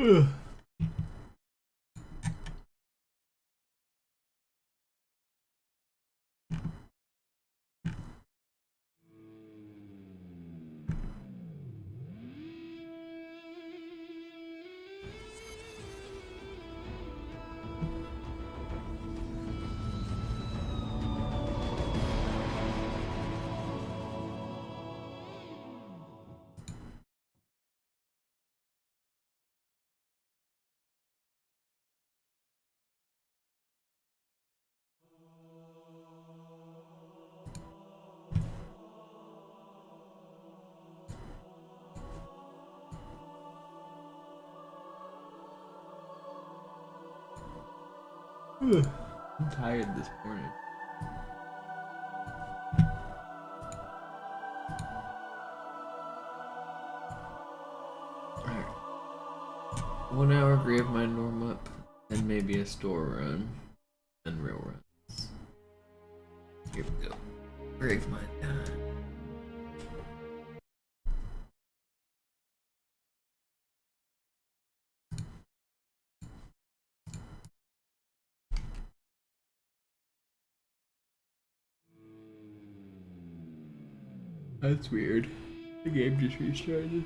Ugh. I'm tired this morning. Alright. 1 hour Gravemind warm up, and maybe a store run, and real runs. Here we go. Gravemind time. That's weird. The game just restarted.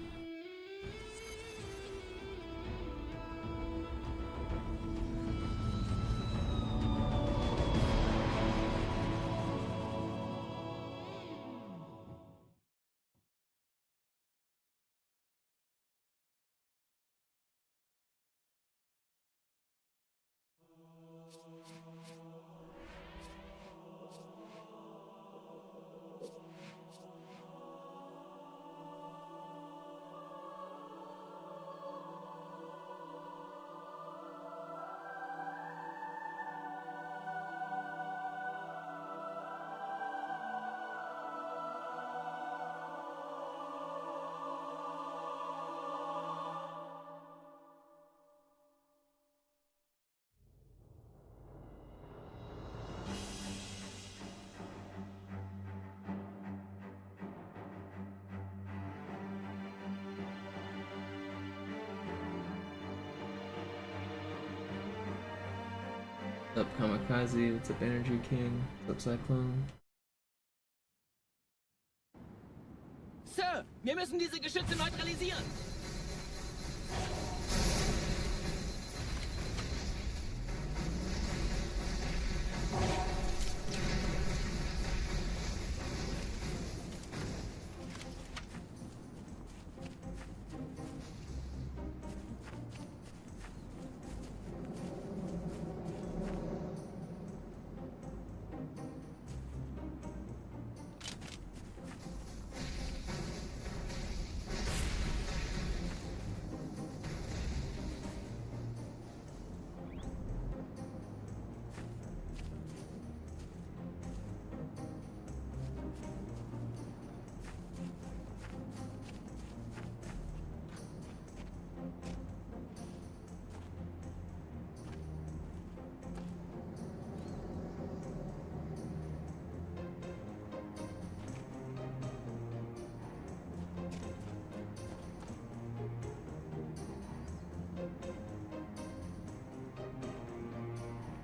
What's up, Kamikaze? What's up, Energy King? What's up, Cyclone? Sir, wir müssen diese Geschütze neutralisieren.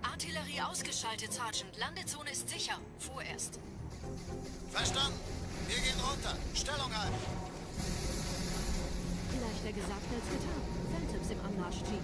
Artillerie ausgeschaltet, Sergeant. Landezone ist sicher. Vorerst. Verstanden. Wir gehen runter. Stellung halten. Leichter gesagt als getan. Phantoms im Anmarsch, Chief.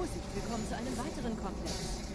Vorsicht, wir kommen zu einem weiteren Komplex.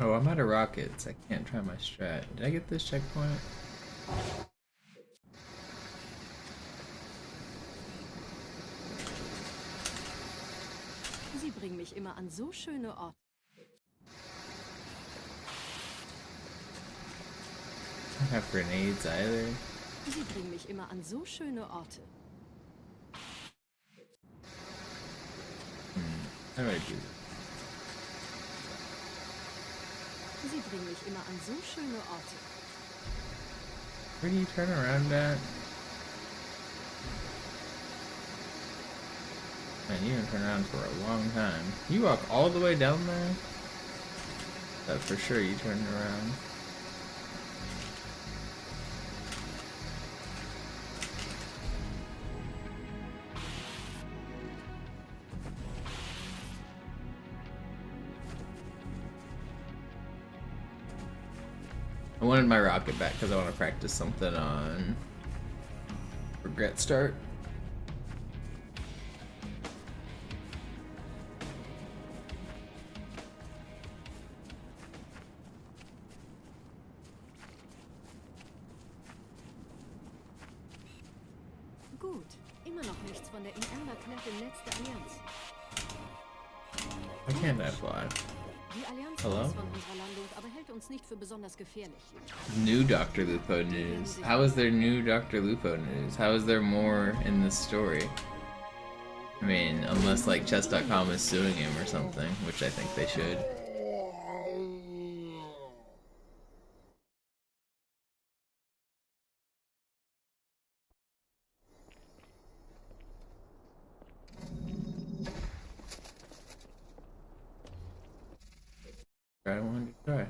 Oh, I'm out of rockets. I can't try my strat. Did I get this checkpoint? Sie bringen mich immer an so schöne Orte. I don't have grenades either. Sie bringen mich immer an so schöne Orte. How do I do this? Sie bringen mich immer an so schöne Orte. Where do you turn around at? Man, you didn't turn around for a long time. You walk all the way down there? That for sure you turned around. I wanted my rocket back because I want to practice something on regret start. Gut, immer noch nichts von der Inerknapp im Netz der Allianz. Why can't I fly? Die Allianz Hello? weiß von unserer Landung, aber hält uns nicht für besonders gefährlich. New Dr. Lupo news. How is there new Dr. Lupo news? How is there more in this story? I mean, unless like chess.com is suing him or something, which I think they should. I wanted to try.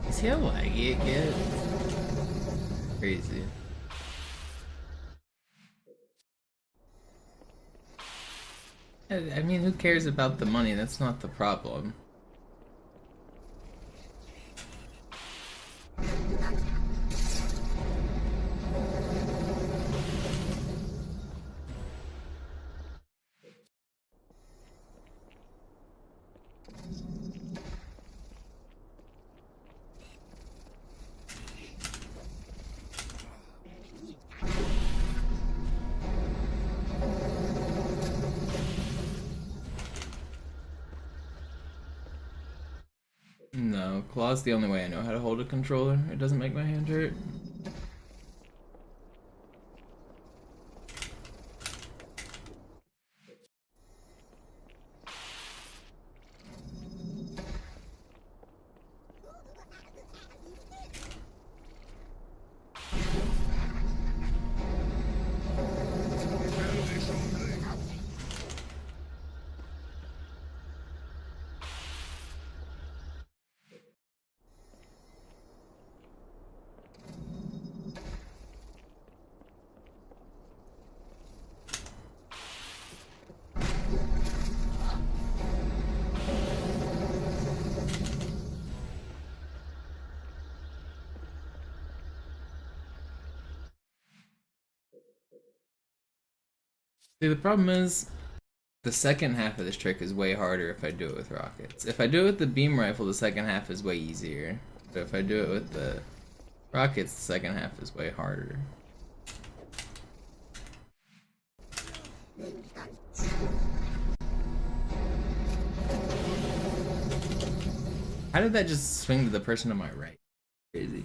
See how laggy it gets? Crazy. I mean, who cares about the money? That's not the problem. No, claw's the only way I know how to hold a controller. It doesn't make my hand hurt. See, the problem is, the second half of this trick is way harder if I do it with rockets. If I do it with the beam rifle, the second half is way easier. But if I do it with the rockets, the second half is way harder. How did that just swing to the person on my right? Crazy.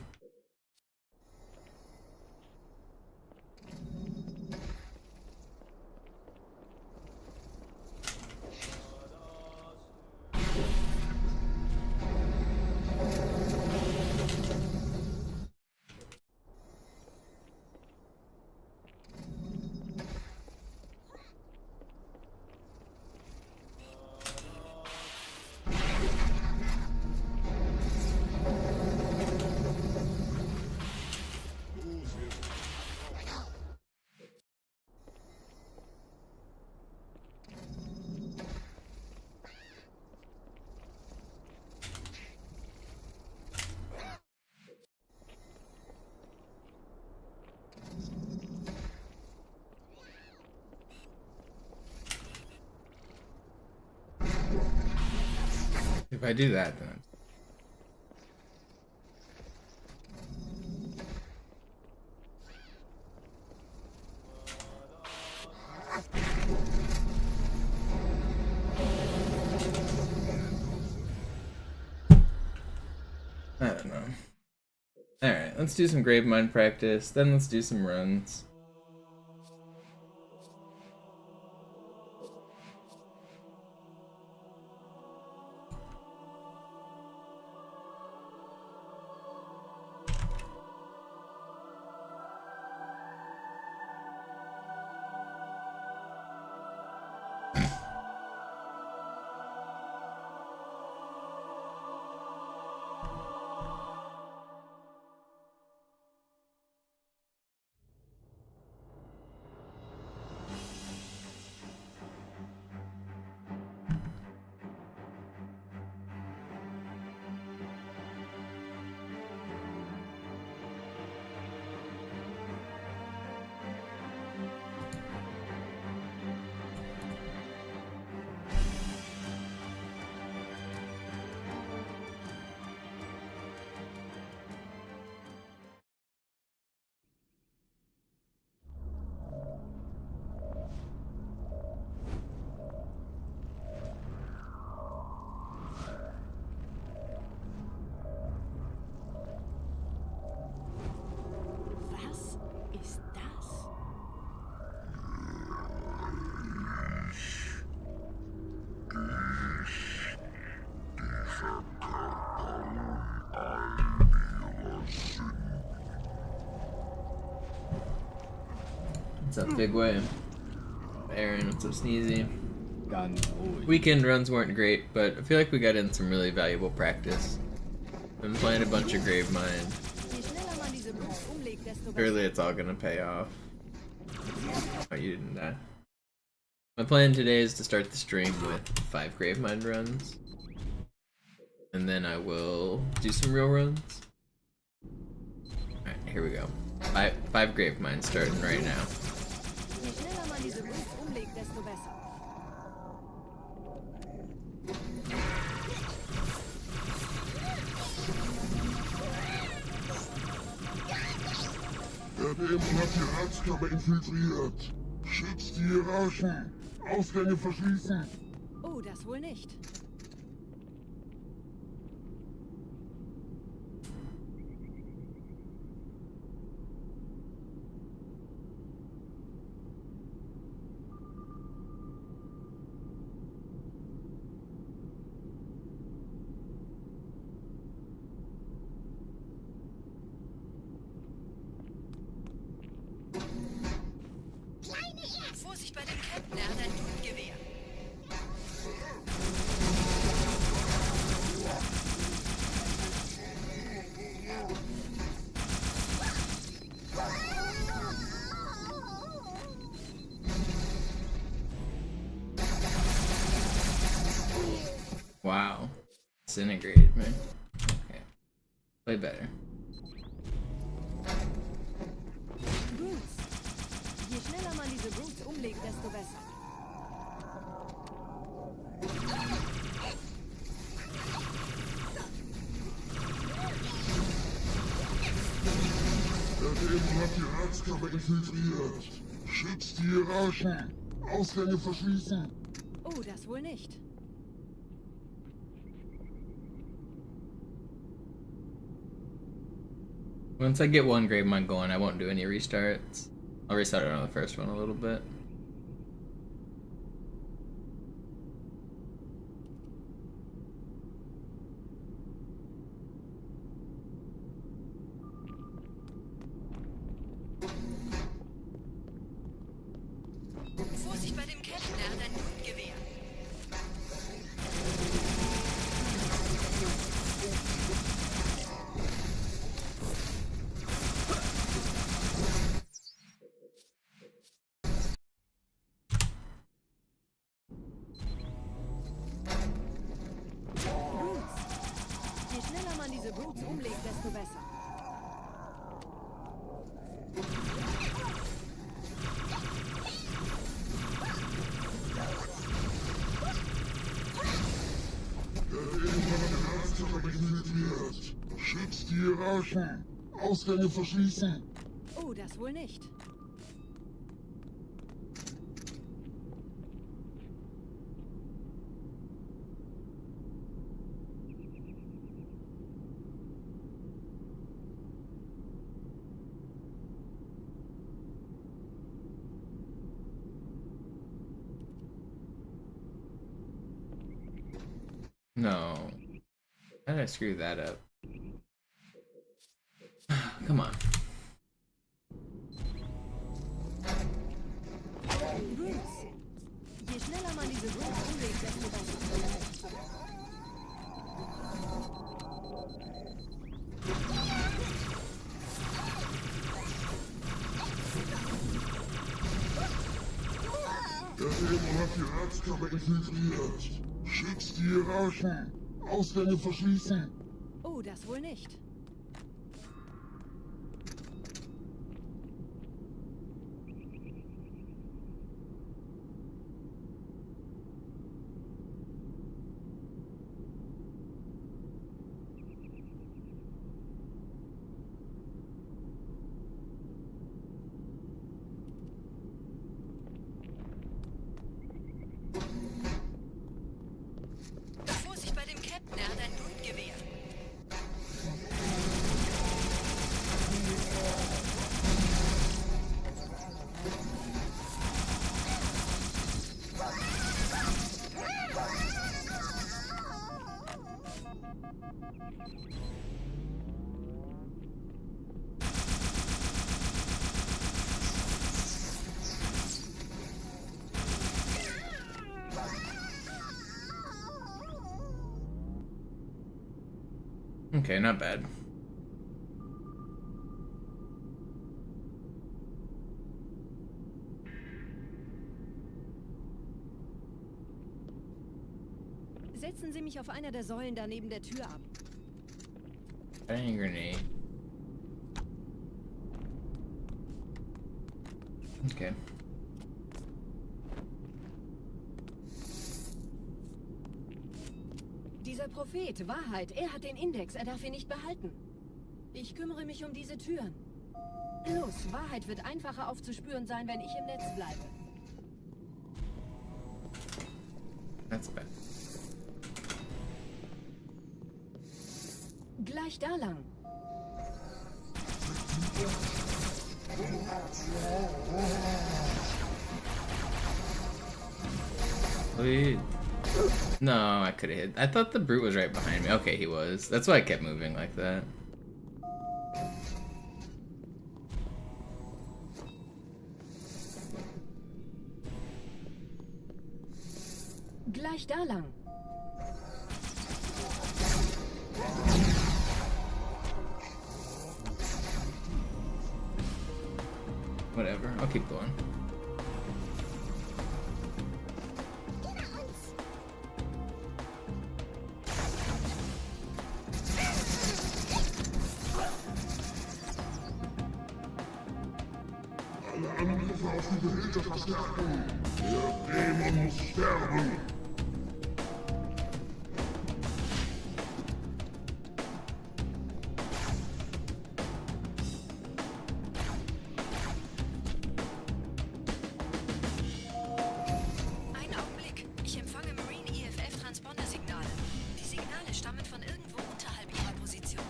If I do that, then I don't know. Alright, let's do some Gravemind practice, then let's do some runs. Was ist das? What's up, Big Way? Aaron, what's up, Sneezy? Ganz ruhig. Weekend runs weren't great, but I feel like we got in some really valuable practice. Been playing a bunch of Gravemind. Je schneller man diese Boots umlegt, desto Surely besser. it's all gonna pay off. Oh, you didn't die. My plan today is to start the stream with 5 Gravemind runs. And then I will do some real runs. Alright, here we go. Five Gravemind starting right now. Je schneller man diese Boots umlegt, desto besser. Der Dämon hat die Ratskammer infiltriert. Schützt die Hierarchen. Ausgänge verschließen. Oh, das wohl nicht. Vorsicht bei dem Captain, er hat ein Gewehr. Wow. Disintegrated, man. Okay. Play better. Boots. Je schneller man diese Routes umlegt, desto besser. Der Dämon hat die Ratskammer infiltriert. Schützt die Hierarchen. Ausgänge verschließen. Oh, das wohl nicht. Once I get one Gravemind going, I won't do any restarts. I'll restart it on the first one a little bit. Vorsicht bei dem Captain, er hat ein Jagdgewehr. Routes. Je schneller man diese Routes umlegt, desto besser. Der Dämon hat die Ratskammer infiltriert. Schützt die Hierarchen. Ausgänge verschließen. Oh, das wohl nicht. No. How did I screw that up? Come on. Routes. Je schneller man diese Routes umlegt, desto besser. Der Dämon hat die Ratskammer infiltriert. Schützt die Hierarchen. Ausgänge verschließen. Oh, das wohl nicht. Vorsicht bei dem Captain, er hat ein Jagdgewehr. Okay, not bad. Setzen Sie mich auf einer der Säulen da neben der Tür ab. Firing grenade. Okay. Dieser Prophet, Wahrheit, er hat den Index, er darf ihn nicht behalten. Ich kümmere mich um diese Türen. Los, Wahrheit wird einfacher aufzuspüren sein, wenn ich im Netz bleibe. That's bad. Gleich da lang. Wait. No, I could have hit. I thought the brute was right behind me. Okay, he was. That's why I kept moving like that. Gleich da lang. Whatever, I'll keep going. Alle Angriffe Angriffe auf die Behälter verstärken. Der Dämon muss sterben. Ein Augenblick. Ich empfange Marine EFF-Transponder-Signale. Die Signale stammen von irgendwo unterhalb ihrer Position.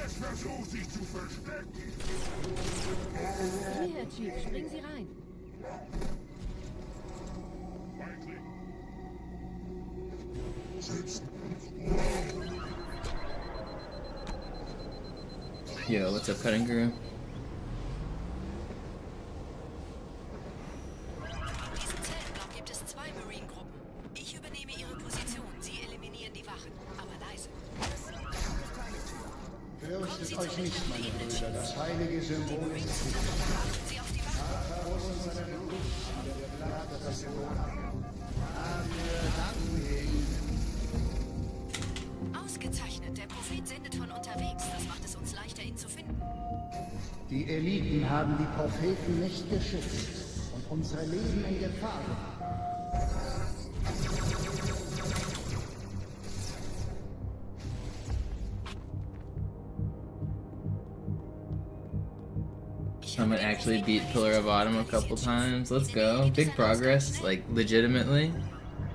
Es versucht sich zu verstecken. Hier, Chief, springen Sie rein. Yo, what's up, cutting crew? In diesem Zeltblock gibt es 2 Marine-Gruppen. Ich übernehme ihre Position. Sie eliminieren die Wachen. Aber leise. Fürchtet euch nicht, meine Brüder, das heilige Symbol ist Achten Sie auf die Wachen. Vaterus und seine Blut, aber wir bleiben das Symbol ab. Dafür danken wir ihnen. Ausgezeichnet. Der Prophet sendet von unterwegs. Das macht es uns leichter, ihn zu finden. Die Eliten haben die Propheten nicht geschützt und unsere Leben in Gefahr gebracht. Someone actually beat Pillar of Autumn a couple times. Let's go. Big progress, like legitimately.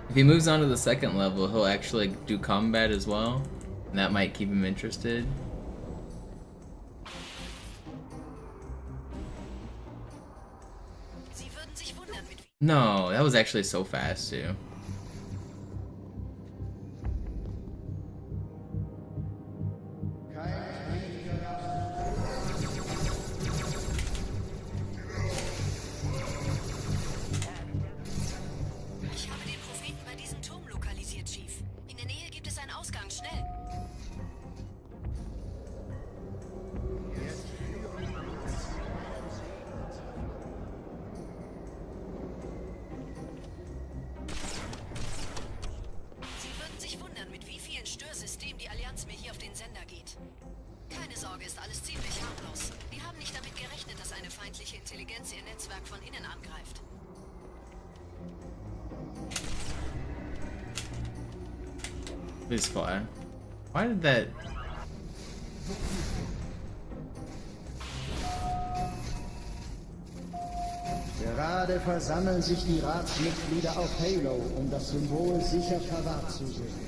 If he moves on to the second level, he'll actually do combat as well. And that might keep him interested. Sie würden sich wundern, mit wie No, that was actually so fast too. Ich habe den Propheten bei diesem Turm lokalisiert, Chief. In der Nähe gibt es einen Ausgang. Schnell! Sie würden sich wundern, mit wie vielen Störsystemen die Allianz mir hier auf den Sender geht. Keine Sorge, ist alles ziemlich harmlos. Die haben nicht damit gerechnet, dass eine feindliche Intelligenz ihr Netzwerk von innen angreift. This fly. Why did that? Gerade versammeln sich die Ratsmitglieder auf Halo, um das Symbol sicher verwahrt zu sehen.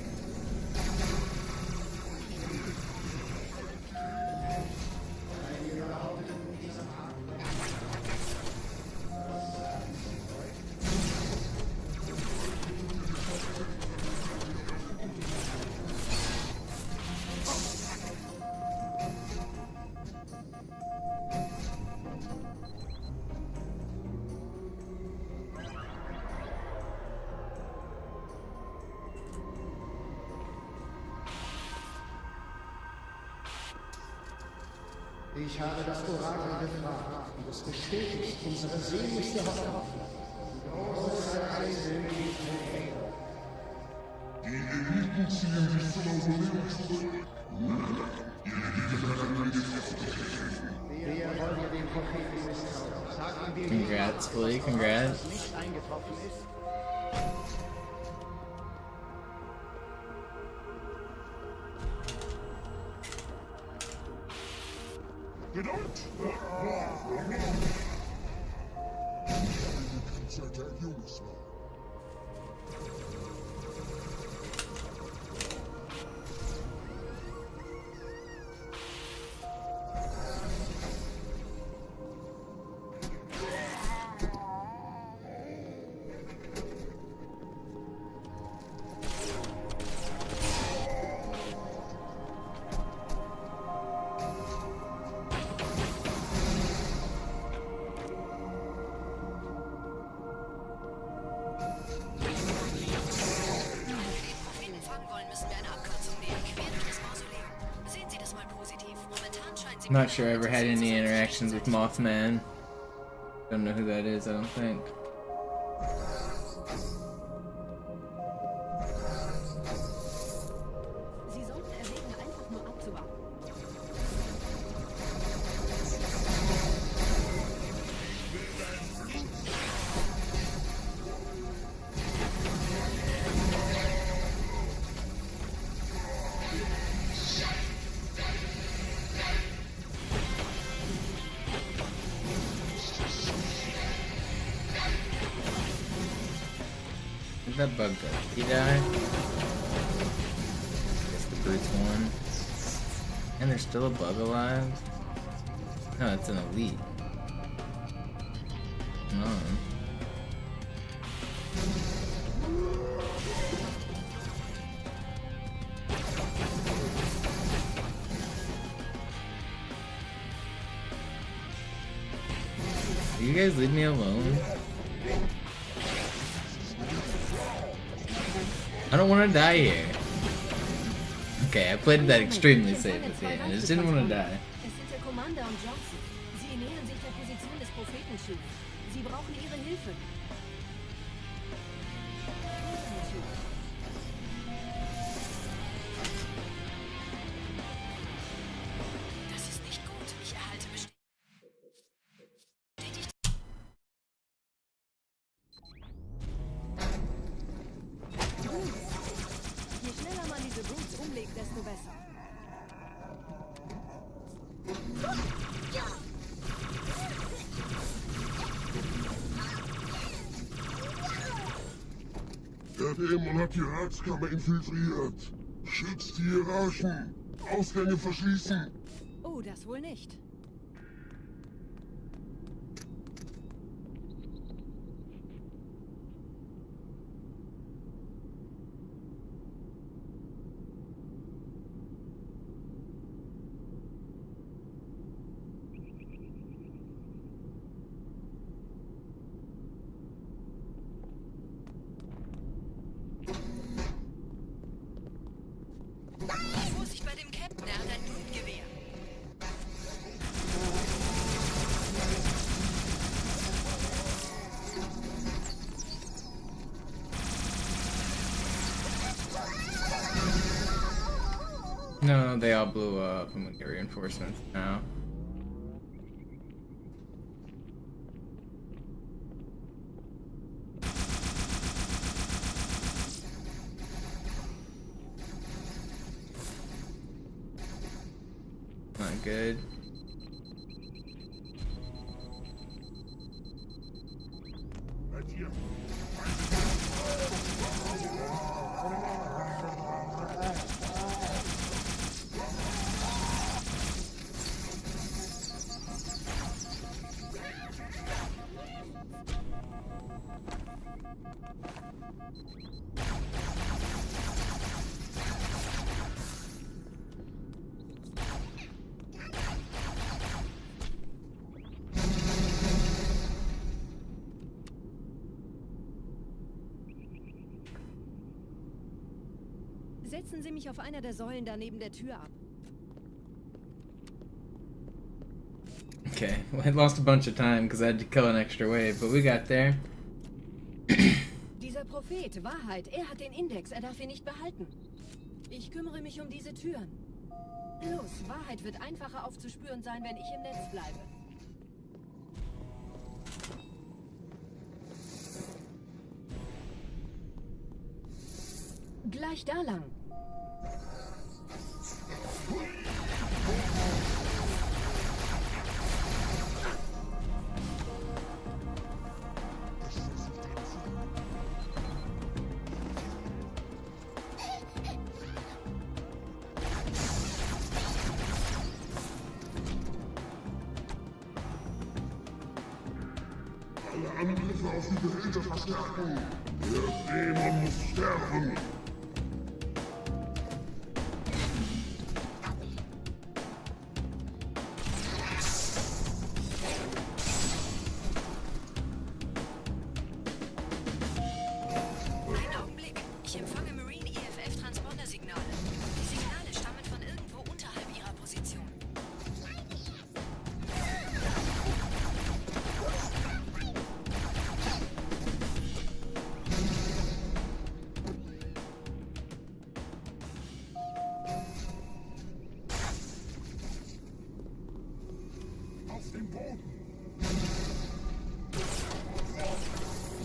Ich habe das Orakel gefragt und es bestätigt unsere sehnlichste Hoffnung. Die große Reise mit Halo. Die Eliten ziehen sich zum Mausoleum zurück. Wir wollen den Propheten misstrauen. Sagen wir Congrats, Flea, congrats. was nicht eingetroffen ist. Geduld! Seit er Jungs war. I'm not sure I ever had any interactions with Mothman. Don't know who that is, I don't think. Sie sollten erwägen, einfach nur abzuwarten. Did that bug go? He died? Guess the brutes won. And there's still a bug alive? No, it's an elite. No. You guys leave me alone? I don't want to die here. Okay, I played that extremely safe at the end. I just didn't want to die. Es sind der Commander und Johnson. Sie nähern sich der Position des Prophetenschiffs. Sie brauchen ihre Hilfe. Das ist nicht gut. Ich erhalte bestätigt. Je schneller man diese Brutes umlegt, desto besser. Der Dämon hat die Ratskammer infiltriert. Schützt die Hierarchen. Ausgänge verschließen. Oh, das wohl nicht. Vorsicht bei dem Captain, er hat ein Blutgewehr. No, they all blew up. I'm gonna get reinforcements now. Not good. Setzen Sie mich auf einer der Säulen da neben der Tür ab. Okay, well, I lost a bunch of time because I had to kill an extra wave, but we got there. Dieser Prophet, Wahrheit, er hat den Index, er darf ihn nicht behalten. Ich kümmere mich um diese Türen. Los, Wahrheit wird einfacher aufzuspüren sein, wenn ich im Netz bleibe. Gleich da lang. Alle Angriffe auf die Behälter verstärken. Der Dämon muss sterben. Einen Augenblick. Ich empfange Marine EFF-Transponder-Signale. Die Signale stammen von irgendwo unterhalb ihrer Position.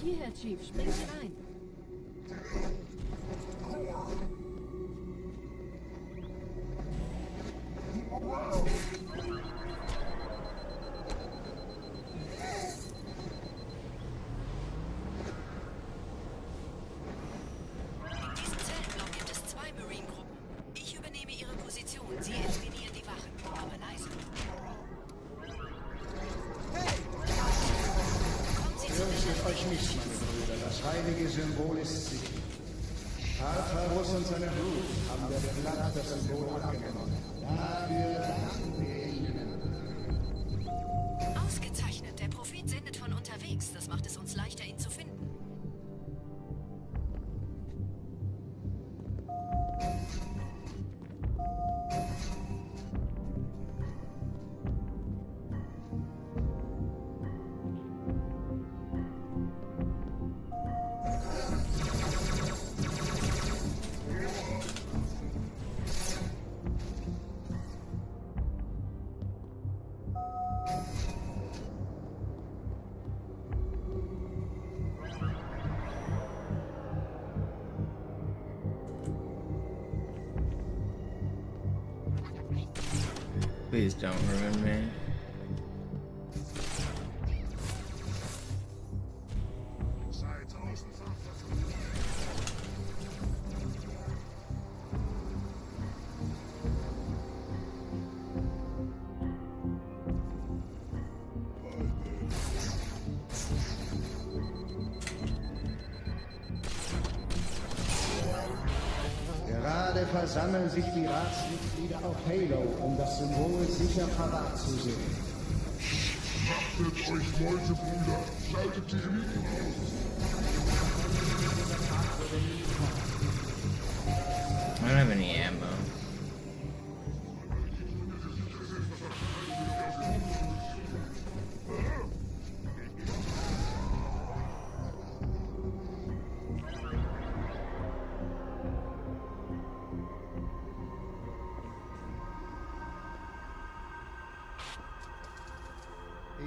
Hierher, Chief, springen Sie rein. In diesem Zellenblock gibt es 2 Marine-Gruppen. Ich übernehme ihre Position. Sie eliminieren die Wachen. Aber leise. Kommen Sie zu Fürchtet euch nicht, meine Brüder. Das heilige Symbol ist sicher. Tartarus und seine Blut haben der Platt das Symbol abgenommen. Dafür danken wir ihnen. Ausgezeichnet. Der Prophet sendet von unterwegs. Das macht es uns leichter, ihn zu finden. Please don't ruin me. Gerade versammeln sich die Ratsmitglieder auf Halo, um das Symbol sicher parat zu sehen. Achtet euch, Meutebrüder! Schaltet die Eliten aus! I don't have any ammo.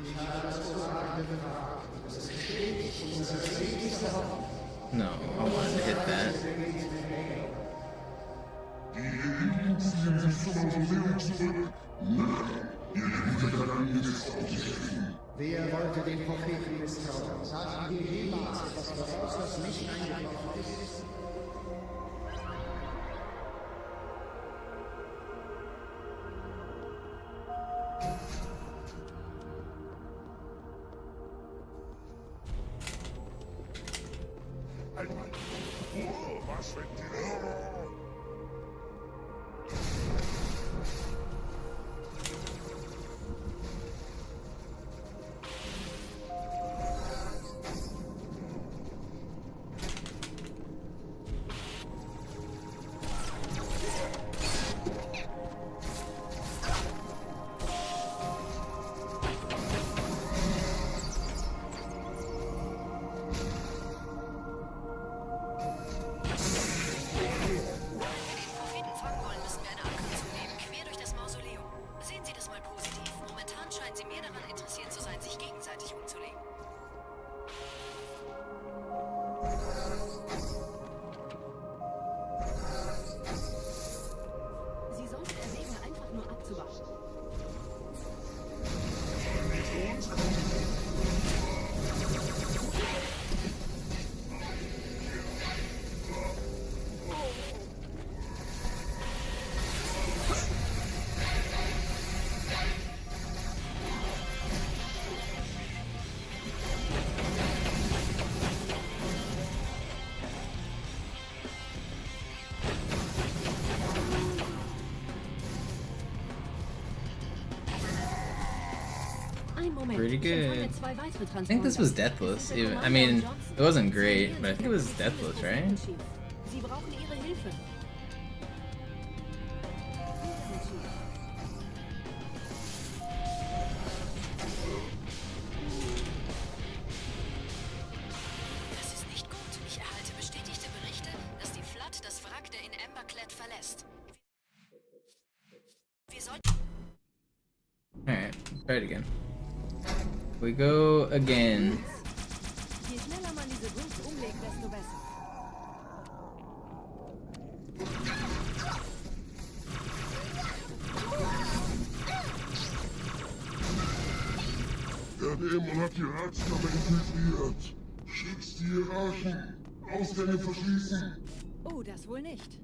Ich habe das Orakel gefragt. Es ist bestätigt, unsere seligste Hoffnung. No, I wanted to hit that. Die Eliten ziehen sich zum Mausoleum zurück. Nein, ihr guter Gedanke ist aufgegriffen. Wer wollte den Propheten misstrauen? Sagen wir jemals etwas voraus, das nicht eingetroffen ist? Was wenn die... Pretty good. I think this was deathless. Even, I mean, it wasn't great, but I think it was deathless, right? Sie brauchen Ihre Hilfe. Das ist nicht gut. Ich erhalte bestätigte Berichte, dass die Flood das Wrack der in Emberclad verlässt. Wir sollten... Alright, try it again. We go again. Je schneller man diese Routes umlegt, desto besser. Der Dämon hat die Ratskammer infiltriert. Schickt's die Hierarchen. Ausgänge verschließen. Oh, das wohl nicht.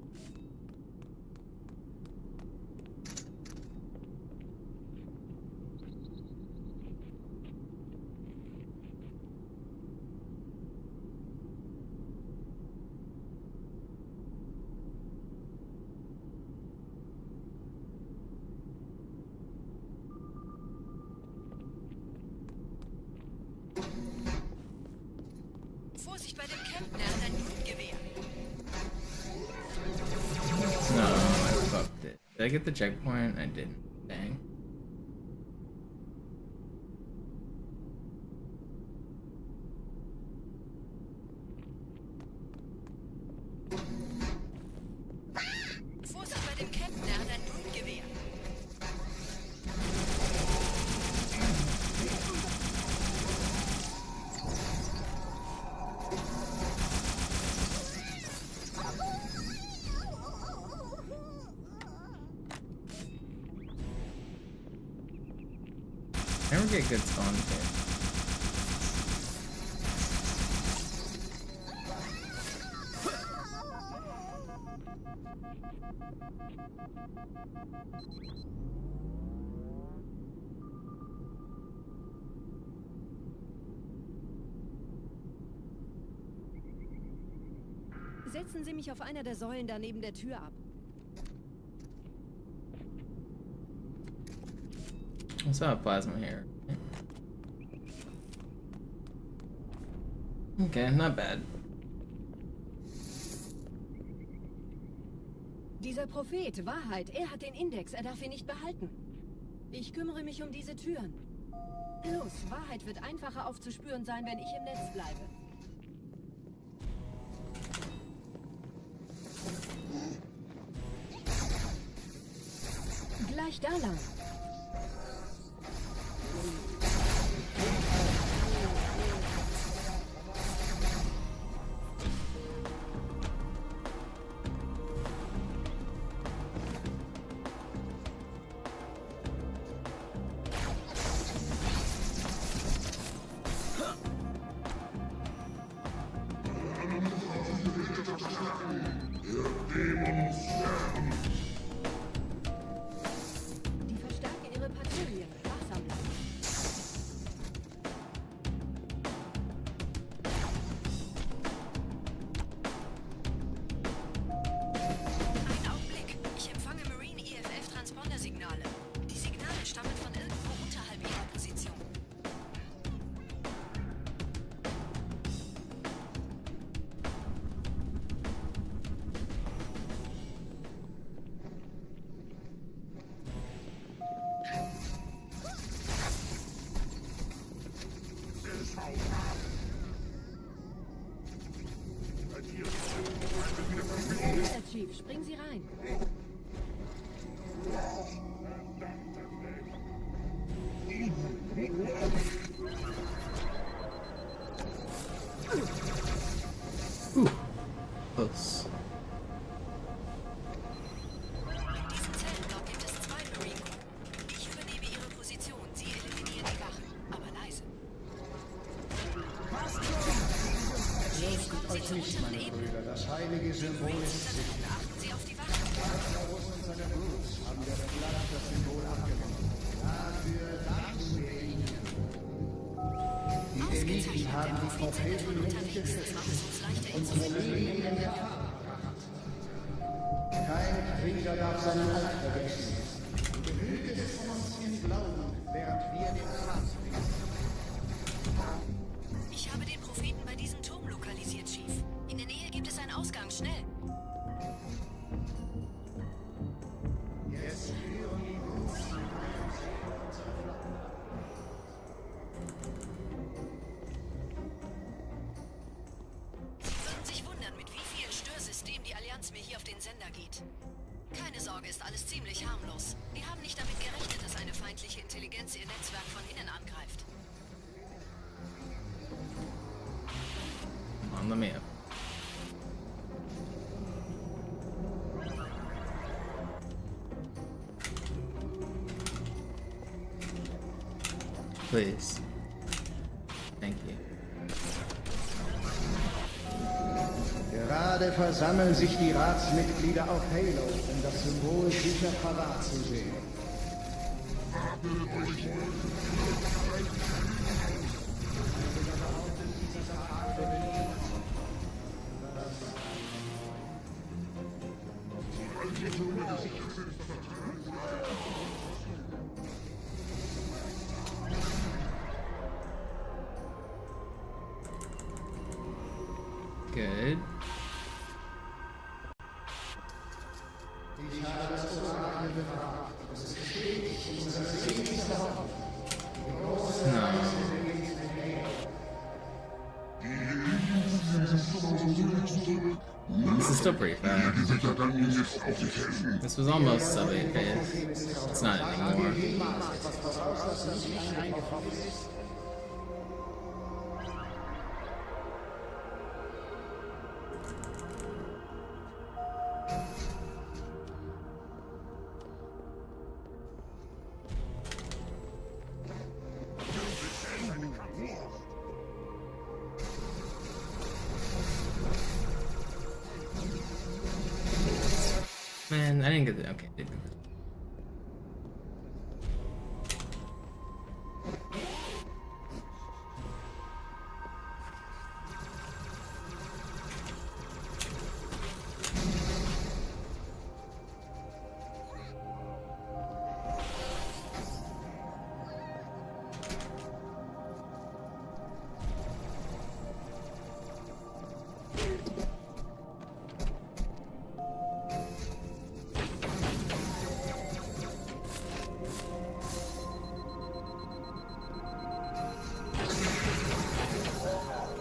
Vorsicht bei dem Camp, der hat ein Blutgewehr. No, I fucked it. Did I get the checkpoint? I didn't. Dang. Vorsicht bei dem Camp, der hat ein Blutgewehr. Never get good spawns here. Setzen Sie mich auf einer der Säulen da neben der Tür ab. I saw a plasma here. Okay, not bad. Dieser Prophet, Wahrheit, er hat den Index, er darf ihn nicht behalten. Ich kümmere mich um diese Türen. Los, Wahrheit wird einfacher aufzuspüren sein, wenn ich im Netz bleibe. Gleich da lang. Die verstärken ihre Patrouillen. Wachsam bleiben. Ein Augenblick. Ich empfange Marine EFF-Transponder-Signale. Die Signale stammen von irgendwo unterhalb ihrer Position. Herr Chief, springen Sie rein. Close. In diesem Zellenblock gibt es 2 Marine-Gruppen. Ich übernehme ihre Position. Sie eliminieren die Wachen. Aber leise. Chief, kommen Sie zur unteren Ebene. Brüder, das heilige Symbol ist sicher. Achten Sie auf die Wachen. Lazarus und seine Bluts haben der Platt das Symbol abgenommen. Dafür danken wir ihnen. Die Eliten haben die Propheten mitgeschützt. Unsere Leben in Gefahr gebracht. Kein Krieger darf seinen Halt vergessen. Genüge es von uns im Glauben, während wir den Pfad finden. Ich habe den Propheten bei diesem Turm lokalisiert, Chief. In der Nähe gibt es einen Ausgang. Schnell. Jetzt führen die Bluts Sie würden sich wundern, mit wie vielen Störsystemen die Allianz mir hier auf den Sender geht. Keine Sorge, ist alles ziemlich harmlos. Wir haben nicht damit gerechnet, dass eine feindliche Intelligenz ihr Netzwerk von innen angreift. On the map. Please. Thank you. Gerade versammeln sich die Ratsmitglieder auf Halo, um das Symbol sicher parat zu sehen. Good. No. This is still pretty fast. This was almost sub 8 pace. It's not anymore. Man, I didn't get the okay. I didn't get the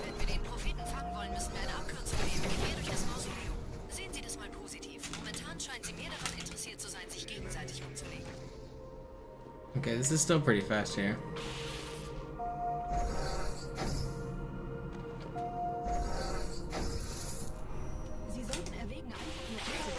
Wenn wir den Propheten fangen wollen, müssen wir eine Abkürzung nehmen. Quer durch das Mausoleum. Sehen Sie das mal positiv. Momentan scheinen sie mehr daran interessiert zu sein, sich gegenseitig umzulegen. Okay, this is still pretty fast here. Sie sollten erwägen, einfach nur abzuwarten.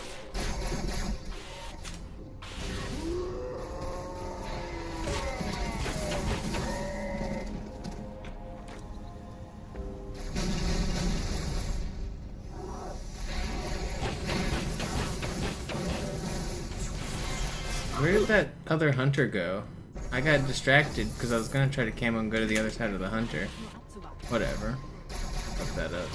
Where did that other hunter go? I got distracted because I was gonna try to camo and go to the other side of the hunter. Nur abzuwarten. Whatever. Fuck that up.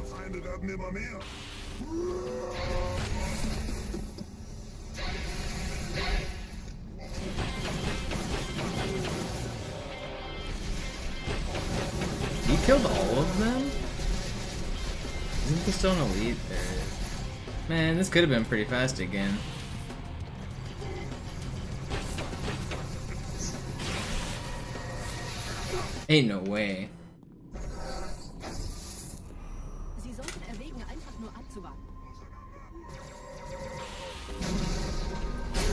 Feinde werden immer mehr. He killed all of them? Isn't there still an elite? There it is. Man, this could have been pretty fast again. Ain't no way. Sie sollten erwägen, einfach nur abzuwarten.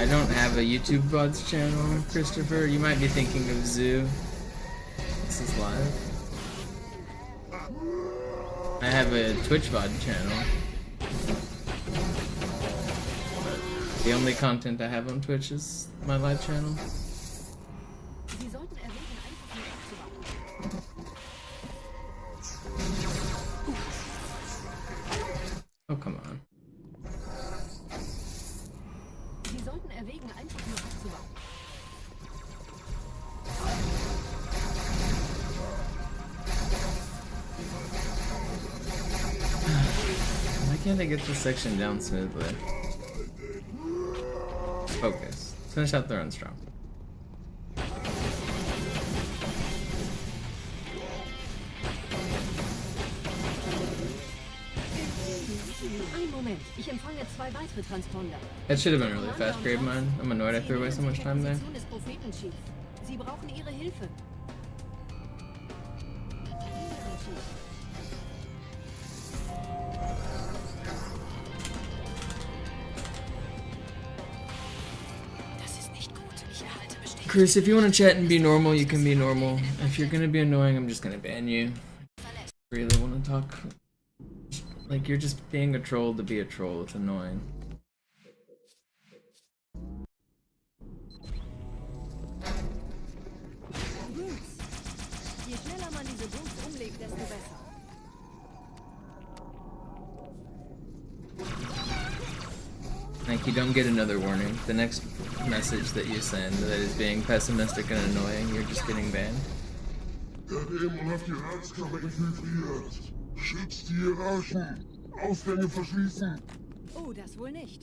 I don't have a YouTube bots channel, Christopher. You might be thinking of Zoo. This is live. I have a Twitch VOD channel. But the only content I have on Twitch is my live channel. Sie sollten erwägen, einfach nur abzuwarten. Oh, come on. Sie sollten erwägen, einfach nur abzuwarten. Why can't I get this section down smoothly? Focus. Finish out the run strong. Einen Moment, ich empfange 2 weitere Transponder. That should have been really fast, Gravemind. I'm annoyed I threw away so much time there. Position des Propheten, Chief. Sie brauchen Ihre Hilfe. Chris, if you want to chat and be normal, you can be normal. If you're gonna be annoying, I'm just gonna ban you. I really want to talk. Like, you're just being a troll to be a troll. It's annoying. Je schneller man diese Boots umlegt, desto besser. Like, you don't get another warning. The next message that you send that is being pessimistic and annoying, you're just getting banned. Der Dämon hat die Ratskammer infiltriert. Schützt die Hierarchen. Ausgänge verschließen. Oh, das wohl nicht.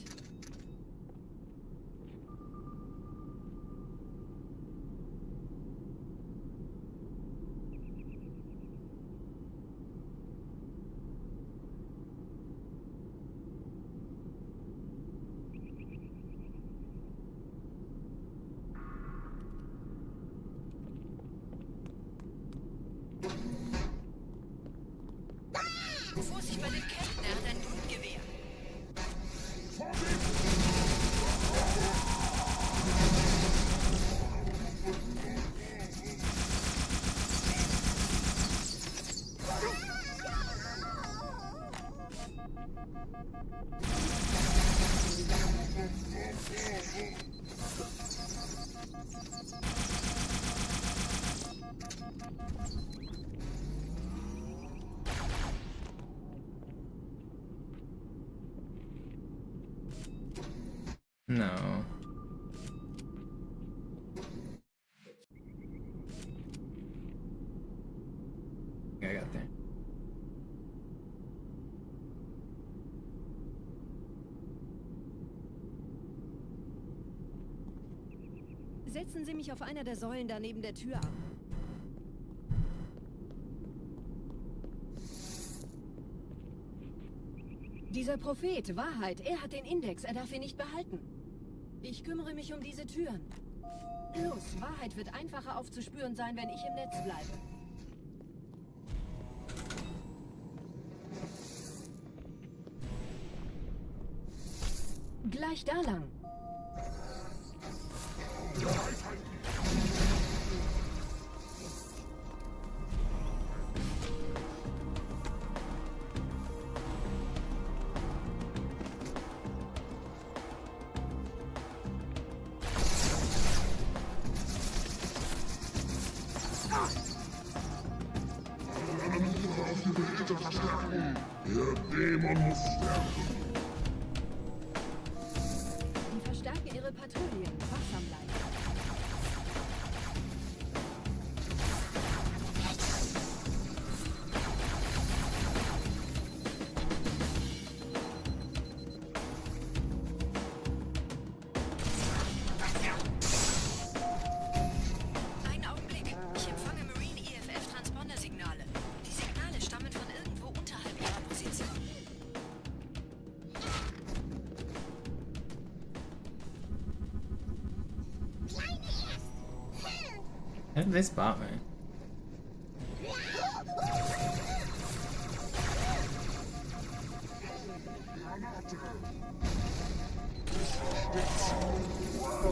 Vorsicht bei den Ketten, er hat ein Blutgewehr. No. I got there. Setzen Sie mich auf einer der Säulen da neben der Tür ab. Dieser Prophet, Wahrheit, er hat den Index, er darf ihn nicht behalten. Ich kümmere mich um diese Türen. Los, Wahrheit wird einfacher aufzuspüren sein, wenn ich im Netz bleibe. Gleich da lang. Der Dämon muss sterben. Die verstärken ihre Patrouillen. Wachsam bleiben. Einen Augenblick. Ich empfange Marine EFF-Transponder-Signale. Die Signale stammen von irgendwo unterhalb ihrer Position. How did they spot me?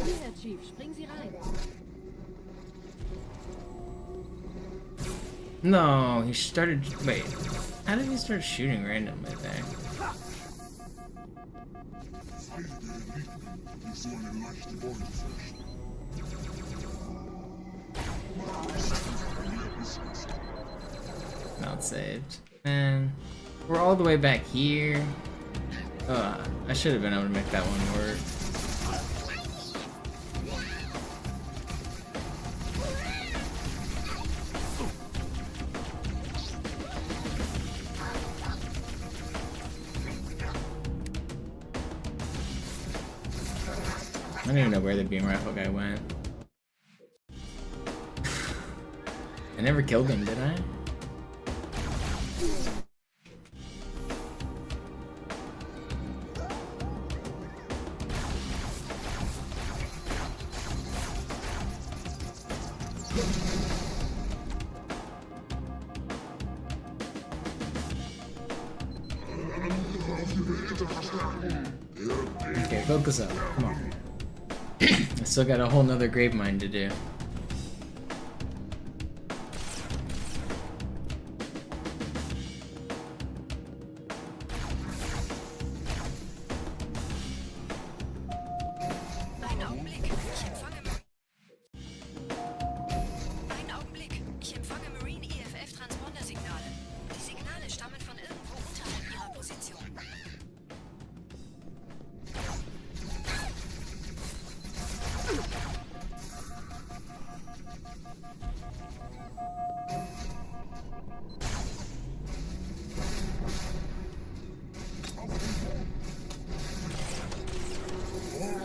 Hier, Chief, springen Sie rein. No, he started. Wait, how did he start shooting randomly there? Ich soll eine leichte Beute fischen. Not saved. Man, we're all the way back here. I should have been able to make that one work. I don't even know where the beam rifle guy went. I never killed him, did I? Okay, focus up. Come on. I still got a whole nother Gravemind to do.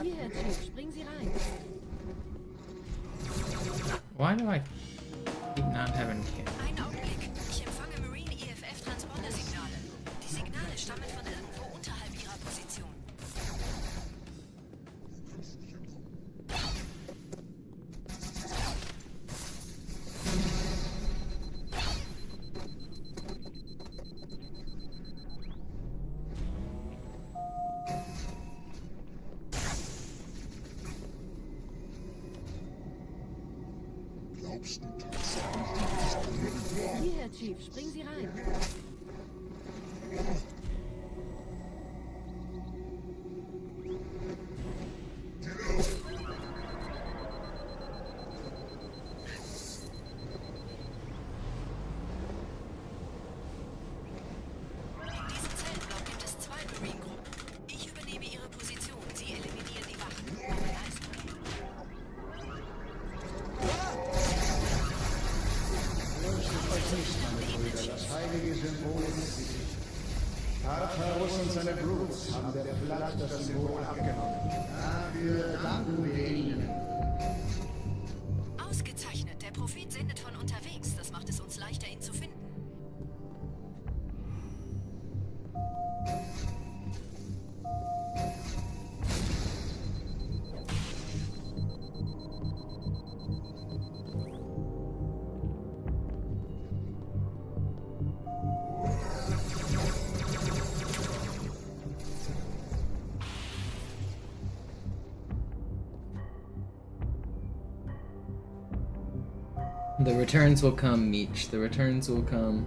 Hierher, Chief, springen Sie rein. Why do I keep not having Einen Augenblick. Ich empfange Marine EFF-Transponder-Signale. Die Signale stammen von irgendwo unterhalb Ihrer Position. Hierher, Chief, springen Sie rein. In diesem Zellenblock gibt es 2 Marine-Gruppen. Ich übernehme Ihre Position. Sie eliminieren die Wachen. Leistung. Fürchtet euch nicht, meine Brüder, das heilige Symbol ist sicher. Tartarus und seine Brutes haben der Platte das Symbol abgenommen. Dafür danken wir ihnen. Ausgezeichnet. Der Prophet sendet von unterwegs. Das macht es uns leichter, ihn zu finden. The returns will come, Meech. The returns will come.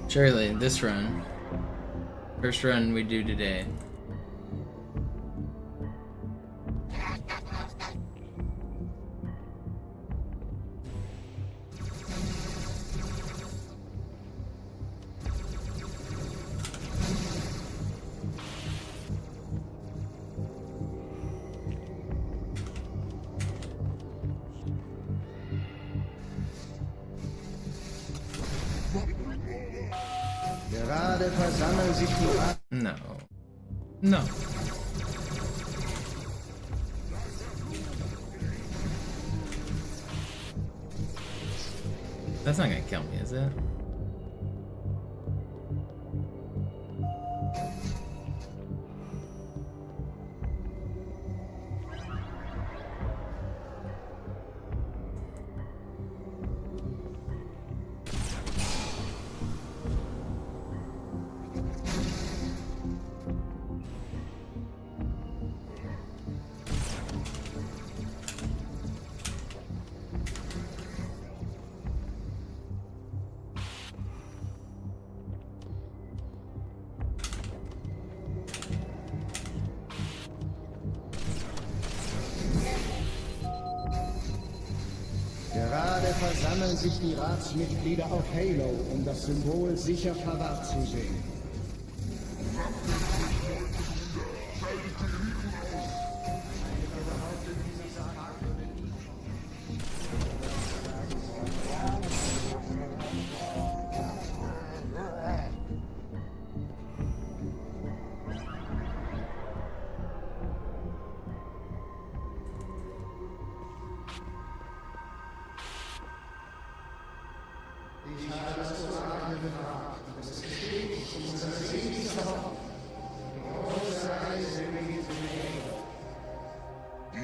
Surely, this run. First run we do today. Gerade versammeln sich die No. No. That's not gonna kill me, is it? Gerade versammeln sich die Ratsmitglieder auf Halo, um das Symbol sicher verwahrt zu sehen. Ich habe das Orakel befragt und es bestätigt unsere sehnlichste Hoffnung. Die große Reise beginnt in Halo. Wer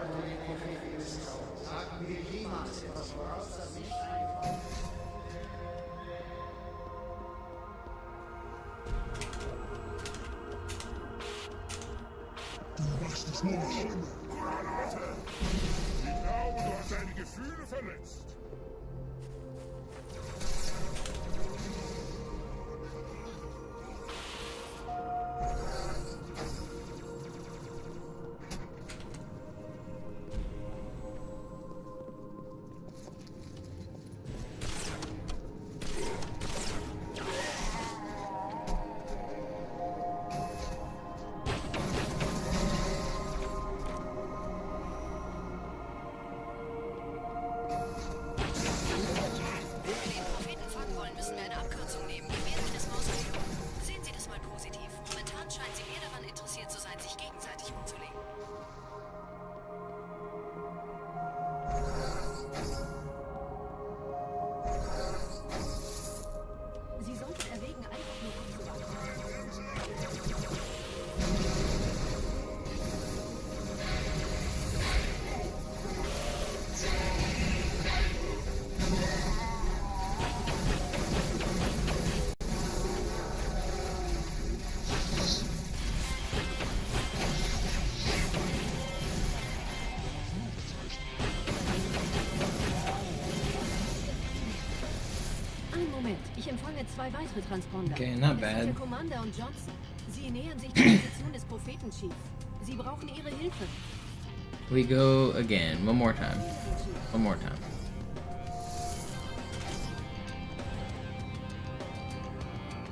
wollte den Propheten misstrauen? Sagten wir jemals etwas voraus, das nicht einkommt? ist nur Maschine. Ich glaube, du hast deine Gefühle verletzt. Ich empfange 2 weitere Transponder. Okay, not Das sind der bad. Commander und Johnson. Sie nähern sich der Position des Propheten, Chief. Sie brauchen Ihre Hilfe. We go again. One more time. One more time.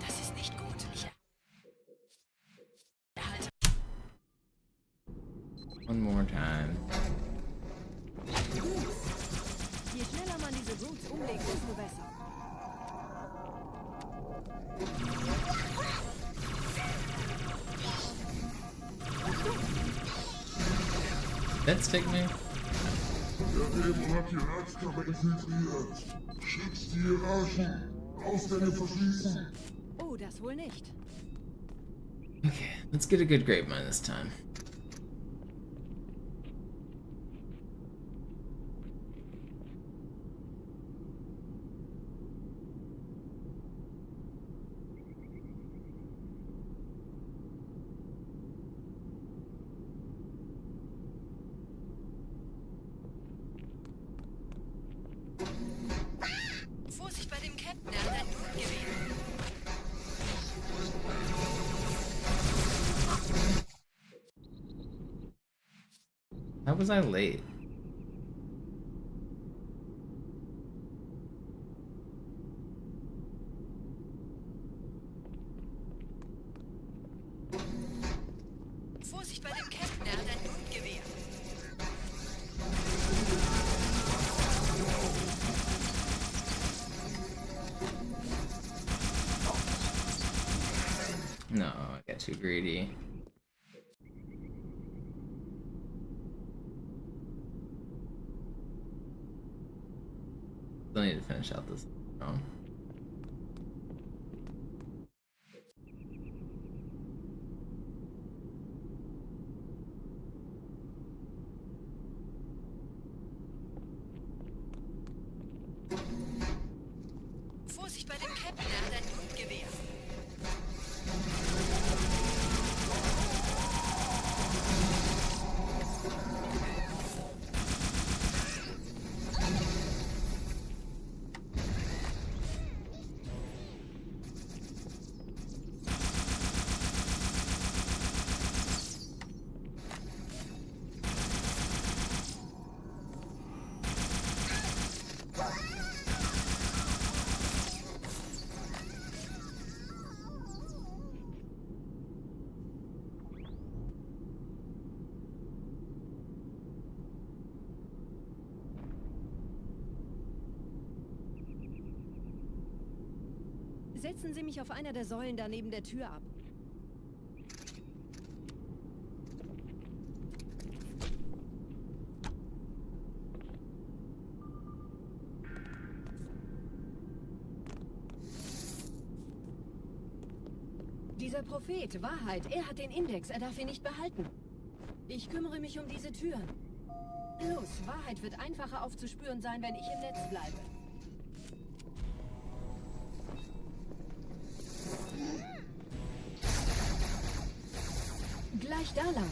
Das ist nicht gut. Ich erhalte. One more time. Je schneller man diese Routes umlegt, desto besser. That stick me? Der Dämon hat die Herzkammer infiltriert. Schützt die Hierarchen. Ausgänge verschließen. Oh, das wohl nicht. Okay, let's get a good Gravemind this time. Vorsicht bei dem Captain, er hat ein Blutgewehr. How was I late? Vorsicht bei dem Captain, er hat ein Blutgewehr. No, I got too greedy. Still need to finish out this round. Vorsicht bei dem Captain, er hat ein Blutgewehr. Setzen Sie mich auf einer der Säulen da neben der Tür ab. Dieser Prophet, Wahrheit, er hat den Index, er darf ihn nicht behalten. Ich kümmere mich um diese Türen. Los, Wahrheit wird einfacher aufzuspüren sein, wenn ich im Netz bleibe. Gleich da lang.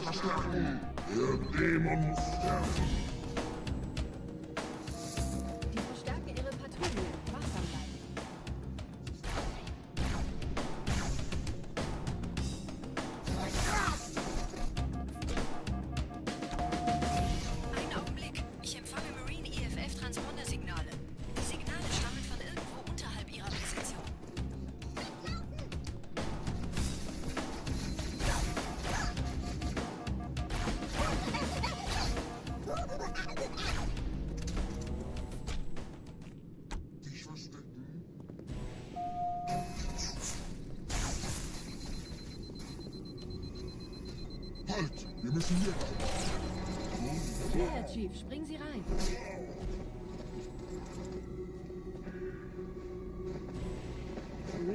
Verstärkung. Der Dämon muss sterben. Die verstärken ihre Patrouille. Wachsam bleiben. Einen Augenblick. Ich empfange Marine EFF-Transponder-Signale. Die Signale stammen von irgendwo unterhalb ihrer Position. Dich verstecken. Halt! Wir müssen hier rein. Hier, Chief, springen Sie rein. In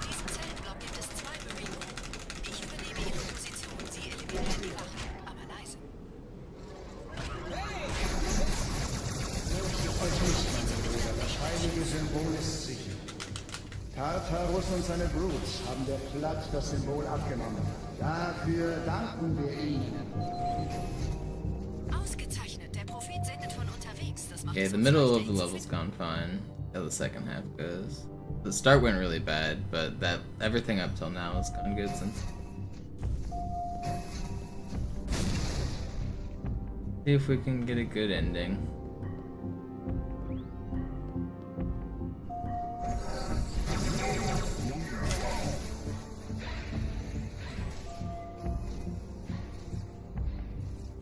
diesem Zellenblock gibt es 2 Marine. Ich übernehme ihre Position. Sie eliminieren die Wachen. Aber leise. Euch nicht, meine Brüder. Das heilige Symbol ist sicher. Tartarus und seine Brutes haben der Platt das Symbol abgenommen. Dafür danken wir ihnen. Ausgezeichnet. Der Prophet sendet von unterwegs. Das macht Okay, es the uns middle leichter, of the ihn zu level's finden. gone fine. How the second half goes. The start went really bad, but that everything up till now has gone good since. See if we can get a good ending.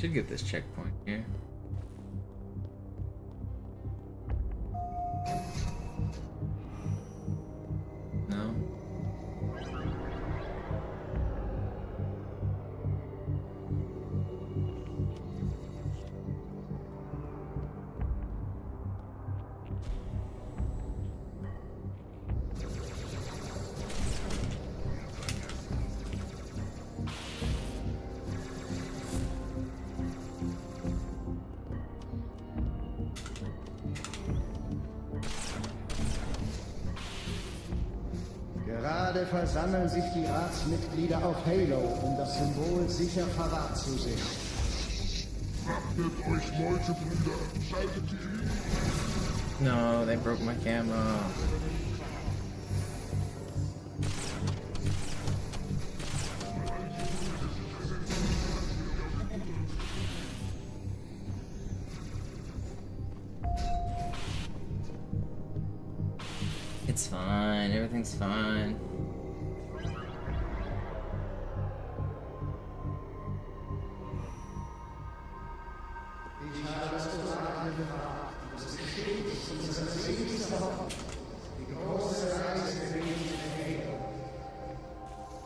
Should get this checkpoint here. No? Gerade versammeln sich die Ratsmitglieder auf Halo, um das Symbol sicher verwahrt zu sehen. Achtet euch, Leute, Brüder. Schaltet die Linie. No, they broke my camera. It's fine, everything's fine. Ich habe das Orakel gefragt. Das ist stets unsere seligste Hoffnung. Die große Reise beginnt in Halo.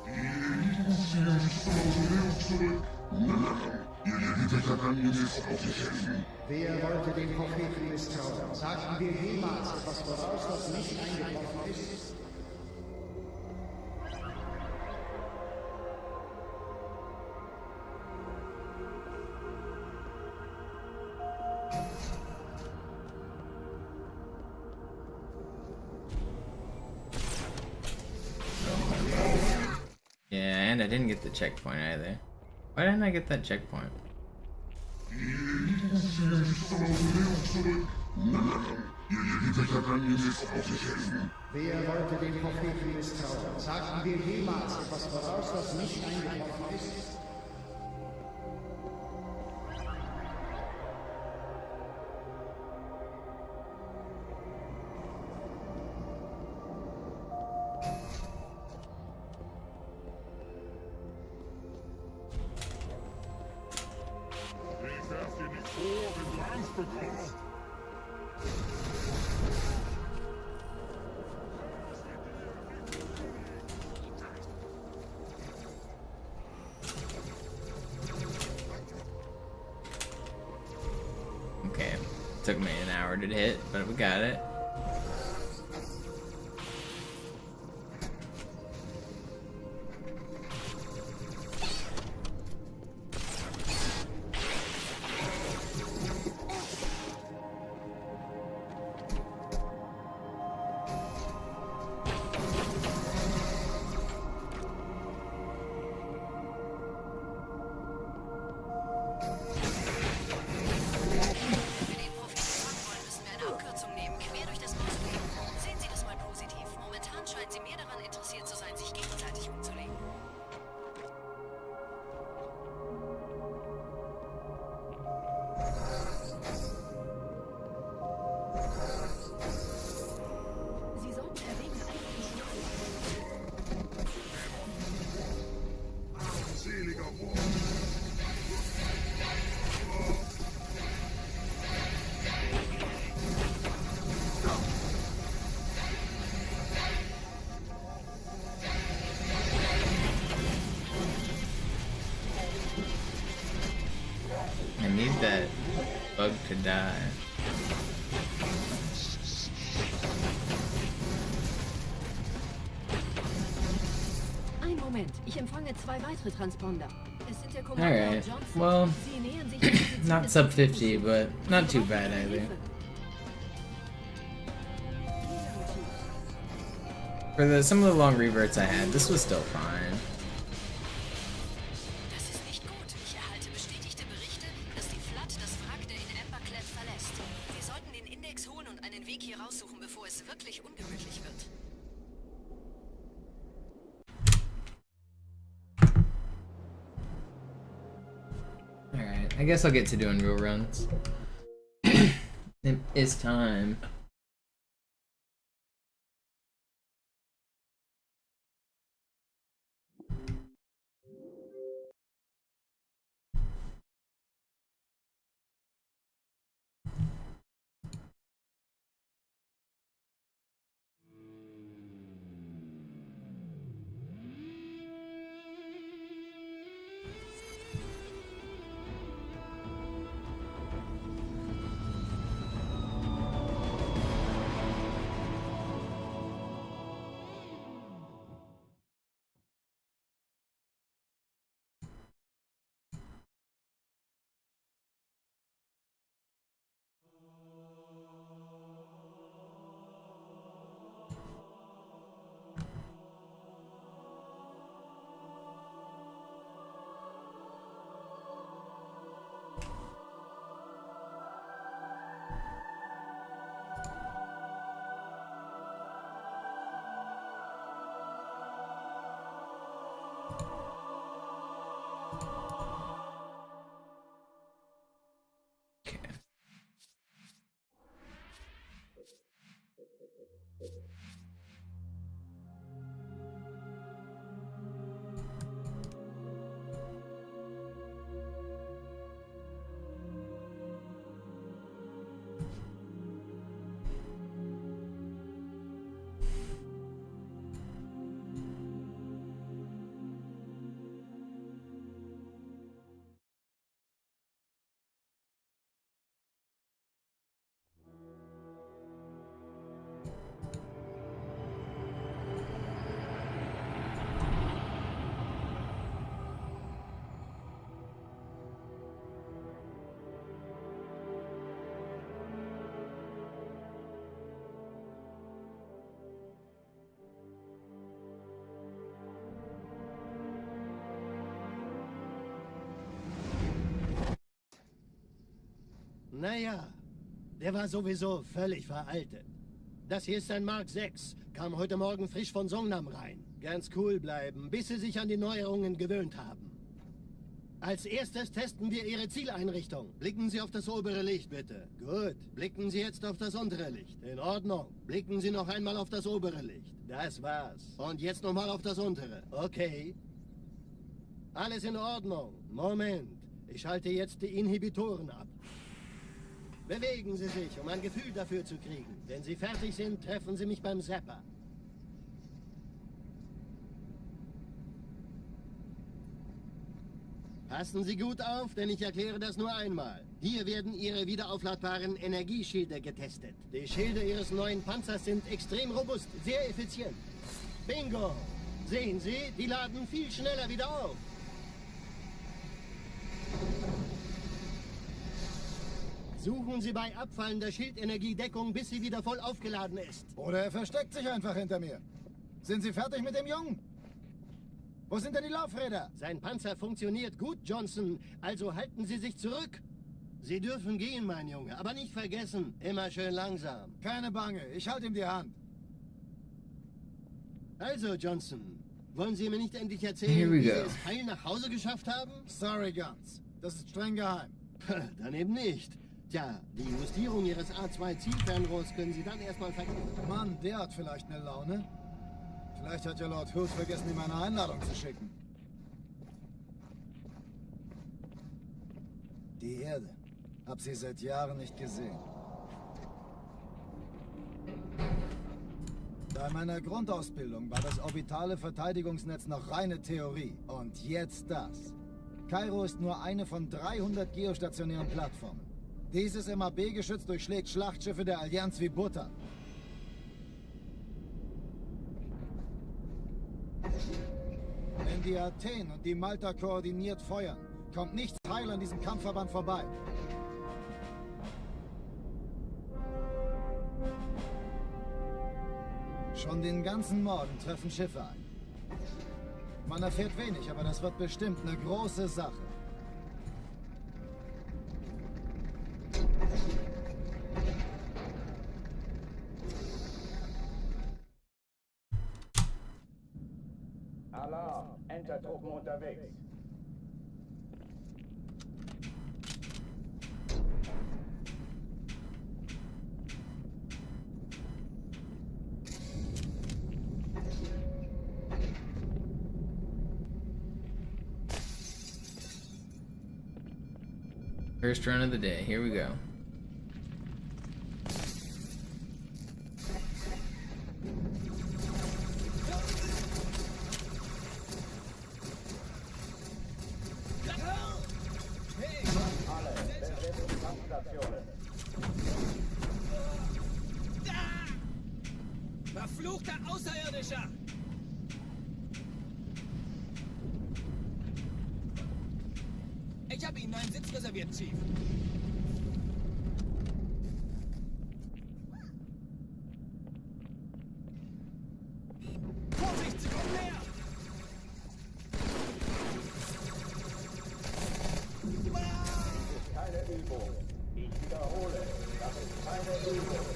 Die Eliten ziehen sich zum Mausoleum zurück. Nein, ihr Leben der Vergangenes auf mich helfen. Wer wollte den Propheten misstrauen? Sagten wir jemals etwas voraus, das nicht eingetroffen ist? Yeah, and I didn't get the checkpoint either. Why didn't I get that checkpoint? Die Eliten ziehen sich zum Mausoleum zurück. Nein, ihr Leben der Vergangenes auf mich helfen. Wer wollte den Propheten misstrauen? Sagten wir jemals etwas voraus, das nicht eingetroffen ist? Ich werf dir nicht vor, wenn du Angst bekommst. Okay, took me an hour to hit, but we got it. to die. Ein Moment, ich empfange 2 weitere Transponder. Es sind der Kommandeur Alright, Johnson. well, Sie nähern sich dem Ziel not des sub Systems 50, zu. but not too Wir bad brauchen either. Hilfe. For some of the long reverts I had, this was still fine. Das ist nicht gut. Ich erhalte bestätigte Berichte, dass die Flood das Wrack der in Emberclad verlässt. Wir sollten den Index holen und einen Weg hier raussuchen, bevor es wirklich ungemütlich wird. Alright, I guess I'll get to doing real runs. It is time. Naja, der war sowieso völlig veraltet. Das hier ist ein Mark 6, kam heute Morgen frisch von Songnam rein. Ganz cool bleiben, bis Sie sich an die Neuerungen gewöhnt haben. Als erstes testen wir Ihre Zieleinrichtung. Blicken Sie auf das obere Licht, bitte. Gut. Blicken Sie jetzt auf das untere Licht. In Ordnung. Blicken Sie noch einmal auf das obere Licht. Das war's. Und jetzt nochmal auf das untere. Okay. Alles in Ordnung. Moment. Ich schalte jetzt die Inhibitoren ab. Bewegen Sie sich, um ein Gefühl dafür zu kriegen. Wenn Sie fertig sind, treffen Sie mich beim Zapper. Passen Sie gut auf, denn ich erkläre das nur einmal. Hier werden Ihre wiederaufladbaren Energieschilde getestet. Die Schilde Ihres neuen Panzers sind extrem robust, sehr effizient. Bingo! Sehen Sie, die laden viel schneller wieder auf. Suchen Sie bei abfallender Schildenergiedeckung, bis sie wieder voll aufgeladen ist. Oder er versteckt sich einfach hinter mir. Sind Sie fertig mit dem Jungen? Wo sind denn die Laufräder? Sein Panzer funktioniert gut, Johnson. Also halten Sie sich zurück. Sie dürfen gehen, mein Junge. Aber nicht vergessen, immer schön langsam. Keine Bange, ich halte ihm die Hand. Also, Johnson, wollen Sie mir nicht endlich Here erzählen, we wie Sie go. es heil nach Hause geschafft haben? Sorry, Guns. Das ist streng geheim. Dann eben nicht. Tja, die Justierung Ihres A2-Zielfernrohrs können Sie dann erstmal vergessen. Mann, der hat vielleicht eine Laune. Vielleicht hat ja Lord Hood vergessen, ihm eine Einladung zu schicken. Die Erde. Hab sie seit Jahren nicht gesehen. Bei meiner Grundausbildung war das orbitale Verteidigungsnetz noch reine Theorie. Und jetzt das. Kairo ist nur eine von 300 geostationären Plattformen. Dieses MAB-Geschütz durchschlägt Schlachtschiffe der Allianz wie Butter. Wenn die Athen und die Malta koordiniert feuern, kommt nichts heil an diesem Kampfverband vorbei. Schon den ganzen Morgen treffen Schiffe ein. Man erfährt wenig, aber das wird bestimmt eine große Sache. Alarm, Entertruppen unterwegs. First run of the day, here we go. Verfluchter Außerirdischer! Ich habe Ihnen einen Sitz reserviert, Chief. Vorsicht, Sie kommen näher! Keine Übung. Ich wiederhole, das ist keine Übung.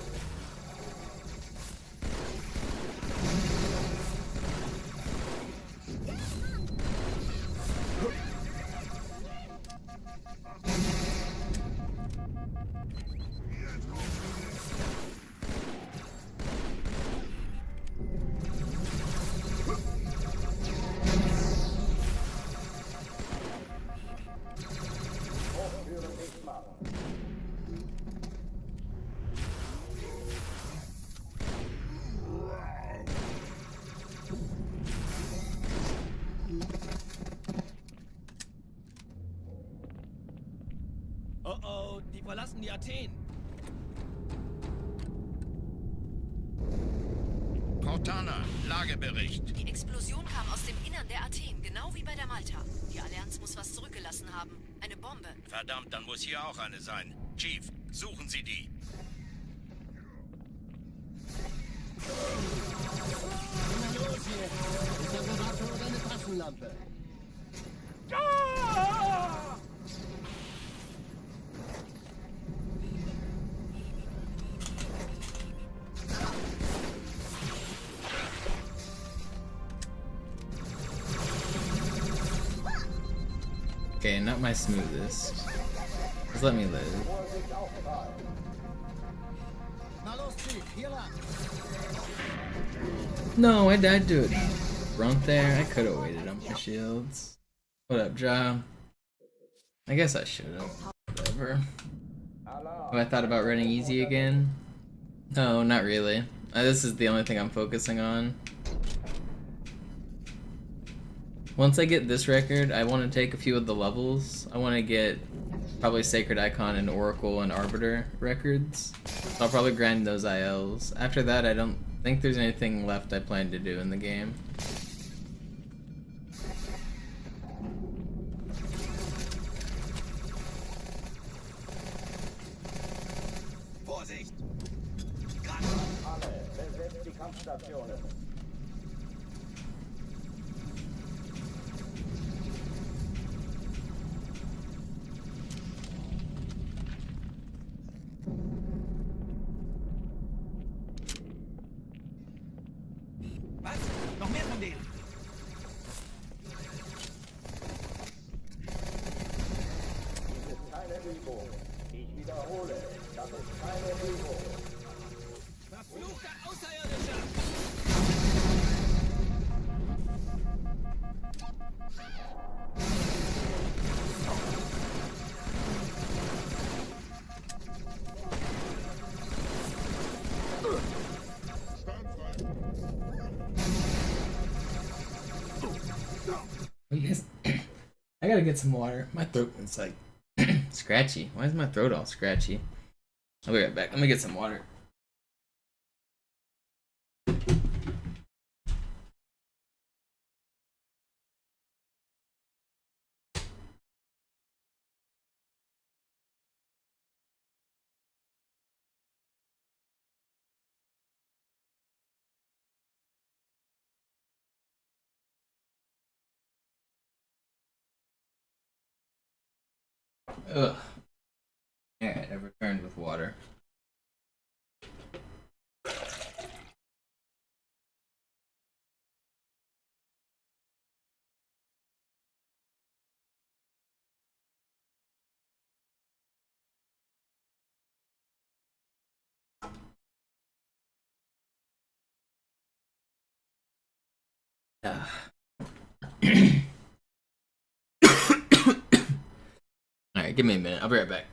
Oh oh, die verlassen die Athen. Cortana, Lagebericht. Die Explosion kam aus dem Innern der Athen, genau wie bei der Malta. Die Allianz muss was zurückgelassen haben. Eine Bombe. Verdammt, dann muss hier auch eine sein. Chief, suchen Sie die. Na los hier! Ist das eine Waffe oder eine Taschenlampe? Okay, not my smoothest. Just let me live. Na los, Chief, hier lang! No, I died to it. Front there, I could have waited on my shields. What up, Ja? I guess I should have. Whatever. Have I thought about running easy again? No, not really. This is the only thing I'm focusing on. Once I get this record, I want to take a few of the levels. I want to get probably Sacred Icon and Oracle and Arbiter records. So I'll probably grind those ILs. After that, I don't think there's anything left I plan to do in the game. Vorsicht! Alle, besetzt die Kampfstationen. Was? Noch mehr von denen? Das ist keine Übung. Ich wiederhole, das ist keine Übung. Verfluchter Außerirdischer! I gotta get some water. My throat is like Scratchy. Why is my throat all scratchy? I'll be right back. Let me get some water. Ugh. Alright, I've returned with water. Alright, give me a minute. I'll be right back.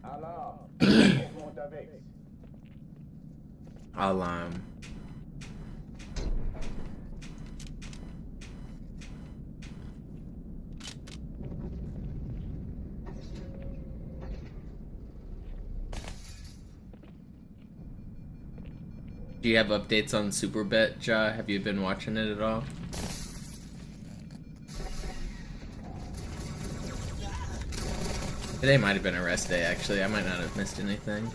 Alarm. Unterwegs. I'll Do you have updates on Superbet, Ja? Have you been watching it at all? Today might have been a rest day, actually. I might not have missed anything.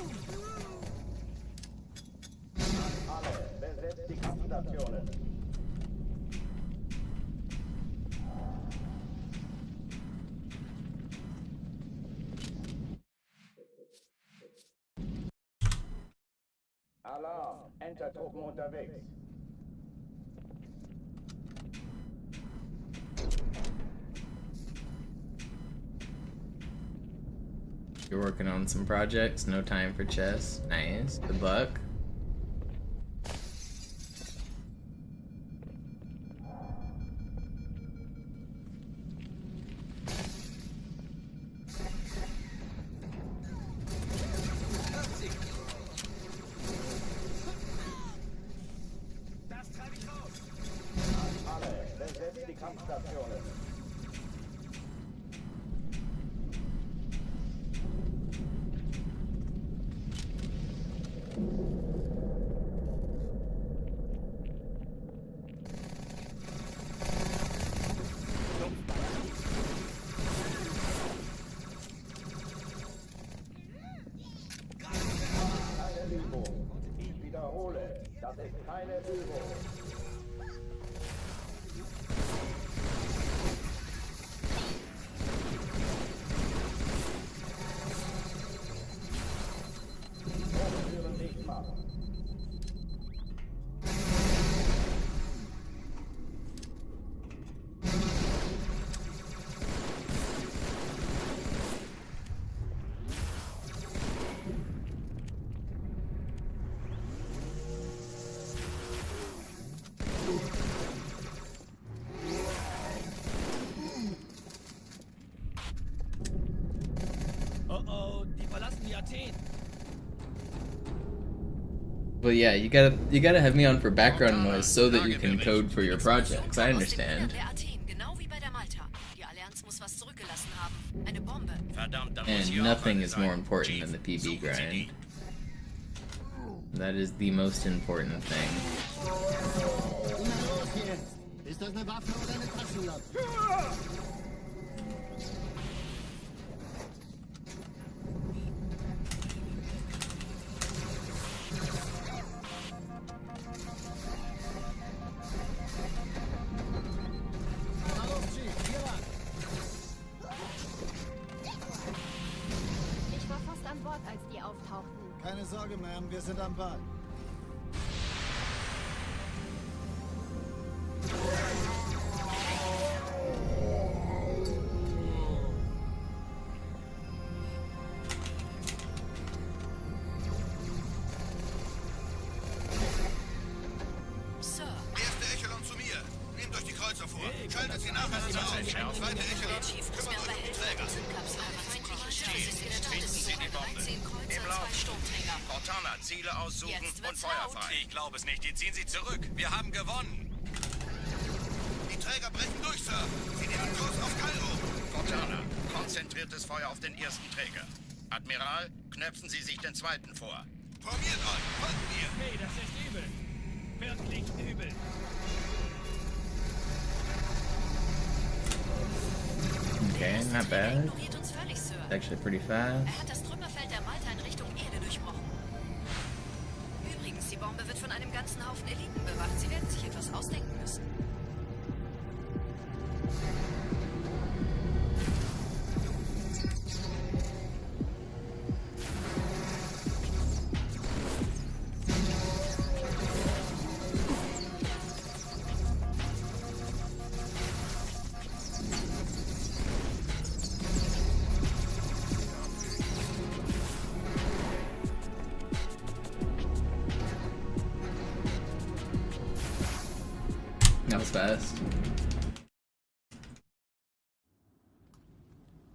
Alarm. Entertruppen unterwegs. You're working on some projects, no time for chess. Nice. Good luck. Athen. Well, yeah, you gotta have me on for background noise so that you can code for your projects. I understand. Der Athen, genau wie bei der Malta. Die Allianz muss was zurückgelassen haben. Eine Bombe. Verdammt, da muss And hier nothing auch is eine more sein. important Chief, than the PB suchen Sie grind. die. That is the most important thing. Na los jetzt! Ist das eine Waffe oder eine Taschenlampe? Na los, Chief, hier lang! Ich war fast an Bord, als die auftauchten. Keine Sorge, Ma'am, wir sind am Ball. Sir, Erste Echelon zu mir. Nehmt euch die Kreuzer vor. Schaltet sie nacheinander auf. Zweite Echelon, Chief muss mir kümmert aber euch um die helfen. Träger. Kapsel feindliche Stützsystem Finden Sie die Bombe. 13 Kreuzer, 2 Sturmträger. Cortana, Ziele aussuchen Jetzt und wird's Feuer laut. frei. Ich glaube es nicht. Die ziehen sie zurück. Wir haben gewonnen. Die Träger brechen durch, Sir. Sie nehmen Kurs auf Kairo. Cortana, konzentriertes Feuer auf den ersten Träger. Admiral, knöpfen Sie sich den zweiten vor. Formiert euch. Folgt mir. Hey, das ist übel. Wirklich übel. Okay, not Er bad. ignoriert uns völlig, Sir. It's actually pretty fast. Er hat das Trümmerfeld der Malta in Richtung Erde durchbrochen. Übrigens, die Bombe wird von einem ganzen Haufen Eliten bewacht. Sie werden sich etwas ausdenken müssen. That was fast.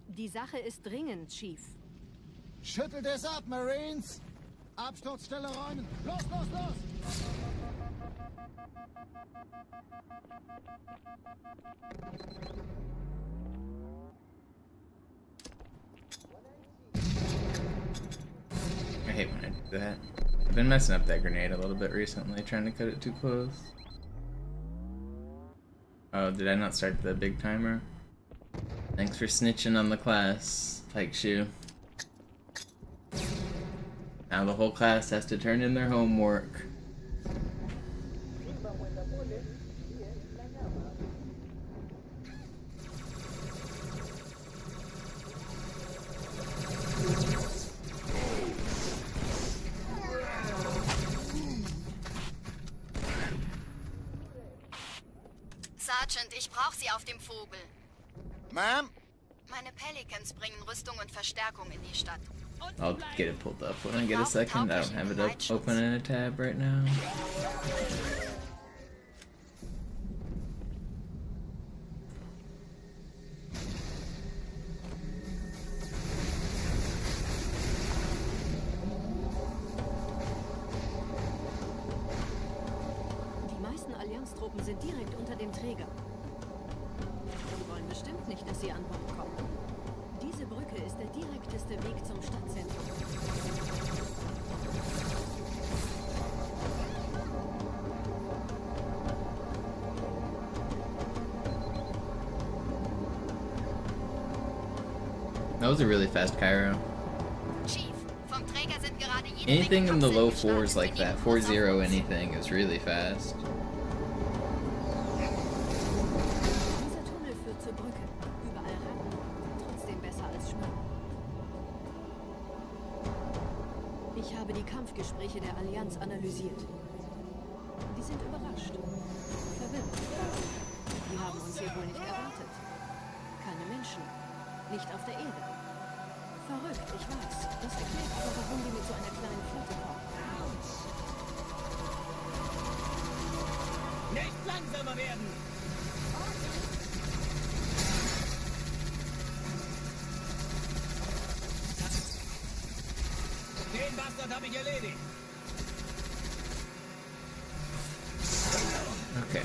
Die Sache ist dringend, Chief. Schüttelt es ab, Marines! Absturzstelle räumen! Los, los, los! I hate when I do that. I've been messing up that grenade a little bit recently, trying to cut it too close. Oh, did I not start the big timer? Thanks for snitching on the class, Pike Shoe. Now the whole class has to turn in their homework. Sergeant, ich brauche Sie auf dem Vogel. Ma'am? Meine Pelicans bringen Rüstung und Verstärkung in die Stadt. I'll get it pulled up when I get a second. I don't have it up open in a tab right now. Die meisten Allianztruppen sind direkt unter dem Träger. Die wollen bestimmt nicht, dass sie an Bord kommen. Diese Brücke ist der direkteste Weg zum Stadtzentrum. That was a really fast Cairo. Chief, vom Träger sind gerade jede Anything Menge in the low Kapseln fours like gestartet. that, Wir geben 4-0 Kurs auf uns. anything is really fast. Dieser Tunnel führt zur Brücke. Überall Ratten. Trotzdem besser als Schwimmen. Ich habe die Kampfgespräche der Allianz analysiert. Die sind überrascht. Verwirrt. Die haben uns hier wohl nicht erwartet. Keine Menschen. Nicht auf der Erde. Verrückt, ich weiß. Das erklärt aber, warum die mit so einer kleinen Flotte kommen. Nicht langsamer werden! Bastard habe ich erledigt. Okay.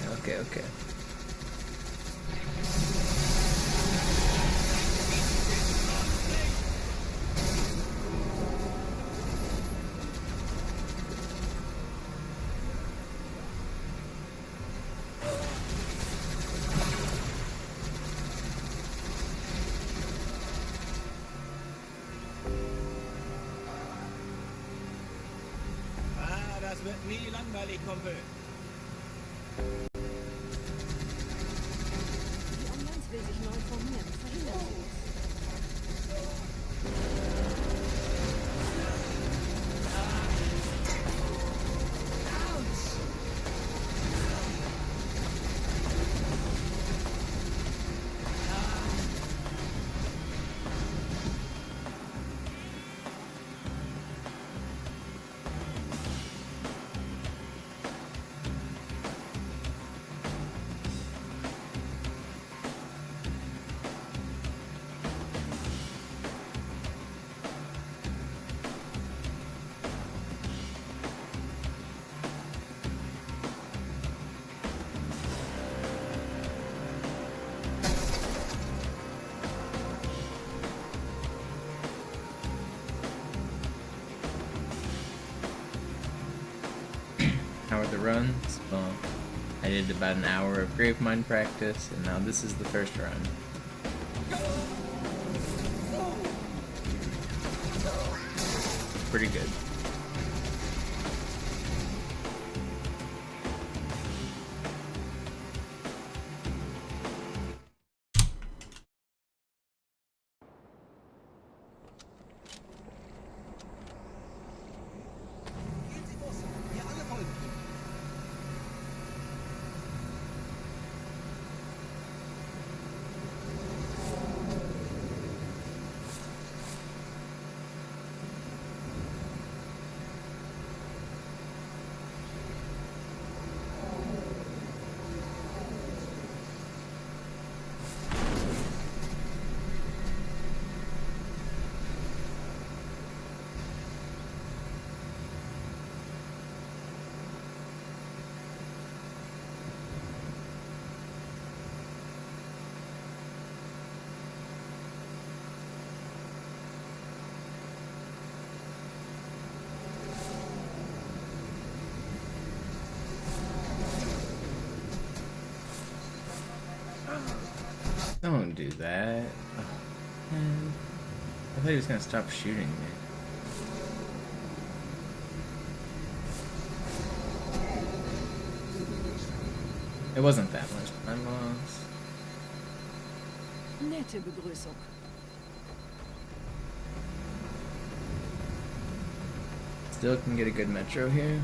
Ah, das wird nie langweilig, Kumpel. Die Allianz will sich neu formieren. Verhindern Sie es. How are the runs? Well, I did about an hour of Gravemind practice, and now this is the first run. Pretty good. Don't do that. Oh, man. I thought he was gonna stop shooting me. It wasn't that much time loss. Nette Begrüßung. Still can get a good metro here.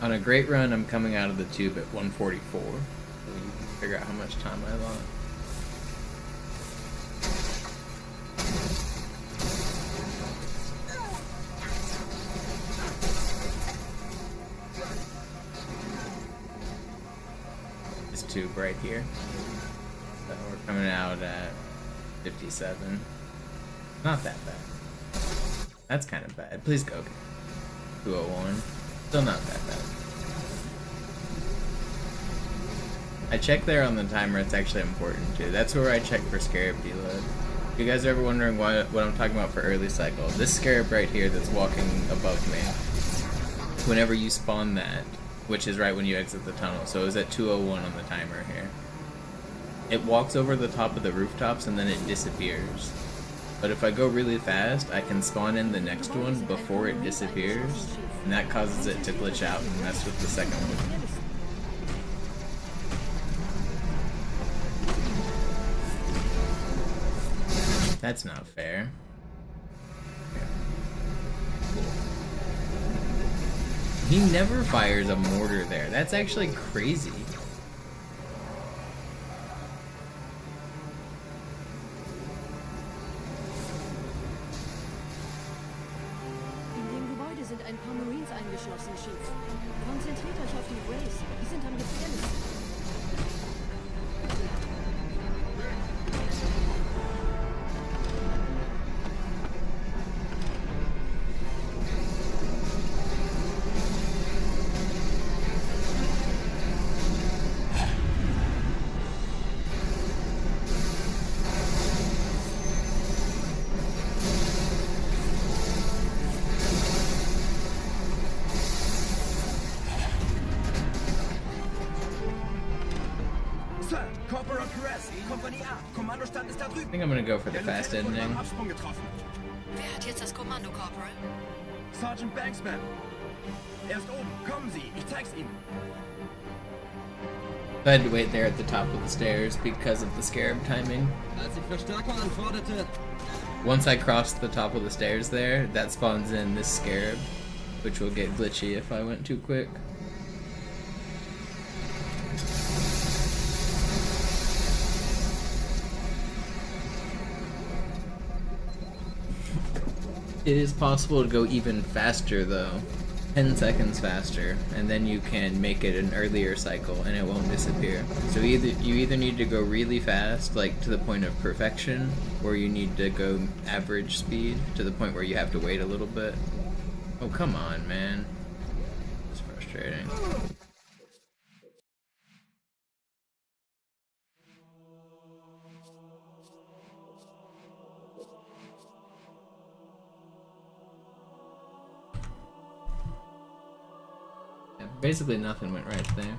On a great run, I'm coming out of the tube at 144. So you can figure out how much time I lost. This tube right here. So we're coming out at 57. Not that bad. That's kind of bad. Please go. 201. Still not that bad. I check there on the timer, it's actually important too. That's where I check for scarab deload. If you guys are ever wondering what I'm talking about for early cycle, this scarab right here that's walking above me, whenever you spawn that, which is right when you exit the tunnel, so it was at 201 on the timer here. It walks over the top of the rooftops and then it disappears. But if I go really fast, I can spawn in the next one before it disappears, and that causes it to glitch out and mess with the second one. That's not fair. He never fires a mortar there. That's actually crazy. In dem Gebäude sind ein paar Marines eingeschlossen, Chief. Konzentriert euch auf die Grays. Die sind am gefährlichsten. I think I'm gonna go for the fast ending. Wer hat jetzt das Kommando, Corporal? Sergeant Banksman. Er ist oben. Kommen Sie, ich zeig's Ihnen. I had to wait there at the top of the stairs because of the scarab timing. Als ich Verstärkung anforderte. Once I crossed the top of the stairs there, that spawns in this scarab, which will get glitchy if I went too quick. It is possible to go even faster though, 10 seconds faster, and then you can make it an earlier cycle and it won't disappear. So you either need to go really fast, like to the point of perfection, or you need to go average speed to the point where you have to wait a little bit. Oh, come on, man. It's frustrating. Basically nothing went right there.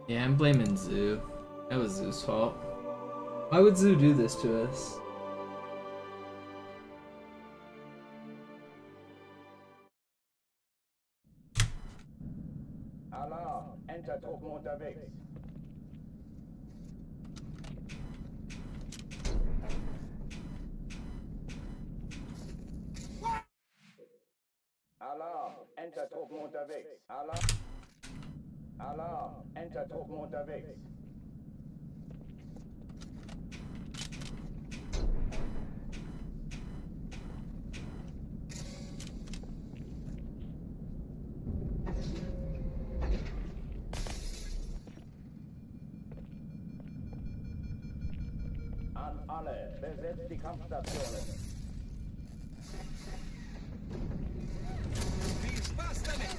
Yeah, I'm blaming Zoo. That was Zoo's fault. Why would Zoo do this to us? Alarm! Entertruppen unterwegs. Alarm! Entertruppen unterwegs. Alarm! Alarm! Entertruppen unterwegs. An alle, besetzt die Kampfstationen. Viel Spaß damit!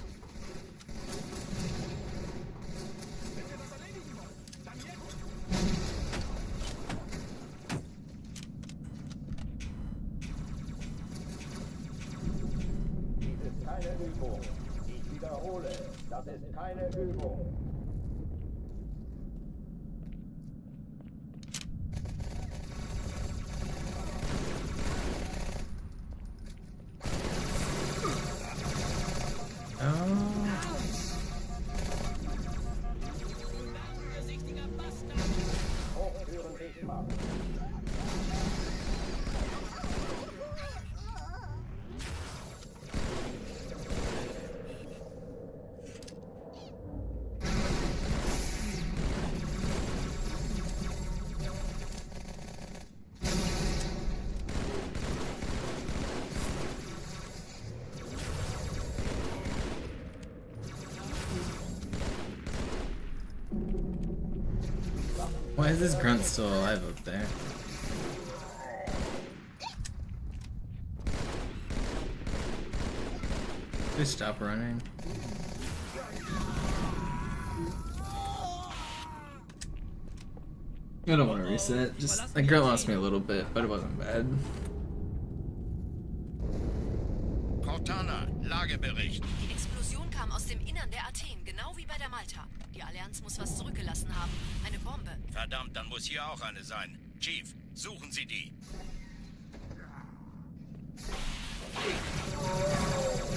Dies ist keine Übung. Ich wiederhole, das ist keine Übung. Hochtüren sichtbar. Why is this grunt still alive up there? Just stop running. I don't want to reset. Just the grunt lost me a little bit, but it wasn't bad. Cortana, Lagebericht. Die Explosion kam aus dem Innern der Athen, genau wie bei der Malta. Die Allianz muss was zurückgelassen haben. Eine Bombe. Verdammt, dann muss hier auch eine sein. Chief, suchen Sie die.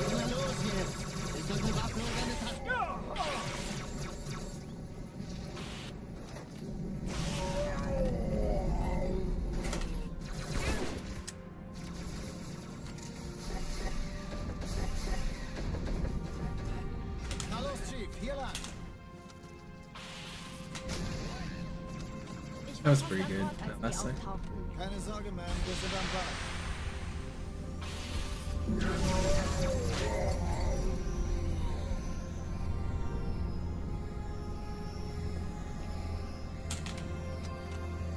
Na los jetzt! Ist doch Bewaffnung eine Tasche? Na los, Chief, hier lang! That was pretty good. That last second. Keine Sorge, Ma'am, wir sind am Ball.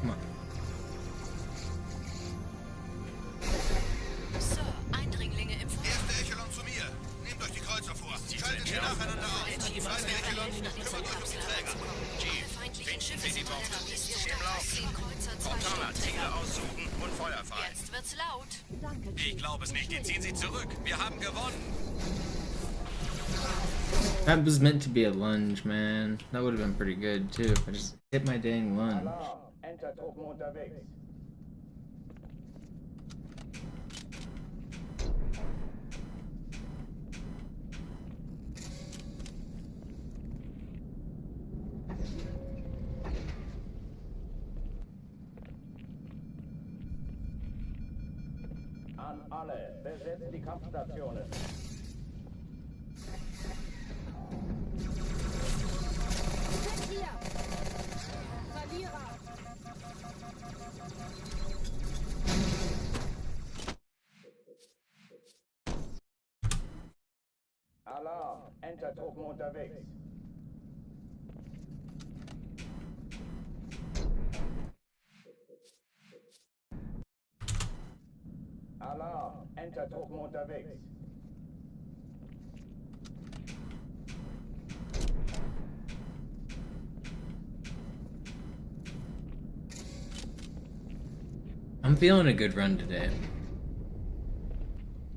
Come on. Sir, Eindringlinge im Feuer. Erste Echelon zu mir. Nehmt euch die Kreuzer vor. Schaltet sie nacheinander auf. Zweite Echelon, kümmert euch um die Träger. Chief, finden Sie die Bombe. Im Lauf. Cortana, Ziele aussuchen und Feuer frei. Jetzt wird's laut. Ich glaube es nicht. Die ziehen Sie zurück. Wir haben gewonnen. That was meant to be a lunge, man. That would have been pretty good too if I just hit my dang lunge. Entertruppen unterwegs. An alle, besetzt die Kampfstationen. Alarm, Entertruppen unterwegs. Alarm, Entertruppen unterwegs. I'm feeling a good run today.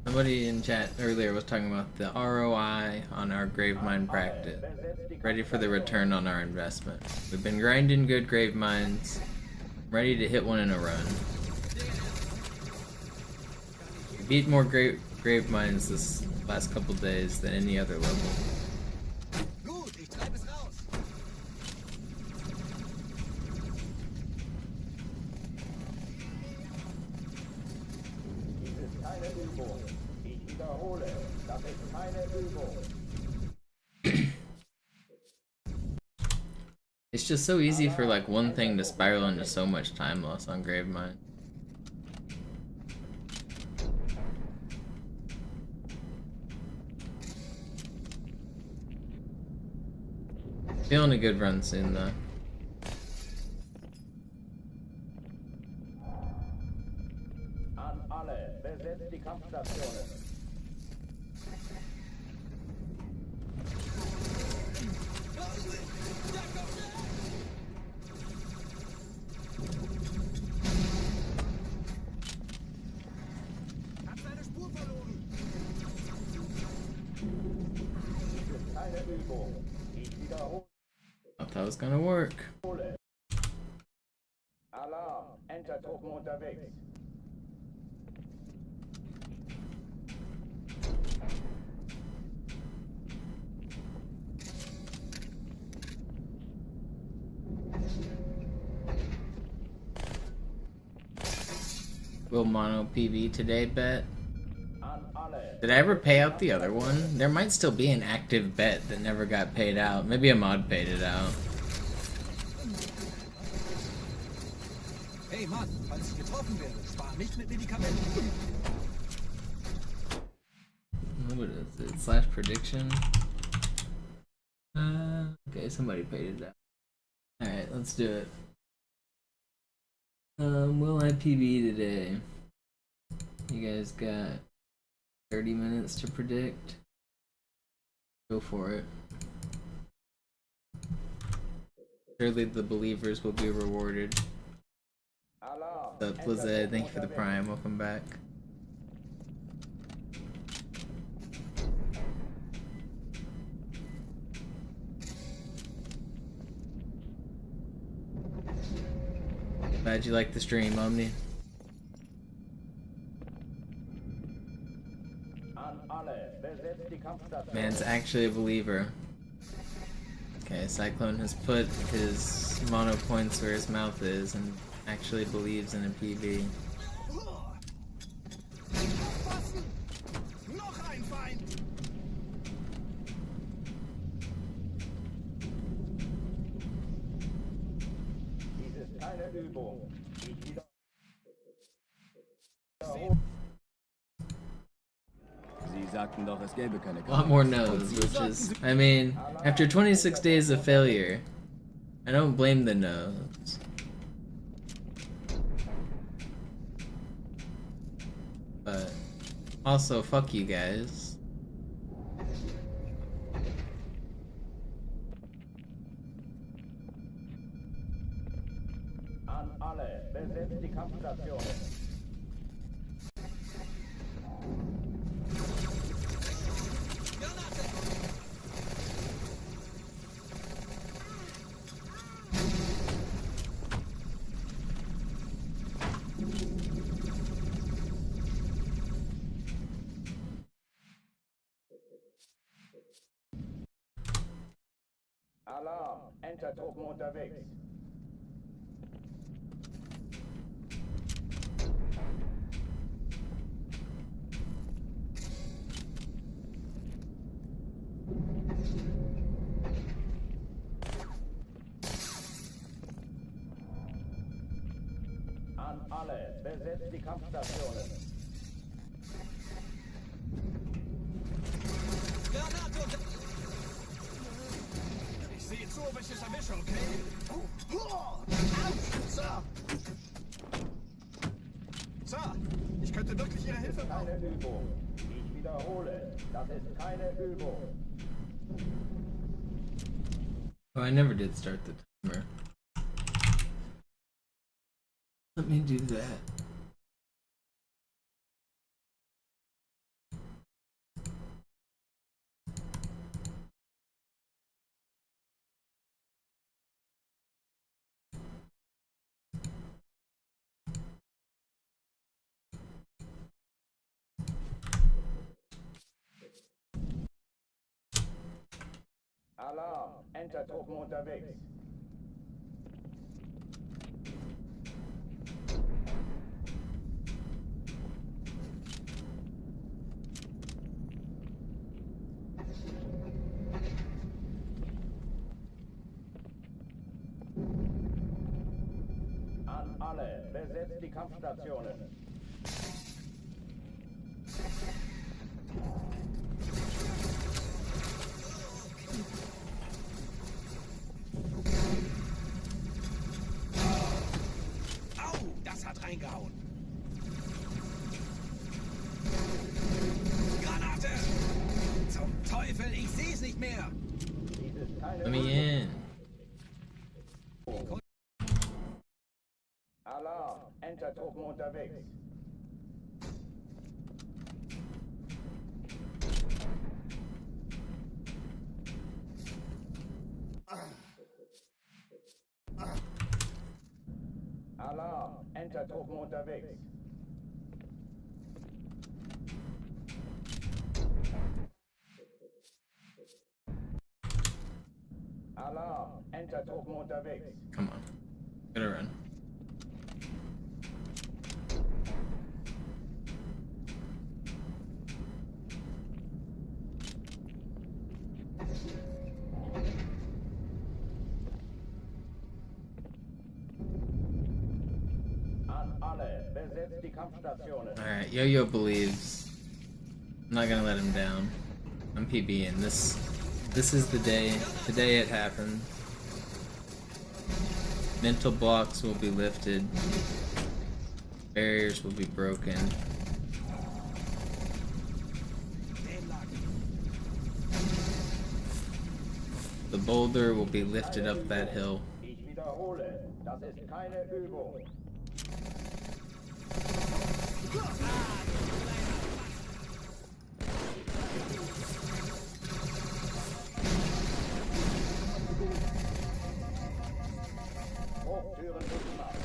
Somebody in chat earlier was talking about the ROI on our Gravemind practice. Ready for the return on our investment. We've been grinding good Graveminds. Ready to hit one in a run. We beat more Graveminds this last couple days than any other level. Gut, ich treibe es raus! Dies ist keine Übung. Ich wiederhole, das ist keine Übung. It's just so easy for like one thing to spiral into so much time loss on Gravemind. Feeling a good run soon though. An alle, besetzt die Kampfstationen. Hab seine Spur verloren! Dies ist keine Übung. Ich wiederhole. Thought that was gonna work. Alarm, Entertruppen unterwegs. Will mono PV today bet? An alle, Did I ever pay out the other one? There might still be an active bet that never got paid out. Maybe a mod paid it out. Hey Mann, falls ich getroffen werde, spar nicht mit Medikamenten. What is it? Slash prediction? Okay, somebody paid it out. Alright, let's do it. Will I PB today? You guys got 30 minutes to predict? Go for it. Surely the believers will be rewarded. Alarm, What's up, Lizette? Thank you for the prime. Welcome back. Glad you like the stream, Omni. An alle, besetzt die Kampfstation. Man's actually a believer. Okay, Cyclone has put his mono points where his mouth is and actually believes in a PB. Noch ein Feind! Dies ist keine Übung. Ich wieder. Sie sagten doch, es gäbe keine A lot more no's, which is, I mean, after 26 days of failure, I don't blame the no's. But also, fuck you guys. An alle, besetzt die Kampfstation. Alarm, Entertruppen unterwegs. An alle, besetzt die Kampfstationen. Ich sehe zu, ob ich es erwische, okay? Sir! Sir, ich könnte wirklich Ihre Hilfe brauchen. Keine Übung. Ich wiederhole, das ist keine Übung. Oh, I never did start the timer. Let me do that. Alarm, Entertruppen unterwegs. An alle, besetzt die Kampfstationen. Au, das hat reingehauen. Granate! Zum Teufel, ich sehe es nicht mehr. Dies ist keine Let me in. Alarm, Entertruppen unterwegs. Alarm, Entertruppen unterwegs. Alarm, Entertruppen unterwegs. Come on. Gotta run. An alle, besetzt die Kampfstationen. Alright, Yo-Yo believes. I'm not gonna let him down. I'm PBing. This is the day it happened. Mental blocks will be lifted. Barriers will be broken. The boulder will be lifted up that hill. Ich wiederhole, das ist keine Übung. Hochtüren liegen ab.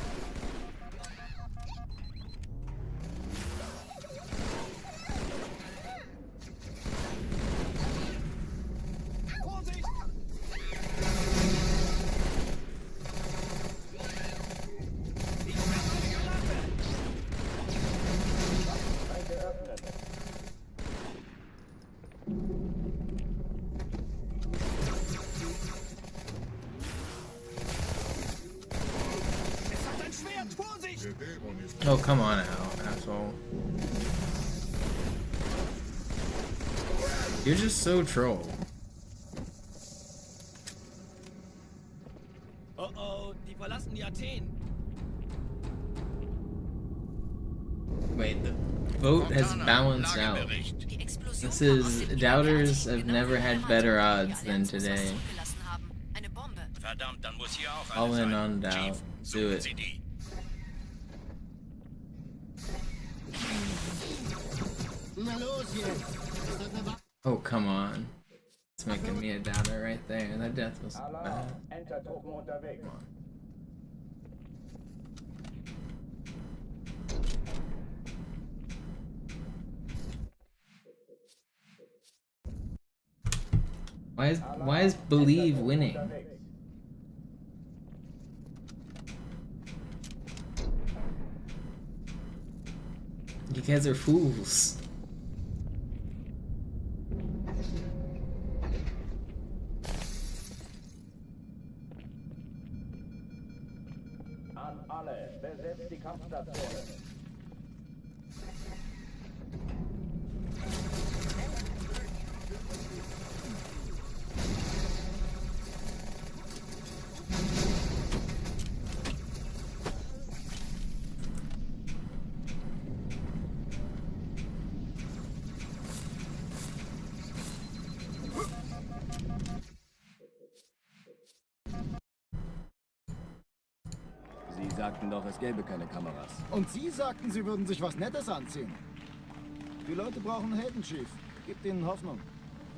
Oh, come on out, asshole. You're just so troll. Oh, die verlassen die Athen. Wait, the vote has balanced out. Die Explosion This kam aus is, dem Innern der doubters Athen, have genau never wie bei had der better Malta. odds Die than Allianz muss was today. zurückgelassen haben. Eine Bombe. Verdammt, dann muss hier auch All eine in sein. on doubt. Chief, Do suchen it. Sie die. Na los jetzt! Oh, come on. It's making me a doubter right there. That death was so Alarm. bad. Entertruppen unterwegs. Come on. Why is Believe winning? You guys are fools. An alle, besetzt die Kampfstation. Sie sagten doch, es gäbe keine Kameras. Und Sie sagten, Sie würden sich was Nettes anziehen. Die Leute brauchen Helden, Chief. Gebt ihnen Hoffnung.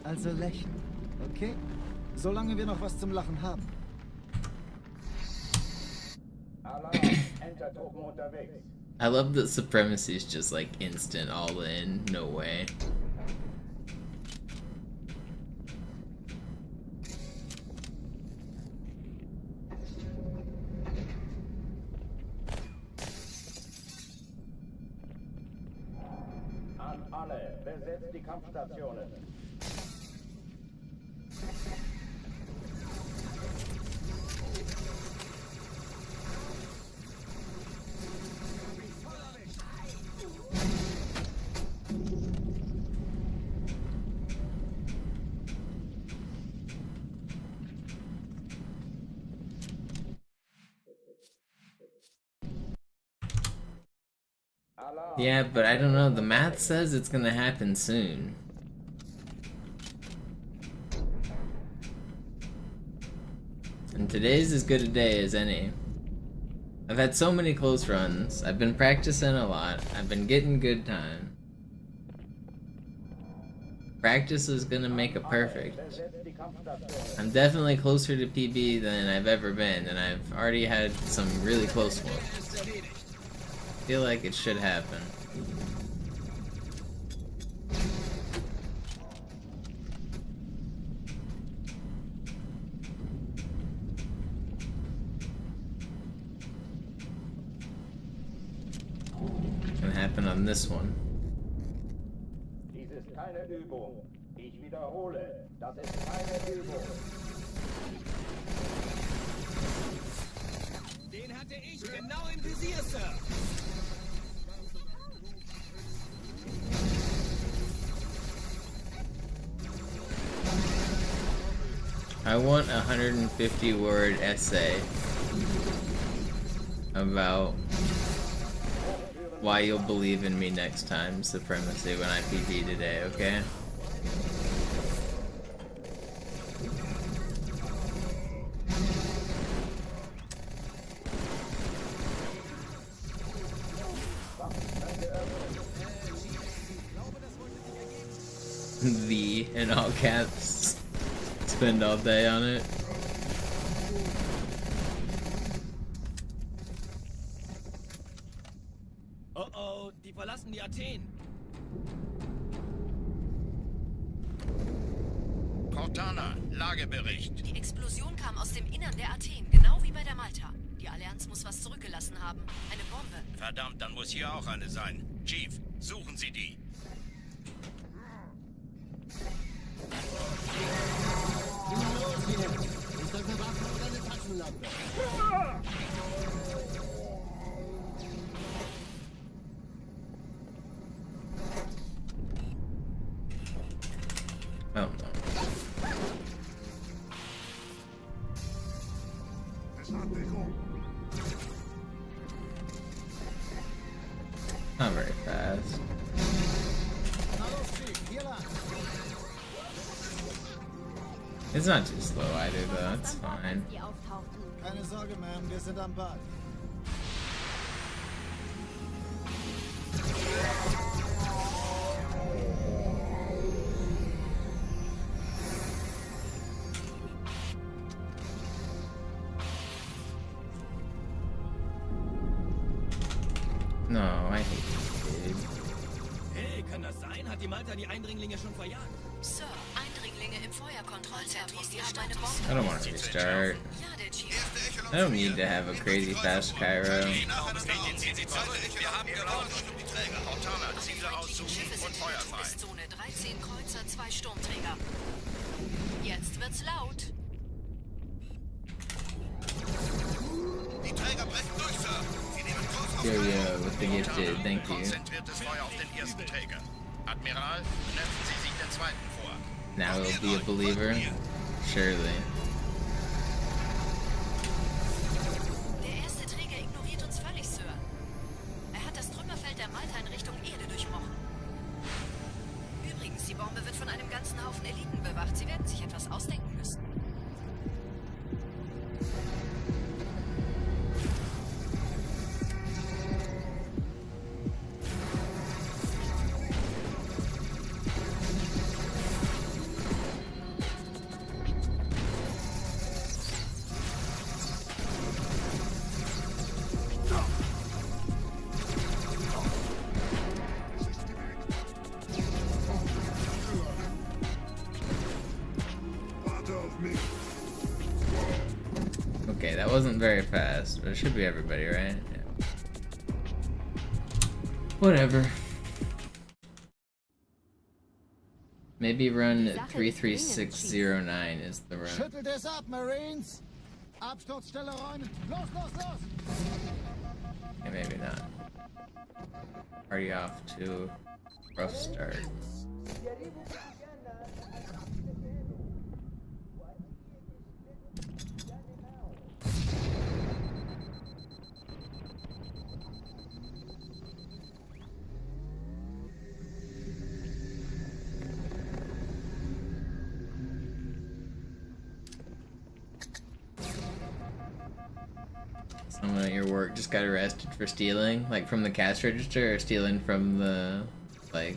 Also lächeln, okay? Solange wir noch was zum Lachen haben. Alarm. Entertruppen unterwegs. I love that supremacy is just like instant all in, no way. An alle, besetzt die Kampfstationen. Alarm. Yeah, but I don't know. The math says it's gonna happen soon. And today's as good a day as any. I've had so many close runs. I've been practicing a lot. I've been getting good time. Practice is gonna make it perfect. Besetzt die Kampfstationen. I'm definitely closer to PB than I've ever been, and I've already had some really close ones. I feel like it should happen. It's gonna happen on this one. Dies ist keine Übung. Ich wiederhole, das ist keine Übung. Den hatte ich genau im Visier, Sir. I want a 150-word essay about why you'll believe in me next time, Supremacy, when I PB today, okay? The, in all caps. Spend all day on it. Oh, die verlassen die Athen. Cortana, Lagebericht. Die Explosion kam aus dem Innern der Athen, genau wie bei der Malta. Die Allianz muss was zurückgelassen haben. Eine Bombe. Verdammt, dann muss hier auch eine sein. Chief, suchen Sie die. Na los jetzt! Ist das eine Waffe oder eine Taschenlampe? Not very fast. Na los, Chief, hier lang. It's not too slow either, though. It's fine. Keine Sorge, Ma'am, wir sind am Bad. No, I hate this kid. Hey, kann das sein? Hat die Malta die Eindringlinge schon verjagt? Sir, Eindringlinge im Feuerkontrollzentrum. Die haben eine Bombe. I don't want to restart. Ja, der Chief. I don't need to have a crazy fast Cairo. Ziehen Sie zurück. Wir haben gewonnen. Die Träger. Cortana, Ziele aussuchen Schiffe und sind in Feuer der frei. Todeszone. 13 Kreuzer, 2 Sturmträger. Jetzt wird's laut. Die Träger brechen durch, Sir. Sie nehmen Kurs auf Yo, Kallo. yo, with the gifted, thank you. Konzentriertes Feuer auf den ersten Träger. Admiral, nehmen Sie sich den zweiten vor. Now he'll be a believer? Surely. Der erste Träger ignoriert uns völlig, Sir. Er hat das Trümmerfeld der Malta in Richtung Erde durchbrochen. Übrigens, die Bombe wird von einem ganzen Haufen Eliten bewacht. Sie werden sich etwas ausdenken müssen. Okay, that wasn't very fast, but it should be everybody, right? Yeah. Whatever. Maybe run 33609 is the run. Schüttelt es ab, Marines! Absturzstelle räumen! Los, los, los! Yeah, maybe not. Party off to rough start. Someone at your work just got arrested for stealing, like from the cash register, or stealing from the, like...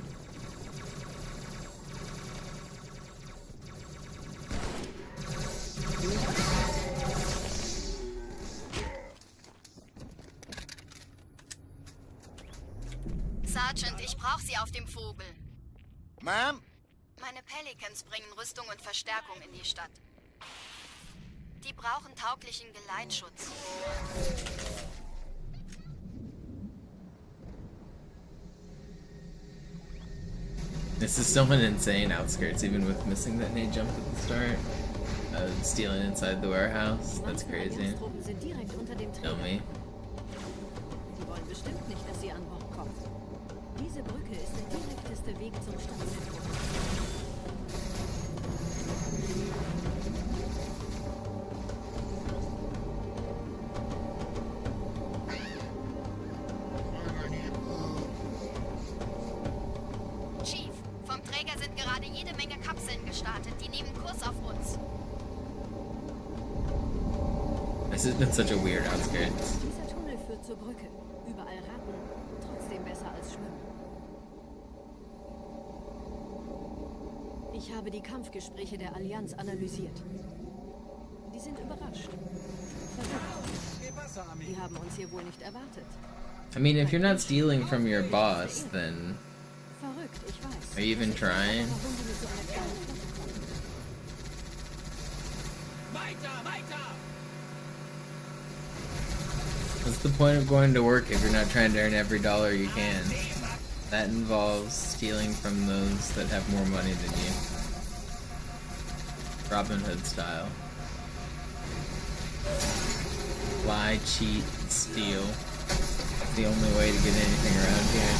Sergeant, ich brauche Sie auf dem Vogel. Ma'am? Meine Pelicans bringen Rüstung und Verstärkung in die Stadt. Die brauchen tauglichen Geleitschutz. This is still an insane outskirts, even with missing that nade jump at the start. Stealing inside the warehouse, that's crazy. Truppen sind direkt unter dem Tell Träger. me. Sie wollen bestimmt nicht, dass sie an Bord kommen. Diese Brücke ist der direkteste Weg zum Stadtzentrum. Chief, vom Träger sind gerade jede Menge Kapseln gestartet. Die nehmen Kurs auf uns. This has been such a weird outskirts. Dieser Tunnel führt zur Brücke. Überall Ratten. Trotzdem besser als Schwimmen. Ich habe die Kampfgespräche der Allianz analysiert. Die sind überrascht. Verrückt. Die haben uns hier wohl nicht erwartet. I mean, if you're not stealing from your boss, then Verrückt, ich weiß. are you even trying? Warum die mit so einer kleinen Flotte kommen. Weiter, weiter! What's the point of going to work if you're not trying to earn every dollar you can? That involves stealing from those that have more money than you. Robin Hood style. Lie, cheat, steal. It's the only way to get anything around here.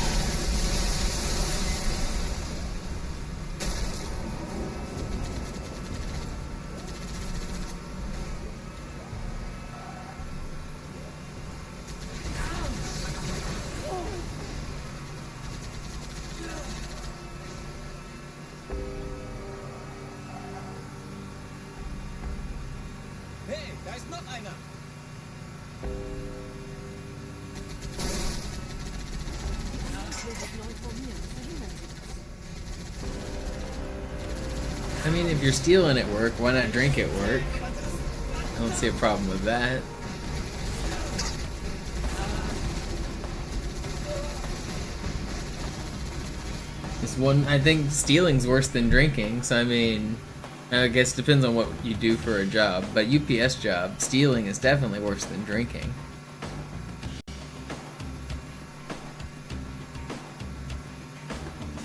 Da ist noch einer! I mean, if you're stealing at work, why not drink at work? I don't see a problem with that. This one, I think stealing's worse than drinking, so I mean, I guess it depends on what you do for a job, but UPS job, stealing is definitely worse than drinking.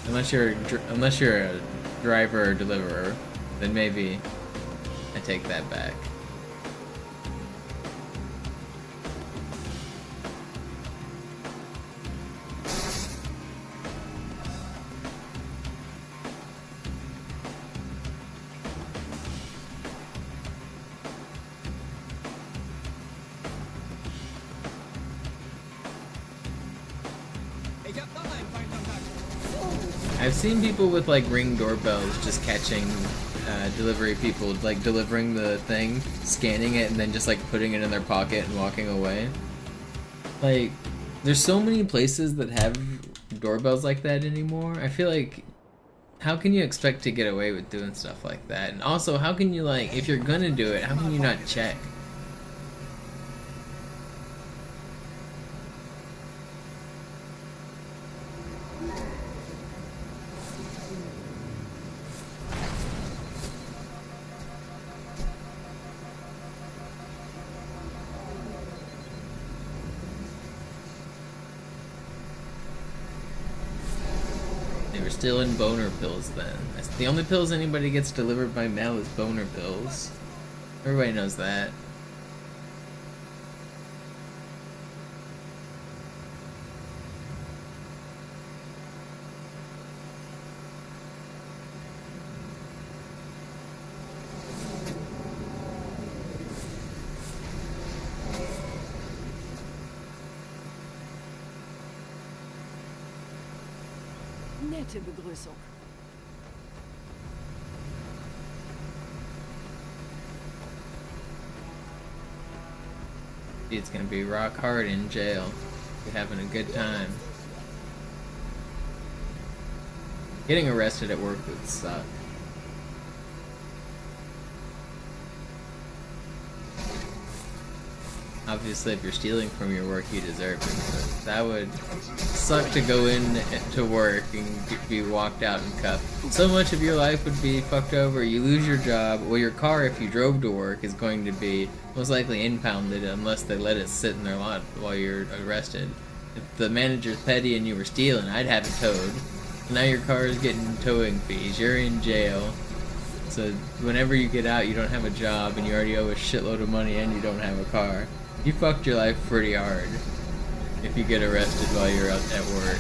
Unless you're a driver or deliverer, then maybe I take that back. I've seen people with like Ring doorbells just catching delivery people, like delivering the thing, scanning it, and then just like putting it in their pocket and walking away. Like, there's so many places that have doorbells like that anymore. I feel like, how can you expect to get away with doing stuff like that? And also, how can you, like, if you're gonna do it, how can you not check? Still in boner pills then. That's the only pills anybody gets delivered by mail is boner pills. Everybody knows that. Nette Begrüßung. It's gonna be rock hard in jail. You're having a good time. Getting arrested at work would suck. Obviously, if you're stealing from your work, you deserve it, but that would suck to go in to work and be walked out and cuffed. So much of your life would be fucked over. You lose your job, well, your car, if you drove to work, is going to be most likely impounded unless they let it sit in their lot while you're arrested. If the manager's petty and you were stealing, I'd have it towed. Now your car is getting towing fees. You're in jail. So whenever you get out, you don't have a job and you already owe a shitload of money and you don't have a car. You fucked your life pretty hard if you get arrested while you're out at work.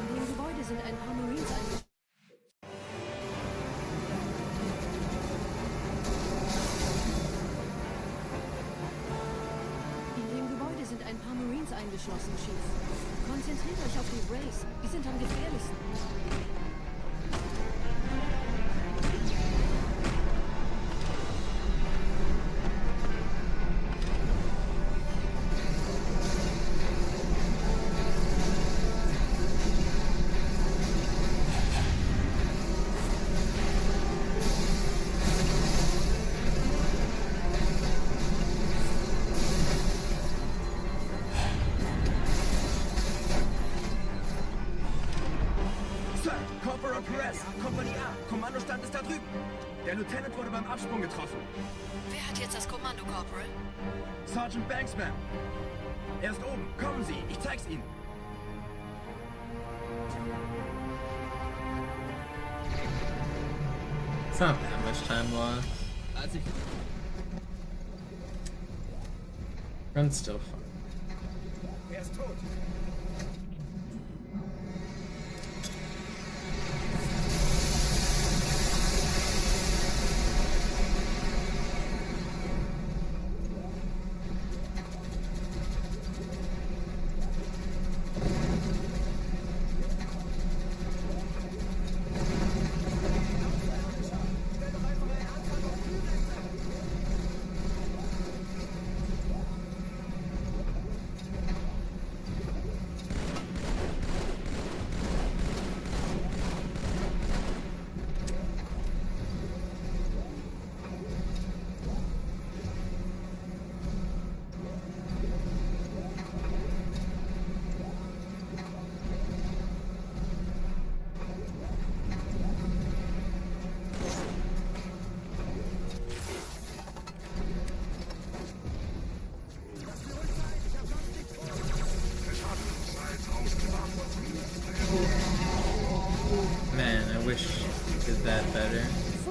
In dem Gebäude sind ein paar Marines eingeschlossen. Eingeschlossen, Chief. Konzentriert euch auf die Rays. Die sind am gefährlichsten. Der Lieutenant wurde beim Absprung getroffen. Wer hat jetzt das Kommando, Corporal? Sergeant Banksman. Er ist oben. Kommen Sie, ich zeig's Ihnen. It's not that much time lost. Run's still fun. Er ist tot.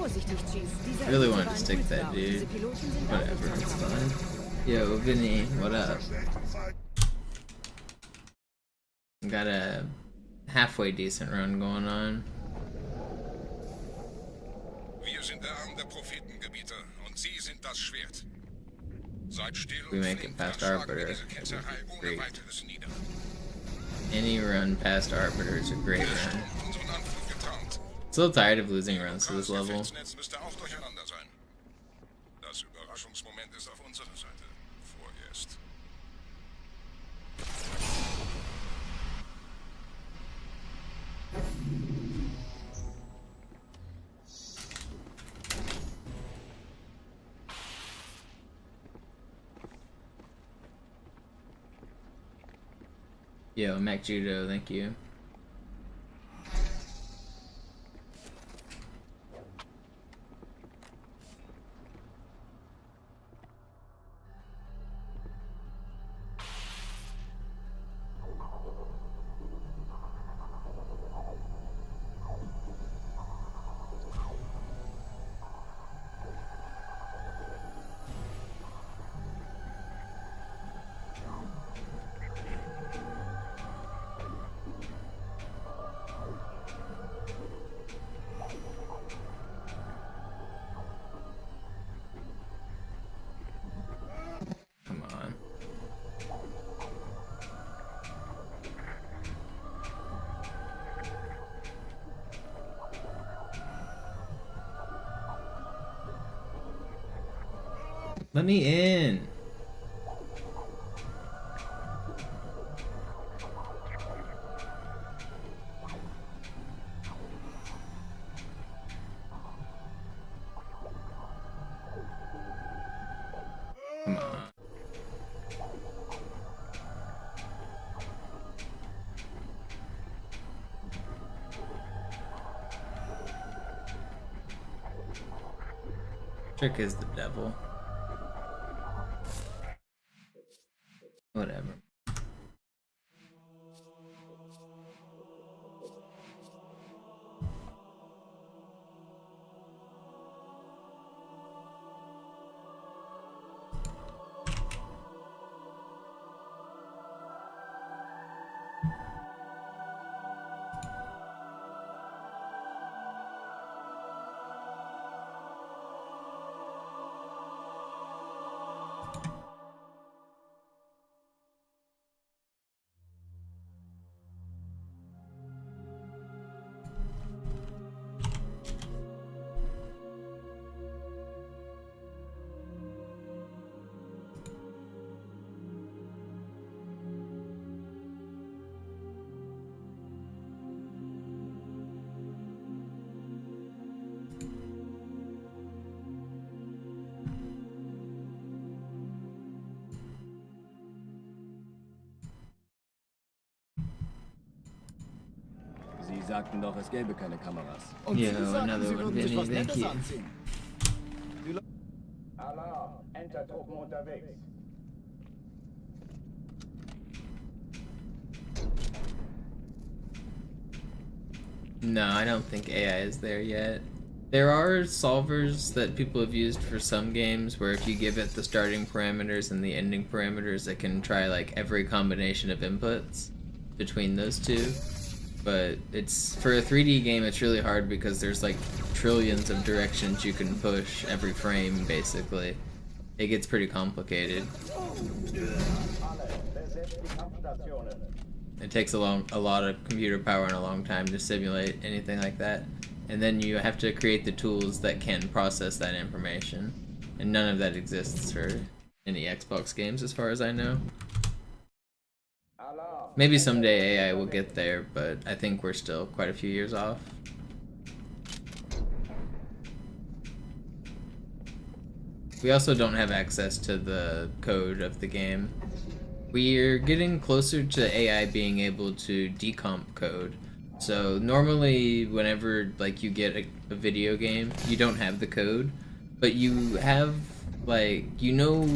Vorsichtig, Chief. I really wanted to stick that dude. Whatever, it's fine. Yo, Vinny, what up? Got a halfway decent run going on. Wir sind der Arm der Prophetengebieter und Sie sind das Schwert. Seid still We und make flink, it past dann schlagen wir Arbiter. diese Ketzerei ohne Great. weiteres nieder. Any run past Arbiter is a great Wir run. haben unseren Anflug getarnt. Still tired of losing runs to this Das level. Gefechtsnetz müsste auch durcheinander sein. Das Überraschungsmoment ist auf unserer Seite. Vorerst. Yo, Mac Judo, thank you. Come on. Let me in. Come on. Trick is the devil. Whatever. Sie sagten doch, es gäbe keine Kameras. Und Yo, Sie sagten, another Sie one, würden sich Vinny, was thank Nettes you. anziehen. Alarm, Entertruppen unterwegs. No, I don't think AI is there yet. There are solvers that people have used for some games where if you give it the starting parameters and the ending parameters, it can try like every combination of inputs between those two. But it's for a 3D game, it's really hard because there's like trillions of directions you can push every frame, basically. It gets pretty complicated. Alle, besetzt die Kampfstationen. It takes a lot of computer power and a long time to simulate anything like that. And then you have to create the tools that can process that information. And none of that exists for any Xbox games as far as I know. Alarm. Maybe someday AI will get there, but I think we're still quite a few years off. We also don't have access to the code of the game. We're getting closer to AI being able to decomp code. So normally whenever like you get a video game, you don't have the code, but you have like, you know,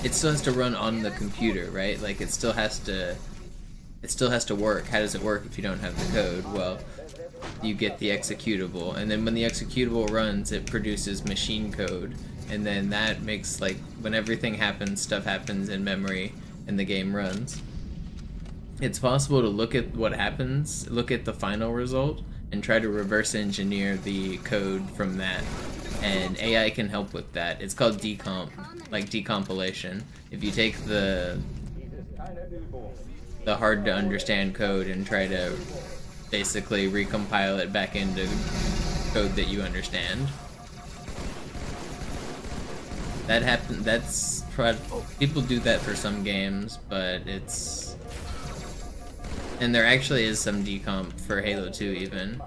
it still has to run on the computer, right? Like it still has to work. How does it work if you don't have the code? Well, you get the executable, and then when the executable runs, it produces machine code, and then that makes, like, when everything happens, stuff happens in memory, and the game runs. It's possible to look at what happens, look at the final result, and try to reverse engineer the code from that. And AI can help with that. It's called decomp, like decompilation. If you take the hard to understand code and try to basically recompile it back into code that you understand. That people do that for some games, but it's... And there actually is some decomp for Halo 2 even.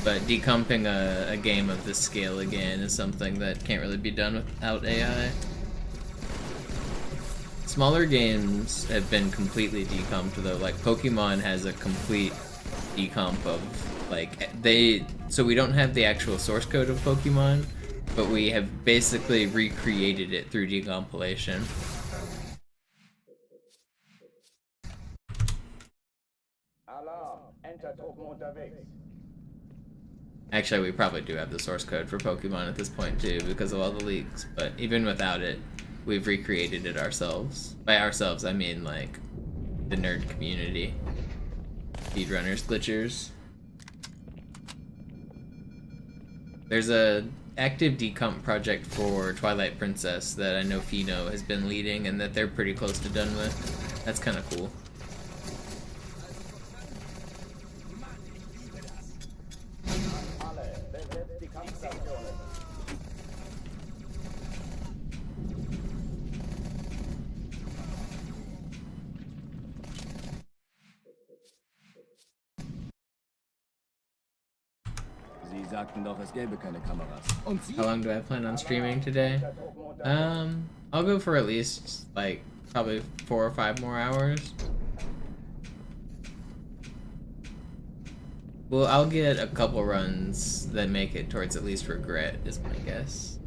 But decomping a game of this scale again is something that can't really be done without AI. Smaller games have been completely decomped though, like Pokemon has a complete decomp of, like, so we don't have the actual source code of Pokemon, but we have basically recreated it through decompilation. Alarm, Enter-Truppen unterwegs. Actually, we probably do have the source code for Pokemon at this point too, because of all the leaks, but even without it, we've recreated it ourselves. By ourselves, I mean, like, the nerd community. Speedrunners, glitchers. There's a active decomp project for Twilight Princess that I know Fino has been leading and that they're pretty close to done with. That's kind of cool. Sie sagten doch, es gäbe keine Kameras. Und Sie? How long do I plan on streaming today? I'll go for at least, like, probably 4 or 5 more hours. Well, I'll get a couple runs that make it towards at least regret, is my guess.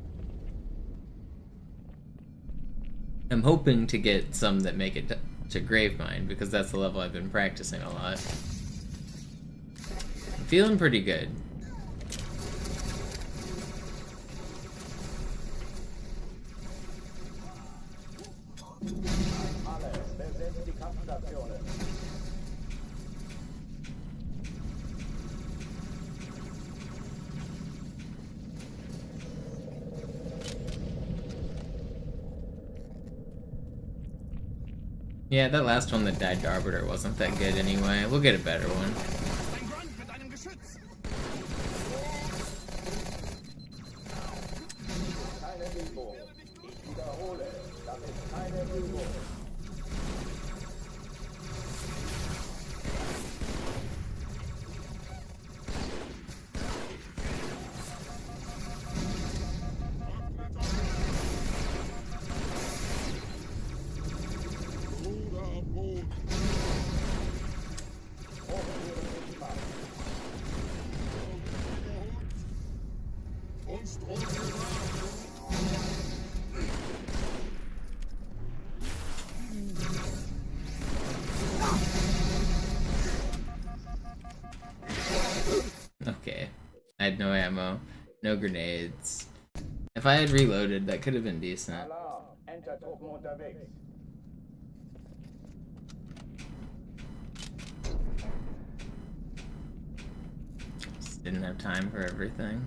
I'm hoping to get some that make it to Gravemind, because that's the level I've been practicing a lot. I'm feeling pretty good. Yeah, that last one that died to Arbiter wasn't that good anyway. We'll get a better one. Okay, I had no ammo, no grenades. If I had reloaded, that could have been decent. Alarm, Enter-Truppen unterwegs. Just didn't have time for everything.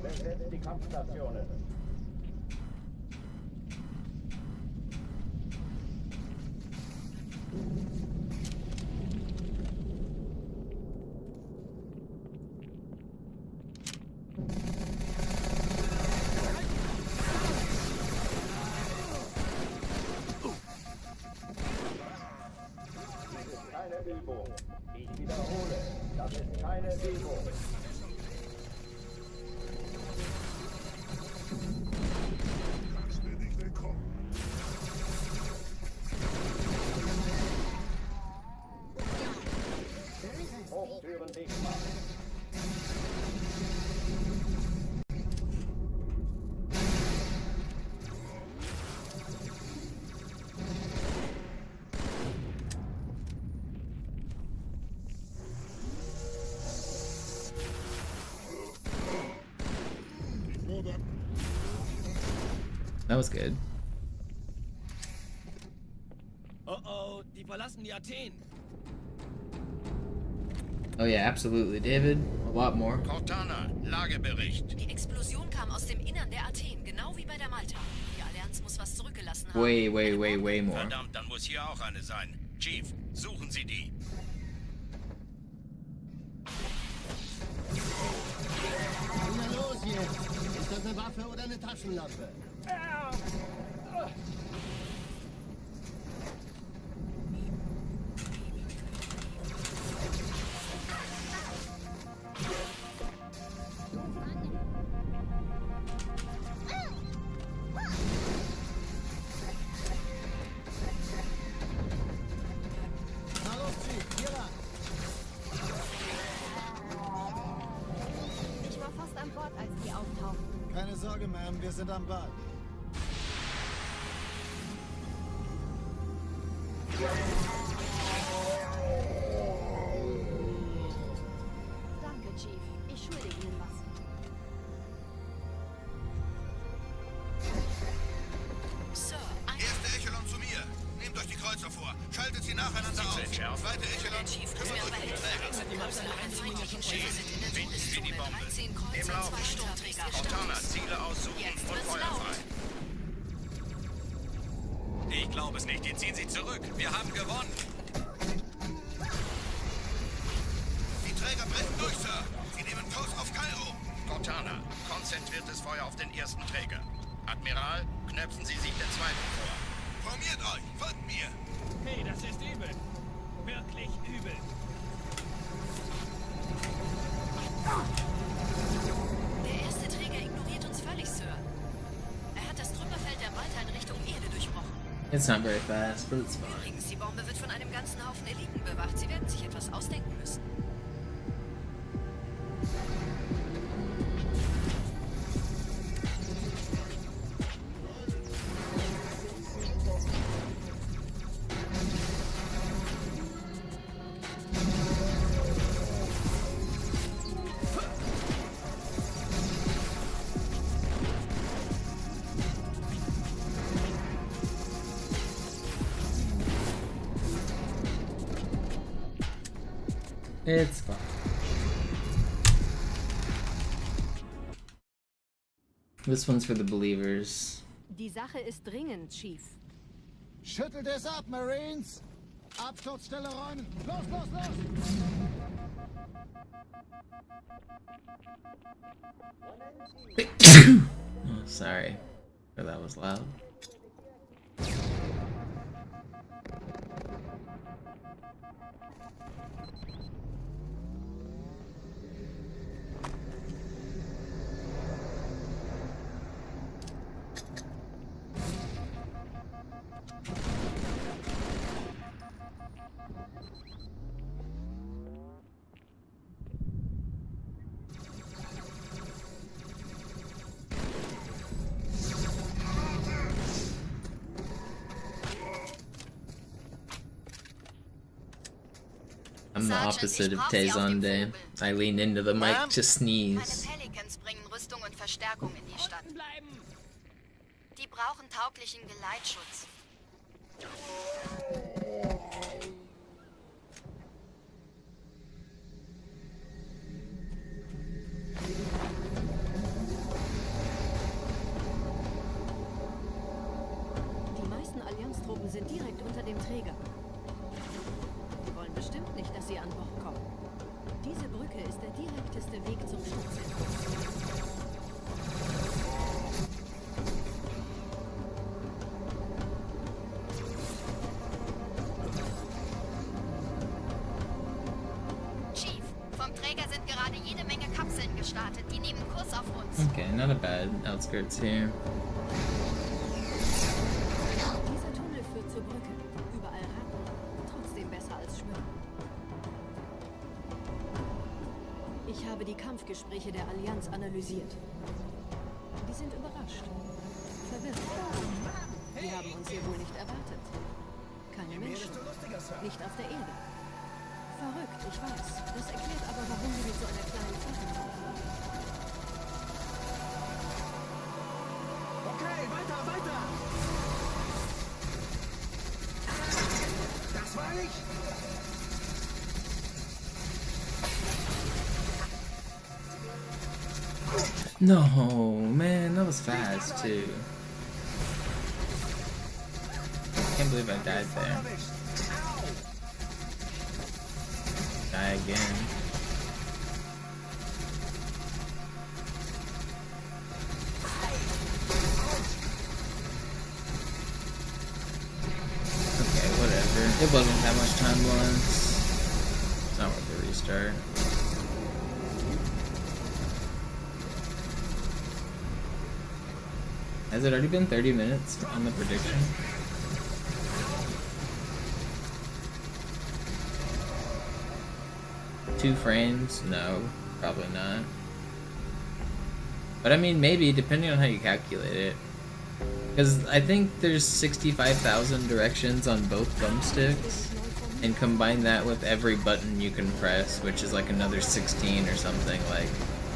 Besetzt die Kampfstationen. Das ist keine Übung. Ich wiederhole, das ist keine Übung. Herzlich willkommen. That was good. Oh oh, die verlassen die Athen. Oh yeah, absolutely, David. A lot more. Cortana, Lagebericht. Die Explosion kam aus dem Innern der Athen, genau wie bei der Malta. Die Allianz muss was zurückgelassen haben. Way more. Verdammt, dann muss hier auch eine sein. Chief, suchen Sie die. Na los jetzt! Ist das eine Waffe oder eine Taschenlampe? Na los, Chief, hier lang. Ich war fast an Bord, als die auftauchten. Keine Sorge, Ma'am, wir sind am Ball. Danke, Chief. Ich schulde Ihnen was. Sir, ein Erste Echelon zu mir. Nehmt euch die Kreuzer vor. Schaltet sie nacheinander auf. Zweite Echelon, Chief kümmert euch um die Träger. Finden Sie die Bombe. 13 Kreuz Im und Lauf. 2 Sturmträger. Cortana, Ziele aussuchen Jetzt und wird's Feuer laut. frei. Ich glaube es nicht. Die ziehen sie zurück. Wir haben gewonnen. Die Träger brechen durch, Sir. Sie nehmen Kurs auf Kairo. Cortana, konzentriertes Feuer auf den ersten Träger. Admiral, knöpfen Sie sich den zweiten vor. Formiert euch. Folgt mir. Hey, das ist übel. Wirklich übel. Der erste Träger ignoriert uns völlig, Sir. Er hat das Trümmerfeld der Malta in Richtung Erde durchbrochen. It's not very fast, but it's fine. Übrigens, die Bombe wird von einem ganzen Haufen Eliten bewacht. Sie werden sich etwas ausdenken müssen. It's fine. This one's for the believers. Die Sache ist dringend, Chief. Schüttelt es ab, Marines! Absturzstelle räumen! Los, los, los! Oh, sorry. That was loud. I'm the opposite of Tezonde. I lean into the mic to Meine sneeze. Pelicans bringen Rüstung und Verstärkung in die Stadt. Die brauchen tauglichen Geleitschutz. Die meisten Allianztruppen sind direkt unter dem Träger. Wir wollen bestimmt nicht, dass sie an Bord kommen. Diese Brücke ist der direkteste Weg zum Stützpunkt. Chief, vom Träger sind gerade jede Menge Kapseln gestartet. Die nehmen Kurs auf uns. Okay, not a bad outskirts here. Dieser Tunnel führt zur Brücke. Überall Ratten. Trotzdem besser als Schwimmen. Ich habe die Kampfgespräche der Allianz analysiert. Die sind überrascht. Verwirrt. Die haben uns hier wohl nicht erwartet. Keine Menschen. Nicht auf der Erde. Verrückt, ich weiß. Das erklärt aber, warum sie mit so einer kleinen Flotte kommen. Okay, weiter, weiter! No, man, that was fast too. Can't believe I died there. Die again. Okay, whatever. It wasn't that much time loss. It's not worth the restart. Has it already been 30 minutes on the prediction? Two frames? No, probably not. But I mean, maybe, depending on how you calculate it. Because I think there's 65,000 directions on both thumbsticks. And combine that with every button you can press, which is like another 16 or something, like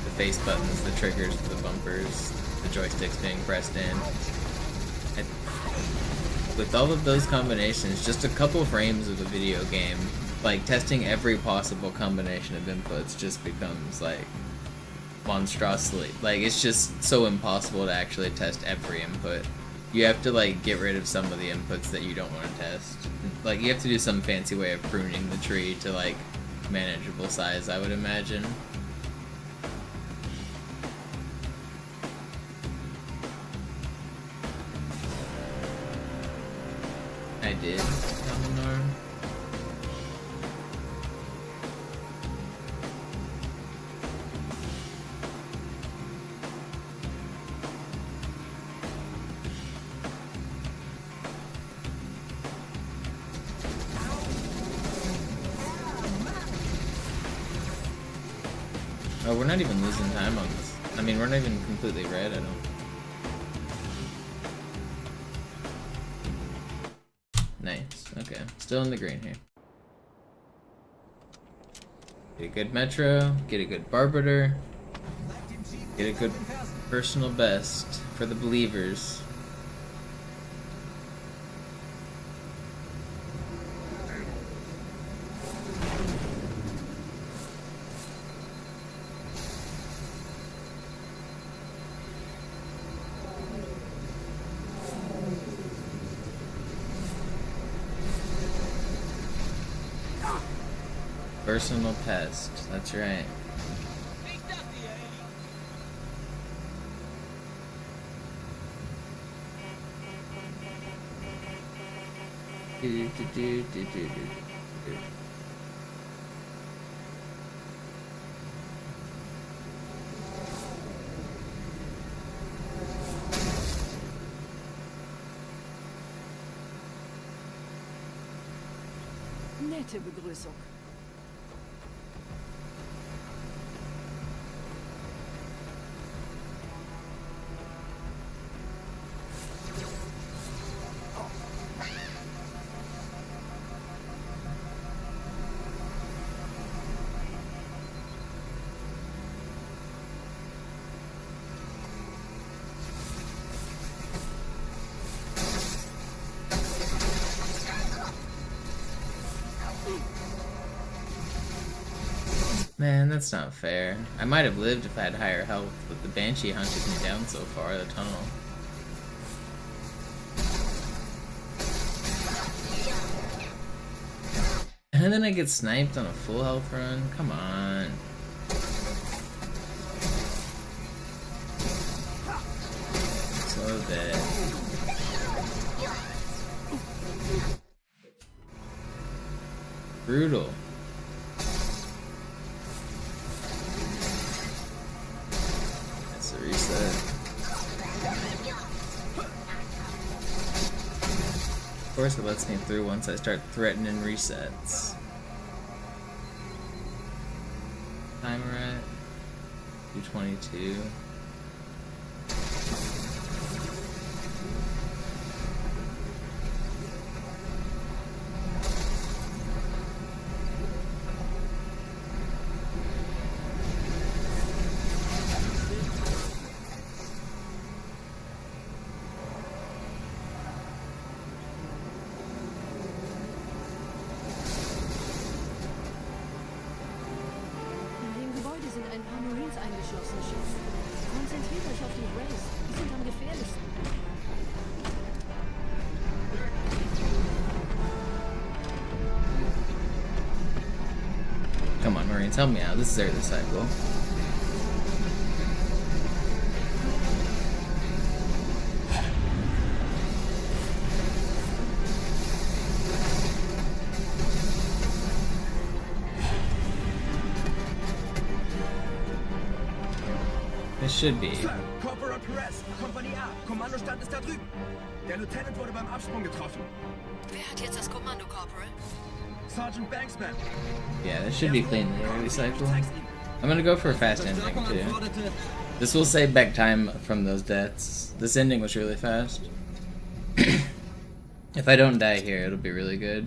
the face buttons, the triggers for the bumpers, the joysticks being pressed in. With all of those combinations, just a couple frames of a video game, like testing every possible combination of inputs just becomes like monstrosely, like it's just so impossible to actually test every input. You have to like get rid of some of the inputs that you don't want to test. Like you have to do some fancy way of pruning the tree to like manageable size, I would imagine. I did, Eleanor. Oh, we're not even losing time on this. I mean, we're not even completely red, I don't. Nice. Okay. Still in the green here. Get a good metro, get a good barbator, get a good personal best for the believers. Personal pest, that's right. Nette Begrüßung. Man, that's not fair. I might have lived if I had higher health, but the Banshee hunted me down so far, the tunnel. And then I get sniped on a full health run? Come on. So dead. Brutal. That's a reset. Of course it lets me through once I start threatening resets. Timer at 222. Tell me how. This is their disciple. This should be. Sir, Corporal Perez, Kompanie A, Kommandostand ist da drüben. Der Lieutenant wurde beim Absprung getroffen. Wer hat jetzt das Kommando, Corporal? Sergeant Banksman. Yeah, this should be clean in the early cycle. I'm gonna go for a fast ending too. This will save back time from those deaths. This ending was really fast. If I don't die here, it'll be really good.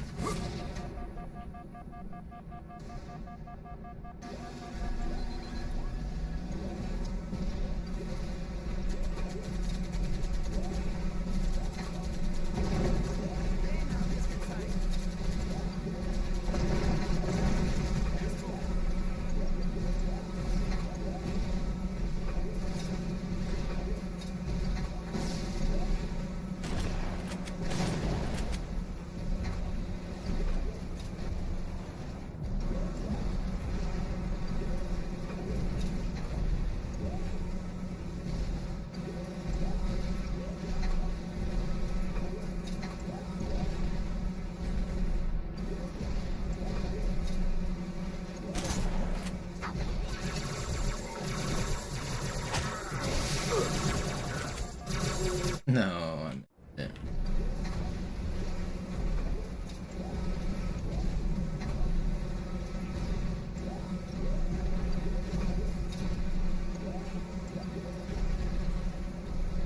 No, I'm dead.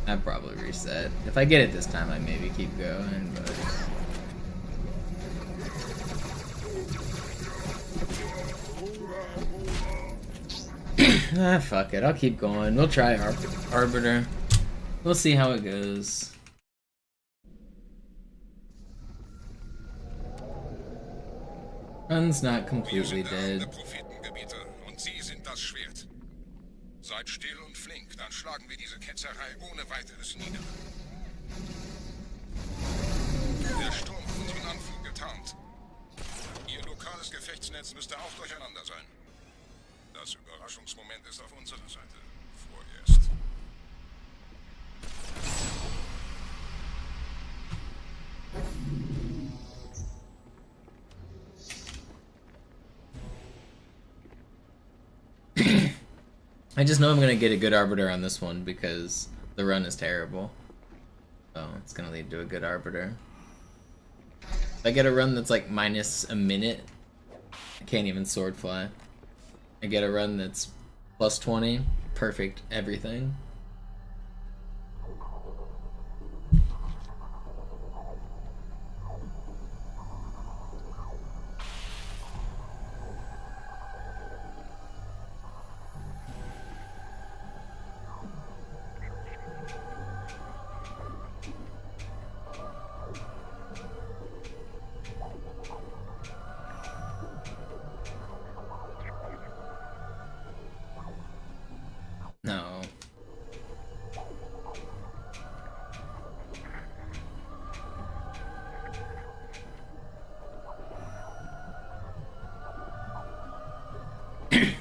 I'd probably reset. If I get it this time, I maybe keep going, but... Ah, fuck it. I'll keep going. We'll try Arbiter. We'll see how it goes. Run's not completely dead. Und Sie sind das Schwert. Seid still und flink, dann schlagen wir diese Ketzerei ohne weiteres nieder. Der Sturm hat unseren Anflug getarnt. Ihr lokales Gefechtsnetz müsste auch durcheinander sein. Das Überraschungsmoment ist auf unserer Seite. Vorerst. I just know I'm gonna get a good Arbiter on this one because the run is terrible. So it's gonna lead to a good Arbiter. If I get a run that's like minus a minute, I can't even sword fly. I get a run that's plus 20, perfect everything. No.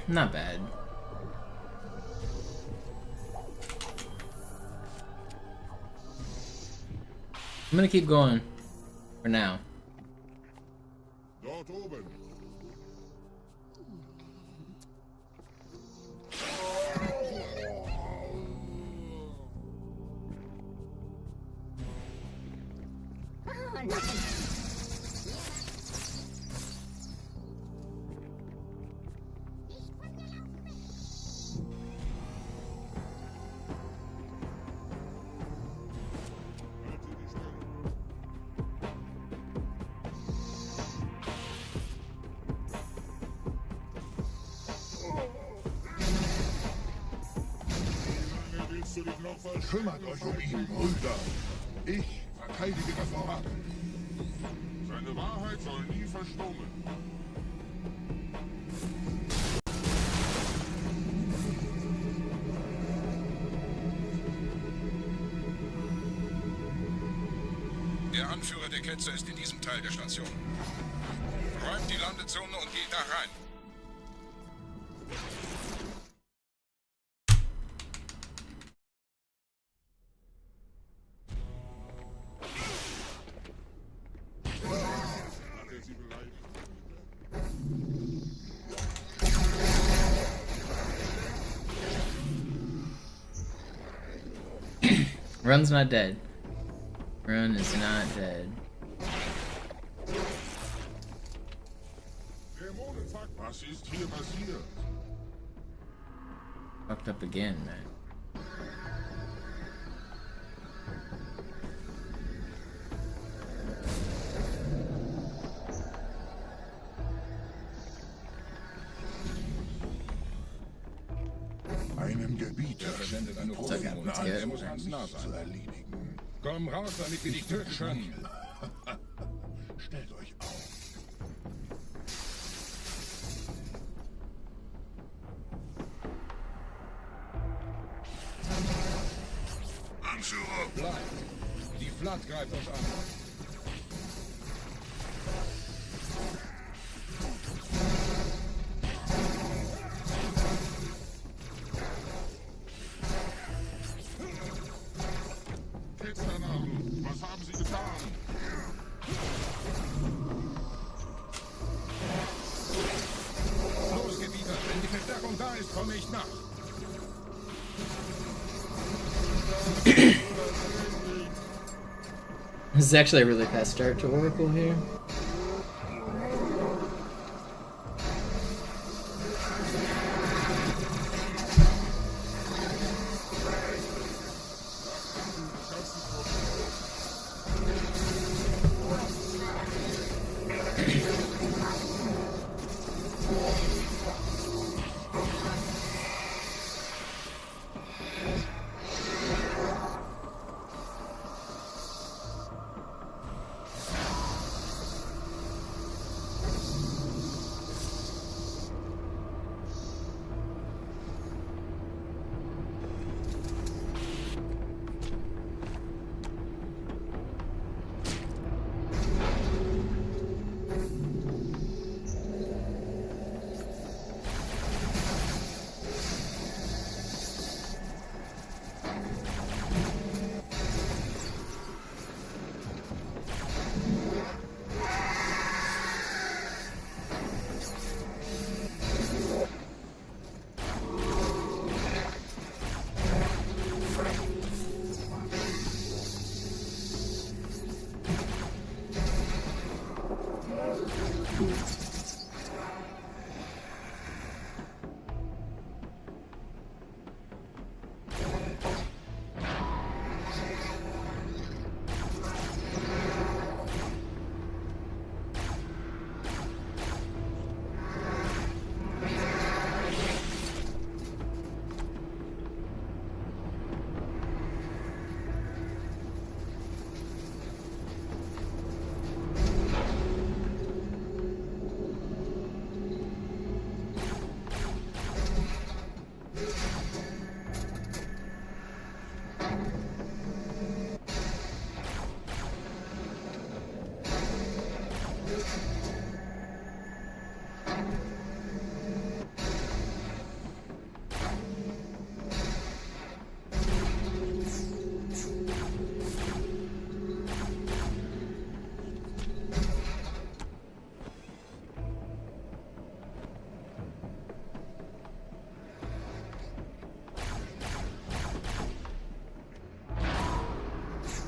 Not bad. I'm gonna keep going for now. Dort oben. Kümmert euch um ihn, Brüder. Ich verteidige das Orakel. Seine Wahrheit soll nie verstummen. Der Anführer der Ketzer ist in diesem Teil der Station. Räumt die Landezone und geht da rein. Run's not dead. Run is not dead. Was ist hier passiert? Fucked up again, man. Einem Gebieter sendet eine Let's Roboter an, der muss ganz nah zu sein. erledigen. Komm raus, damit wir dich töten können. Stellt euch auf. Anführer, bleibt. Die Flat greift uns an. Ketzernamen, was haben Sie getan? Los, Gebieter, wenn die Verstärkung da ist, komme ich nach. This is actually a really fast start to Oracle here.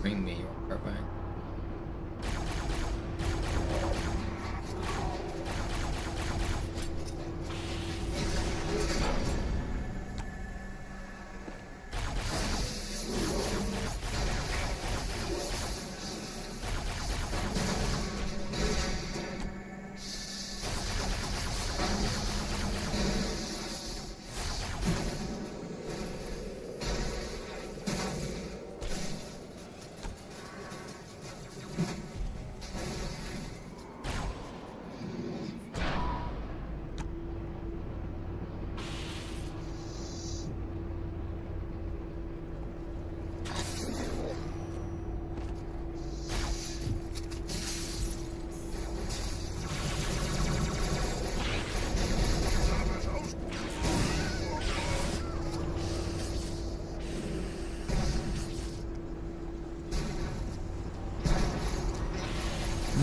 Bring me your carbine.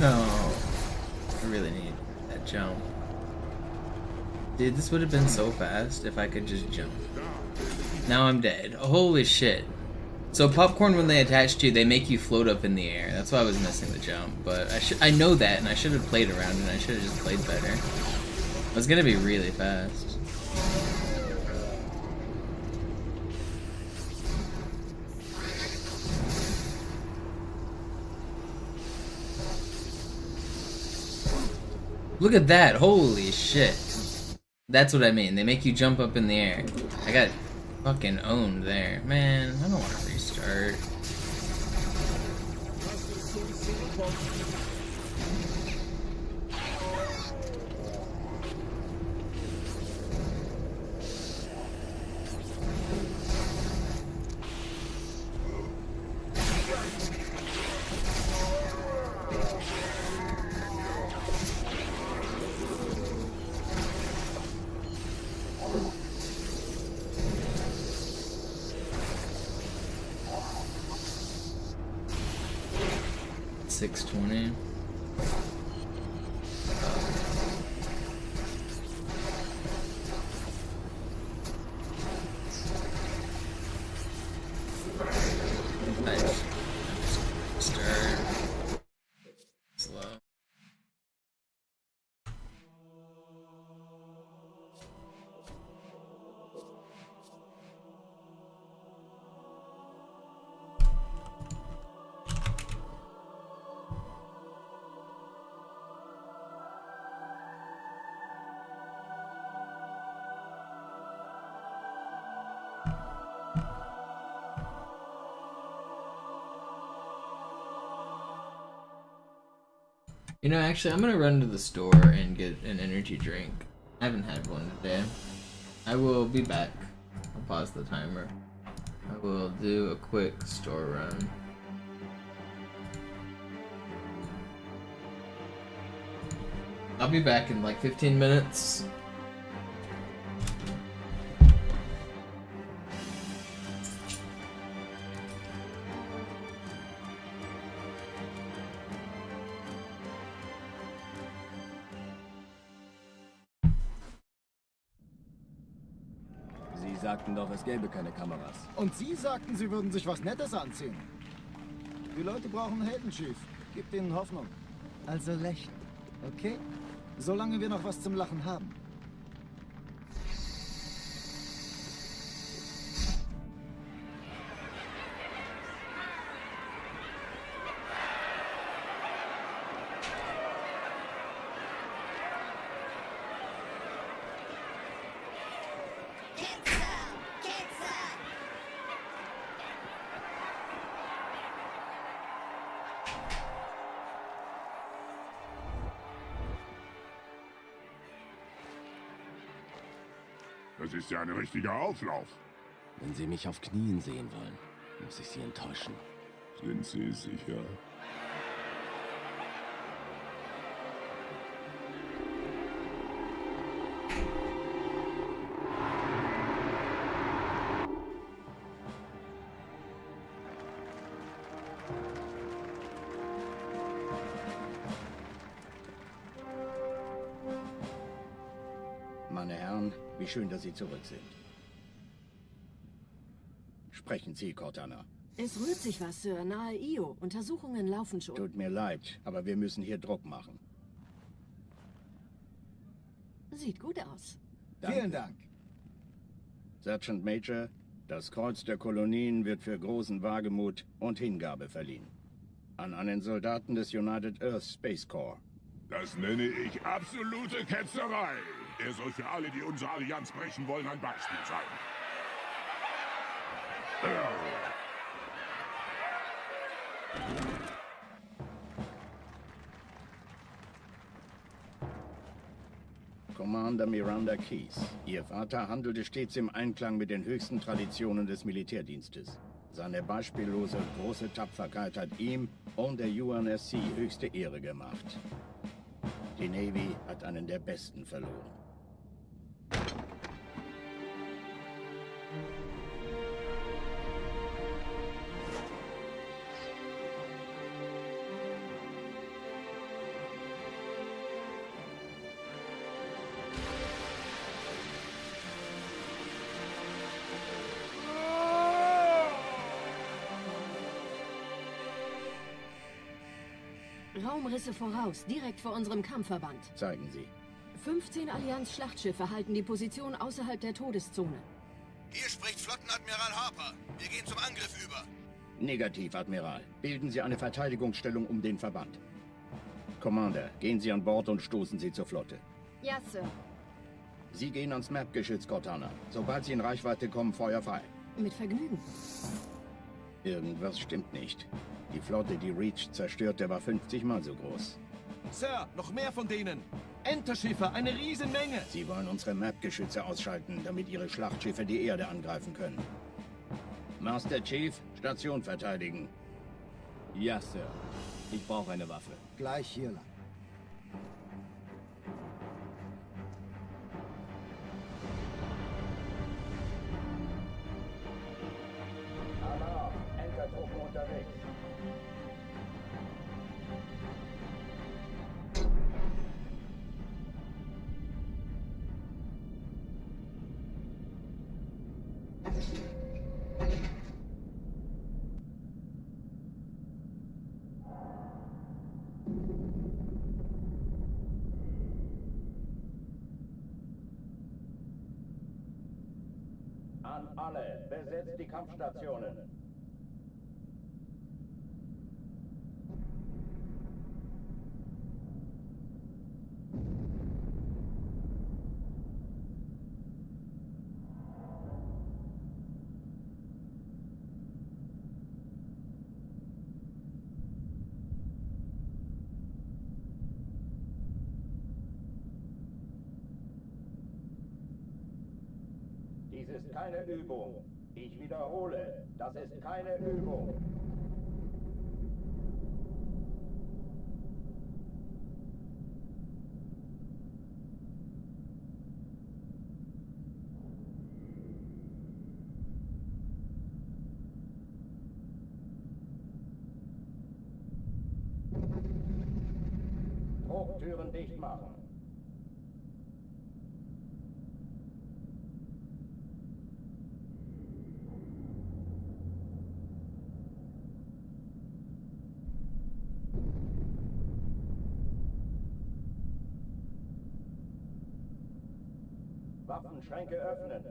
No. I really need that jump. Dude, this would have been so fast if I could just jump. Now I'm dead. Holy shit. So popcorn, when they attach to you, they make you float up in the air. That's why I was missing the jump. But I know that, and I should have played around, and I should have just played better. I was gonna be really fast. Look at that! Holy shit! That's what I mean. They make you jump up in the air. I got fucking owned there. Man, I don't want to restart. $620. Nice. Start. Slow. You know, actually, I'm gonna run to the store and get an energy drink. I haven't had one today. I will be back. I'll pause the timer. I will do a quick store run. I'll be back in like 15 minutes. Sie sagten doch, es gäbe keine Kameras. Und Sie sagten, Sie würden sich was Nettes anziehen. Die Leute brauchen einen Helden, Chief. Gib ihnen Hoffnung. Also lächeln, okay? Solange wir noch was zum Lachen haben. Das ist ja ein richtiger Auflauf. Wenn Sie mich auf Knien sehen wollen, muss ich Sie enttäuschen. Sind Sie sicher? Meine Herren, wie schön, dass Sie zurück sind. Sprechen Sie, Cortana. Es rührt sich was, Sir, nahe Io. Untersuchungen laufen schon. Tut mir leid, aber wir müssen hier Druck machen. Sieht gut aus. Danke. Vielen Dank. Sergeant Major, das Kreuz der Kolonien wird für großen Wagemut und Hingabe verliehen. An einen Soldaten des United Earth Space Corps. Das nenne ich absolute Ketzerei. Er soll für alle, die unsere Allianz brechen wollen, ein Beispiel sein. Commander Miranda Keys. Ihr Vater handelte stets im Einklang mit den höchsten Traditionen des Militärdienstes. Seine beispiellose große Tapferkeit hat ihm und der UNSC höchste Ehre gemacht. Die Navy hat einen der Besten verloren. Raumrisse voraus, direkt vor unserem Kampfverband. Zeigen Sie. 15 Allianz-Schlachtschiffe halten die Position außerhalb der Todeszone. Hier spricht Flottenadmiral Harper. Wir gehen zum Angriff über. Negativ, Admiral. Bilden Sie eine Verteidigungsstellung um den Verband. Commander, gehen Sie an Bord und stoßen Sie zur Flotte. Ja, Sir. Sie gehen ans Map-Geschütz, Cortana. Sobald Sie in Reichweite kommen, Feuer frei. Mit Vergnügen. Irgendwas stimmt nicht. Die Flotte, die Reach zerstörte, war 50 Mal so groß. Sir, noch mehr von denen. Enterschiffe, eine Riesenmenge. Sie wollen unsere Map-Geschütze ausschalten, damit Ihre Schlachtschiffe die Erde angreifen können. Master Chief, Station verteidigen. Ja, Sir. Ich brauche eine Waffe. Gleich hier lang. Alarm, Entertruppen unterwegs. An alle, besetzt die Kampfstationen. Dies ist keine Übung. Ich wiederhole, das ist keine Übung. Drucktüren dicht machen. Waffenschränke öffnen.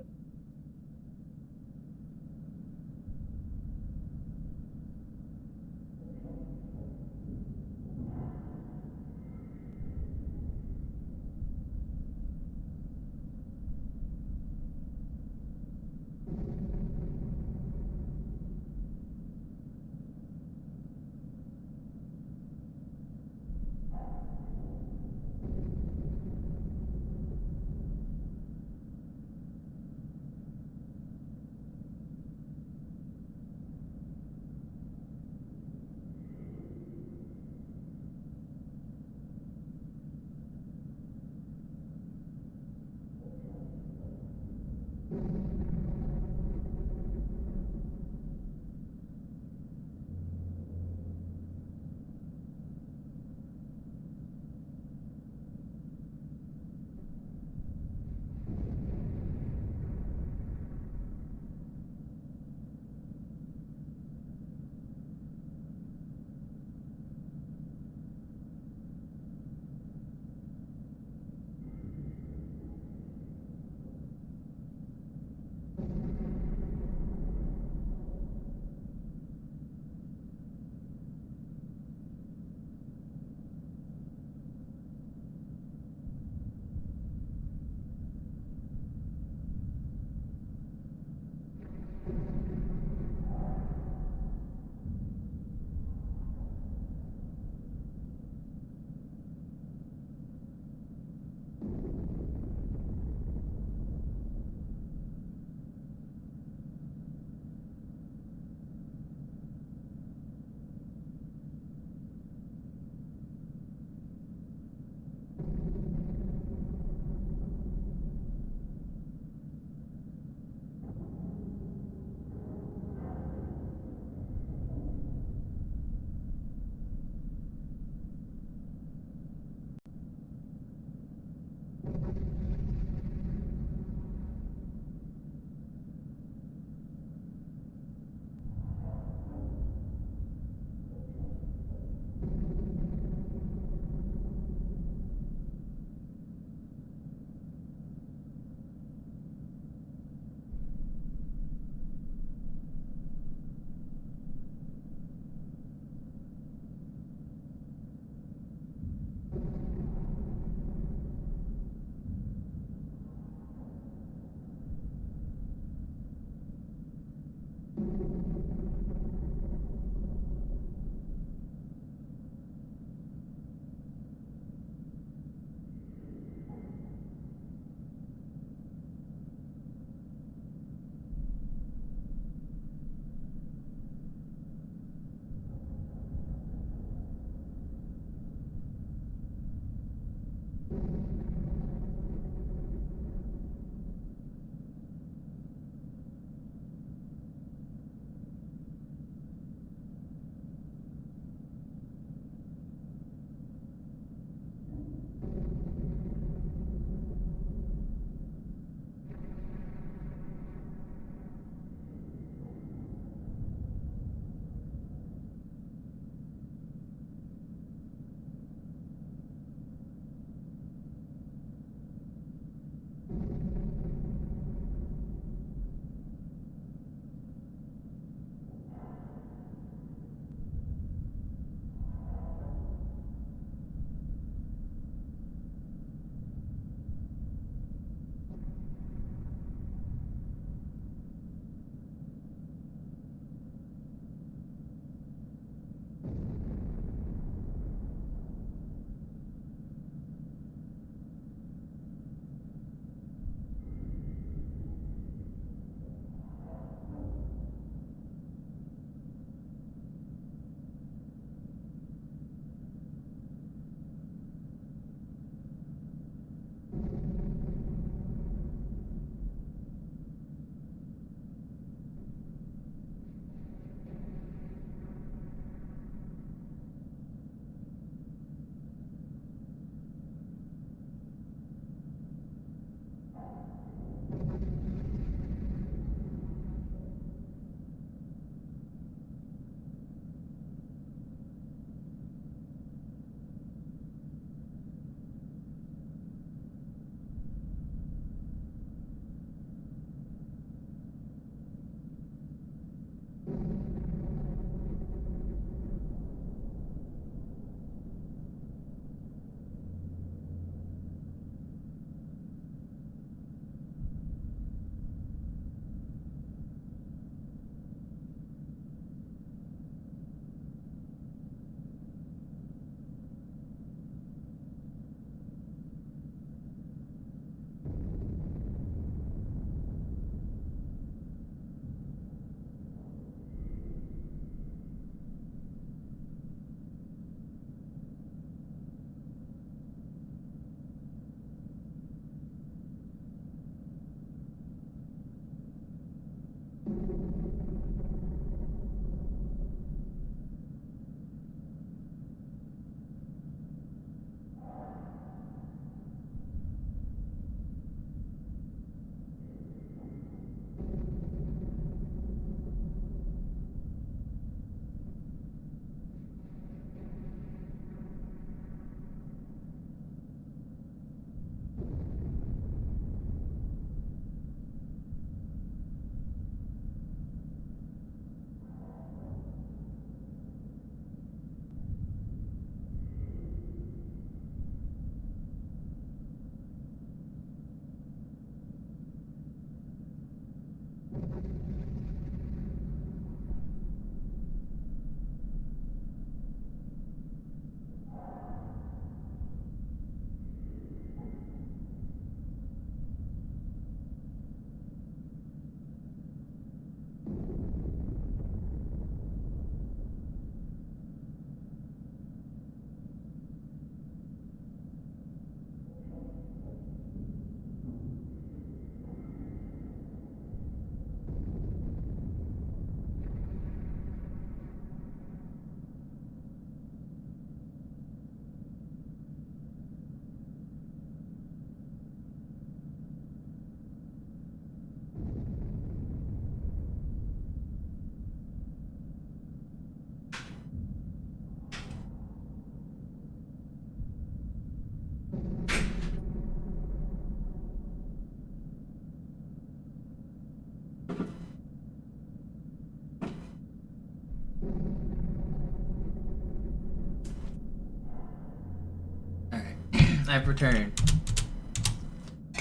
I've returned.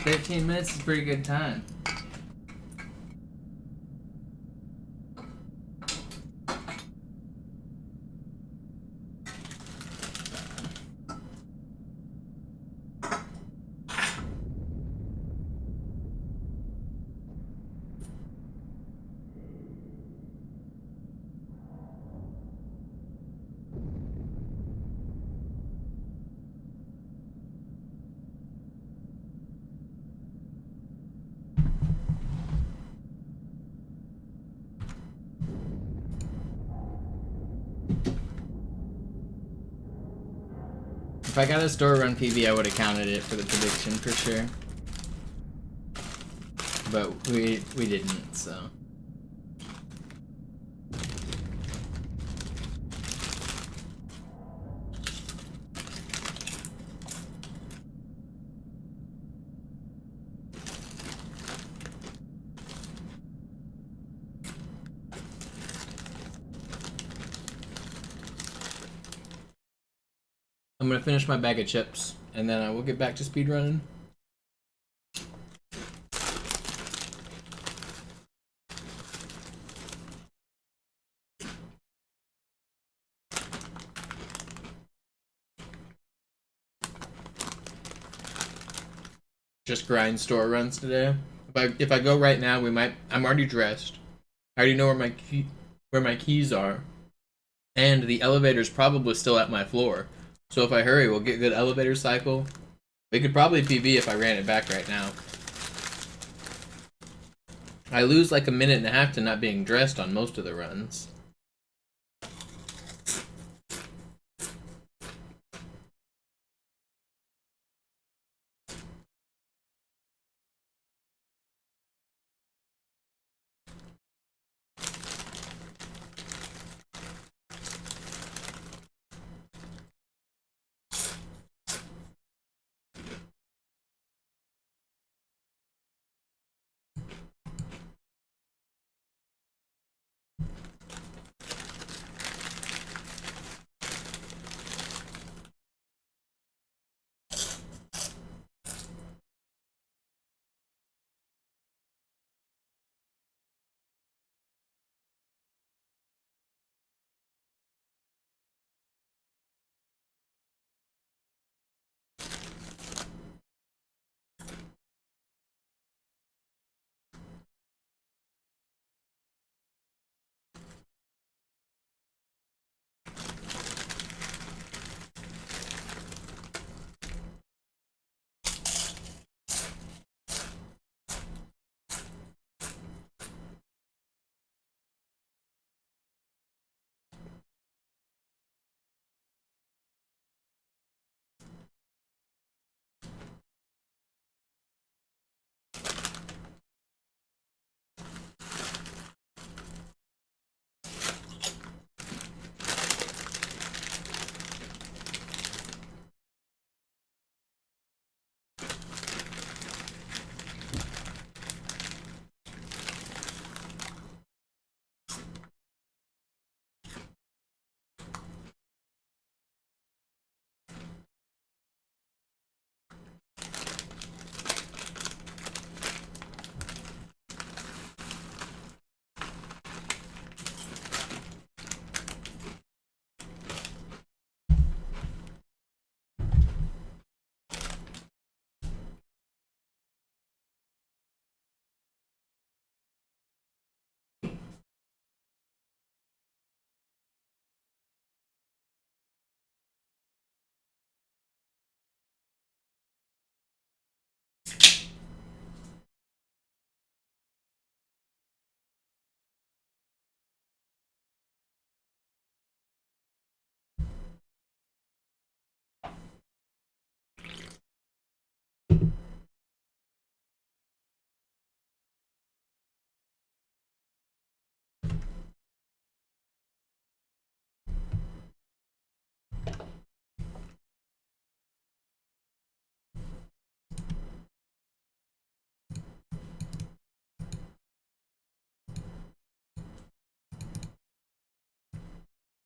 15 minutes is pretty good time. If I got a store run PB, I would have counted it for the prediction for sure. But we didn't, so. I'm gonna finish my bag of chips, and then I will get back to speedrunning. Just grind store runs today. If I go right now, we might. I'm already dressed. I already know where my keys are, and the elevator's probably still at my floor. So if I hurry, we'll get good elevator cycle. We could probably PB if I ran it back right now. I lose like a minute and a half to not being dressed on most of the runs.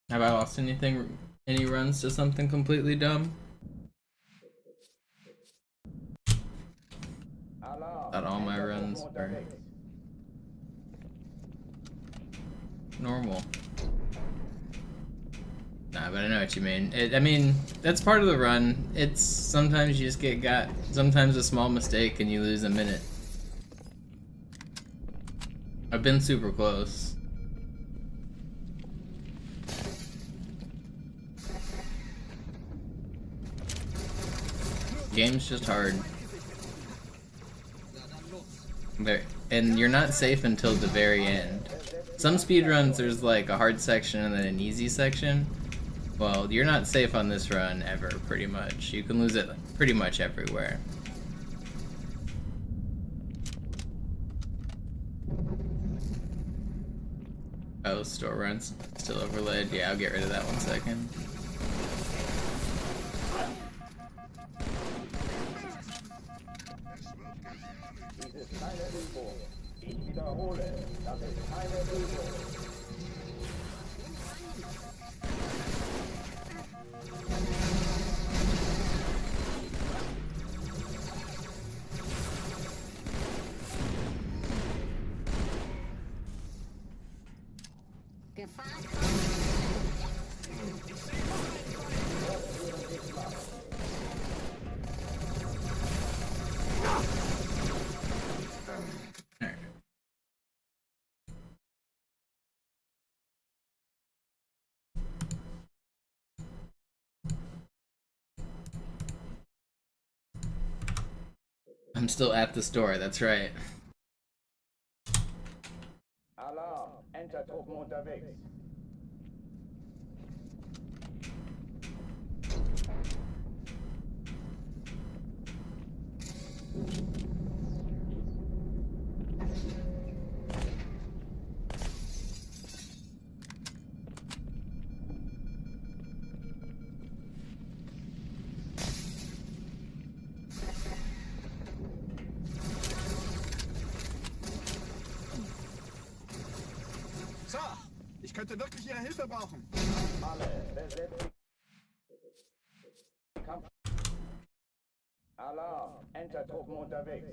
Have I lost any runs to something completely dumb? Thought all my runs are normal. Nah, but I know what you mean. I mean, that's part of the run. It's sometimes you just get sometimes a small mistake and you lose a minute. I've been super close. Game's just hard. And you're not safe until the very end. Some speedruns, there's like a hard section and then an easy section. Well, you're not safe on this run ever, pretty much. You can lose it pretty much everywhere. Oh, store runs still overlaid. Yeah, I'll get rid of that 1 second. Dies ist keine Übung. Ich wiederhole, das ist keine Übung. I'm still at the store, that's right. Alarm, Enter-Truppen unterwegs. Sir, ich könnte wirklich Ihre Hilfe brauchen. Alle, besetzt die Kampf. Alarm, Enter-Truppen unterwegs.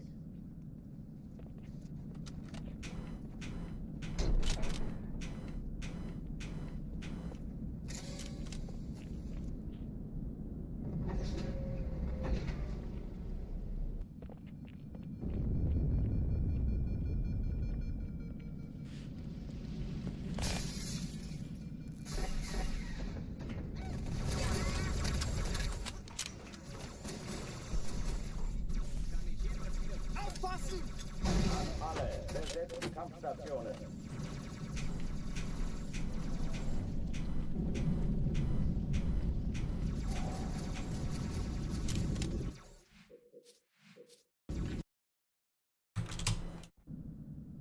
Alle, besetzt die Kampfstationen.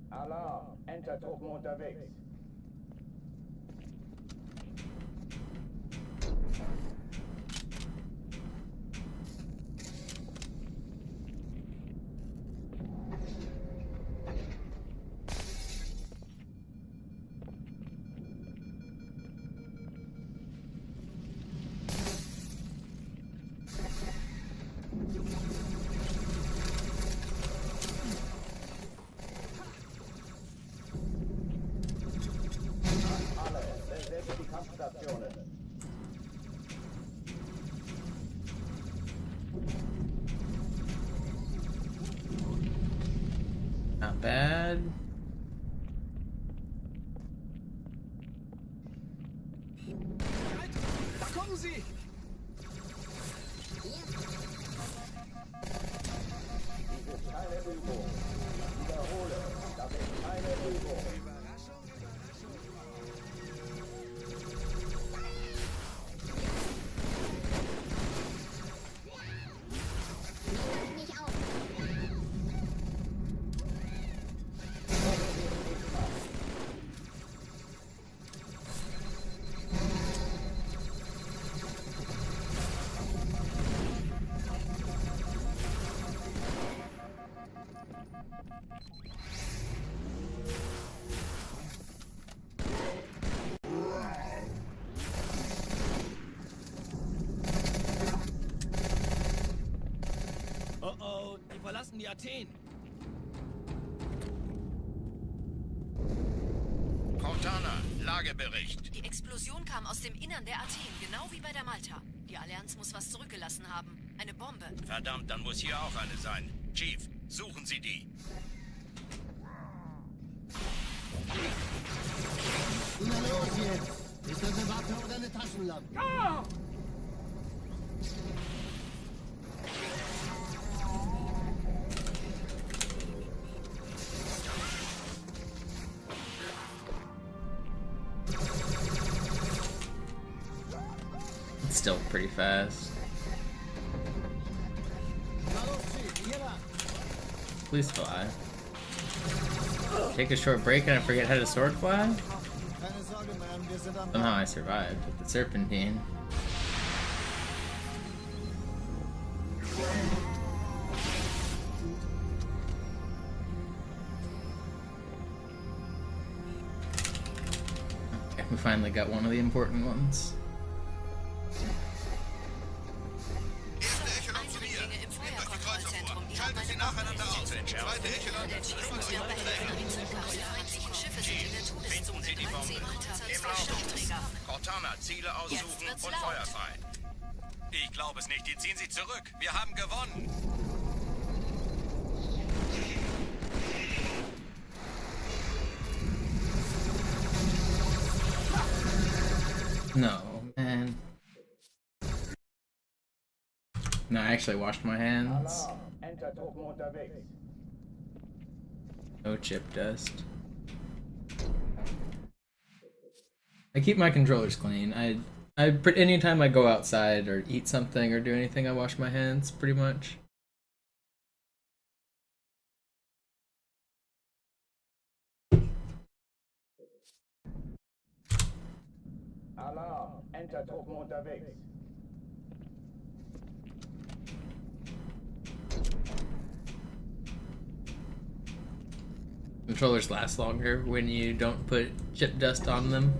Alarm, Enter-Truppen unterwegs. Alle, besetzt die Kampfstationen. Not bad. Da kommen Sie! Dies ist keine Übung. Ich wiederhole, das ist keine Übung. Oh oh, die verlassen die Athen. Cortana, Lagebericht. Die Explosion kam aus dem Innern der Athen, genau wie bei der Malta. Die Allianz muss was zurückgelassen haben. Eine Bombe. Verdammt, dann muss hier auch eine sein. Chief, suchen Sie die. Na los jetzt! Ist das eine Waffe oder eine Taschenlampe? still pretty fast. Please fly. Take a short break and I forget how to sword fly? Somehow I survived with the serpentine. Okay, we finally got one of the important ones. Cortana, Ziele aussuchen und Feuer frei. Ich glaube es nicht, die ziehen sich zurück. Wir haben gewonnen. No, man. No, I actually washed my hands. No chip dust. I keep my controllers clean. Anytime I go outside or eat something or do anything, I wash my hands, pretty much. Alarm, Enter-Truppen unterwegs. Controllers last longer when you don't put chip dust on them.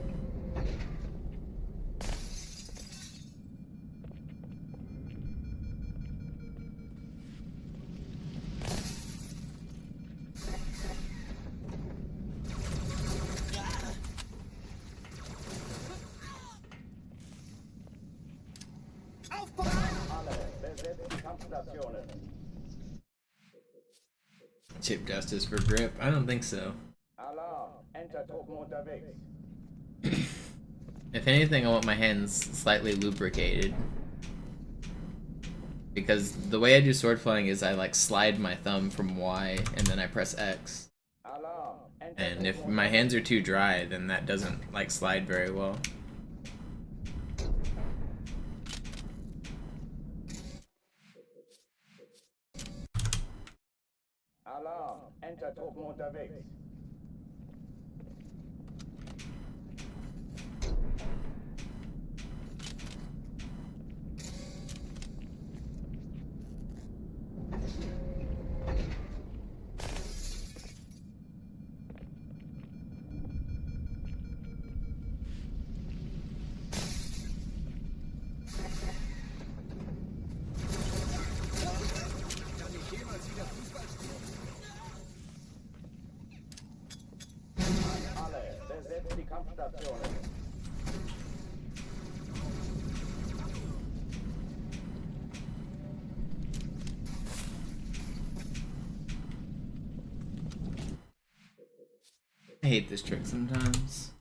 Chip dust is for grip? I don't think so. Alarm, Enter-Truppen unterwegs. If anything, I want my hands slightly lubricated. Because the way I do sword flying is I like slide my thumb from Y and then I press X. And if my hands are too dry, then that doesn't like slide very well. Alarm, Enter-Truppen unterwegs. I hate this trick sometimes.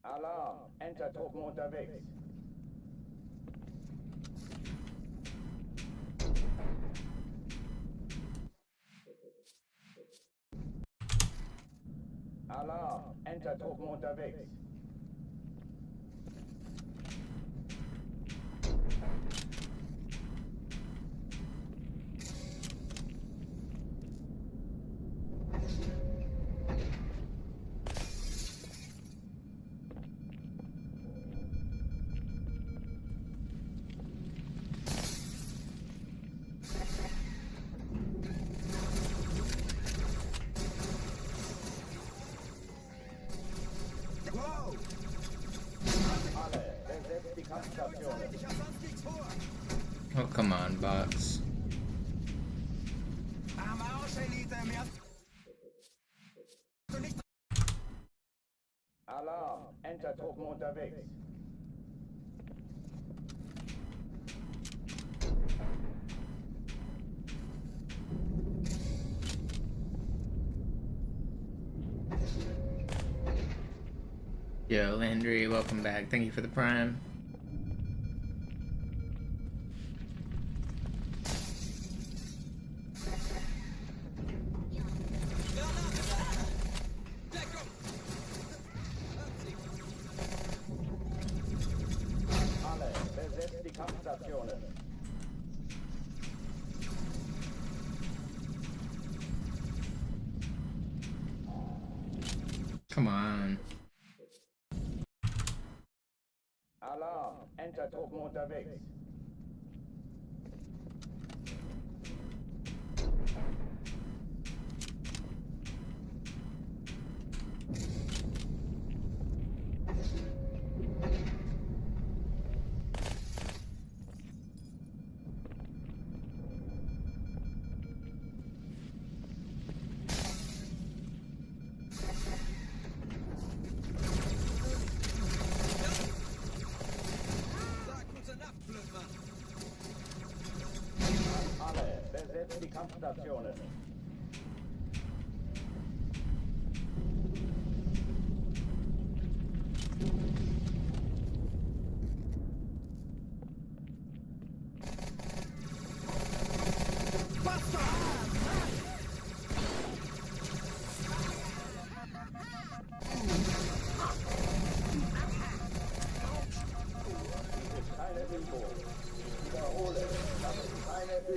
Alarm, Enter-Truppen unterwegs. Alarm, Enter-Truppen unterwegs. Oh, come on, bots. Alarm, Enter-Truppen unterwegs. Yo, Landry, welcome back. Thank you for the prime. Kampfstationen. Come on. Alarm, Entertruppen unterwegs. Alle, besetzt die Kampfstationen.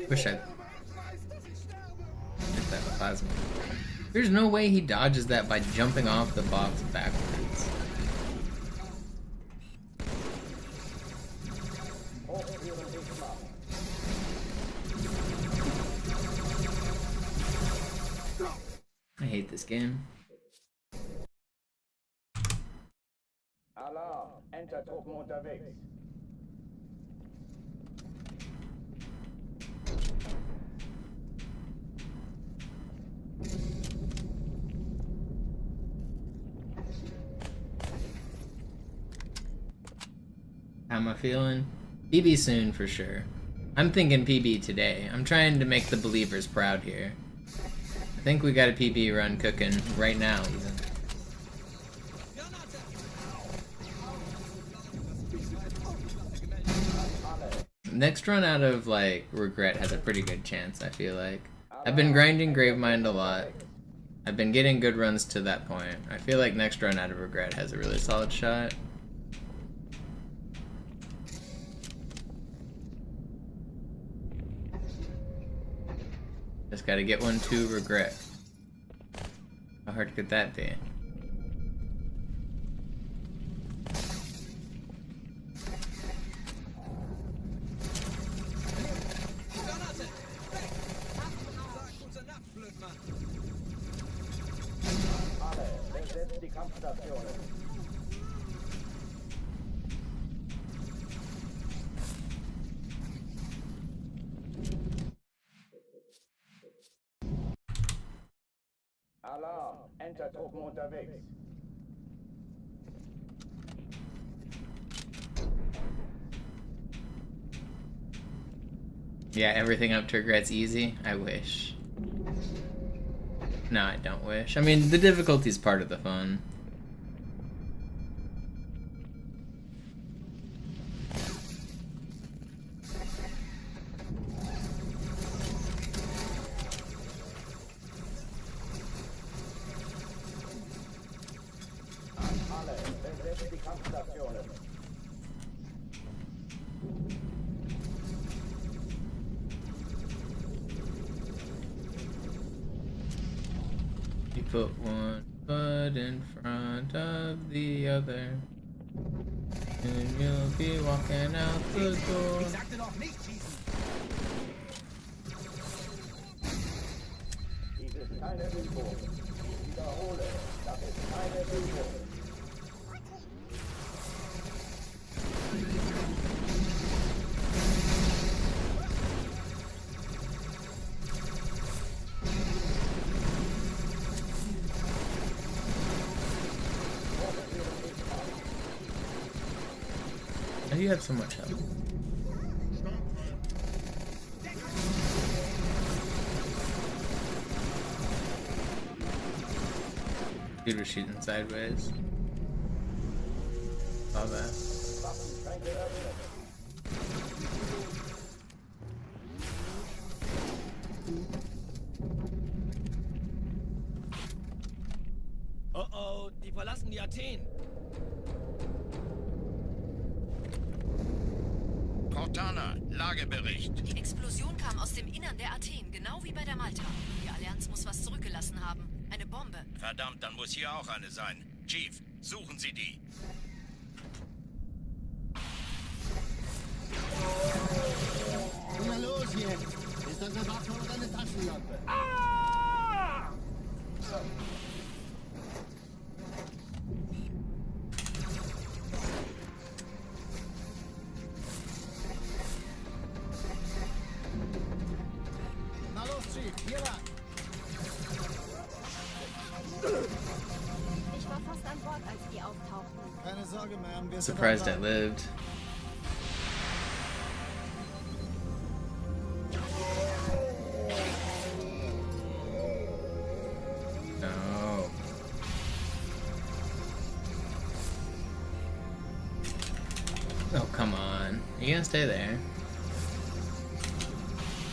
Wish I hit that plasma. There's no way he dodges that by jumping off the box backwards. I hate this game. Alarm, Entertruppen unterwegs. How am I feeling? PB soon for sure. I'm thinking PB today. I'm trying to make the believers proud here. I think we got a PB run cooking right now even. Next run out of like Regret has a pretty good chance, I feel like. I've been grinding Gravemind a lot. I've been getting good runs to that point. I feel like next run out of Regret has a really solid shot. Just gotta get one to Regret. How hard could that be? Alle, besetzt die Kampfstationen. Alarm, Entertruppen unterwegs. Yeah, everything up to Regret's easy? I wish. No, I don't wish. I mean, the difficulty's part of the fun. Alle, besetzt die Kampfstationen. You put one foot in front of the other, and you'll be walking out the door. Ich sagte doch nicht schießen. Dies ist keine Übung. Ich wiederhole, das ist keine Übung. How do you have so much health? Dude was shooting sideways. Saw that. Oh oh, die verlassen die Athen. Cortana, Lagebericht. Die Explosion kam aus dem Innern der Athen, genau wie bei der Malta. Die Allianz muss was zurückgelassen haben. Eine Bombe. Verdammt, dann muss hier auch eine sein. Chief, suchen Sie die. Na los jetzt! Ist das eine Waffe oder eine Taschenlampe? Na los, Chief, hier lang! Ich war fast an Bord, als die auftauchten. Keine Sorge, Ma'am, wir sind Surprised I dabei. lived. No. Oh, come on. Are you gonna stay there?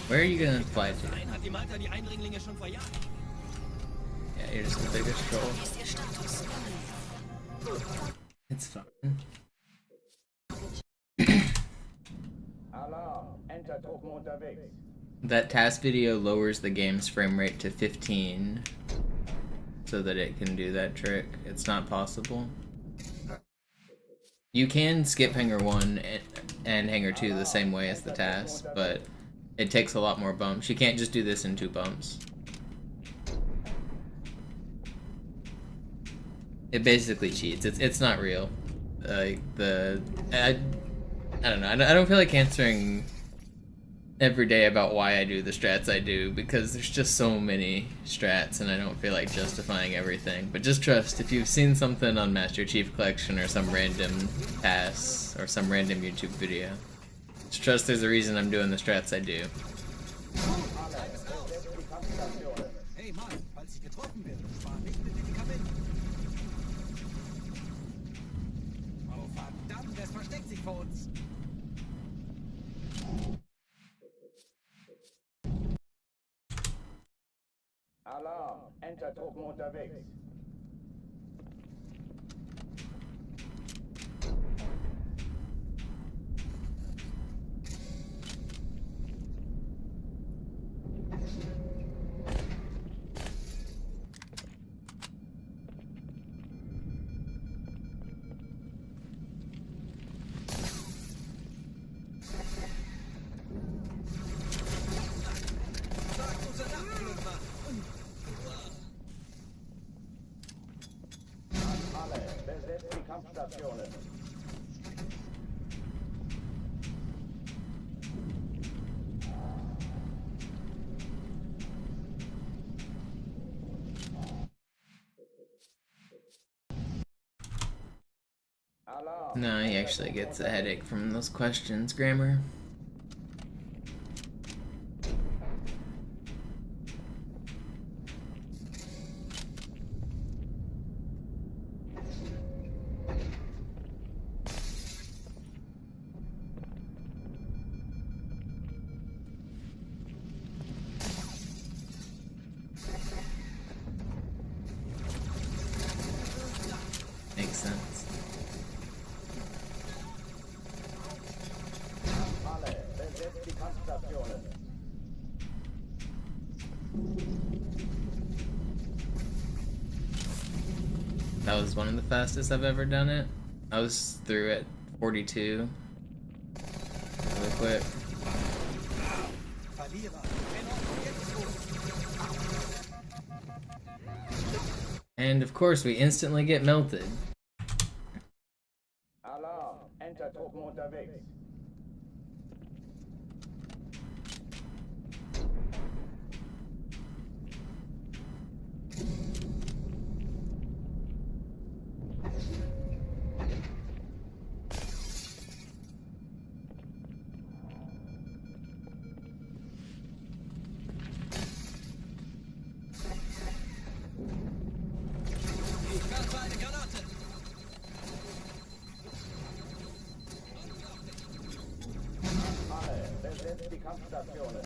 Where are you gonna fly to? Nein, hat die Malta die Eindringlinge schon verjagt. Yeah, you're just the biggest troll. Wie ist Ihr Status? It's fine. Alarm. Enter-Truppen unterwegs. That task video lowers the game's frame rate to 15 so that it can do that trick. It's not possible. You can skip Hangar 1 and Hangar 2 the same way as the task, but it takes a lot more bumps. You can't just do this in 2 bumps. It basically cheats. It's not real. Like I don't know. I don't feel like answering every day about why I do the strats I do, because there's just so many strats and I don't feel like justifying everything. But just trust, if you've seen something on Master Chief Collection or some random task or some random YouTube video, just trust there's a reason I'm doing the strats I do. Hey Mann, falls ich getroffen werde, spar nicht mit Medikamenten. Oh verdammt, wer versteckt sich vor uns? Alarm. Enter-Truppen unterwegs. Alle, besetzt die Kampfstationen. Alarm. No, he actually gets a headache from those questions, Grammar. Makes sense. Alle, besetzt die Kampfstationen. That was one of the fastest I've ever done it. I was through at 42. Really quick. Verlierer. Jetzt los. And of course we instantly get melted. Alarm. Enter-Truppen unterwegs. Ich werfe eine Granate. Alle, besetzt die Kampfstationen.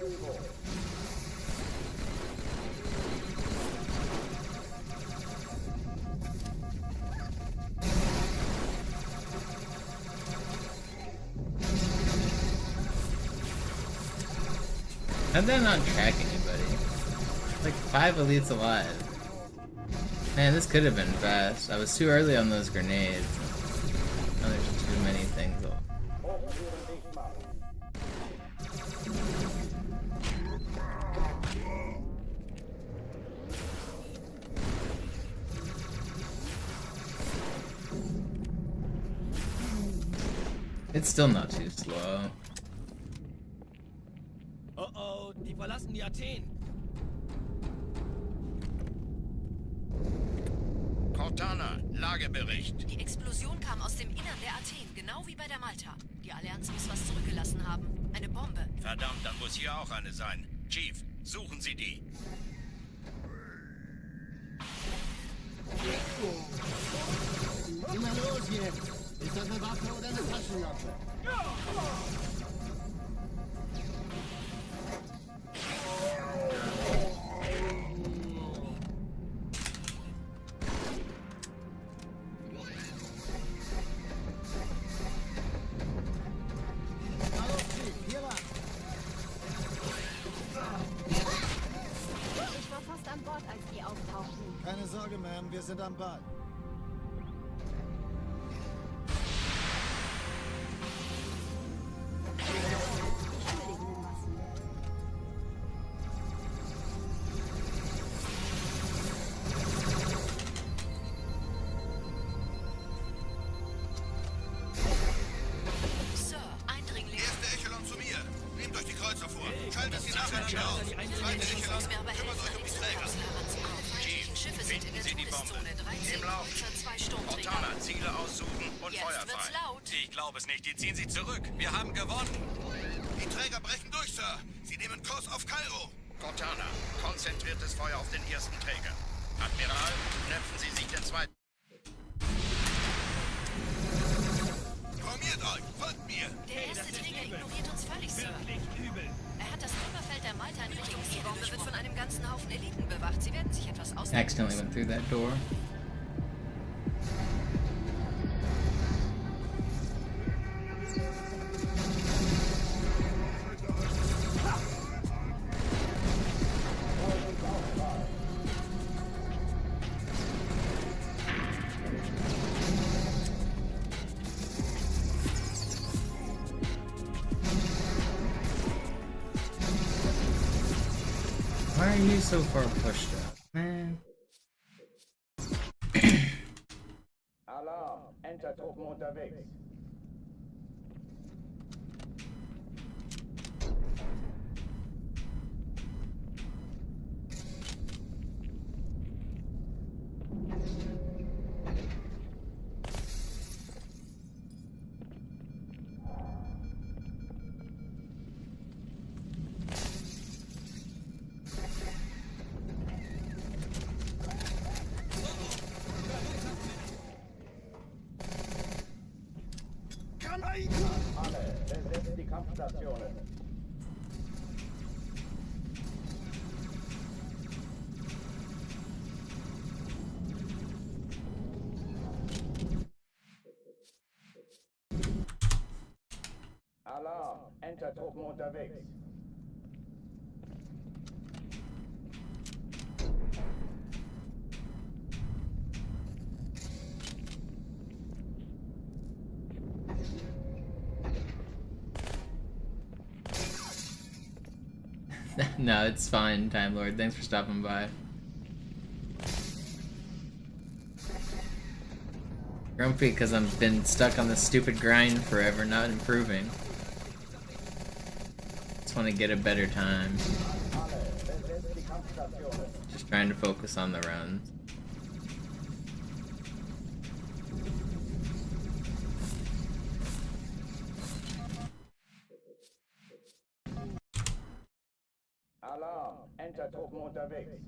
Übung. How'd that not track anybody? Like 5 elites alive. Man, this could have been fast. I was too early on those grenades. Now there's too many things. It's still not too slow. Oh oh, die verlassen die Athen. Cortana, Lagebericht. Die Explosion kam aus dem Innern der Athen, genau wie bei der Malta. Die Allianz muss was zurückgelassen haben. Eine Bombe. Verdammt, dann muss hier auch eine sein. Chief, suchen Sie die. Immer los jetzt! Ist das eine Waffe oder eine Taschenlampe? Hallo, Chief, hier lang. Ich war fast an Bord, als die auftauchten. Keine Sorge, Ma'am, wir sind am Ball. Sir, Eindringling. Erste Echelon zu mir. Nehmt euch die Kreuzer vor. Schaltet sie nacheinander aus. Zweite Echelon, kümmert euch um die Träger. Feindlichen Schiffe sind in der Sie die Bombe. Todeszone. 13 Im Lauf. Kreuzer, 2 Sturmträger. Cortana, Ziele aussuchen und Jetzt Feuer wird's frei. laut. Ich glaube es nicht. Die ziehen sie zurück. Wir haben gewonnen. Die Träger brechen durch, Sir. Sie nehmen Kurs auf Kairo. Cortana, konzentriertes Feuer auf den ersten Träger. Admiral, knöpfen Sie sich den zweiten. Formiert euch, folgt mir. Der erste Träger ignoriert uns völlig, Sir. Er hat das Trümmerfeld der Malta in Richtung Die Bombe wird von einem ganzen Haufen Eliten bewacht. Sie werden sich etwas ausdenken. Accidentally went through that door. Why are you so far pushed up, man? Alarm, Entertruppen unterwegs. Alle, besetzt die Kampfstationen. Alarm, Entertruppen unterwegs. No, it's fine, Time Lord. Thanks for stopping by. Grumpy because I've been stuck on this stupid grind forever, not improving. Just want to get a better time. Just trying to focus on the runs. Alarm, Entertruppen unterwegs.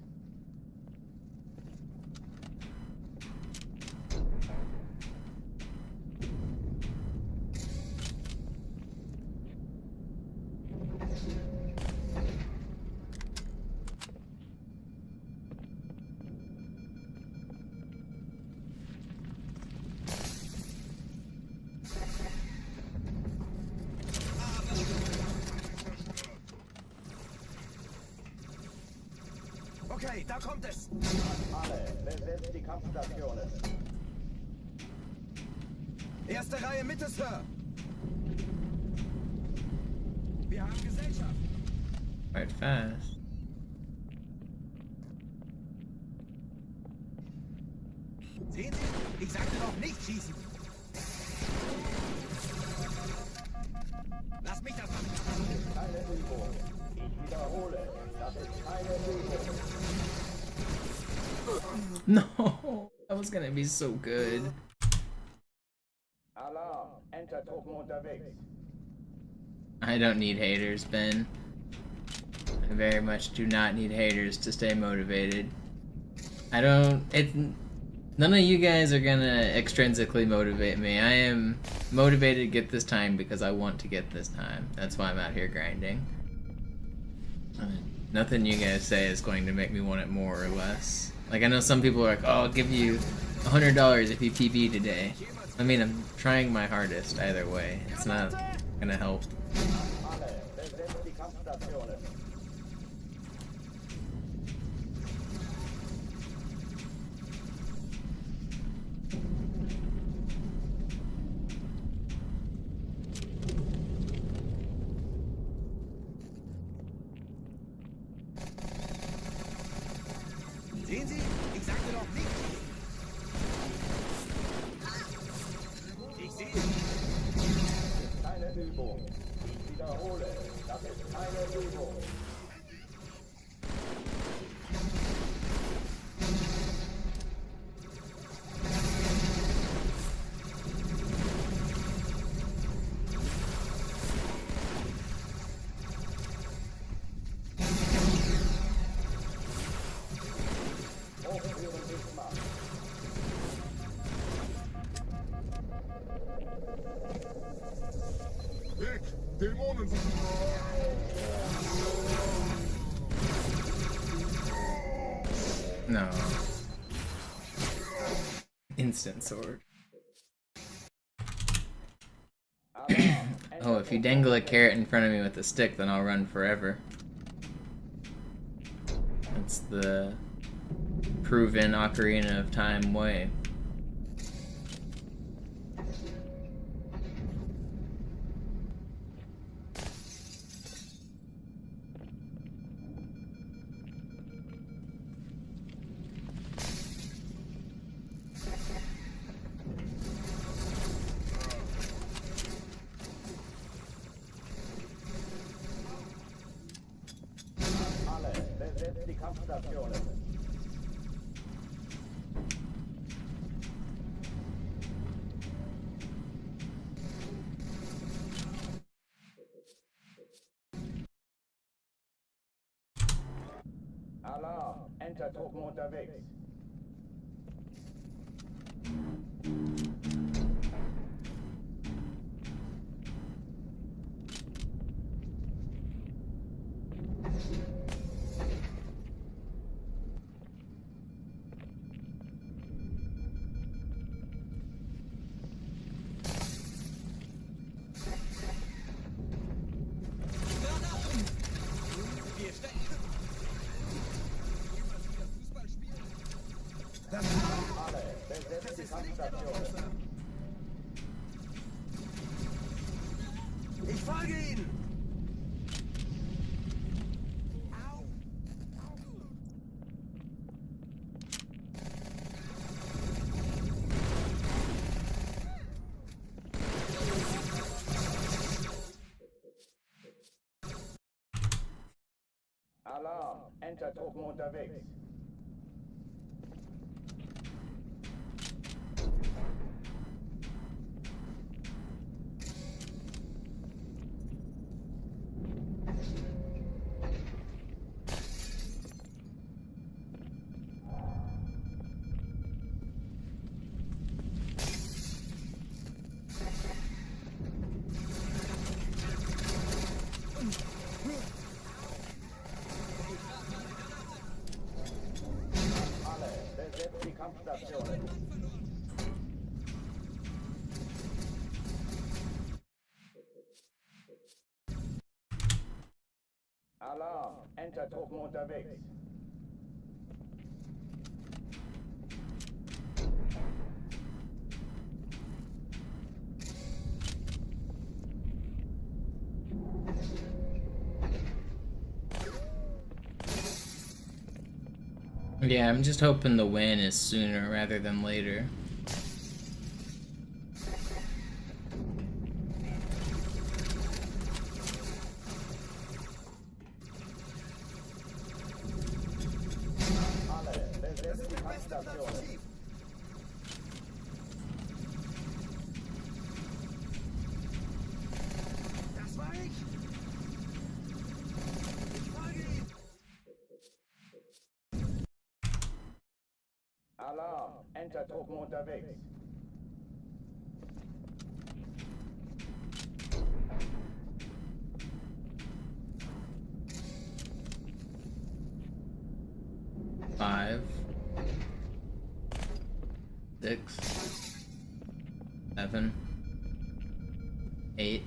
Okay, da kommt es. Alle, besetzt die Kampfstationen. Erste Reihe Mitte, Sir. Wir haben Gesellschaft. Quite fast. Sehen Sie? Ich sagte doch nicht schießen. Lass mich das machen. Keine Übung. Ich wiederhole, das ist keine Übung. No, that was gonna be so good. Alarm, Enter-Truppen unterwegs. I don't need haters, Ben. I very much do not need haters to stay motivated. I don't. None of you guys are gonna extrinsically motivate me. I am motivated to get this time because I want to get this time. That's why I'm out here grinding. Nothing you guys say is going to make me want it more or less. Like, I know some people are like, oh, I'll give you $100 if you PB today. I mean, I'm trying my hardest either way. It's not gonna help. Alle, besetzt die Kampfstationen. Sehen Sie? Ich sagte doch nicht. Ich sehe. Keine Übung. Ich wiederhole, das ist keine Übung. Hochführen Bismarck. Weg! Dämonen! No. Instant sword. Oh, if you dangle a carrot in front of me with a stick, then I'll run forever. That's the proven Ocarina of Time way. Alle, besetzt die Kampfstationen. Alarm, Enter-Truppen unterwegs. Alle, besetzt die Kampfstationen. Ich folge Ihnen. Au. Alarm, Enter-Truppen unterwegs. Alle, besetzt die Kampfstationen. Alarm, Enter-Truppen unterwegs. Yeah, I'm just hoping the win is sooner rather than later. Das war ich! Ich folge ihm! Alarm! Entertruppen unterwegs. Five, 6, 7, 8.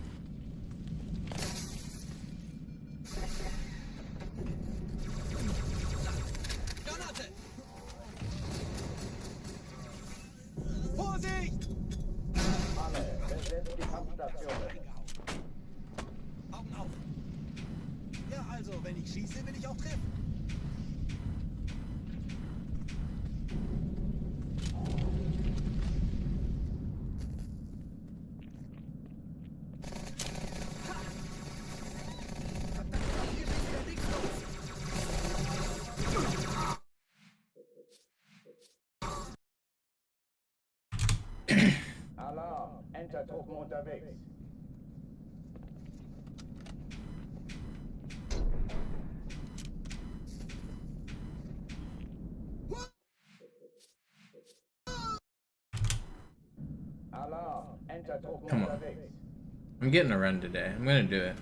Granate! Vorsicht! Alle, besetzt die Kampfstationen. Augen auf! Ja, also, wenn ich schieße, will ich auch treffen. Alarm! Entertruppen unterwegs. Alarm! Entertruppen Come on. unterwegs. I'm getting a run today. I'm gonna do it.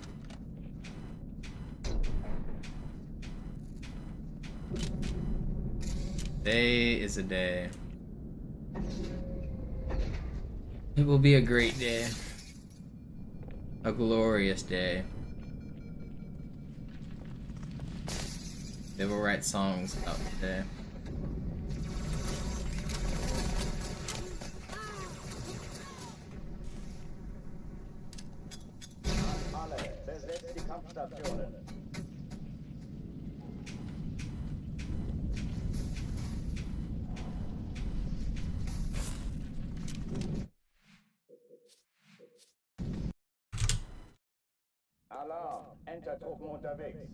Today is a day. It will be a great day. A glorious day. They will write songs about today. Alle, besetzt die Kampfstationen. Alarm! Entertruppen unterwegs.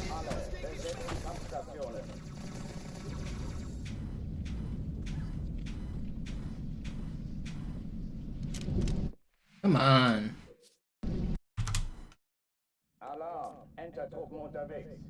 Alle, besetzt die Kampfstationen. Come on. Alarm! Entertruppen unterwegs.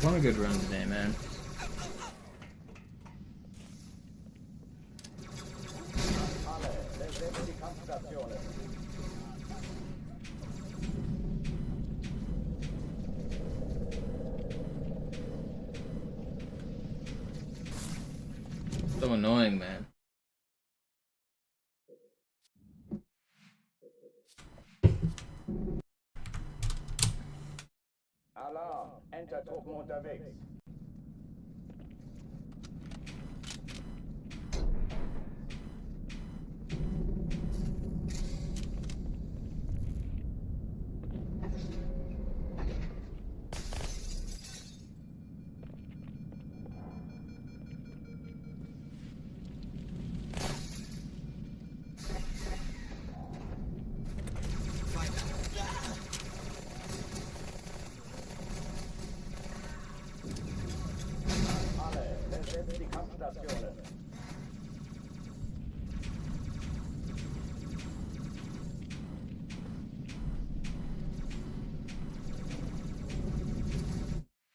Want a good run today, man. Alle, besetzt die Kampfstationen. So annoying, man. Alarm! Entertruppen unterwegs.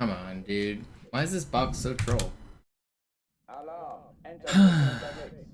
Come on, dude. Why is this box so troll? Alarm. Enter unterwegs.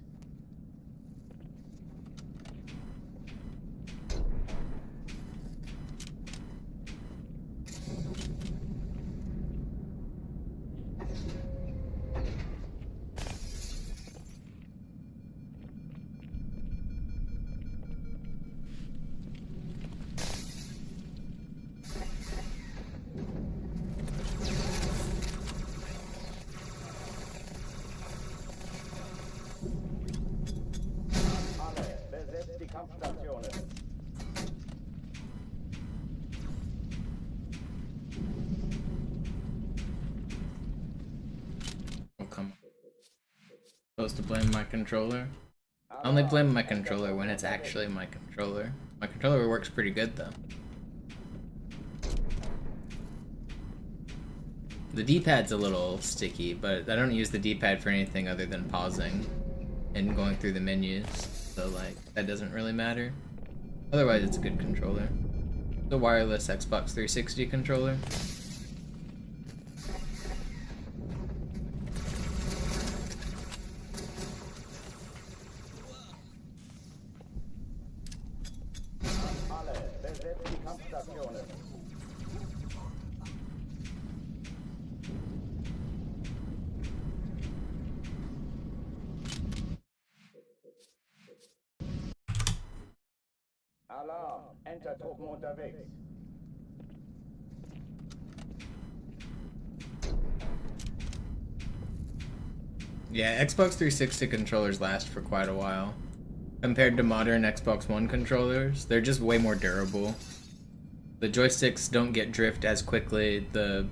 Alle, besetzt die Kampfstationen. Oh, come on. Supposed to blame my controller? I only blame my controller when it's actually my controller. My controller works pretty good though. The D-pad's a little sticky, but I don't use the D-pad for anything other than pausing and going through the menus, so like, that doesn't really matter. Otherwise, it's a good controller. The wireless Xbox 360 controller. Alle, besetzt die Kampfstationen. Alarm. Enter-Truppen unterwegs. Yeah, Xbox 360 controllers last for quite a while. Compared to modern Xbox One controllers, they're just way more durable. The joysticks don't get drift as quickly, the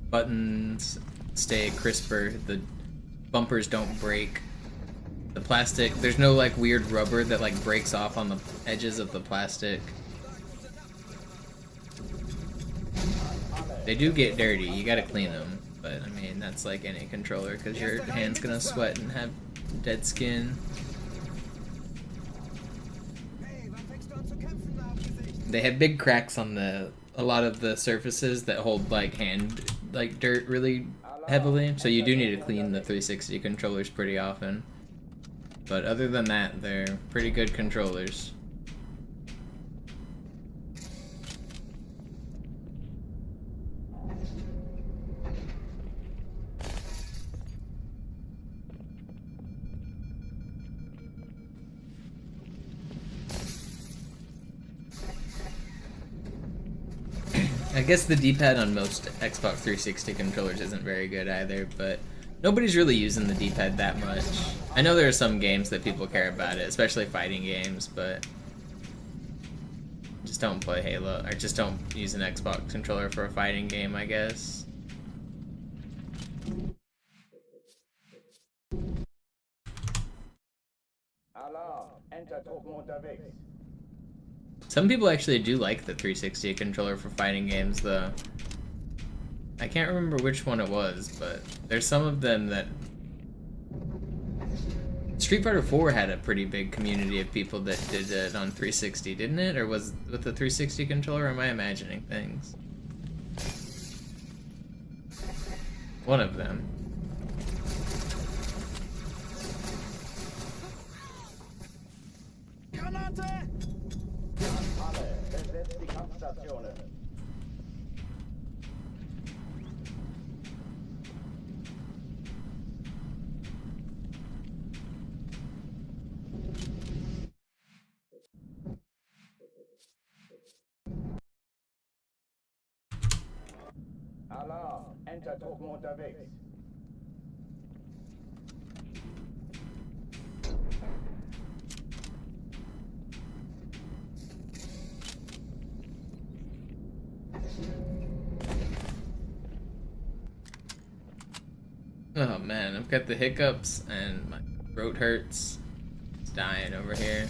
buttons stay crisper, the bumpers don't break. The plastic, there's no like weird rubber that like breaks off on the edges of the plastic. They do get dirty, you gotta clean them, but I mean, that's like any controller because your hand's gonna sweat and have dead skin. They have big cracks on a lot of the surfaces that hold like dirt really heavily, so you do need to clean the 360 controllers pretty often. But other than that, they're pretty good controllers. I guess the D-pad on most Xbox 360 controllers isn't very good either, but nobody's really using the D-pad that much. I know there are some games that people care about it, especially fighting games, but just don't play Halo, or just don't use an Xbox controller for a fighting game, I guess. Alarm. Enter-Truppen unterwegs. Some people actually do like the 360 controller for fighting games, though. I can't remember which one it was, but there's some of them that... Street Fighter 4 had a pretty big community of people that did it on 360, didn't it? Or was it with the 360 controller, or am I imagining things? One of them. Granate! Alle, besetzt die Kampfstationen. Alarm. Enter-Truppen unterwegs. Oh man, I've got the hiccups and my throat hurts. It's dying over here.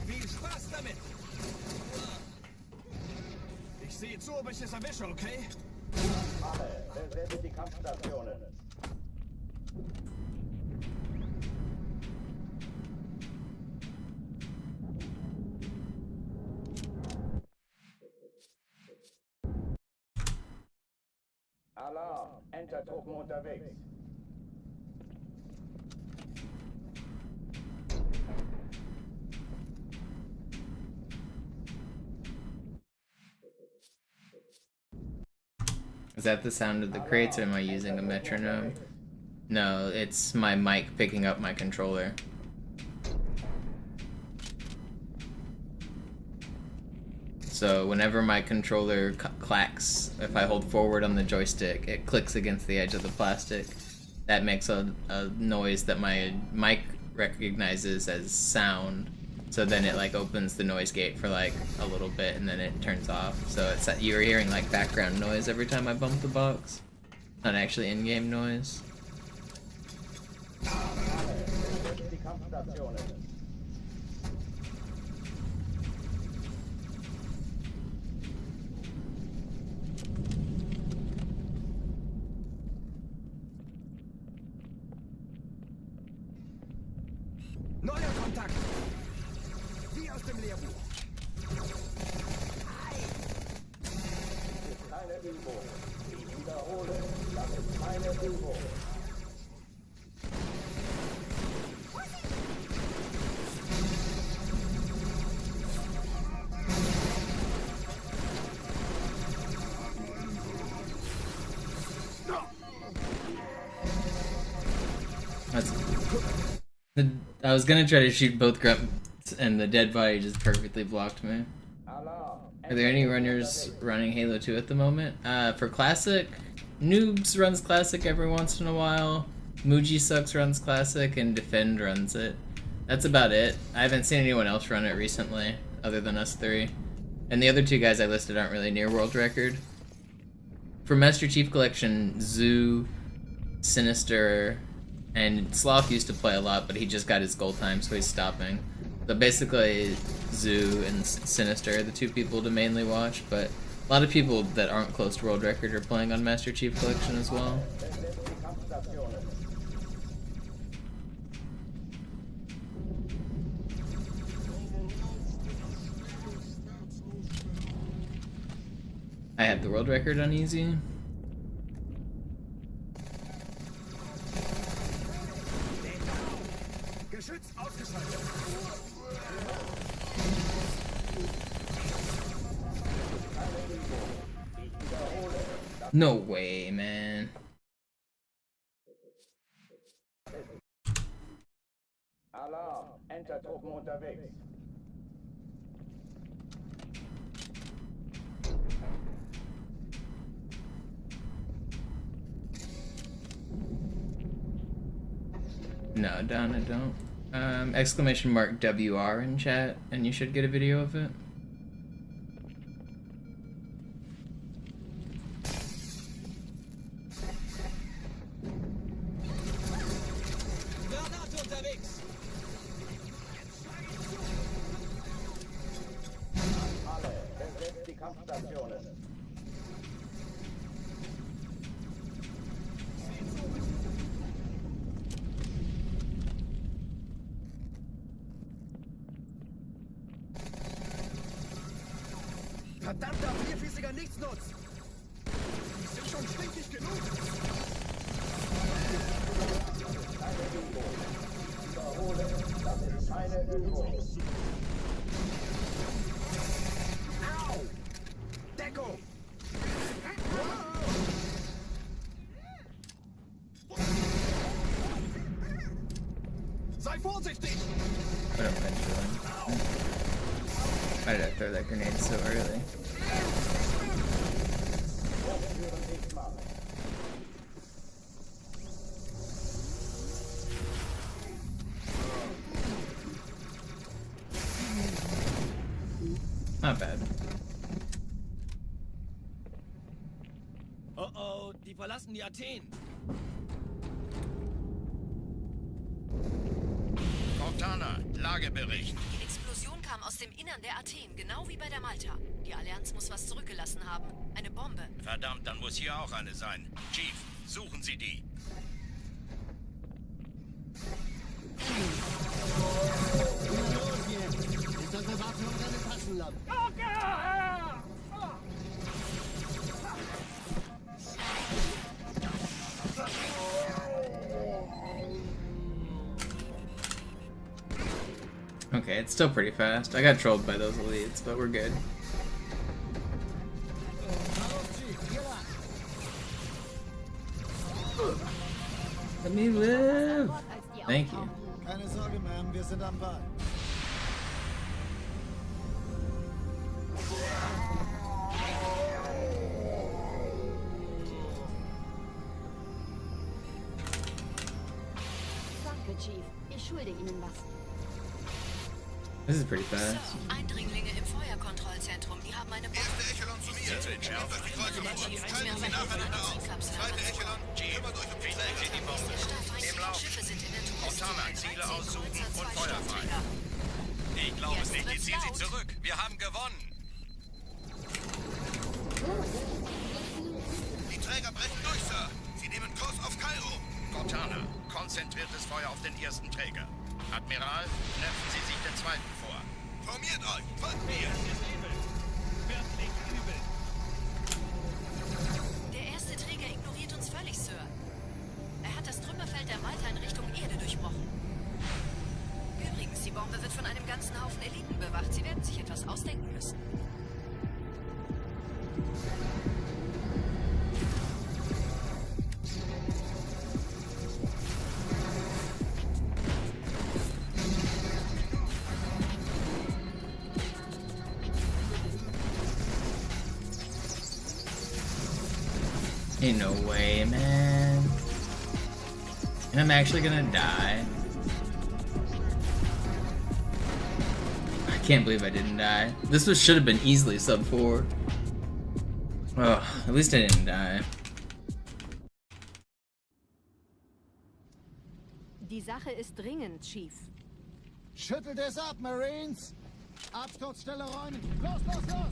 Viel Spaß damit! Ich sehe zu, ob ich es erwische, okay? Alle, besetzt die Kampfstationen. Alarm, Enter-Truppen unterwegs. Is that the sound of the crates, or am I using a metronome? No, it's my mic picking up my controller. So whenever my controller clacks, if I hold forward on the joystick, it clicks against the edge of the plastic. That makes a noise that my mic recognizes as sound. So then it like opens the noise gate for like a little bit and then it turns off. So it's you're hearing like background noise every time I bump the box. Not actually in-game noise. Die Kampfstationen. Neuer Kontakt! Wie aus dem Lehrbuch. Ist keine Übung. Ich wiederhole, das ist keine Übung. I was gonna try to shoot both grunts, and the dead body just perfectly blocked me. Are there any runners running Halo 2 at the moment? For Classic, Noobs runs Classic every once in a while, Muji Sucks runs Classic, and Defend runs it. That's about it. I haven't seen anyone else run it recently, other than us three. And the other two guys I listed aren't really near world record. For Master Chief Collection, Zoo, Sinister, and Sloth used to play a lot, but he just got his gold time, so he's stopping. So basically, Zoo and Sinister are the two people to mainly watch, but a lot of people that aren't close to world record are playing on Master Chief Collection as well. I have the world record on easy. Geschütz ausgeschaltet. No way, man. Alarm, Enter-Truppen unterwegs. No, Donna, don't. Exclamation mark WR in chat, and you should get a video of it. Alle, besetzt die Kampfstationen. Verdammter vierfüßiger Nichtsnutz! Die sind schon stinkig genug! Keine Übung. Ich wiederhole, das ist keine Übung. Au! Deckung! Sei vorsichtig! But eventually. Why did I throw that grenade so early? Not bad. Oh oh, die verlassen die Athen! Cortana, Lagebericht. Die Explosion kam aus dem Innern der Athen, genau wie bei der Malta. Die Allianz muss was zurückgelassen haben. Eine Bombe. Verdammt, dann muss hier auch eine sein. Chief, suchen Sie die. Ist das eine Waffe oder eine Taschenlampe? Okay, it's still pretty fast. I got trolled by those elites, but we're good. Let me live! Thank you. Keine Sorge, Ma'am, wir sind am Ball. Danke, Chief. Ich schulde Ihnen was. This is pretty fast. Eindringlinge im Feuerkontrollzentrum. Die haben eine Bombe. Erste Echelon zu mir. Nehmt euch die Kreuze vor. Teilen Sie nacheinander auf. Zweite Echelon, kümmert euch um die Träger. Die feindlichen Schiffe sind in der Montana, Ziele aussuchen und Feuer frei. Ich glaube es nicht. Ziehen Sie zurück. Wir haben gewonnen. Die Träger brechen durch, Sir. Sie nehmen Kurs auf Kairo. Montana, konzentriertes Feuer auf den ersten Träger. Admiral, knöpfen Sie sich den zweiten vor. Formiert euch. Folgt mir. Der erste Träger ignoriert uns völlig, Sir. Er hat das Trümmerfeld der Malta in Richtung Erde durchbrochen. Übrigens, die Bombe wird von einem ganzen Haufen Eliten bewacht. Sie werden sich etwas ausdenken müssen. Ain't no way, man. And I'm actually gonna die. I can't believe I didn't die. This should have been easily sub 4. Oh, at least I didn't die. Die Sache ist dringend, Chief. Schüttelt es ab, Marines! Absturzstelle räumen! Los, los, los!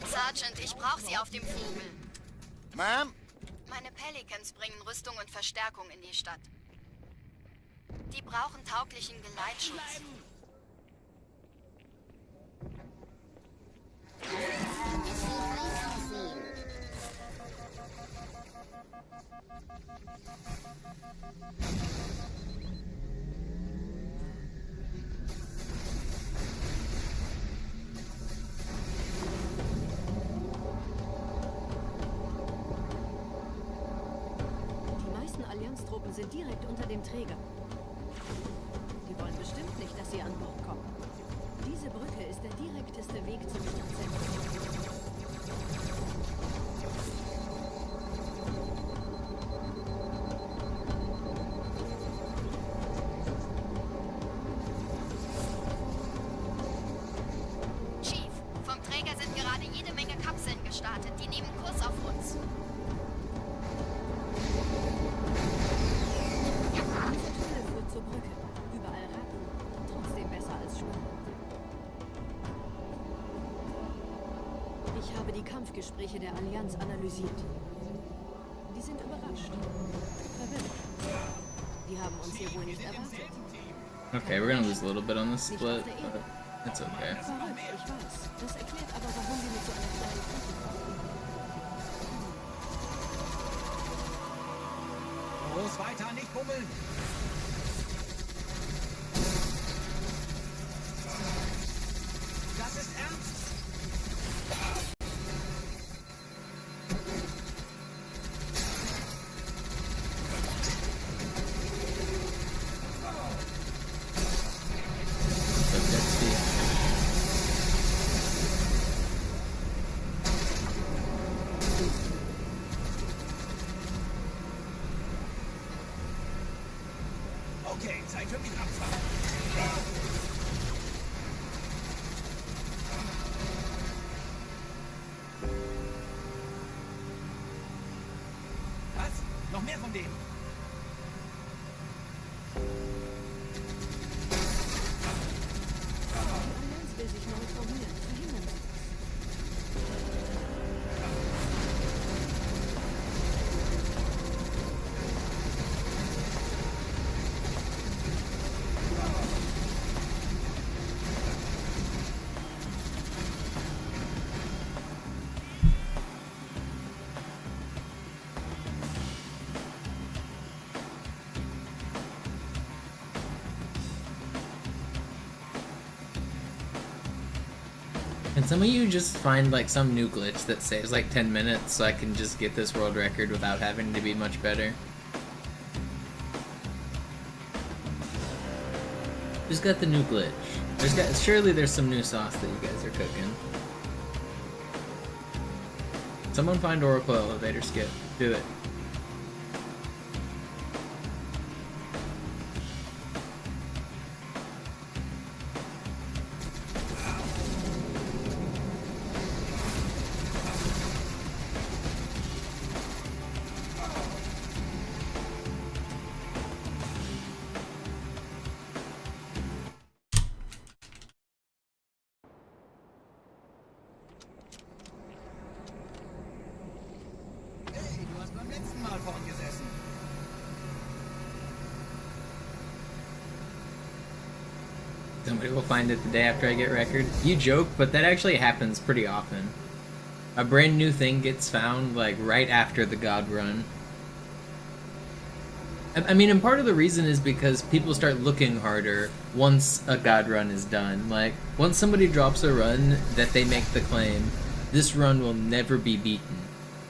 Sergeant, ich brauche Sie auf dem Vogel. Ma'am? Meine Pelicans bringen Rüstung und Verstärkung in die Stadt. Die brauchen tauglichen Geleitschutz. Die meisten Allianztruppen sind direkt unter dem Träger. Die wollen bestimmt nicht, dass sie an Bord kommen. Diese Brücke ist der direkteste Weg zum Stadtzentrum. Chief, vom Träger sind gerade jede Menge Kapseln gestartet. Die nehmen Kurs auf uns. Dieser Tunnel führt zur Brücke. Überall Ratten. Trotzdem besser als Schwimmen. Ich habe die Kampfgespräche der Allianz analysiert. Die sind überrascht. Verwirrt. Die haben uns hier wohl nicht erwartet. Okay, we're gonna lose a little bit on this split, but it's okay. Verrückt, ich weiß. Das erklärt aber, warum wir mit so einer kleinen Fläche kommen. Los, weiter, nicht bummeln! Das ist ernst! So that's the Okay, Zeit für mich abfahren. Mehr von denen. Die Allianz will sich neu formieren. Verhindern Sie das. Can some of you just find like some new glitch that saves like 10 minutes so I can just get this world record without having to be much better? Who's got the new glitch? Surely there's some new sauce that you guys are cooking. Someone find Oracle Elevator Skip. Do it. Hey, du hast beim letzten Mal vorn gesessen. Somebody will find it the day after I get record. You joke, but that actually happens pretty often. A brand new thing gets found like right after the God run. I mean, and part of the reason is because people start looking harder once a God run is done. Like, once somebody drops a run that they make the claim, this run will never be beaten.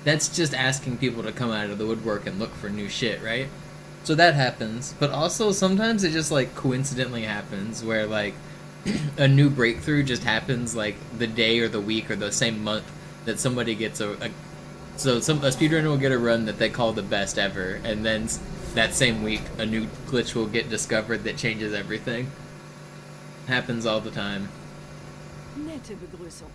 That's just asking people to come out of the woodwork and look for new shit, right? So that happens, but also sometimes it just like coincidentally happens where like a new breakthrough just happens like the day or the week or the same month that somebody gets a speedrunner will get a run that they call the best ever, and then that same week a new glitch will get discovered that changes everything. Happens all the time. Nette Begrüßung.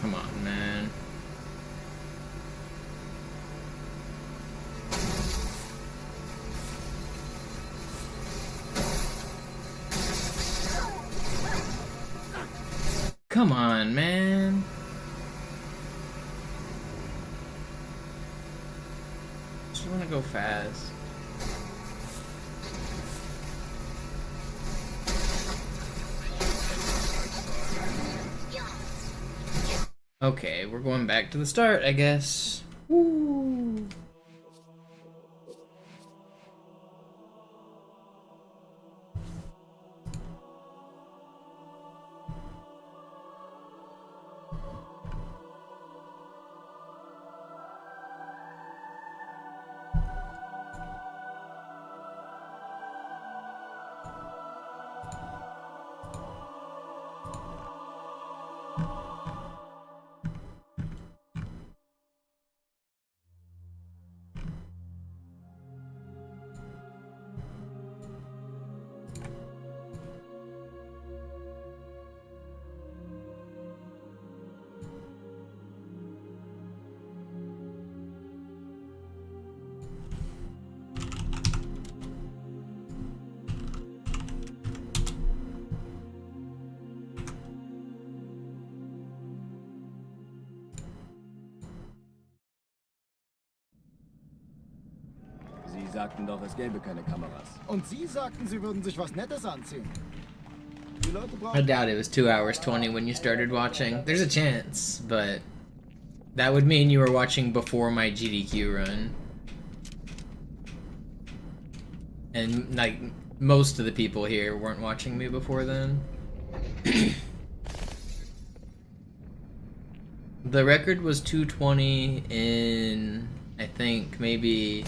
Come on, man. Come on, man. Just wanna go fast. Okay, we're going back to the start, I guess. Woo! Sie sagten doch, es gäbe keine Kameras. Und Sie sagten, Sie würden sich was Nettes anziehen. Die Leute I brauchen... doubt it was 2 hours 20 when you started watching. There's a chance, but that would mean you were watching before my GDQ run. And like most of the people here weren't watching me before then. The record was 220 in I think maybe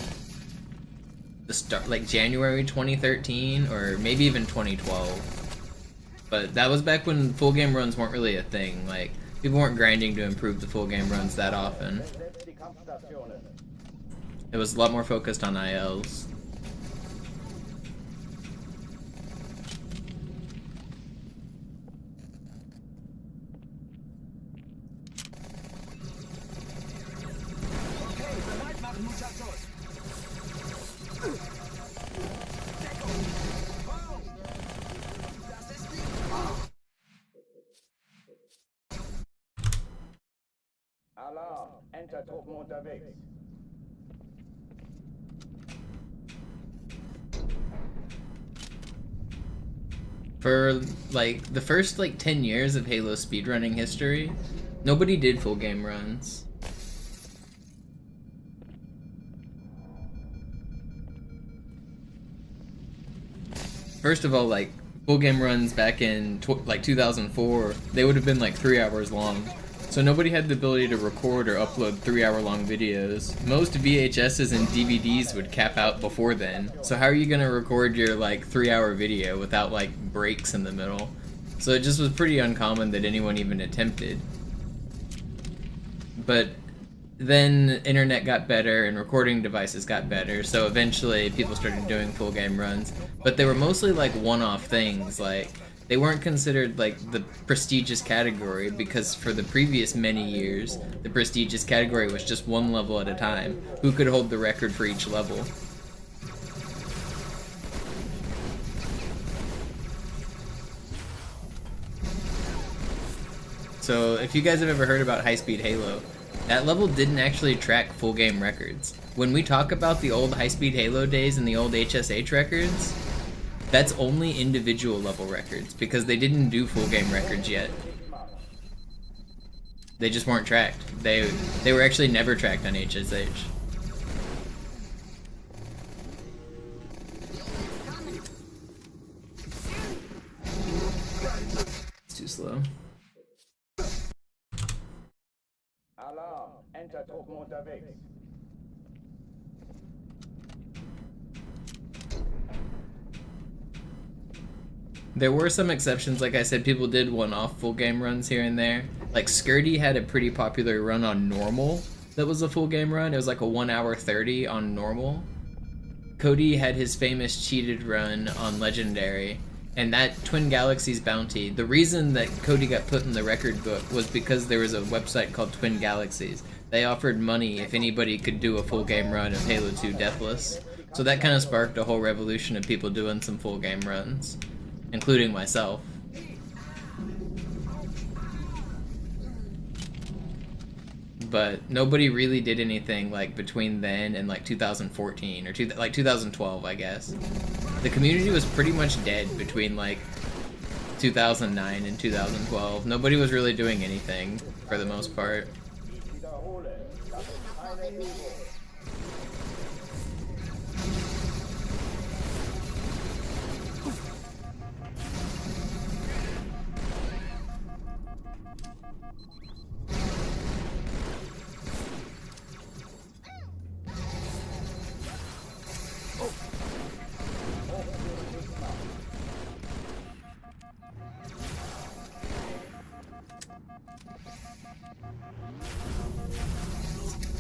the start, like January 2013, or maybe even 2012. But that was back when full game runs weren't really a thing. Like, people weren't grinding to improve the full game runs that often. It was a lot more focused on ILs. Alarm, Enter-Truppen unterwegs. For like the first like 10 years of Halo speedrunning history, nobody did full game runs. First of all, like full game runs back in like 2004, they would have been like 3 hours long. So nobody had the ability to record or upload 3-hour-long videos. Most VHSs and DVDs would cap out before then. So how are you gonna record your like 3-hour video without like breaks in the middle? So it just was pretty uncommon that anyone even attempted. But then internet got better and recording devices got better, so eventually people started doing full game runs. But they were mostly like one-off things, like they weren't considered like the prestigious category, because for the previous many years, the prestigious category was just one level at a time. Who could hold the record for each level? So if you guys have ever heard about High Speed Halo, that level didn't actually track full game records. When we talk about the old High Speed Halo days and the old HSH records, that's only individual level records, because they didn't do full game records yet. They just weren't tracked. They were actually never tracked on HSH. It's too slow. Alarm, Enter-Truppen unterwegs. There were some exceptions, like I said, people did one-off full game runs here and there. Like Skirty had a pretty popular run on normal that was a full game run. It was like a 1 hour 30 on normal. Cody had his famous cheated run on legendary, and that Twin Galaxies bounty, the reason that Cody got put in the record book was because there was a website called Twin Galaxies. They offered money if anybody could do a full game run of Halo 2 Deathless. So that kind of sparked a whole revolution of people doing some full game runs, including myself. But nobody really did anything like between then and like 2014 or like 2012, I guess. The community was pretty much dead between like 2009 and 2012. Nobody was really doing anything for the most part.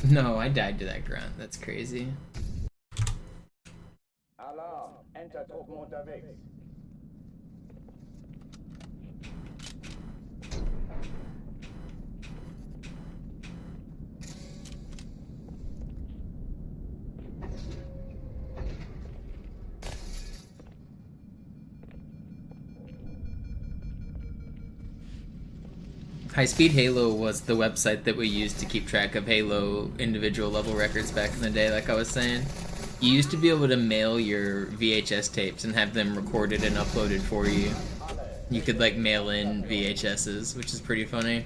No, I died to that grunt. That's crazy. Alarm, Enter-Truppen unterwegs. High Speed Halo was the website that we used to keep track of Halo individual level records back in the day, like I was saying. You used to be able to mail your VHS tapes and have them recorded and uploaded for you. You could like mail in VHSs, which is pretty funny.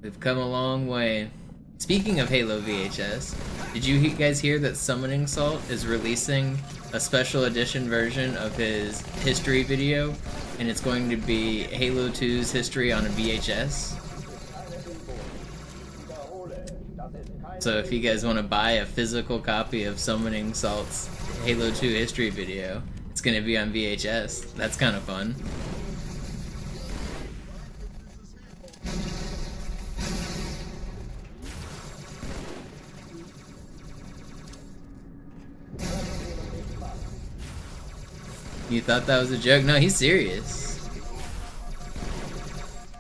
We've come a long way. Speaking of Halo VHS, did you guys hear that Summoning Salt is releasing a special edition version of his history video, and it's going to be Halo 2's history on a VHS. So if you guys want to buy a physical copy of Summoning Salt's Halo 2 history video, it's going to be on VHS. That's kind of fun. You thought that was a joke? No, he's serious.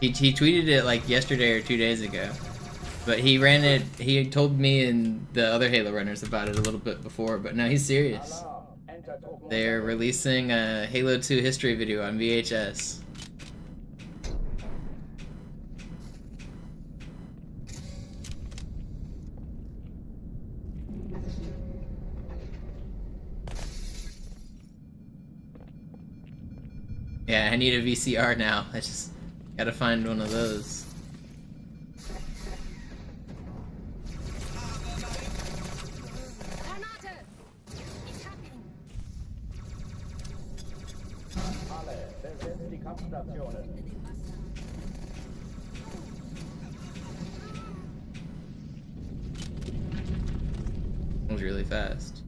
He tweeted it like yesterday or 2 days ago. But he ran it, he told me and the other Halo runners about it a little bit before, but no, he's serious. They're releasing a Halo 2 history video on VHS. Yeah, I need a VCR now. I just gotta find one of those. It was really fast.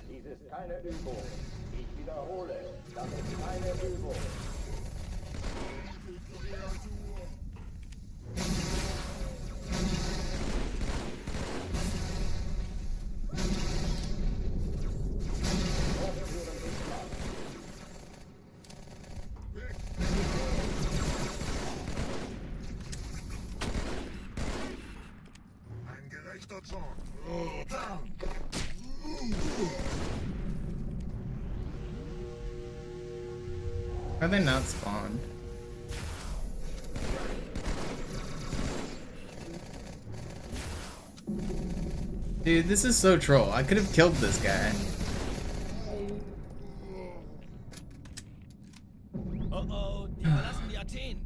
Dies ist keine Übung. Ich wiederhole, das ist keine Übung. Ein gerechter Zorn. Oh, down. Are they not spawned? Dude, this is so troll. I could have killed this guy. Oh, die verlassen die Athen.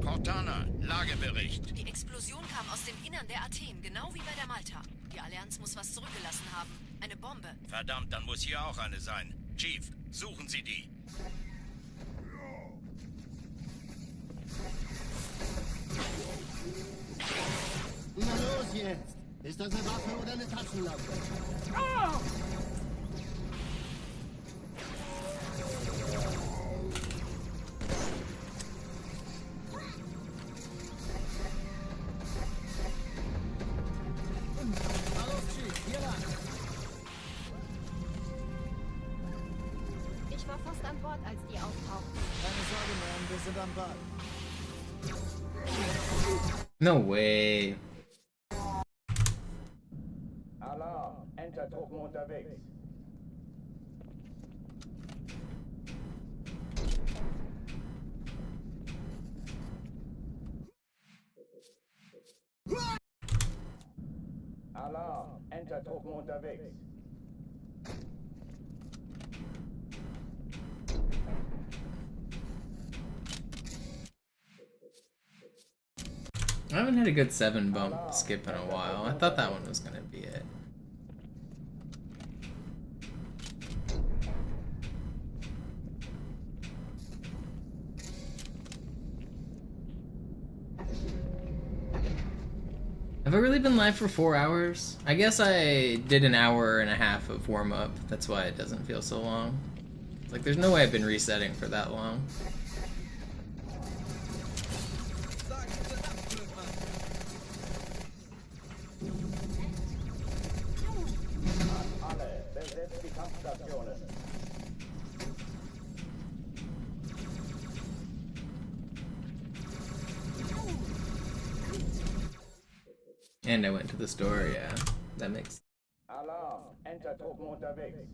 Cortana, Lagebericht. Die Explosion kam aus dem Innern der Athen, genau wie bei der Malta. Die Allianz muss was zurückgelassen haben. Eine Bombe. Verdammt, dann muss hier auch eine sein. Chief, suchen Sie die. Na los jetzt! Ist das eine Waffe oder eine Taschenlampe? Ich war fast an Bord, als die auftauchten. Keine Sorge, Mann, wir sind am Ball. No way. Alarm, Entertruppen unterwegs. Alarm, Entertruppen unterwegs. I haven't had a good 7 bump skip in a while. I thought that one was gonna be it. Have I really been live for 4 hours? I guess I did an hour and a half of warm-up. That's why it doesn't feel so long. It's like, there's no way I've been resetting for that long. Alle, besetzt die Kampfstationen. And I went to the store, yeah. That makes sense. Alarm, Entertruppen unterwegs.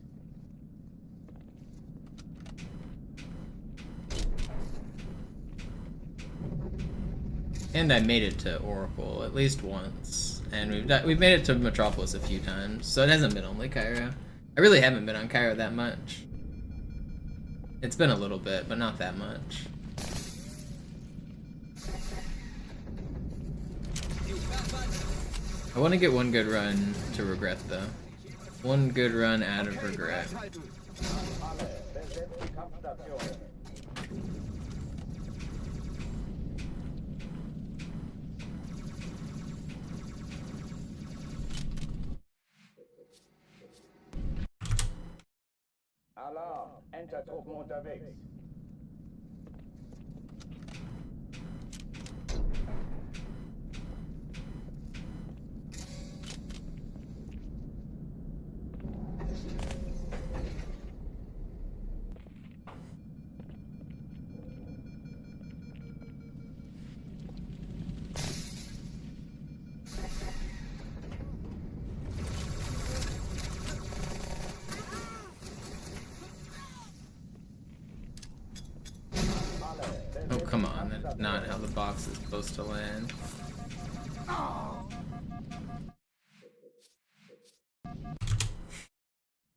And I made it to Oracle at least once, and we've made it to Metropolis a few times, so it hasn't been only Cairo. I really haven't been on Cairo that much. It's been a little bit, but not that much. I want to get one good run to regret, though. One good run out of regret. Alle, besetzt die Kampfstation. Alarm, Entertruppen unterwegs. Oh, come on. That's not how the box is supposed to land.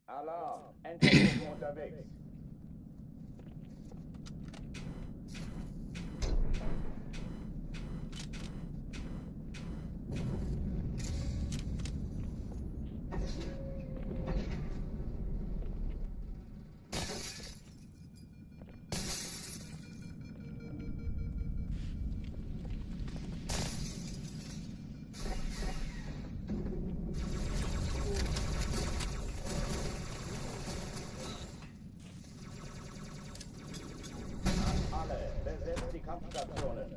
Alarm, Entertruppen unterwegs. Alle, besetzt die Kampfstationen.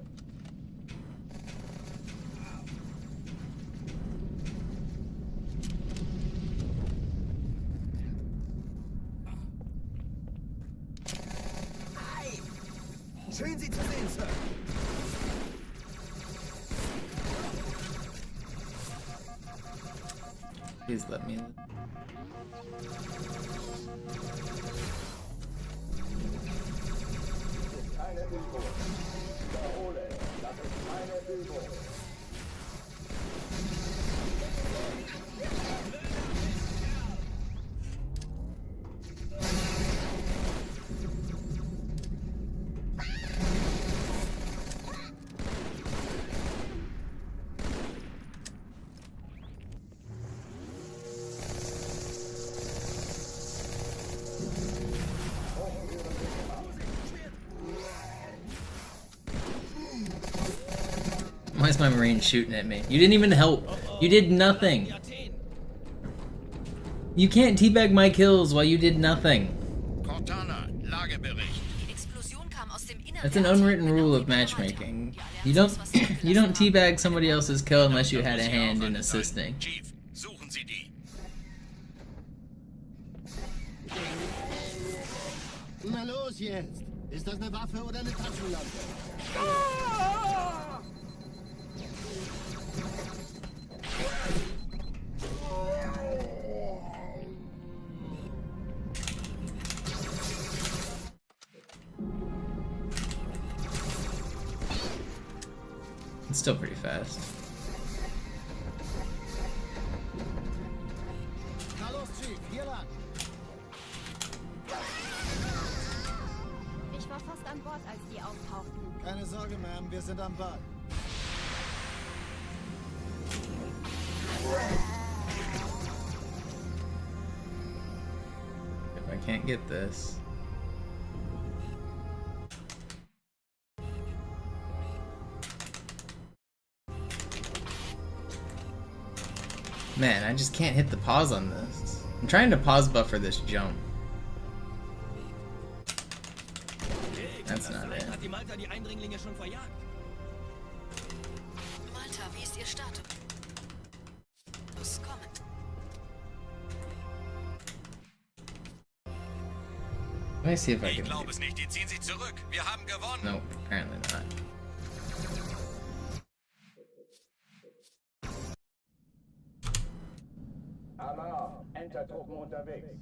Schön, Sie zu sehen, Sir. Please let me. Keine Übung. Wiederhole, das ist keine Übung. Why is my Marine shooting at me? You didn't even help. You did nothing. You can't teabag my kills while you did nothing. Cortana, Lagebericht. Die Explosion kam aus dem Innern That's an der unwritten Anlage, rule genau of wie matchmaking. die You don't Allianz ist, was sie you don't gelassen haben. teabag somebody else's kill unless you had a hand in assisting. Chief, suchen Sie die. Na los jetzt! Ist das eine Waffe oder eine Taschenlampe? It's still pretty fast. Na los, Chief, hier lang. Ich war fast an Bord, als die auftauchten. Keine Sorge, Ma'am, wir sind am Ball. If I can't get this. Man, I just can't hit the pause on this. I'm trying to pause buffer this jump. That's not it. Hat die Malta die Eindringlinge schon verjagt? Malta, wie ist Ihr Status? Kommen. Let me see if I Ich can. glaube es nicht, die ziehen sich zurück. Wir haben gewonnen. Nope, apparently not. Alarm, Entertruppen unterwegs.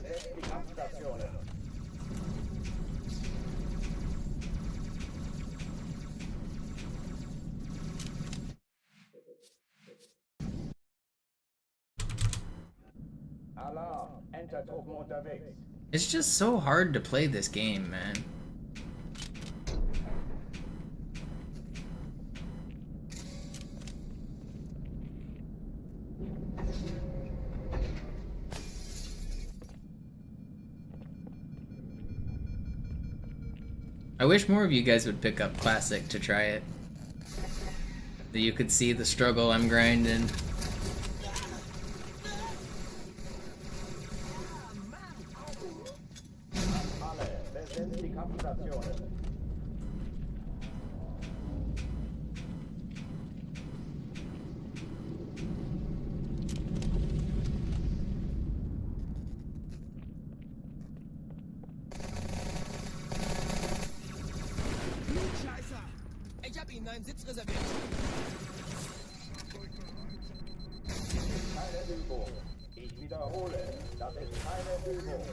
besetzt die Kampfstationen. Alarm, Entertruppen unterwegs. It's just so hard to play this game, man. I wish more of you guys would pick up Classic to try it. That you could see the struggle I'm grinding. Alle, besetzt die Kampfstationen. Scheiße! Ich hab Ihnen einen Sitz reserviert. Keine Übung. Ich wiederhole, das ist keine Übung.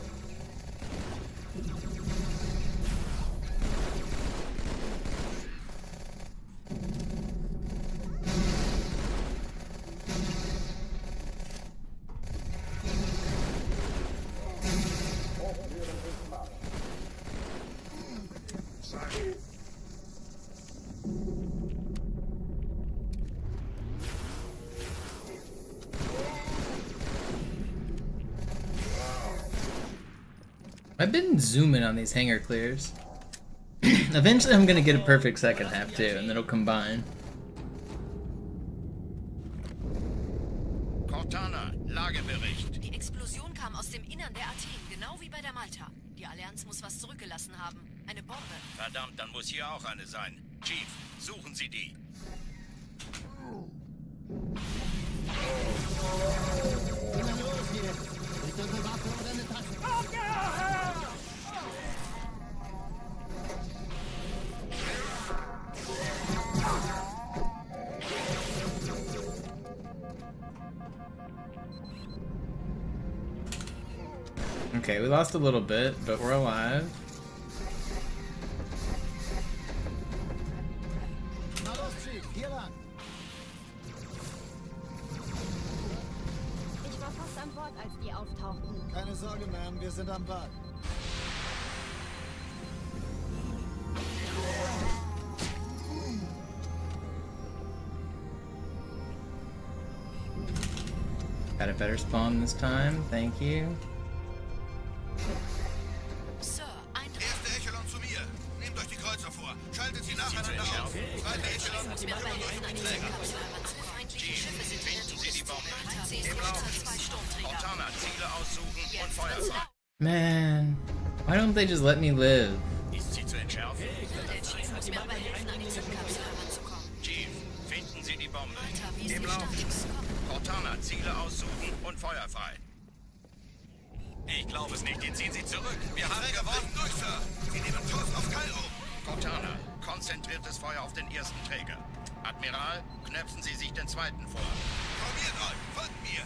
Hochführen ist Macht. I've been zooming on these hangar clears. Eventually I'm gonna get a perfect second half too, and then it'll combine. Cortana, Lagebericht. Die Explosion kam aus dem Innern der Athen, genau wie bei der Malta. Die Allianz muss was zurückgelassen haben. Eine Bombe. Verdammt, dann muss hier auch eine sein. Chief, suchen Sie die. Okay, we lost a little bit, but we're alive. Na los, Chief, hier lang. Ich war fast an Bord, als die auftauchten. Keine Sorge, Ma'am, wir sind am Bad. Got a better spawn this time, thank you. Sir, ein Erste Echelon zu mir. Nehmt euch die Kreuzer vor. Schaltet sie nacheinander auf. Zweite Echelon, muss mir dabei helfen, eine Trägerkapsel. Feindliche Schiffe sind in der finden Sie die Bombe. Im zwei Sturmträger. Cortana, Ziele aussuchen und Feuer frei. Man, why don't they just let me live? Ist sie zu entschärfen? Der Chief muss mir dabei helfen, an die Zündkapsel heranzukommen. Chief, finden Sie die Bombe. Alter, wie ist Im der Lauf. Status? Cortana, Ziele aussuchen und Feuer frei. Ich glaube es nicht. Den ziehen Sie zurück. Wir haben gewonnen. Durch, Sir. Sie nehmen Kurs auf Kairo. Cortana, konzentriertes Feuer auf den ersten Träger. Admiral, knöpfen Sie sich den zweiten vor. Formiert euch. Folgt mir.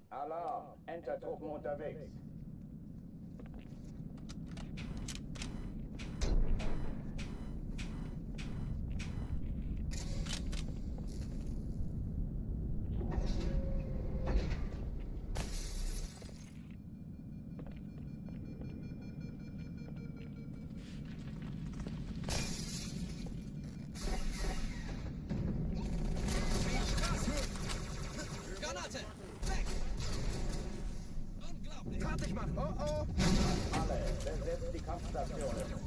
Alarm, Entertruppen unterwegs. Granate! Weg! Unglaublich! Fertig machen! Oh oh! Alle, besetzt die Kampfstationen.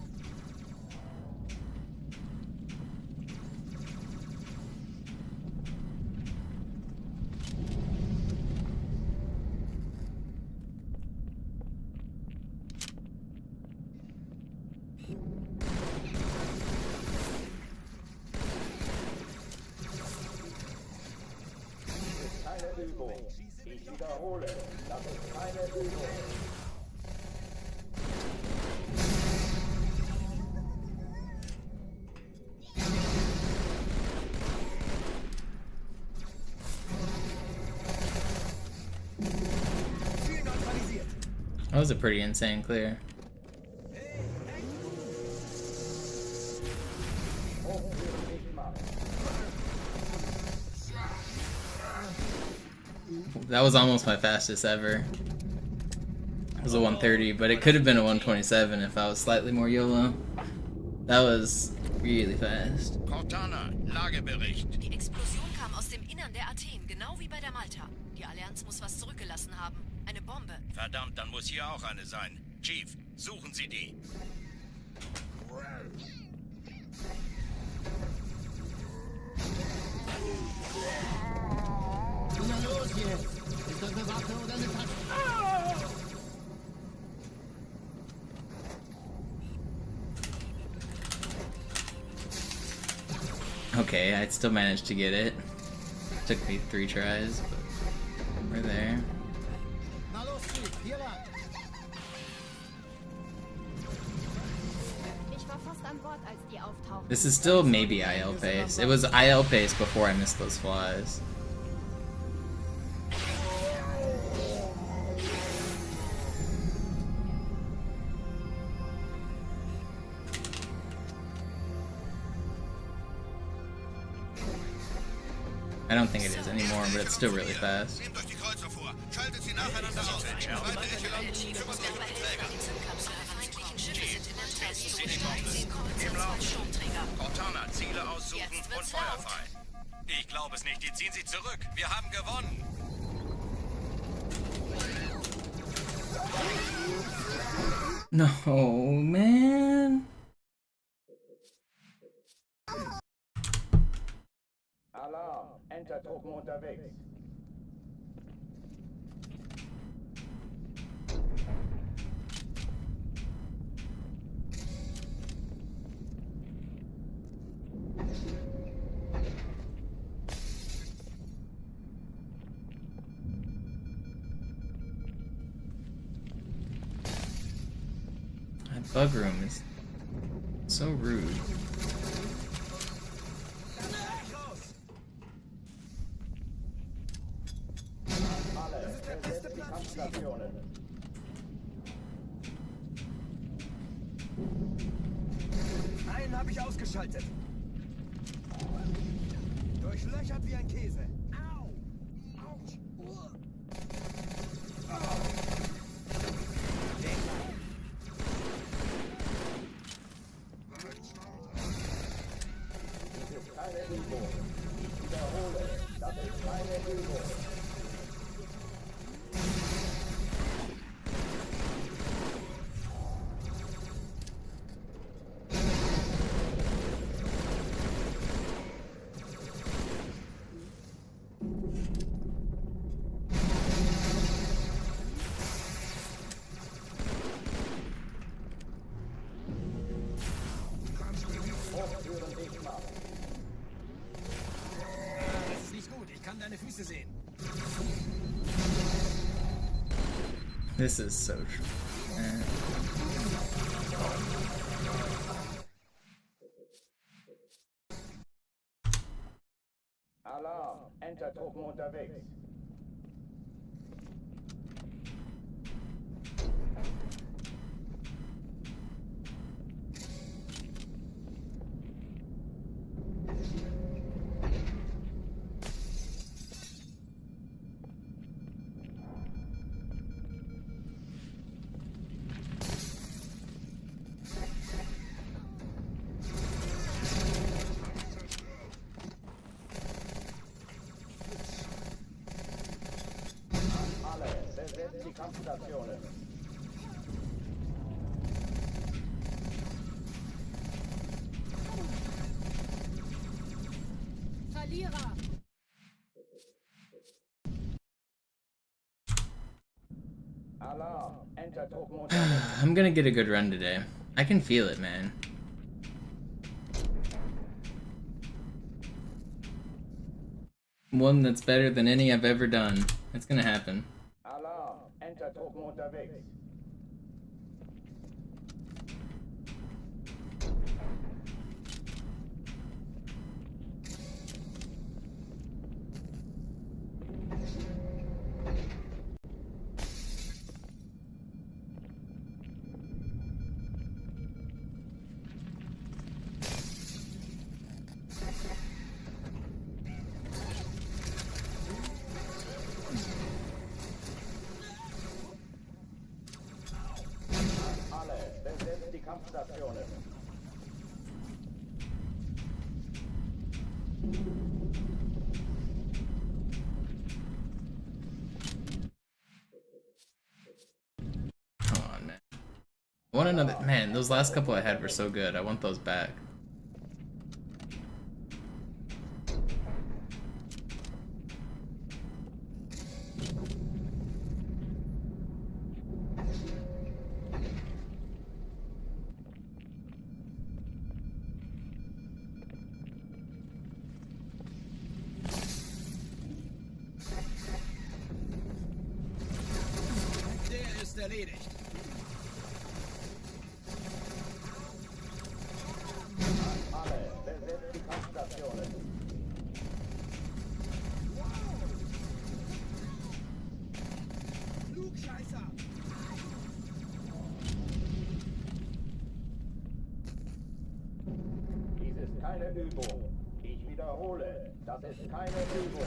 Keine Übung. Ich wiederhole, das ist keine Übung. That was a pretty insane clear. That was almost my fastest ever. It was a 130, but it could have been a 127 if I was slightly more YOLO. That was really fast. Cortana, Lagebericht. Die Explosion kam aus dem Innern der Athen, genau wie bei der Malta. Die Allianz muss was zurückgelassen haben. Eine Bombe. Verdammt, dann muss hier auch eine sein. Chief, suchen Sie die. Na los jetzt! Ist das eine Waffe oder eine Tasche? Okay, I still managed to get it. Took me 3 tries, but we're there. Na los, Chief, hier lang! Ich war fast an Bord, als die auftauchten. This is still maybe IL pace. It was IL pace before I missed those flies. I don't think it is anymore, but it's still really fast. Nehmt euch die Kreuzer vor. Schaltet sie nacheinander aus. Cortana, Ziele aussuchen und Feuer frei. Ich glaube es nicht. Die ziehen sie zurück. Wir haben gewonnen. No, man. Alarm! Enter-Truppen unterwegs. That bug room is so rude. Einen habe ich ausgeschaltet. Durchlöchert wie ein Käse. Au! Autsch! Keine Übung. Ich wiederhole, das ist keine Übung. Das ist nicht gut. Ich kann deine Füße sehen. This is so true. Alarm! Enter-Truppen unterwegs. Besetzt die Kampfstationen. Verlierer! Alarm! Enter-Truppen unterwegs. I'm gonna get a good run today. I can feel it, man. One that's better than any I've ever done. It's gonna happen. Alarm! Enter-Truppen unterwegs. Kampfstationen. Come on, man. I want another. Man, those last couple I had were so good. I want those back. Der ist erledigt. Alle, besetzt die Kampfstationen. Flugscheißer! Dies ist keine Übung. Ich wiederhole, das ist keine Übung.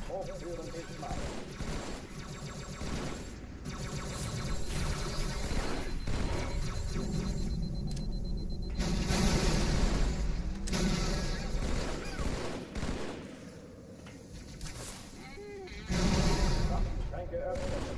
Hochführen ist mal. Waffenschränke öffnen.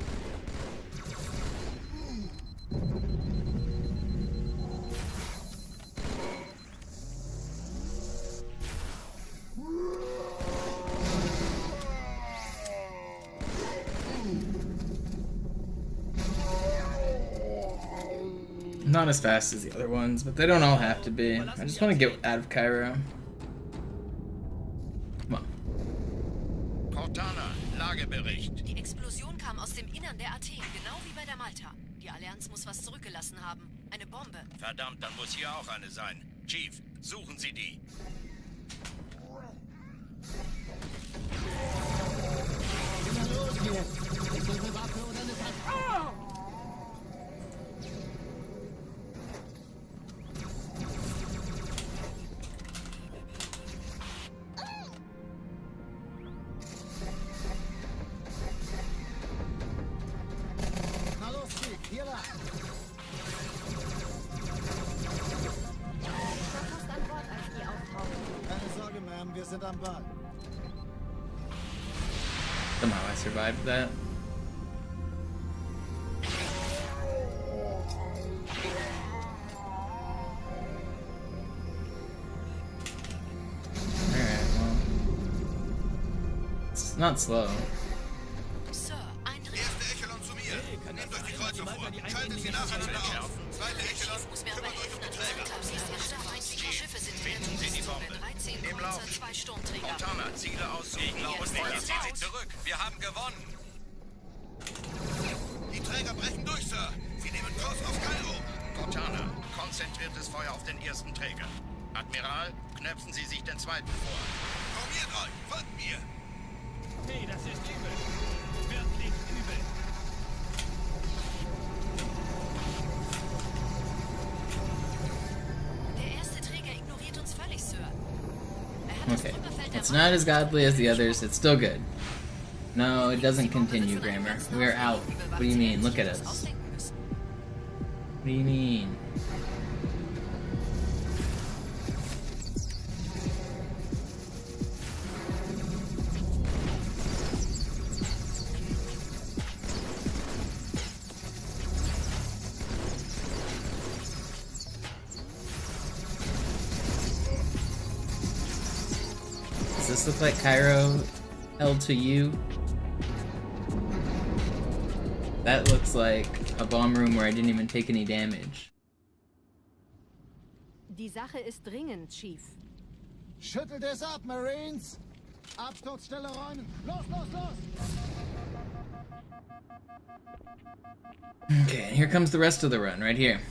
Not as fast as the other ones, but they don't all have to be. I just want to get out of Cairo. Come on. Cortana, Lagebericht. Die Explosion kam aus dem Innern der Athen, genau wie bei der Malta. Die Allianz muss was zurückgelassen haben. Eine Bombe. Verdammt, dann muss hier auch eine sein. Chief, suchen Sie die. Los jetzt! Ist unsere Waffe oder eine Waffe? Na los, Steve, hier lang. Ich war fast an Bord, als die auftauchten. Keine Sorge, Ma'am, wir sind am Ball. Somehow I survived that. Alright, well. It's not slow. Sir, Eintritt. Erste Echelon zu mir. Nehmt euch die Kreuzer vor. Schaltet sie nacheinander auf. Zweite Echelon, Muss mir aber kümmert euch um helfen, die an Träger. diesem Tag siehst du, feindliche Schiffe sind in Finden Sie die Bombe. 13 Im Kreuzer, Lauf. 2 Sturmträger. Cortana, Ziele aussuchen. Und ziehen Sie zurück. Wir haben gewonnen. Die Träger brechen durch, Sir. Sie nehmen Kurs auf Kairo. Cortana, konzentriertes Feuer auf den ersten Träger. Admiral, knöpfen Sie sich den zweiten vor. Formiert euch, folgt mir. Nee, das ist übel. Wirklich übel. Der erste Träger ignoriert uns völlig, Sir. Er hat das Okay. Trümmerfeld der It's not as godly as the others, it's still good. No, it doesn't continue, Grammar. We're out. What do you mean? Look at us. ausdenken müssen. What do you mean? Does this look like Cairo held to you? That looks like a bomb room where I didn't even take any damage. Die Sache ist dringend, Chief. Schüttelt es ab, Marines! Absturzstelle räumen! Los, los, los! Okay, and here comes the rest of the run, right here.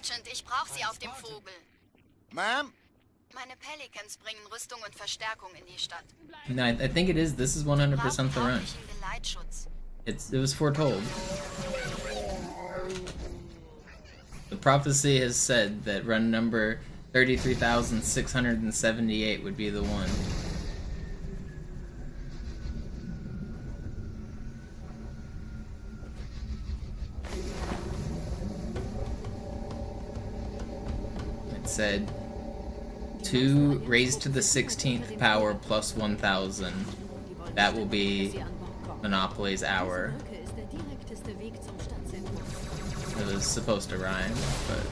Sergeant, ich brauche Sie auf dem Vogel. Ma'am? Meine Pelicans bringen Rüstung und Verstärkung in die Stadt. No, I think it is. This is 100% Brauchen the run. tauglichen Geleitschutz. It was foretold. The prophecy has said that run number 33,678 would be the one. It said 2 raised to the 16th power plus 1,000. That will be Monopoly's hour. It was supposed to rhyme, but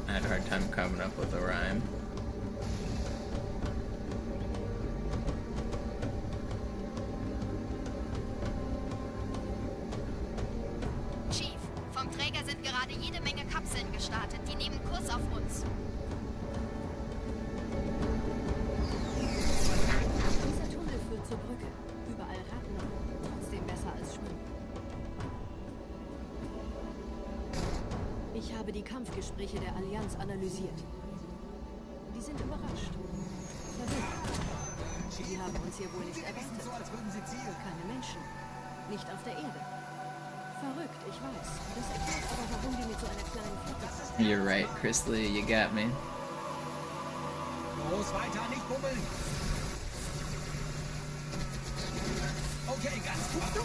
I had a hard time coming up with a rhyme. Chief, vom Träger sind gerade jede Menge Kapseln gestartet. Die nehmen Kurs auf uns. Dieser Tunnel führt zur Brücke. Überall Ratten. Trotzdem besser als Schwimmen. Ich habe die Kampfgespräche der Allianz analysiert. Die sind überrascht. Verwirrt. Die haben uns hier wohl nicht erwartet. Keine Menschen. Nicht auf der Erde. Verrückt, ich weiß. Das erklärt aber, warum die mit so einer kleinen Flotte sind. You're right, Chrisley, you got me. Los, weiter, nicht bubbeln. Okay, ganz gut.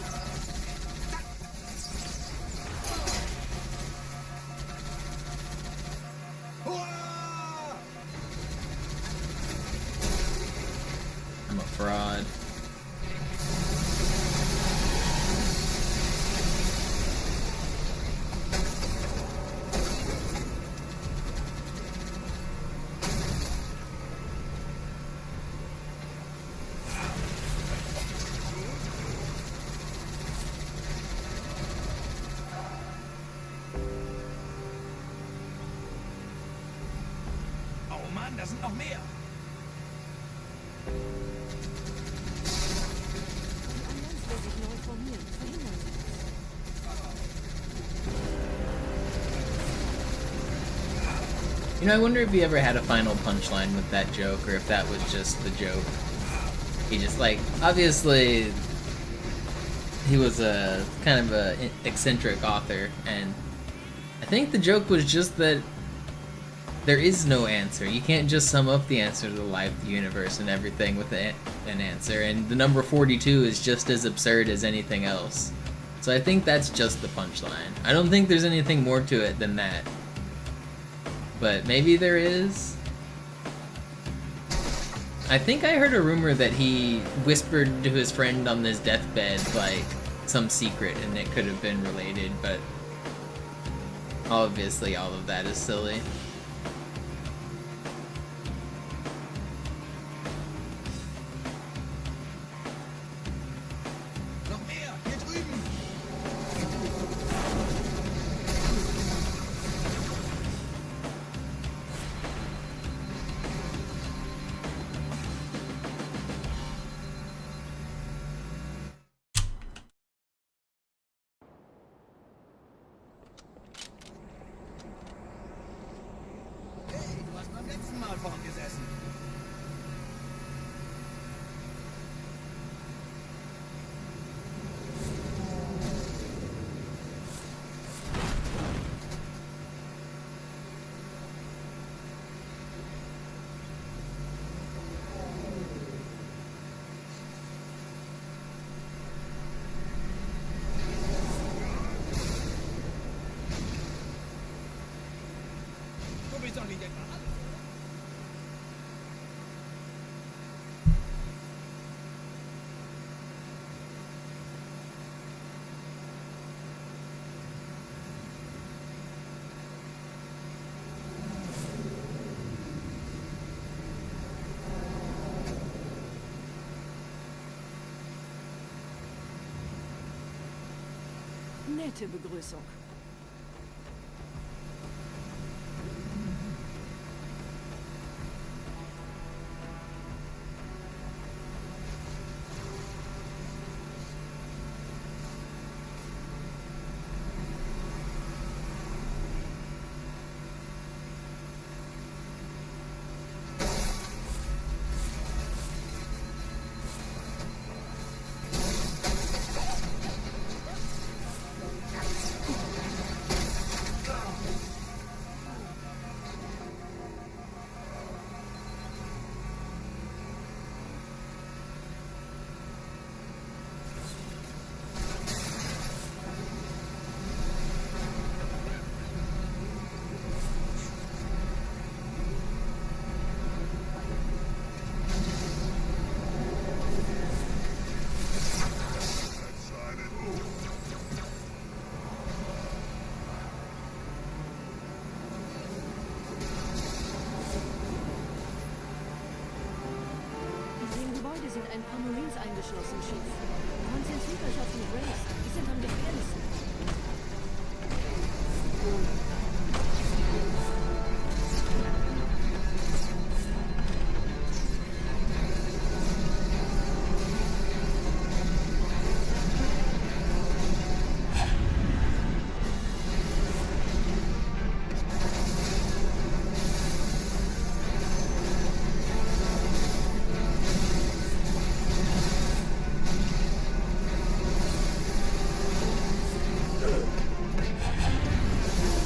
I'm a fraud. Oh Mann, da sind noch mehr. Die Allianz will sich neu formieren. Verhindern Sie das. You know, I wonder if he ever had a final punchline with that joke, or if that was just the joke. He just, like, obviously, he was a kind of a eccentric author, and I think the joke was just that there is no answer. You can't just sum up the answer to the life, the universe, and everything with an answer, and the number 42 is just as absurd as anything else. So I think that's just the punchline. I don't think there's anything more to it than that. But maybe there is. I think I heard a rumor that he whispered to his friend on his deathbed, like, some secret, and it could have been related, but obviously all of that is silly. Noch mehr, hier drüben. Hey, du hast beim letzten Mal vorn gesessen. Du bist doch nicht etwa alles. Nette Begrüßung. Marines eingeschlossen, Chief. Konzentriert euch auf die Graves. Die sind am gefährlichsten.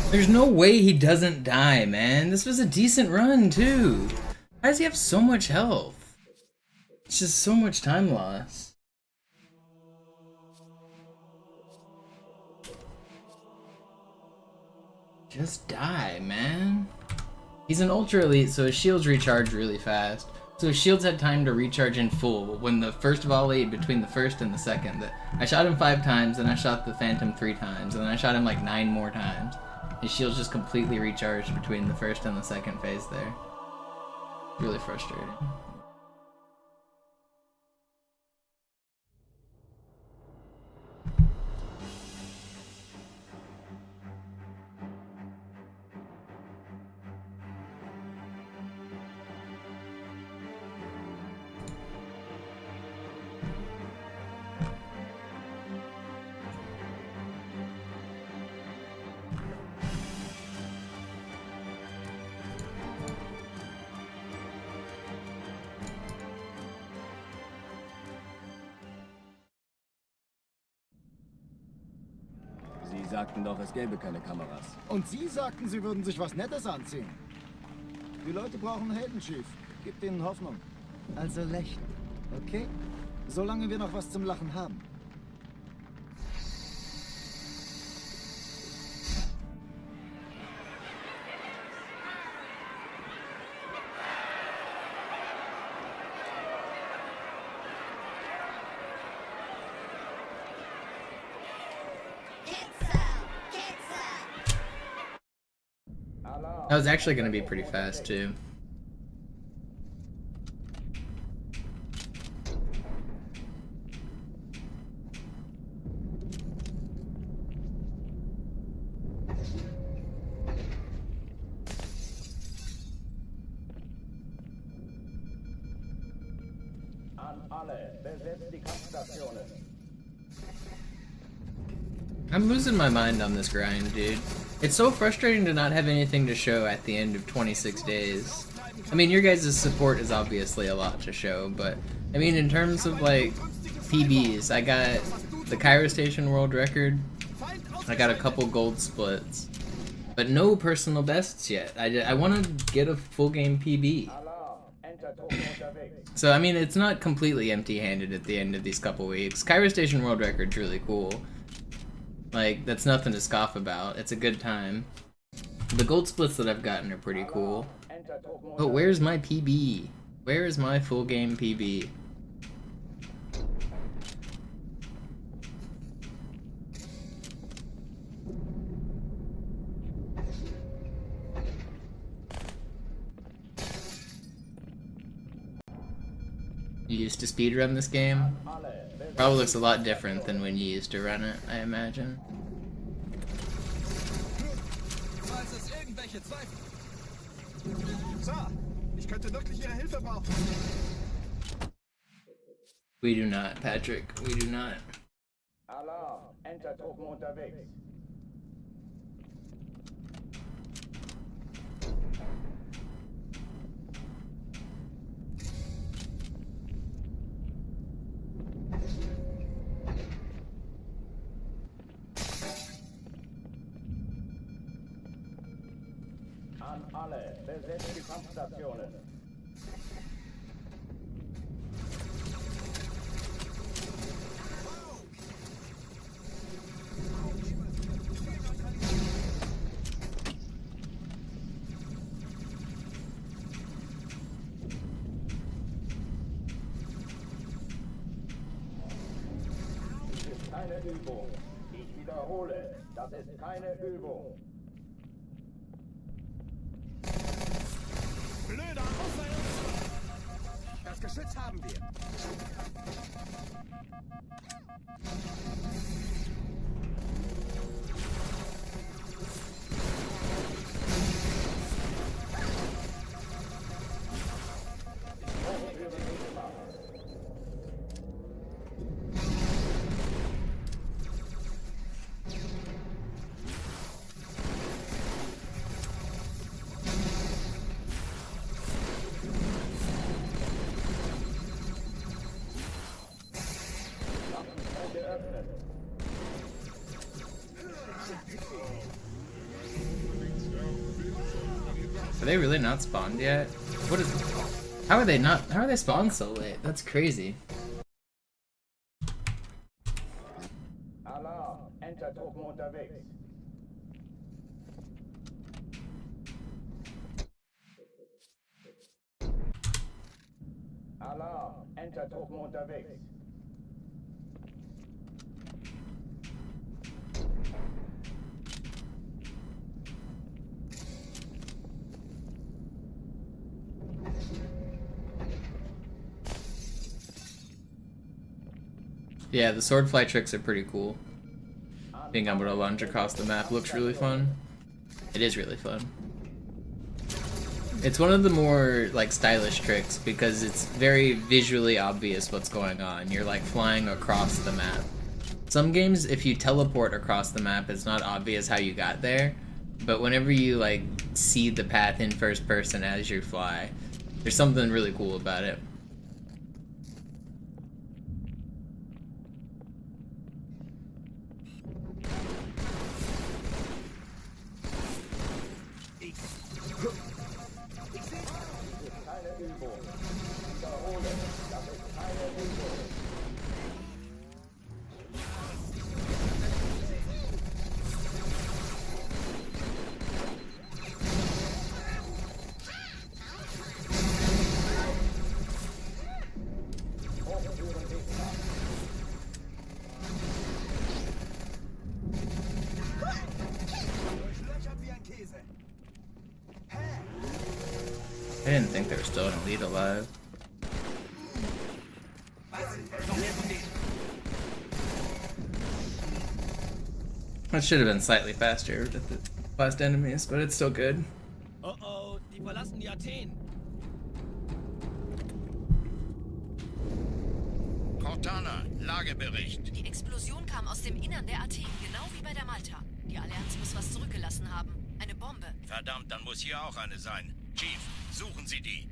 There's no way he doesn't die, man. This was a decent run, too. Why does he have so much health? It's just so much time loss. Just die, man. He's an ultra elite, so his shields recharge really fast. So his shields had time to recharge in full when the first volley between the first and the second. I shot him 5 times, and I shot the Phantom 3 times, and then I shot him like 9 more times. His shields just completely recharged between the first and the second phase there. Really frustrating. Sie sagten doch, es gäbe keine Kameras. Und Sie sagten, Sie würden sich was Nettes anziehen. Die Leute brauchen Helden, Chief. Gibt ihnen Hoffnung. Also lächeln, okay? Solange wir noch was zum Lachen haben. That was actually going to be pretty fast, too. An alle, besetzt die Kampfstationen. I'm losing my mind on this grind, dude. It's so frustrating to not have anything to show at the end of 26 days. I mean, your guys' support is obviously a lot to show, but I mean, in terms of like PBs, I got the Cairo Station world record, I got a couple gold splits, but no personal bests yet. I want to get a full game PB. So I mean, it's not completely empty-handed at the end of these couple weeks. Cairo Station world record's really cool. Like, that's nothing to scoff about. It's a good time. The gold splits that I've gotten are pretty cool. But where's my PB? Where is my full game PB? You used to speedrun this game? Probably looks a lot different than when you used to run it, I imagine. We do not, Patrick. We do not. Alarm, Entertruppen unterwegs. An alle, besetzt die Kampfstationen. Dies ist keine Übung. Ich wiederhole, das ist keine Übung. Das Geschütz haben wir. Are they really not spawned yet? What is? How are they not? How are they spawned so late? That's crazy. Alarm, Entertruppen unterwegs. Alarm, Entertruppen unterwegs. Yeah, the sword fly tricks are pretty cool. Being able to lunge across the map looks really fun. It is really fun. It's one of the more like stylish tricks because it's very visually obvious what's going on. You're like flying across the map. Some games, if you teleport across the map, it's not obvious how you got there. But whenever you like see the path in first person as you fly, there's something really cool about it. I didn't think there was still an elite alive. That should have been slightly faster with the last enemies, but it's still good. Oh, die verlassen die Athen. Cortana, Lagebericht. Die Explosion kam aus dem Innern der Athen, genau wie bei der Malta. Die Allianz muss was zurückgelassen haben. Eine Bombe. Verdammt, dann muss hier auch eine sein. Chief, suchen Sie die.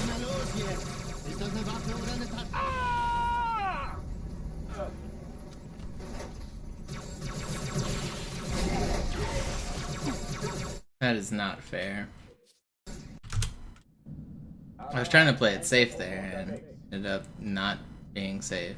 Na los jetzt! Ist das eine Waffe oder eine Tasse? That is not fair. I was trying to play it safe there and ended up not being safe.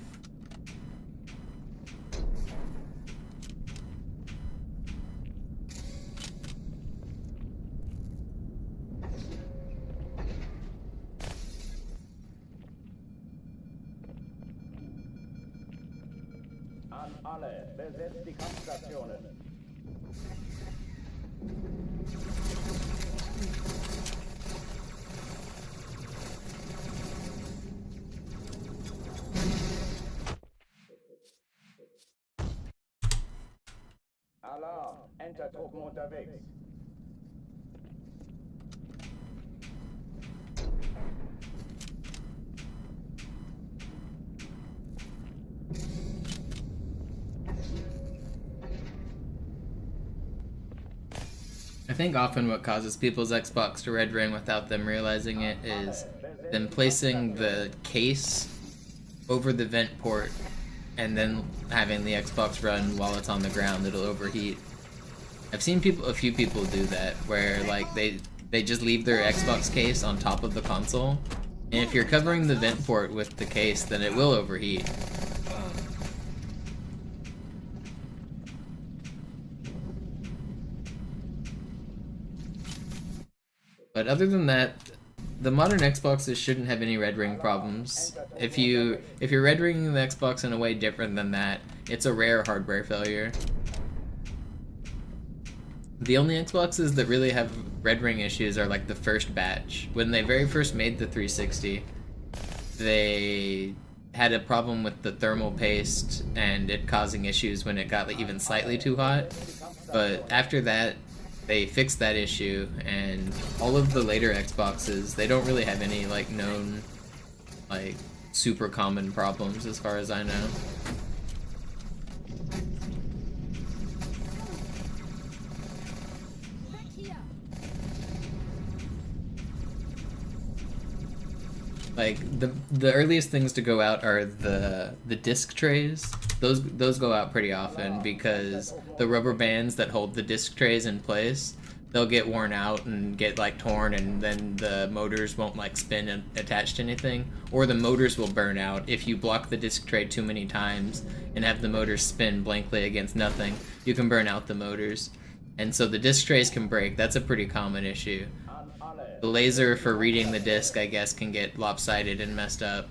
An alle, besetzt die Kampfstationen. Alarm, Entertruppen unterwegs. I think often what causes people's Xbox to red ring without them realizing it is them placing the case over the vent port and then having the Xbox run while it's on the ground. It'll overheat. I've seen a few people do that where like they just leave their Xbox case on top of the console, and if you're covering the vent port with the case, then it will overheat. But other than that, the modern Xboxes shouldn't have any red ring problems. If you're red ringing the Xbox in a way different than that, it's a rare hardware failure. The only Xboxes that really have red ring issues are like the first batch. When they very first made the 360, they had a problem with the thermal paste and it causing issues when it got like even slightly too hot. But after that, they fixed that issue, and all of the later Xboxes, they don't really have any like known like super common problems as far as I know. Like the earliest things to go out are the disc trays. Those go out pretty often because the rubber bands that hold the disc trays in place, they'll get worn out and get like torn, and then the motors won't like spin and attach to anything, or the motors will burn out if you block the disc tray too many times and have the motors spin blankly against nothing. You can burn out the motors, and so the disc trays can break. That's a pretty common issue. The laser for reading the disc, I guess, can get lopsided and messed up.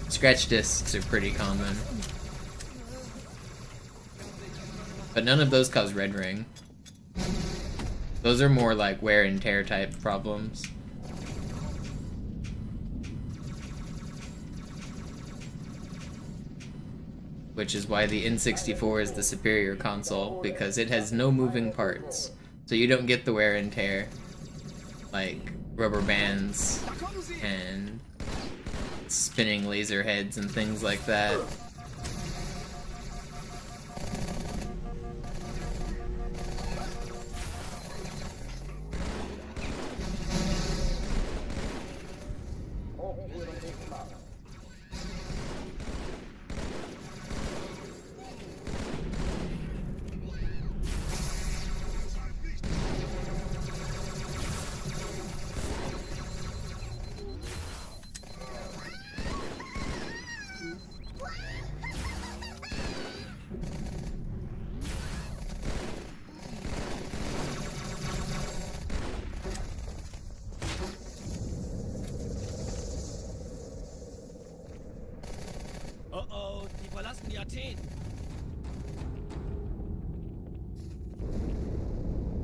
Scratch discs are pretty common. But none of those cause red ring. Those are more like wear and tear type problems. Which is why the N64 is the superior console, because it has no moving parts. So you don't get the wear and tear, like rubber bands and spinning laser heads and things like that. Die verlassen die Athen.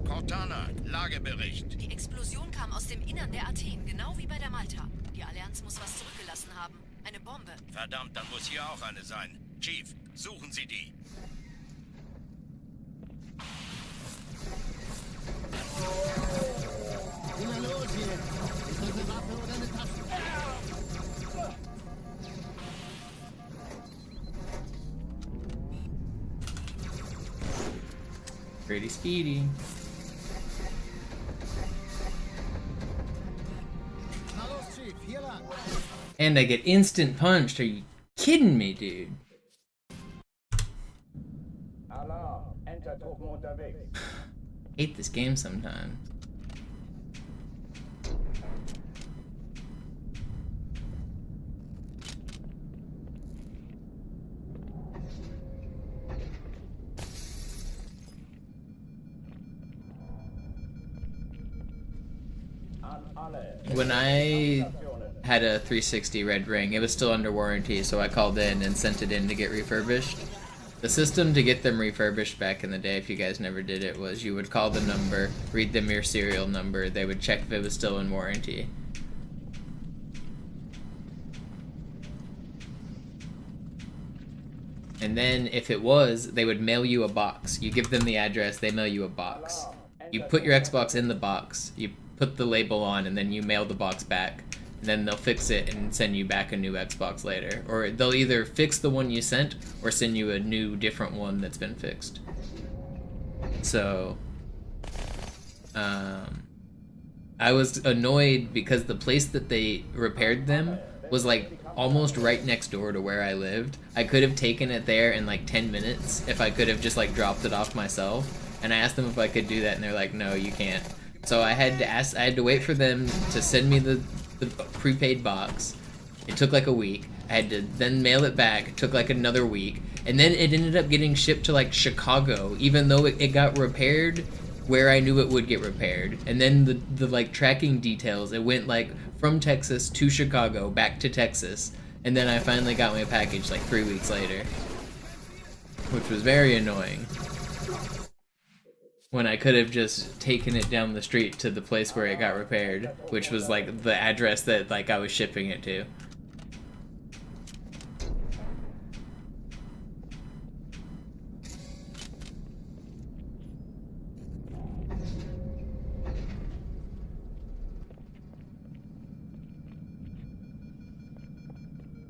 Cortana, Lagebericht. Die Explosion kam aus dem Innern der Athen, genau wie bei der Malta. Die Allianz muss was zurückgelassen haben. Eine Bombe. Verdammt, dann muss hier auch eine sein. Chief, suchen Sie die. Immer los hier. Ist das eine Waffe oder eine Taste? Pretty speedy. Na los, Chief, hier lang. And I get instant punched. Are you kidding me, dude? Alarm, Enter-Truppen unterwegs. Hate this game sometimes. When I had a 360 red ring, it was still under warranty, so I called in and sent it in to get refurbished. The system to get them refurbished back in the day, if you guys never did it, was you would call the number, read them your serial number, they would check if it was still in warranty. And then if it was, they would mail you a box. You give them the address, they mail you a box. You put your Xbox in the box, you put the label on, and then you mail the box back. And then they'll fix it and send you back a new Xbox later. Or they'll either fix the one you sent, or send you a new, different one that's been fixed. So, I was annoyed because the place that they repaired them was like almost right next door to where I lived. I could have taken it there in like 10 minutes if I could have just like dropped it off myself. And I asked them if I could do that, and they're like, no, you can't. So I had to wait for them to send me the prepaid box. It took like a week. I had to then mail it back. It took like another week. And then it ended up getting shipped to like Chicago, even though it got repaired where I knew it would get repaired. And then the like tracking details, it went like from Texas to Chicago, back to Texas. And then I finally got my package like 3 weeks later, which was very annoying. when I could have just taken it down the street to the place where it got repaired, which was like the address that like I was shipping it to.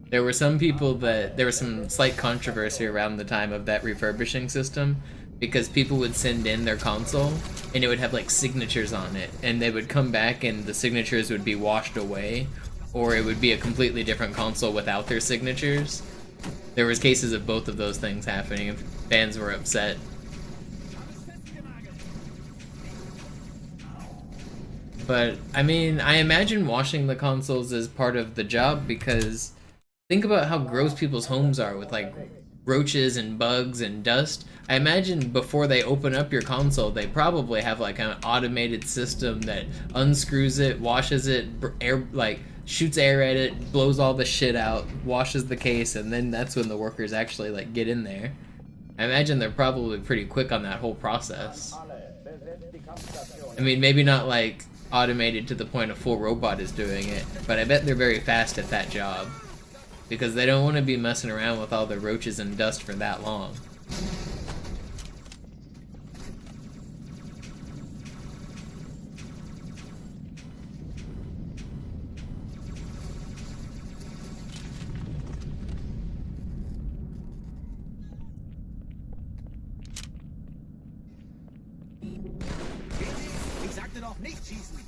There were some people that, there was some slight controversy around the time of that refurbishing system, because people would send in their console and it would have like signatures on it, and they would come back and the signatures would be washed away, or it would be a completely different console without their signatures. There was cases of both of those things happening and fans were upset. But I mean, I imagine washing the consoles is part of the job, because think about how gross people's homes are with like roaches and bugs and dust. I imagine before they open up your console, they probably have like an automated system that unscrews it, washes it, shoots air at it, blows all the shit out, washes the case, and then that's when the workers actually like get in there. I imagine they're probably pretty quick on that whole process. I mean, maybe not like automated to the point a full robot is doing it, but I bet they're very fast at that job, because they don't want to be messing around with all the roaches and dust for that long. Ich sagte doch nicht schießen.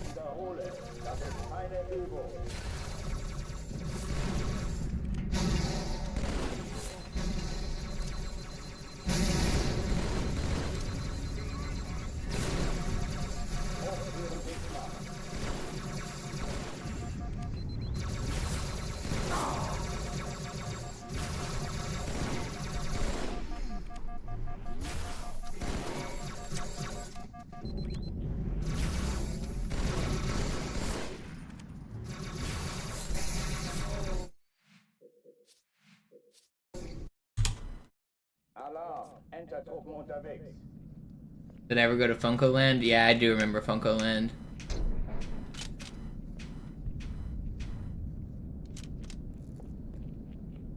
Wiederhole, das ist keine Übung. Alarm, Enter-Truppen unterwegs. Did I ever go to Funko Land? Yeah, I do remember Funko Land.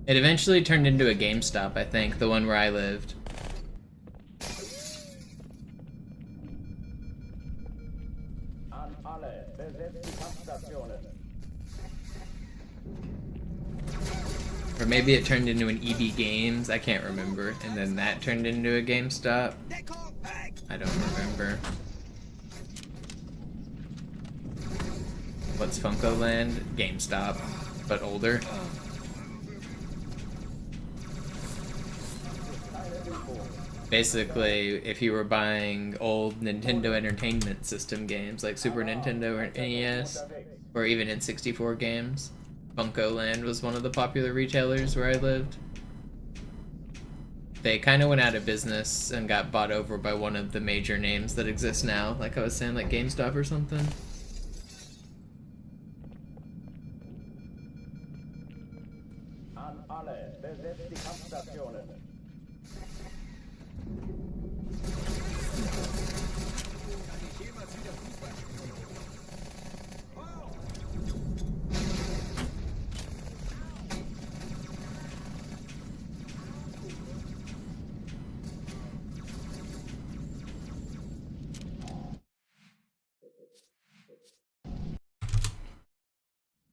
It eventually turned into a GameStop, I think, the one where I lived. An alle, besetzt die Kampfstationen. Or maybe it turned into an EB Games, I can't remember. And then that turned into a GameStop. I don't remember. What's Funko Land? GameStop, but older. Basically, if you were buying old Nintendo Entertainment System games like Super Nintendo or NES, or even N64 games, Funko Land was one of the popular retailers where I lived. They kind of went out of business and got bought over by one of the major names that exist now, like I was saying, like GameStop or something. An alle, besetzt die Kampfstationen.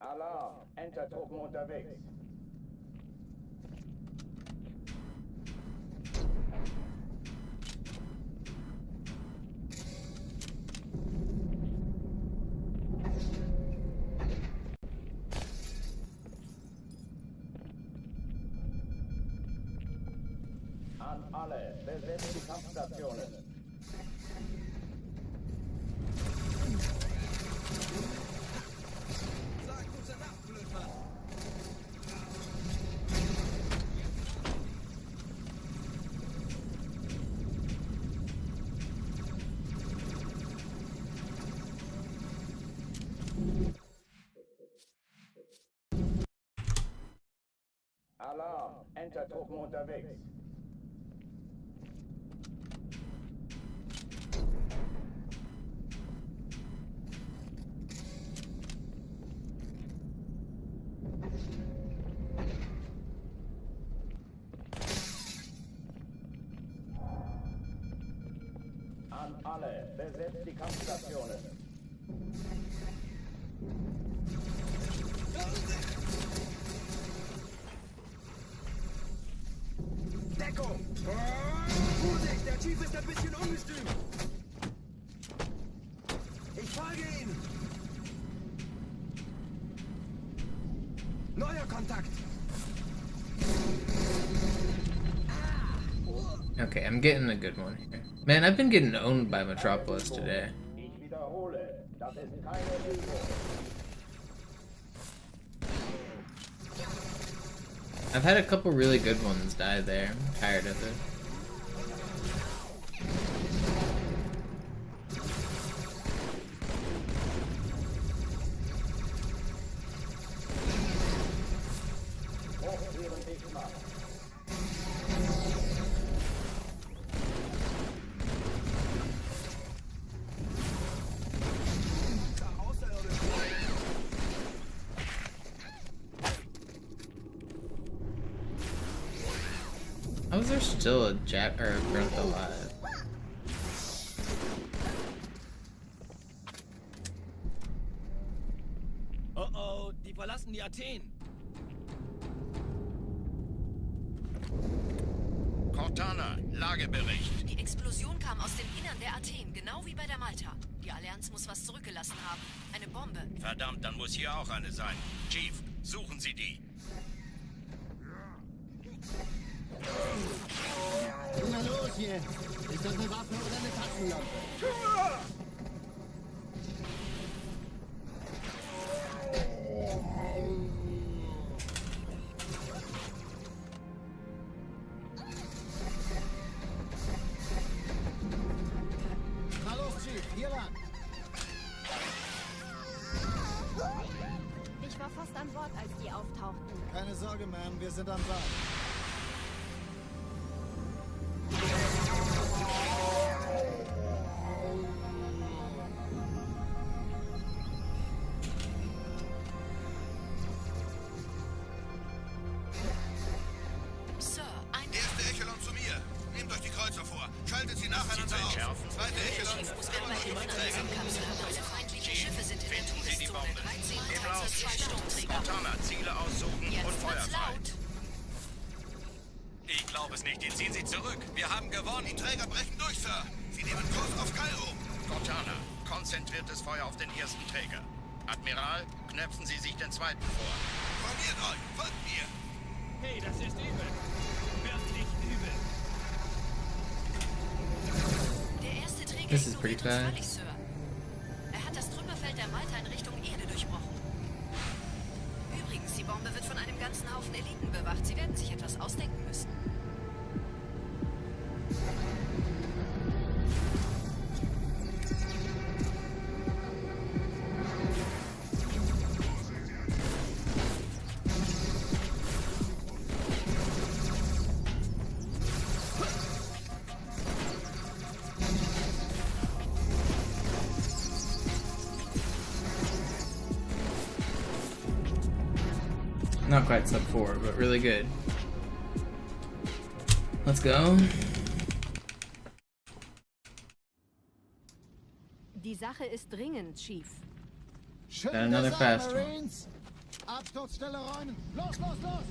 Alarm, Enter-Truppen unterwegs. An alle, besetzt die Kampfstationen. Alarm. Entertruppen unterwegs. An alle, besetzt die Kampfstationen. Deckung! Vorsicht, der Chief ist ein bisschen ungestüm. Ich folge ihm. Neuer Kontakt. Okay, I'm getting a good one here. Man, I've been getting owned by Metropolis today. Ich wiederhole, das ist keine Übung. I've had a couple really good ones die there. I'm tired of it. Hochführen dich mal. How is there still a Jack or a Grunt alive? Oh oh, die verlassen die Athen. Cortana, Lagebericht. Die Explosion kam aus dem Innern der Athen, genau wie bei der Malta. Die Allianz muss was zurückgelassen haben. Eine Bombe. Verdammt, dann muss hier auch eine sein. Chief, suchen Sie die. Na los jetzt! Ist das eine Waffe oder eine Taschenlampe? Na los, Chief, hier lang. Ich war fast an Bord, als die auftauchten. Keine Sorge, Ma'am, wir sind am Ball. Sir, ein Erste Echelon zu mir. Nehmt euch die Kreuzer vor. Schaltet sie nacheinander auf. Zweite Echelon. Chief muss einmal die Kapsel haben. Also feindliche Schiffe sind in der Finden Sie die Todeszone. Bombe. 13 Im Panzer, 2 Sturmträger. Cortana, Ziele aussuchen und Jetzt Feuer wird's frei. laut. Ich glaube es nicht. Die ziehen sie zurück. Wir haben gewonnen. Die Träger brechen durch, Sir. Sie nehmen Kurs auf Kairo. Cortana, konzentriertes Feuer auf den ersten Träger. Admiral, knöpfen Sie sich den zweiten vor. Formiert euch. Folgt mir. Hey, das ist übel. Wirklich übel. Der erste Träger This is pretty ignoriert uns bad. völlig, Sir. Er hat das Trümmerfeld der Malta in Richtung Erde durchbrochen. Übrigens, die Bombe wird von einem ganzen Haufen Eliten bewacht. Sie werden sich etwas ausdenken müssen. Not quite sub 4, but really good. Let's go. Die Sache ist dringend, Chief. Schön Got another gesagt, fast one. Marines. Absturzstelle räumen. Los, los, los!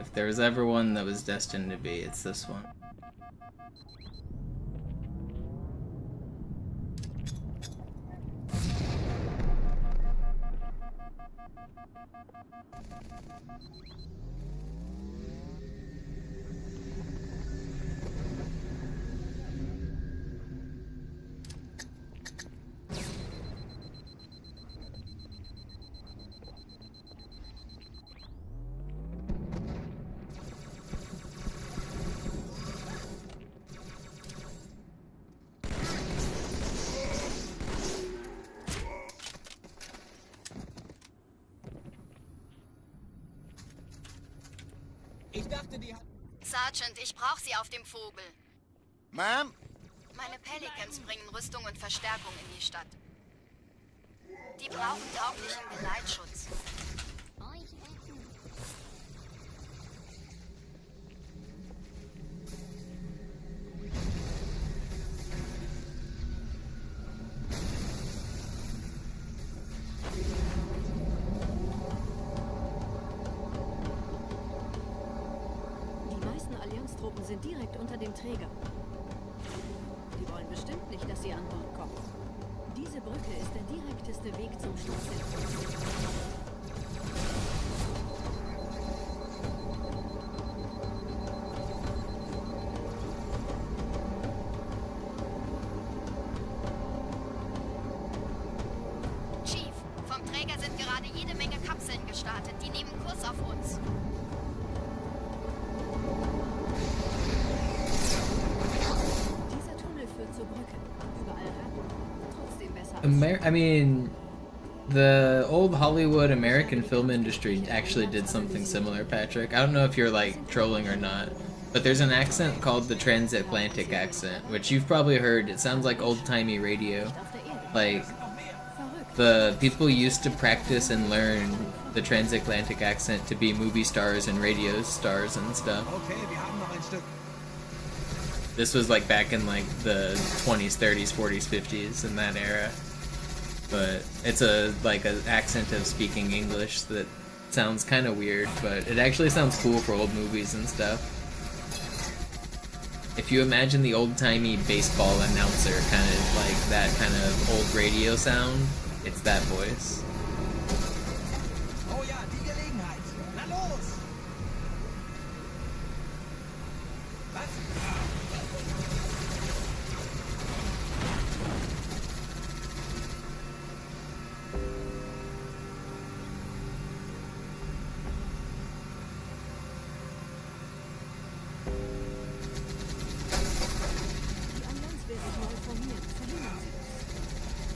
If there was ever one that was destined to be, it's this one. Sergeant, ich brauche Sie auf dem Vogel. Ma'am? Meine Pelicans bringen Rüstung und Verstärkung in die Stadt. Die brauchen tauglichen Geleitschutz. Die meisten Allianztruppen sind direkt unter dem Träger. Die wollen bestimmt nicht, dass sie an Bord kommen. Diese Brücke ist der direkteste Weg zum Stadtzentrum. Chief, vom Träger sind gerade jede Menge Kapseln gestartet. Die nehmen Kurs auf uns. Dieser Tunnel führt zur Brücke. Überall Ratten. Trotzdem besser. I mean, the old Hollywood American film industry actually did something similar, Patrick. I don't know if you're like trolling or not, but there's an accent called the transatlantic accent, which you've probably heard. It sounds like old-timey radio. Like, the people used to practice and learn the transatlantic accent to be movie stars and radio stars and stuff. This was like back in like the 20s, 30s, 40s, 50s, in that era. But it's like an accent of speaking English that sounds kind of weird, but it actually sounds cool for old movies and stuff. If you imagine the old-timey baseball announcer, kind of like that kind of old radio sound, it's that voice. Oh ja, die Gelegenheit. Na los! Was? Die Allianz will sich neu formieren. Verhindern Sie das.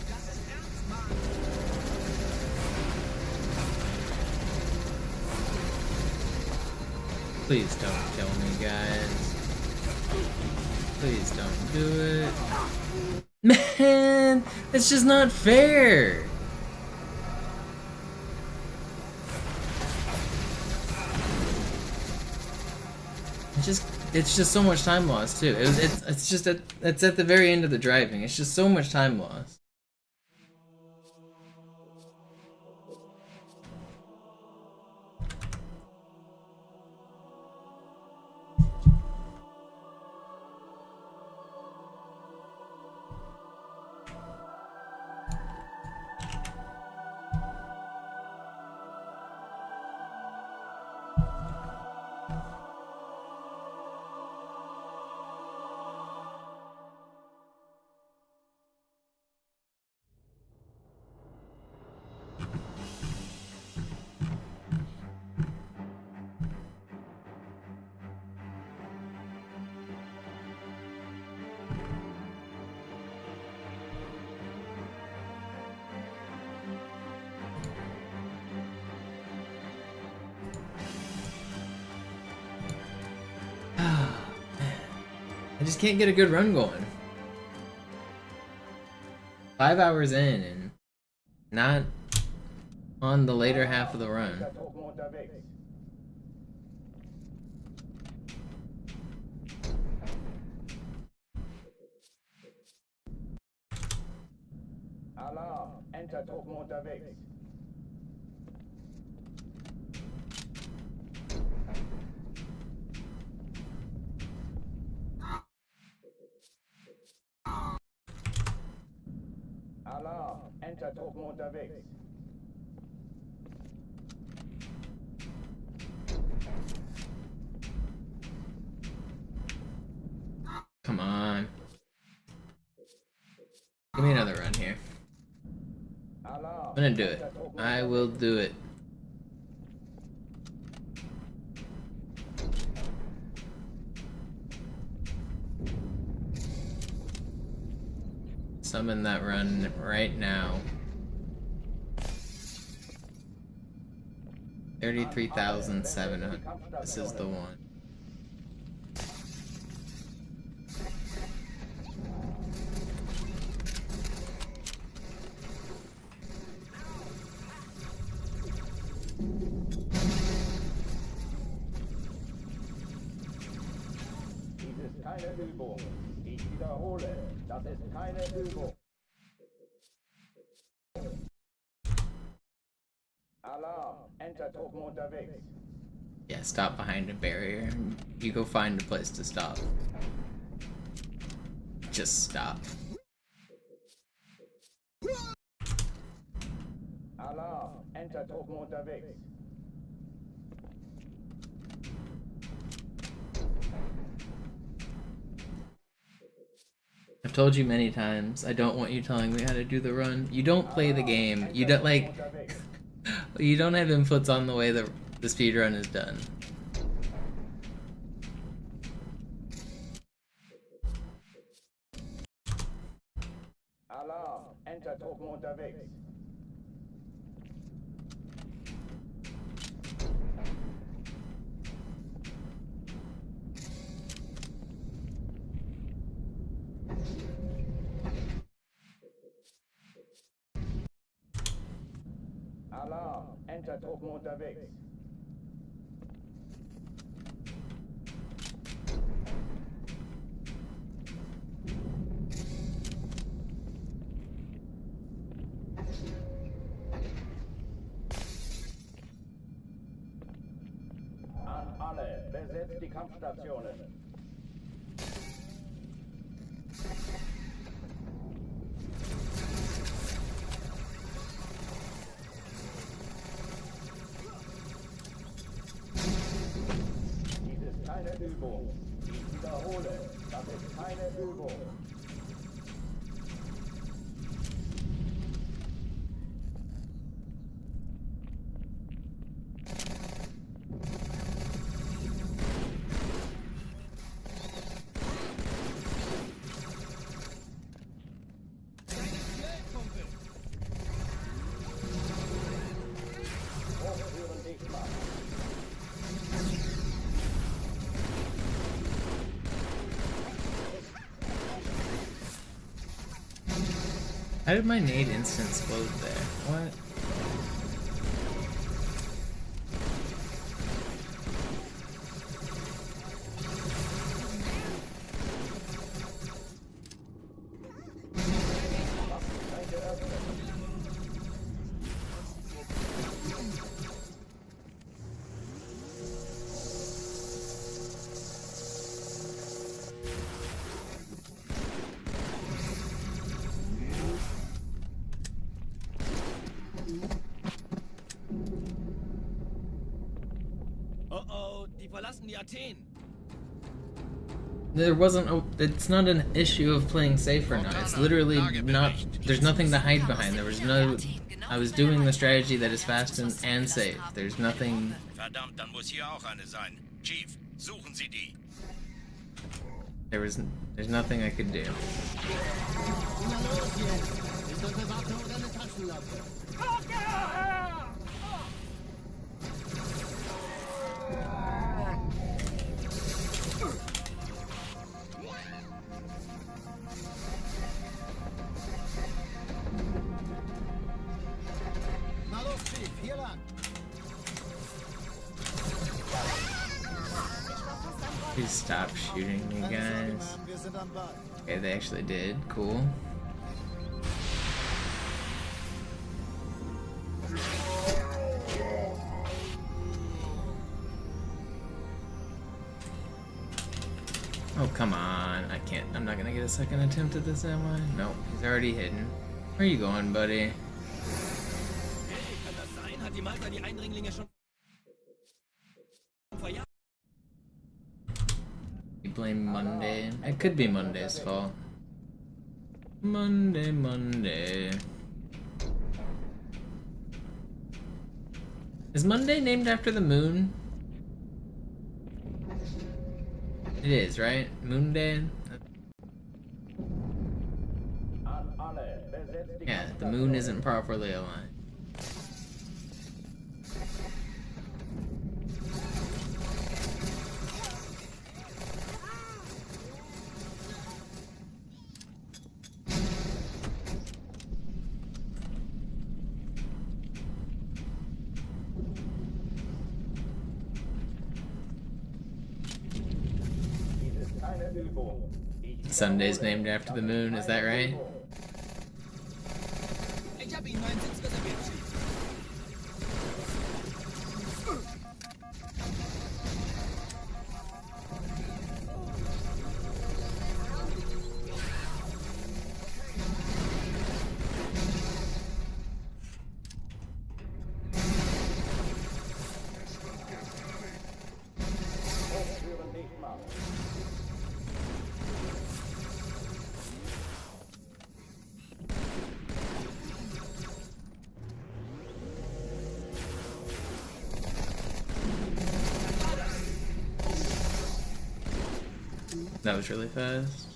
Das ist ernst, Mann. Please don't kill me, guys. Please don't do it. Man, it's just not fair. It's just so much time lost too. It's at the very end of the driving. It's just so much time lost. I just can't get a good run going. 5 hours in and not on the later half of the run. Alarm, Enter-Truppen unterwegs. Alarm, Enter-Truppen unterwegs. Come on. Give me another run here. I'm gonna do it. I will do it. Summon that run right now. 33,700. This is the one. Dies ist keine Übung. Ich wiederhole, das ist keine Übung. Alarm, Entertruppen unterwegs. Yeah, stop behind a barrier. You go find a place to stop. Just stop. Alarm, Entertruppen unterwegs. I've told you many times, I don't want you telling me how to do the run. You don't play the game. You don't like... You don't have inputs on the way the speedrun is done. Alarm, Entertruppen unterwegs. Alarm, Entertruppen unterwegs. An alle, besetzt die Kampfstationen. Dies ist keine Übung. Ich wiederhole, das ist keine Übung. Hochtüren dicht machen. How did my nade instance load there? What? Oh, die verlassen die Athen. There wasn't a, it's not an issue of playing safe or not. It's literally not, there's nothing to hide behind. There was no, I was doing the strategy that is fast and safe. There's nothing. Verdammt, dann muss hier auch eine sein. Chief, suchen Sie die. There's nothing I could do. Na los jetzt! Ist das eine Waffe oder eine Taschenlampe? Na los, Chief, hier lang! Please stop shooting me, guys. Wir sind am Ball. Okay, they actually did. Cool. Oh, come on. I can't. I'm not gonna get a second attempt at this, am I? Nope, he's already hidden. Where are you going, buddy? Hey, kann das sein? Hat die Malta die Eindringlinge schon verjagt? You blame Monday. It could be Monday's fault. Monday. Is Monday named after the moon? It is, right? Moon Day? An alle, besetzt die Yeah, the moon isn't properly aligned. Dies ist keine Übung. Ich Sunday's named after the moon, is that right? Ich habe Ihnen meinen Sitz reserviert, Chief. Hochführen nicht machen. That was really fast.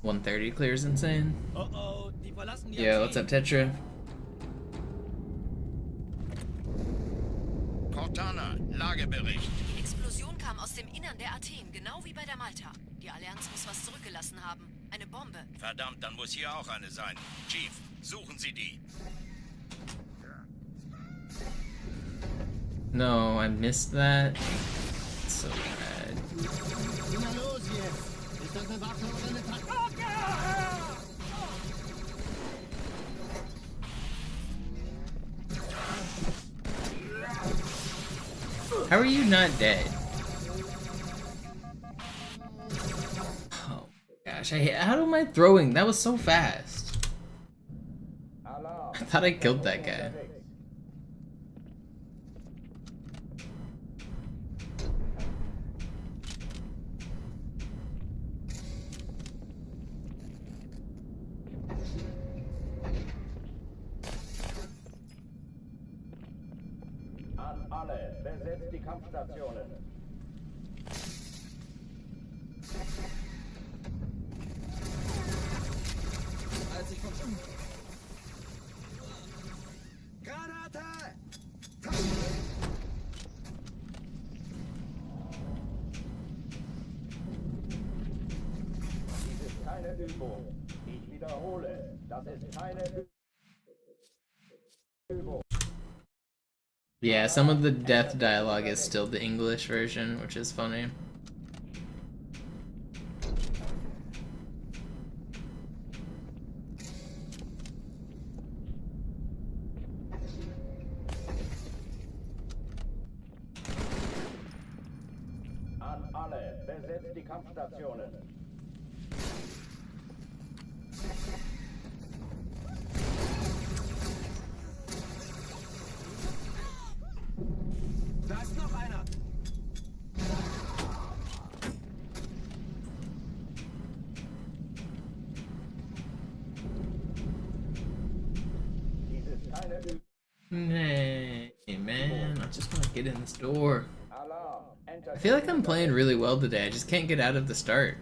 130 clears insane. Oh, die verlassen die Yo, what's up, Tetra? Cortana, Lagebericht. Die Explosion kam aus dem Innern der Athen, genau wie bei der Malta. Die Allianz muss was zurückgelassen haben. Eine Bombe. Verdammt, dann muss hier auch eine sein. Chief, suchen Sie die. No, I missed that. So bad. Na los jetzt! Ist das eine Waffe oder eine Taktik? How are you not dead? Oh gosh, how am I throwing? That was so fast. Alarm. I thought I killed that guy. An alle, besetzt die Kampfstationen. Als ich vom Granate! Dies ist keine Übung. Ich wiederhole, das ist keine Übung. Yeah, some of the death dialogue is still the English version, which is funny. An alle, besetzt die Kampfstationen. Da ist noch einer! Dies ist keine Übung. Hey, man, I just want to get in this door. Alarm. Enter. I feel like I'm playing really well today, I just can't get out of the start.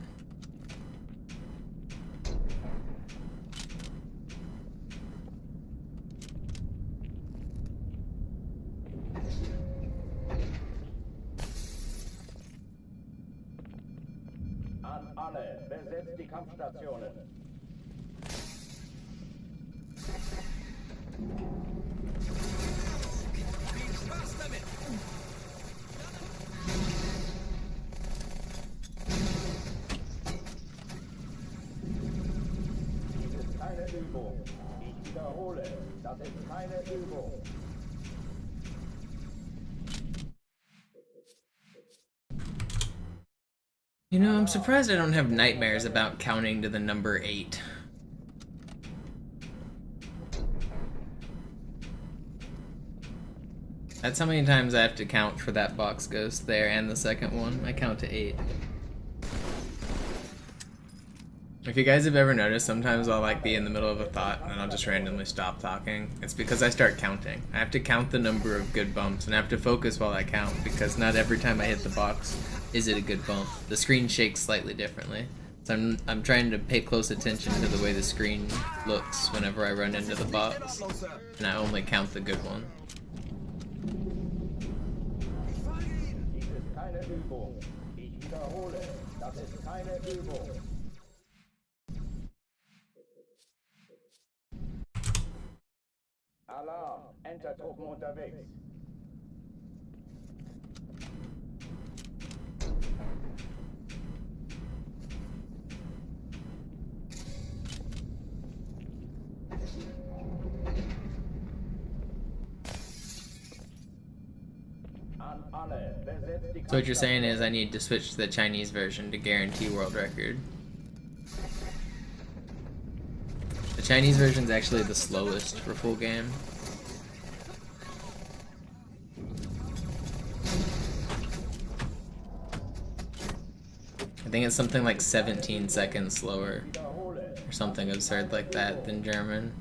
An alle, besetzt die Kampfstationen. Viel Spaß damit! Dies ist keine Übung. Ich wiederhole, das ist keine Übung. You know, I'm surprised I don't have nightmares about counting to the number 8. That's how many times I have to count for that box ghost there and the second one. I count to 8. If you guys have ever noticed, sometimes I'll like be in the middle of a thought and I'll just randomly stop talking. It's because I start counting. I have to count the number of good bumps and I have to focus while I count because not every time I hit the box is it a good bump. The screen shakes slightly differently. So I'm trying to pay close attention to the way the screen looks whenever I run into the box. And I only count the good one. Dies ist keine Übung. Ich wiederhole, das ist keine Übung. Alarm, Enter-Truppen unterwegs. besetzt die So what you're saying is I need to switch to the Chinese version to guarantee world record. The Chinese version is actually the slowest for full game. I think it's something like 17 seconds slower or something absurd like that than German.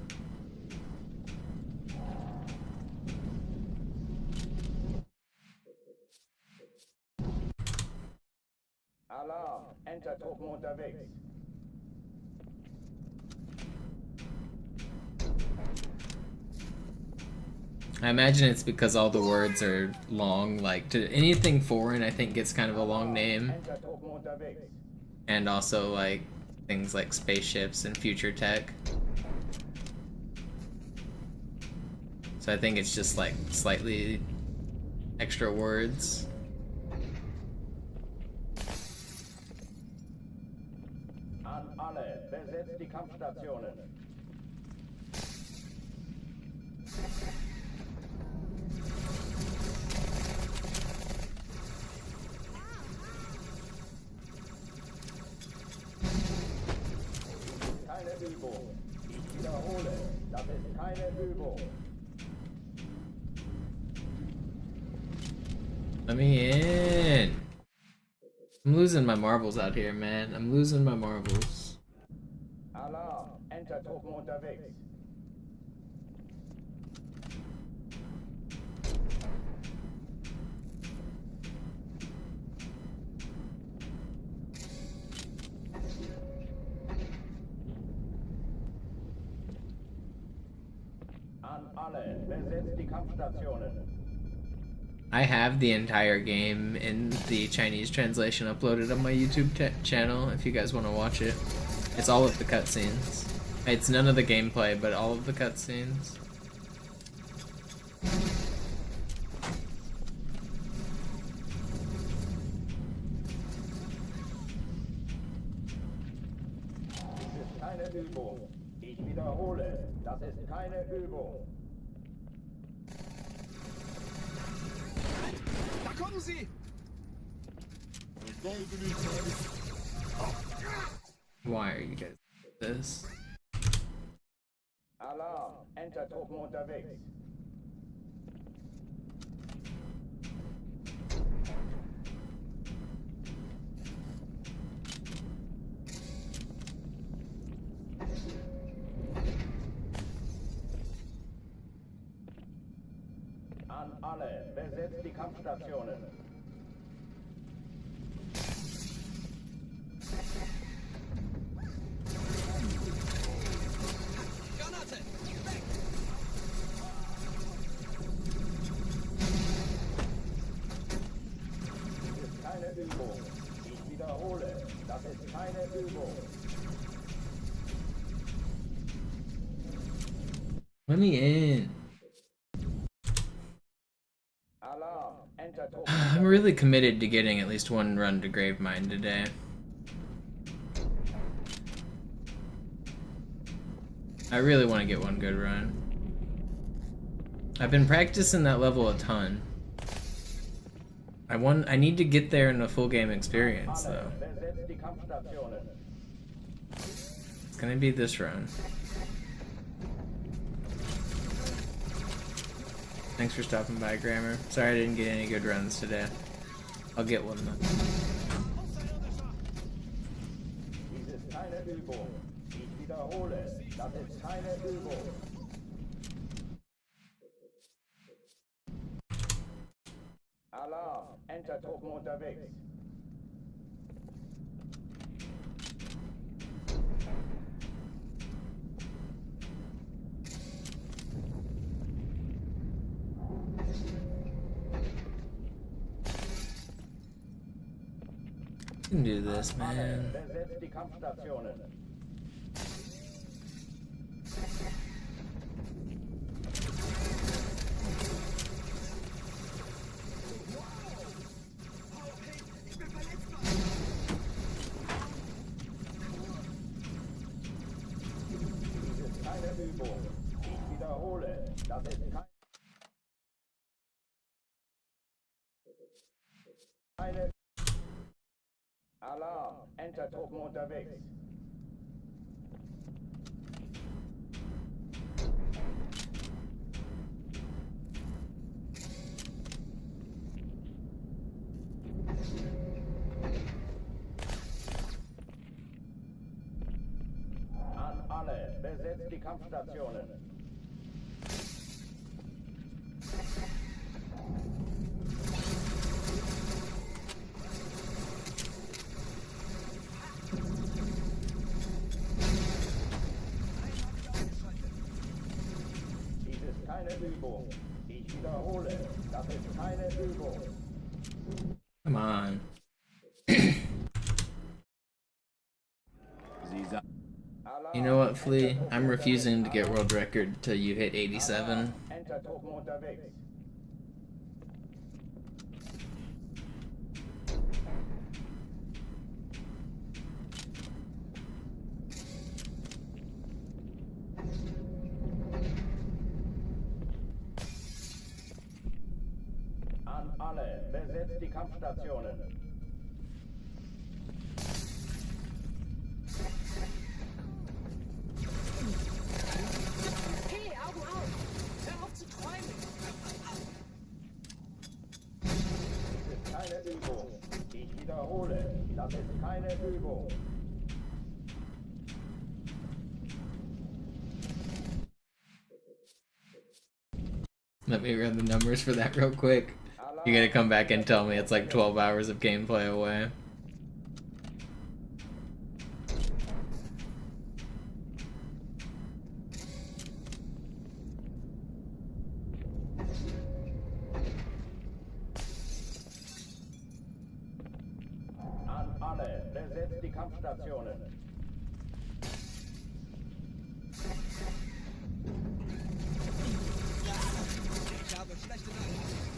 Alarm, Entertruppen unterwegs. I imagine it's because all the words are long, like to anything foreign I think gets kind of a long name. Entertruppen unterwegs. And also like things like spaceships and future tech. So I think it's just like slightly extra words. An alle, besetzt die Kampfstationen. Keine Übung. Ich wiederhole, das ist keine Übung. Let me in. I'm losing my marbles out here, man. I'm losing my marbles. Alarm, Entertruppen unterwegs. An alle, besetzt die Kampfstationen. I have the entire game in the Chinese translation uploaded on my YouTube channel if you guys want to watch it. It's all of the cutscenes. It's none of the gameplay, but all of the cutscenes. Das ist keine Übung. Ich wiederhole, das ist keine Übung. Da kommen sie! Why are you guys this? Alarm, Entertruppen unterwegs. An alle, besetzt die Kampfstationen. Granate! Weg! Das ist keine Übung. Ich wiederhole, das ist keine Übung. Let me in. Alarm, Entertruppen. I'm really committed to getting at least one run to Gravemind today. I really want to get one good run. I've been practicing that level a ton. I need to get there in a full game experience though. Besetzt die Kampfstationen. It's gonna be this run. Thanks for stopping by, Grammar. Sorry I didn't get any good runs today. I'll get one though. Dies ist keine Übung. Ich wiederhole, das ist keine Übung. Alarm, Entertruppen unterwegs. You can do this, man. Besetzt die Kampfstationen. Dies ist keine Übung. Ich wiederhole, das ist kein... Alarm, Entertruppen unterwegs. An alle, besetzt die Kampfstationen. Dies ist keine Übung. Ich wiederhole, das ist keine Übung. Come on. You know what, Flea? I'm refusing to get world record till you hit 87. Entertruppen unterwegs. An alle, besetzt die Kampfstationen. Hey, Augen auf! Hör auf zu träumen! Das ist keine Übung. Ich wiederhole, das ist keine Übung. Let me run the numbers for that real quick. You're gonna come back and tell me it's like 12 hours of gameplay away. An alle, besetzt die Kampfstationen. Ich habe schlechte Nachrichten.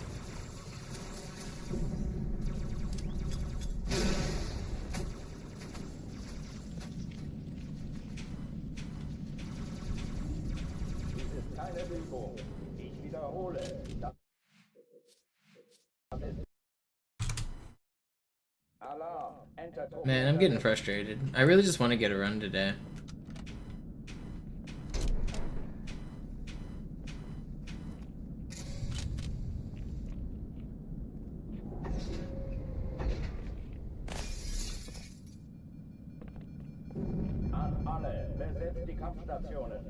Dies ist keine Übung. Ich wiederhole, das ist Alarm, Entertruppen. Man, I'm getting frustrated. I really just want to get a run today. An alle, besetzt die Kampfstationen.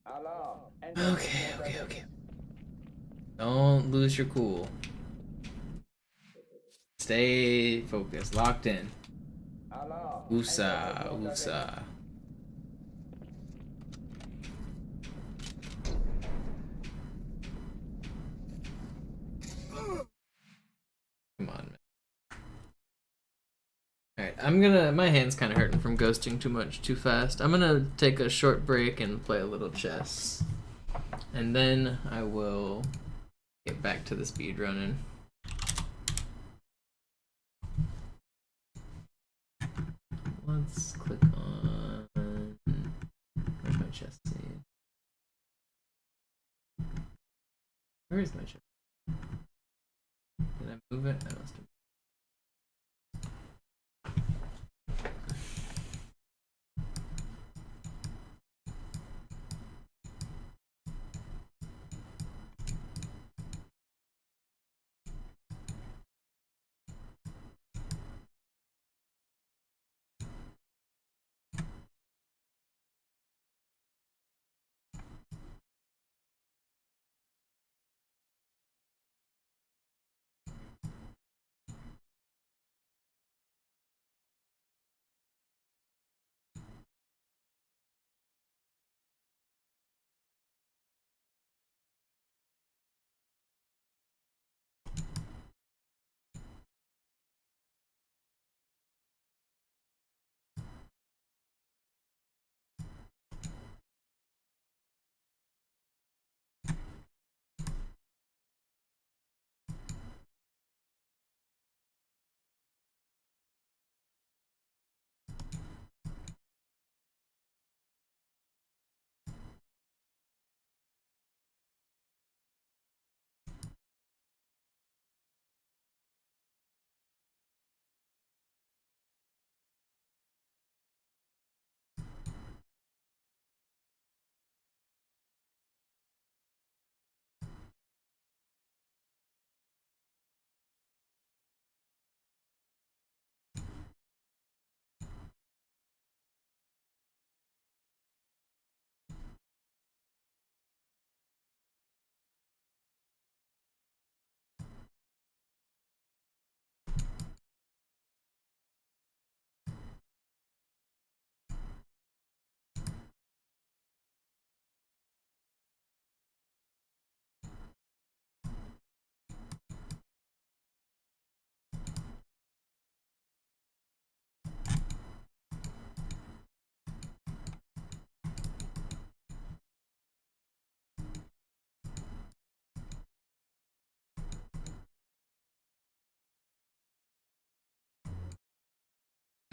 Alarm, Okay. Don't lose your cool. Stay focused, locked in. Alarm. Woosah. Come on, man. Alright, my hand's kinda hurting from ghosting too much too fast. I'm gonna take a short break and play a little chess. And then I will get back to the speedrunning. Let's click on... Where's my chess save? Where is my chess? Did I move it? I must have.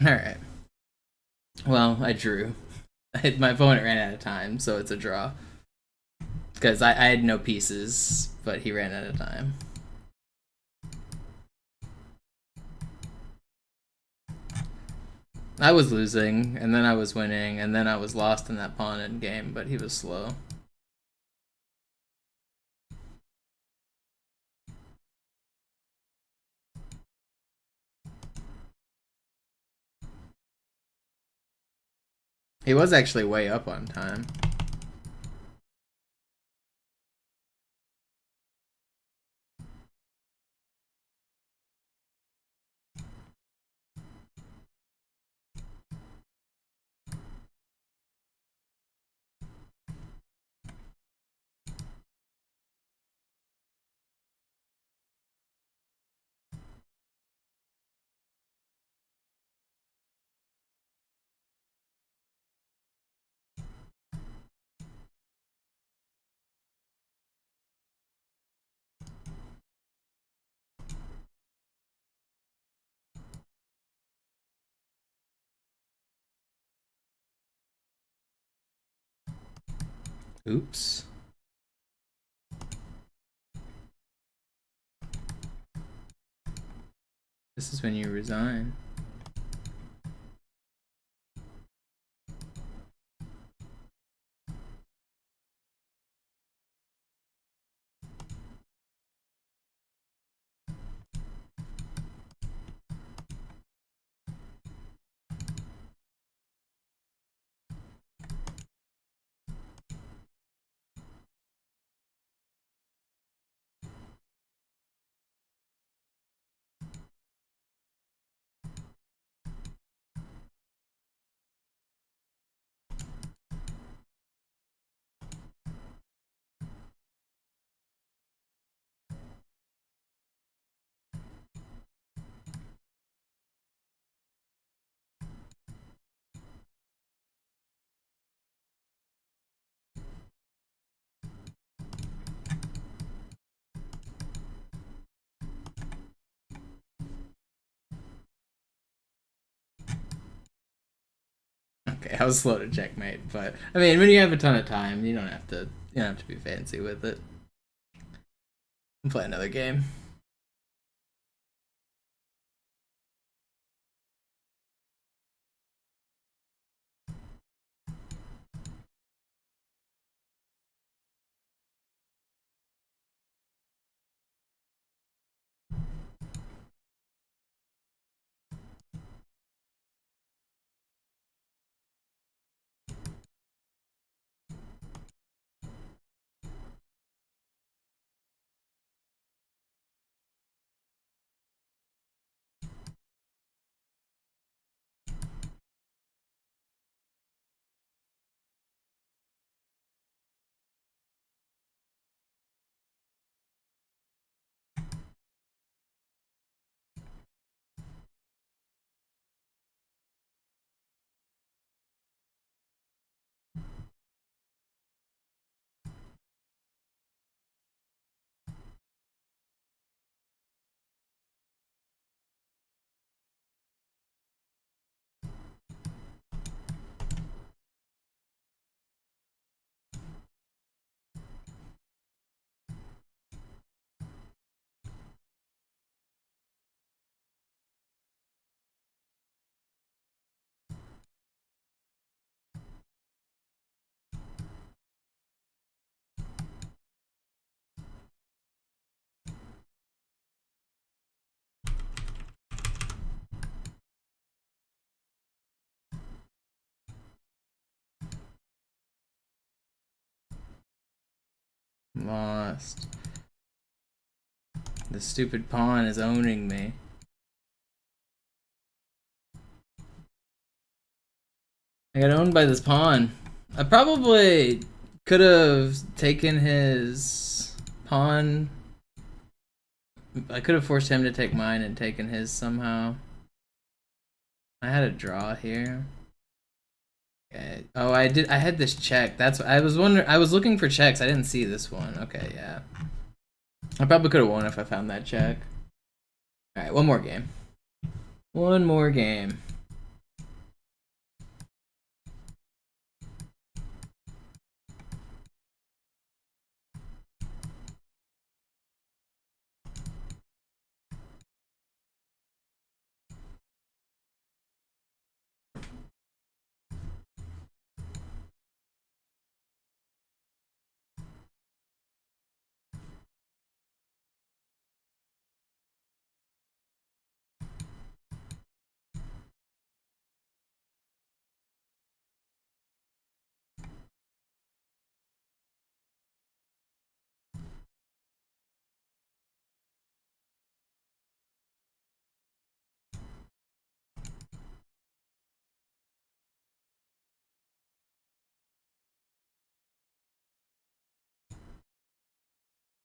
Alright. Well, I drew. My opponent ran out of time, so it's a draw. Because I had no pieces, but he ran out of time. I was losing, and then I was winning, and then I was lost in that pawn end game, but he was slow. He was actually way up on time. Oops. This is when you resign. Okay, I was slow to checkmate, but I mean, when you have a ton of time, you don't have to be fancy with it. I'll play another game. Lost. The stupid pawn is owning me. I got owned by this pawn. I probably could have taken his pawn. I could have forced him to take mine and taken his somehow. I had a draw here. Okay. Oh, I did. I had this check. That's. I was wondering. I was looking for checks. I didn't see this one. Okay, yeah. I probably could have won if I found that check. All right, one more game. One more game.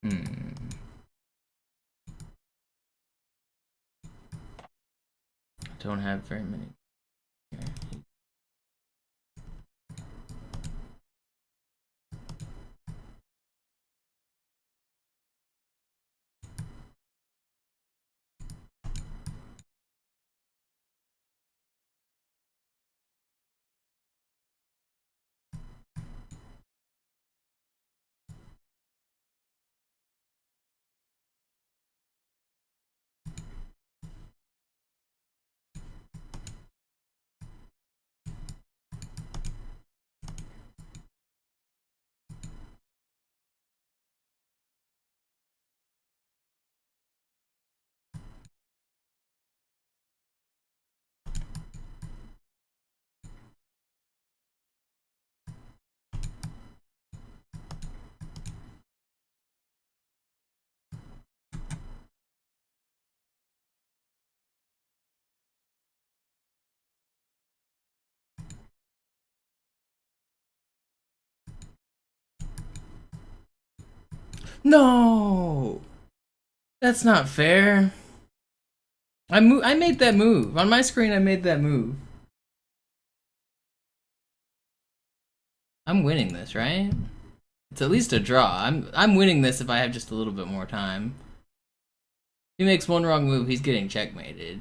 Don't have very many. No! That's not fair. I made that move. On my screen, I made that move. I'm winning this, right? It's at least a draw. I'm winning this if I have just a little bit more time. If he makes one wrong move, he's getting checkmated.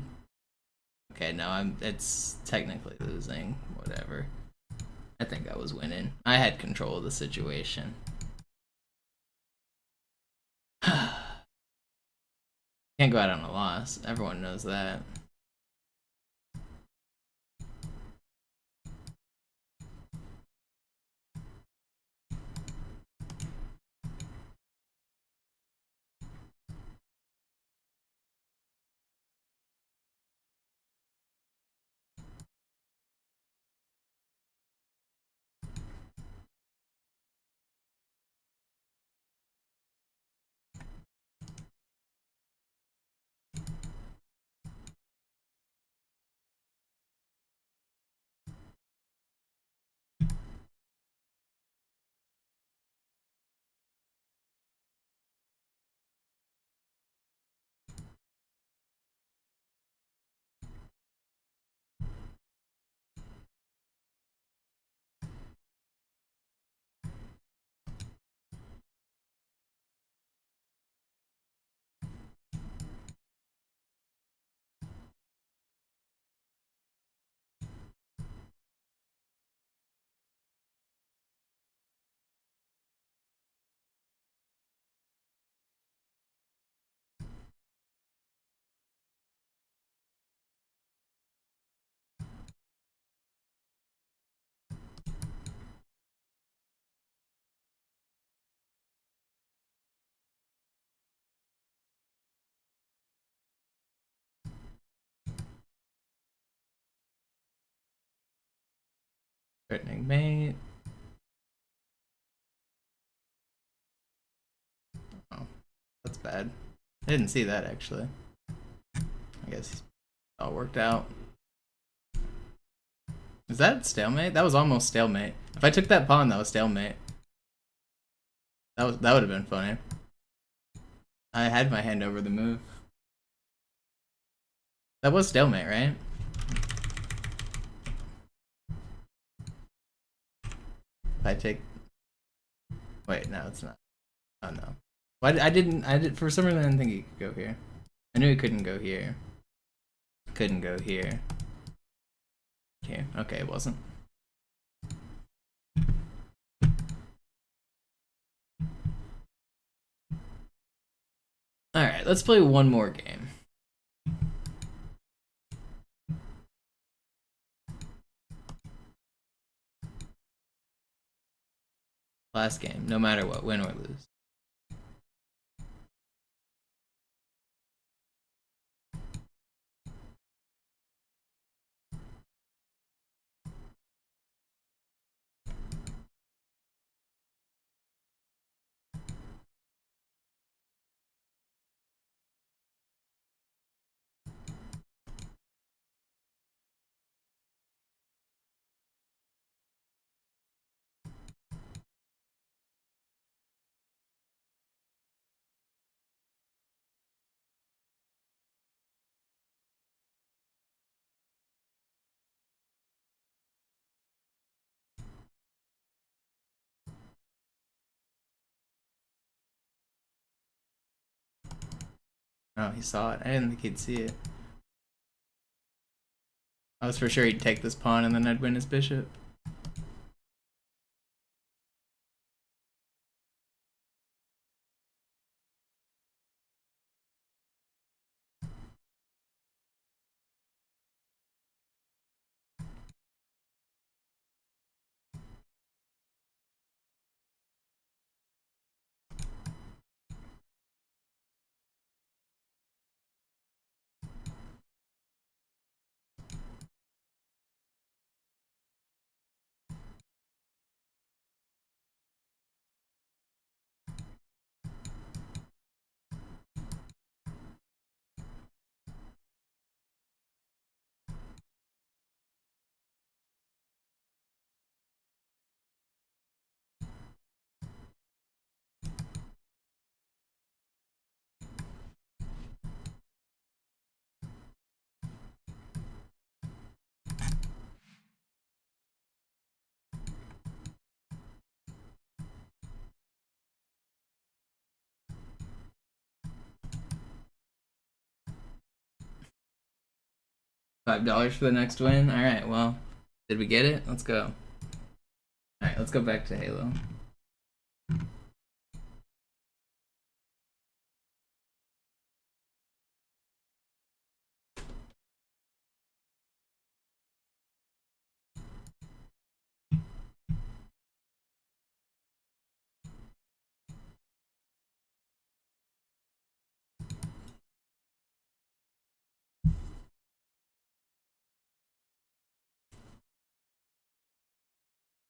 Okay, no, it's technically losing. Whatever. I think I was winning. I had control of the situation. Can't go out on a loss. Everyone knows that. Threatening mate. Oh, that's bad. I didn't see that actually. I guess it all worked out. Is that stalemate? That was almost stalemate. If I took that pawn, that was stalemate. That would have been funny. I had my hand over the move. That was stalemate, right? If I take... Wait, no, it's not. Oh no. Why I did for some reason I didn't think he could go here. I knew he couldn't go here. Couldn't go here. Here. Okay, it wasn't. Alright, let's play one more game. Last game, no matter what, win or lose. Oh, he saw it. I didn't think he'd see it. I was for sure he'd take this pawn and then I'd win his bishop. $5 for the next win? Alright, well, did we get it? Let's go. Alright, let's go back to Halo.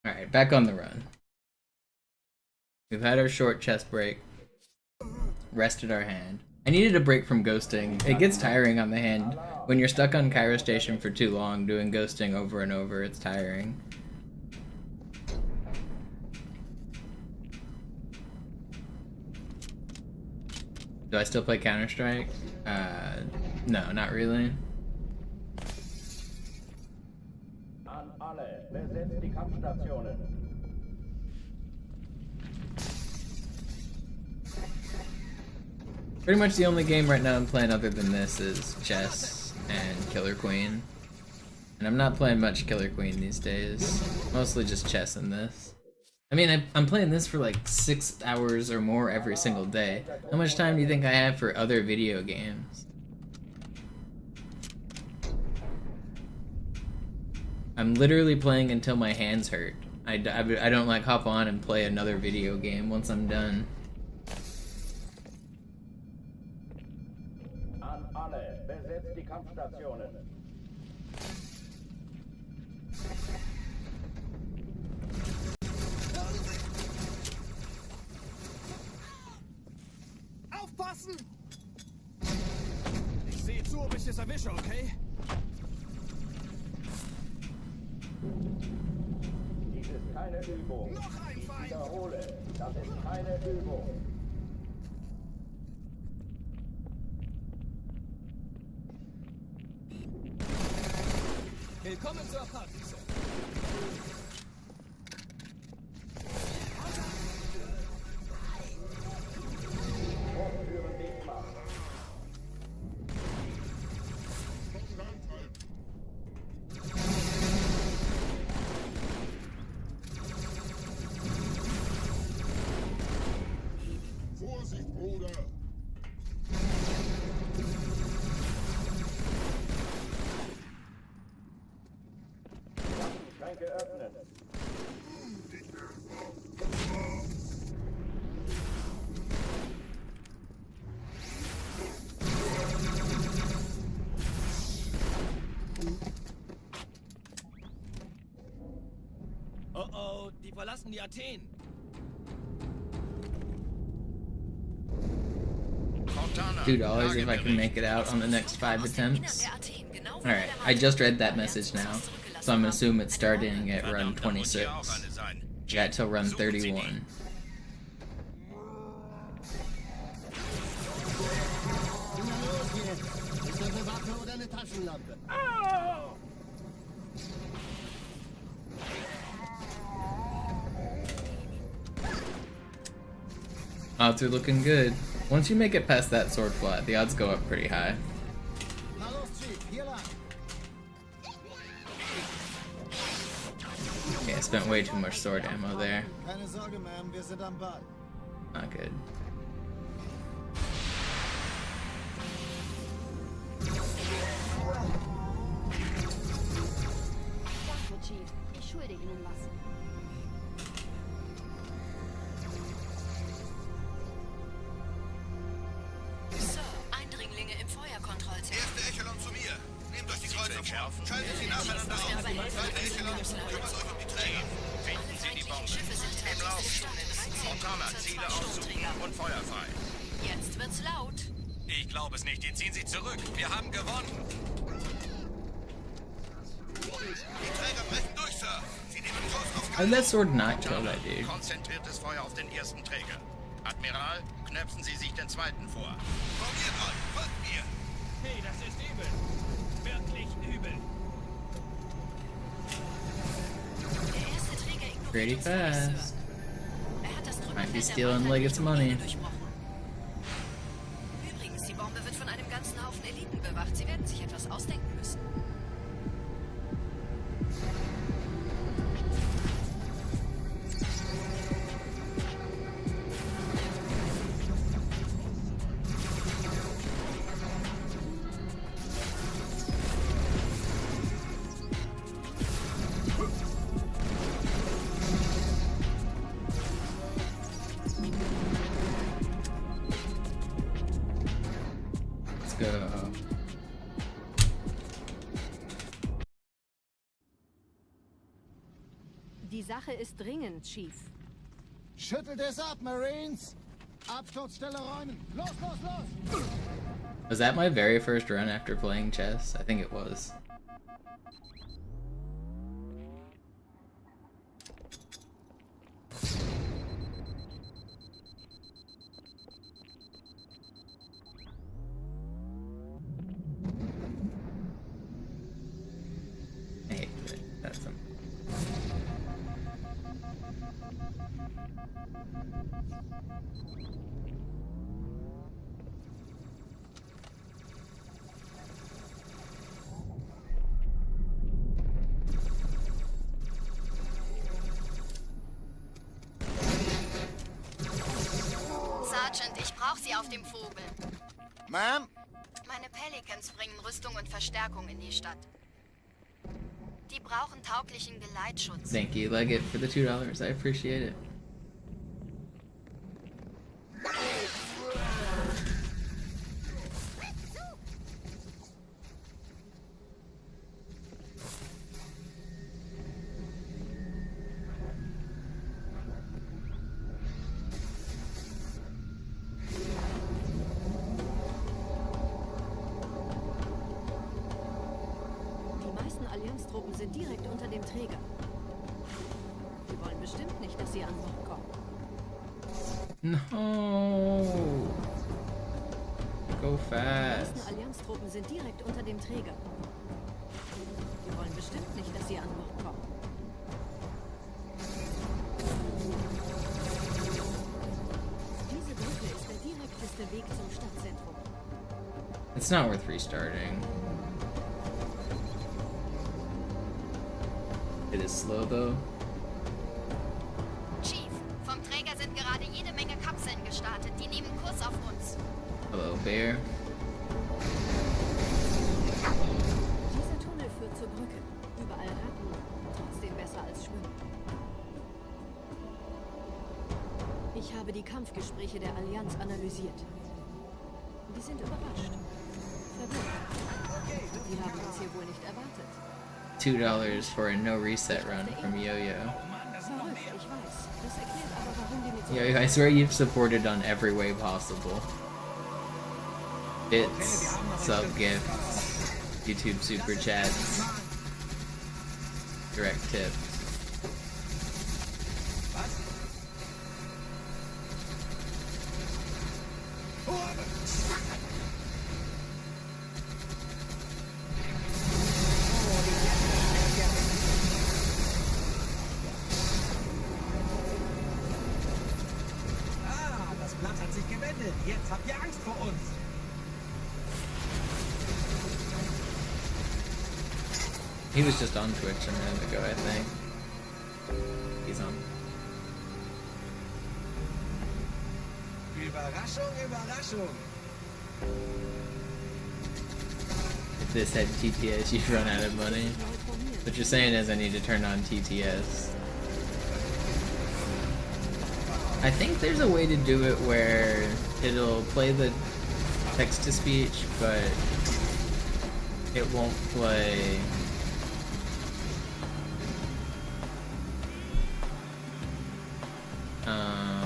Alright, back on the run. We've had our short chest break. Rested our hand. I needed a break from ghosting. It gets tiring on the hand. When you're stuck on Cairo Station for too long, doing ghosting over and over, it's tiring. Do I still play Counter-Strike? No, not really. An alle, besetzt die Kampfstationen. Pretty much the only game right now I'm playing other than this is chess and Killer Queen. And I'm not playing much Killer Queen these days. Mostly just chess and this. I mean, I'm playing this for like 6 hours or more every single day. How much time do you think I have for other video games? I'm literally playing until my hands hurt. I don't like hop on and play another video game once I'm done. An alle, besetzt die Kampfstationen. Aufpassen! Ich sehe zu, ob ich es erwische, okay? Dies ist keine Übung. Noch ein Ich Feind! wiederhole, das ist keine Übung. Willkommen zur Party, Sir. Hochführen dicht machen. Vorsicht, Bruder! Schränke öffnen. Oh oh, die verlassen die Athen. $2 if I can make it out on the next 5 attempts. Alright, I just read that message now, so I'm gonna assume it's starting at run 26. Got till run 31. Ist das eine Waffe oder eine Taschenlampe? Odds are looking good. Once you make it past that sword flat, the odds go up pretty high. Na los, Chief, hier lang. Okay, I spent way too much sword ammo there. Keine Sorge, Ma'am, wir sind am Ball. Not good. Danke, Chief. Ich schulde Ihnen was. Sir, Eindringlinge im Feuerkontrollzentrum. Erste Echelon zu mir. Nehmt euch die Kreuzer vor. Schaltet sie nacheinander auf. Zweite Echelon, kümmert euch um die Träger. Finden Sie die Bombe. Im Lauf. Fontana, Ziele aufsuchen und Feuer frei. Jetzt wird's laut. Ich glaube es nicht. Die ziehen sie zurück. Wir haben gewonnen. Die Träger brechen durch, Sir. Sie nehmen Kurs auf How did that sword not kill that dude? Konzentriertes Feuer auf den ersten Träger. Admiral, knöpfen Sie sich den zweiten vor. Probiert mal. Folgt mir. Hey, das ist übel. Wirklich übel. Der erste Träger ignoriert Pretty uns nicht, Sir. fast. Er hat das Might be Trümmerfeld der stealing Marker like nicht it's um money. Mine durchbrochen. Übrigens, die Bombe wird von einem ganzen Haufen Eliten bewacht. Sie werden sich etwas ausdenken müssen. Let's go. Die Sache ist dringend, Chief. Schüttelt es ab, Marines. Absturzstelle räumen. Los, los, los. Was that my very first run after playing chess? I think it was. I hate it. That's some. Sergeant, ich brauche Sie auf dem Vogel. Ma'am? Meine Pelicans bringen Rüstung und Verstärkung in die Stadt. Die brauchen tauglichen Geleitschutz. Thank you, Leggett, for the $2. I appreciate it. Die meisten Allianztruppen sind direkt unter dem Träger. Sie wollen bestimmt nicht, dass sie an Bord kommen. No. Go Die fast. meisten Allianztruppen sind direkt unter dem Träger. Sie wollen bestimmt nicht, dass sie an Bord kommen. Diese Brücke ist der direkteste Weg zum Stadtzentrum. It's not worth restarting. It is slow though. Chief, vom Träger sind gerade jede Menge Kapseln gestartet. Die nehmen Kurs auf uns. Hello, bear. Dieser Tunnel führt zur Brücke. Überall Ratten. Trotzdem besser als Schwimmen. Ich habe die Kampfgespräche der Allianz analysiert. Die sind überrascht. Verwirrt. Die haben uns hier wohl nicht erwartet. $2 for a no reset run from Yo-Yo. Verrückt, ich weiß. Das erklärt aber, warum die mit so Yo-Yo, I swear you've supported on every way possible. Bits, sub gifts, YouTube super chats, direct tips. Ah, das Blatt hat sich gewendet. Jetzt habt He was just on Twitch a minute ago, I think. He's on. Überraschung, Überraschung. If this had TTS, you'd run out of money. What you're saying is I need to turn on TTS. I think there's a way to do it where it'll play the text-to-speech, but it won't play...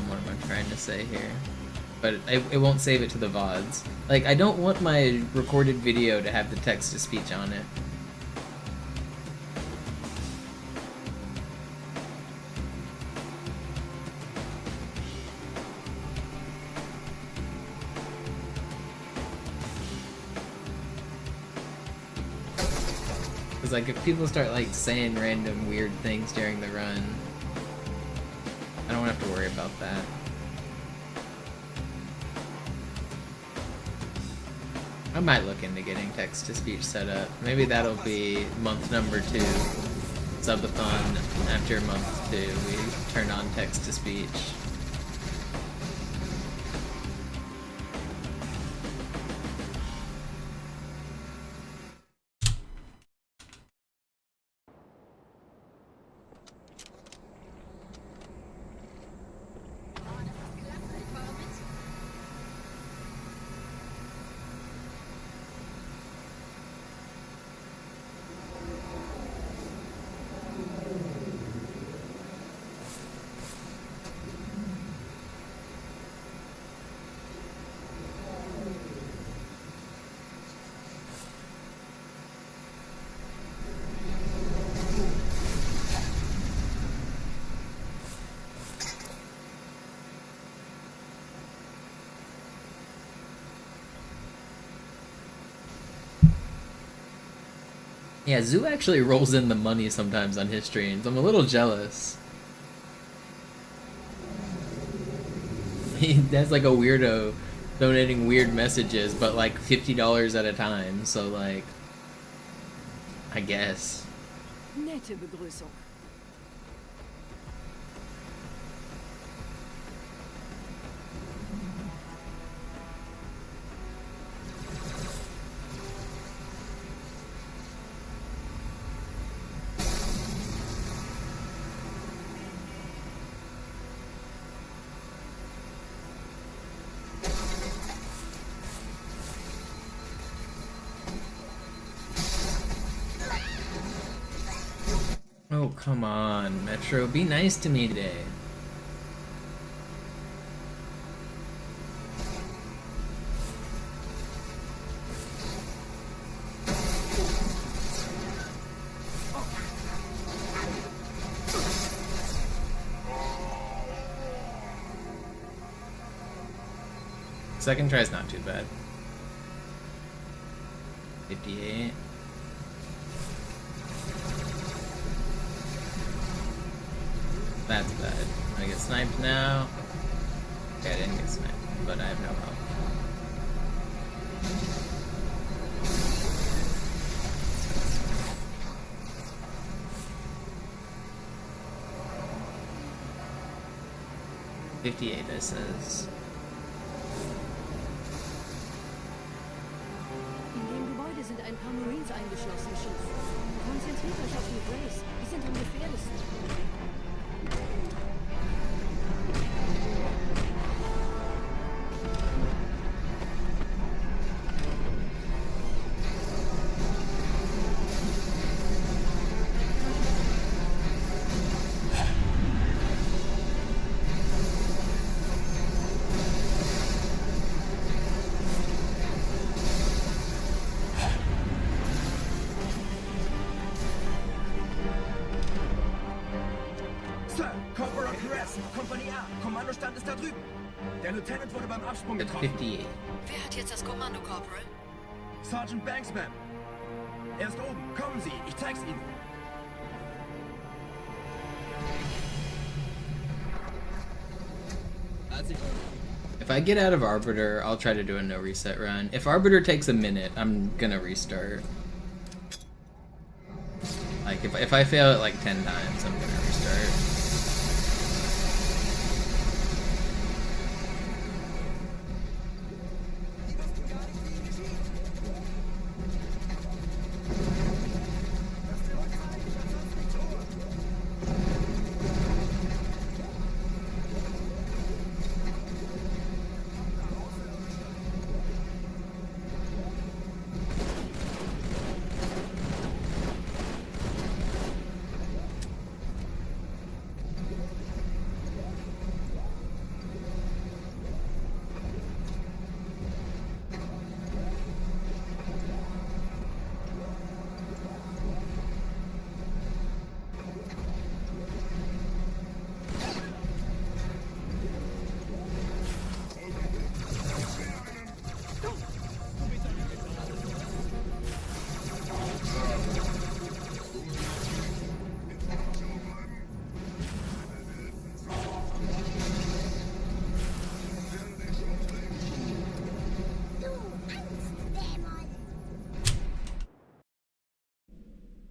what am I trying to say here? But it won't save it to the VODs. Like, I don't want my recorded video to have the text-to-speech on it. Cause like, if people start like saying random weird things during the run, I don't have to worry about that. I might look into getting text-to-speech set up. Maybe that'll be month number 2. Subathon, after month 2, we turn on text-to-speech. Yeah, Zoo actually rolls in the money sometimes on his streams. I'm a little jealous. He has like a weirdo donating weird messages, but like $50 at a time, so like, I guess. Nette Begrüßung. Oh, come on, Metro. Be nice to me today. Second try's not too bad. 58. That's bad. I get sniped now. Okay, I didn't get sniped, but I have no health. $58, this is. In dem Gebäude sind ein paar Marines eingeschlossen, Chief. Konzentriert euch auf die Grace. Die sind am gefährlichsten. Kommandostand ist da drüben. Der Lieutenant wurde beim Absprung At getroffen. 58. Wer hat jetzt das Kommando, Corporal? Sergeant Banksman. Er ist oben. Kommen Sie, ich zeig's Ihnen. If I get out of Arbiter, I'll try to do a no reset run. If Arbiter takes a minute, I'm gonna restart. Like if I fail it like 10 times, I'm gonna restart.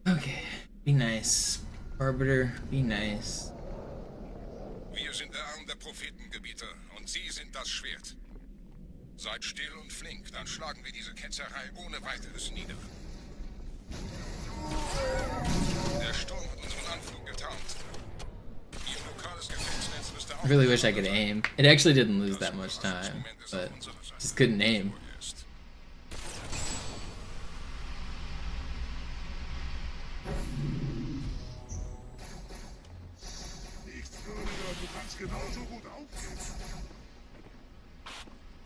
Okay, be nice. Arbiter, be nice. Wir sind der Arm der Prophetengebieter und Sie sind das Schwert. Seid still und flink, dann schlagen wir diese Ketzerei ohne weiteres nieder. Der Sturm hat unseren Anflug getarnt. Ihr lokales Gefechtsnetz müsste I really wish I could aim. It actually didn't lose that much time, but just couldn't aim.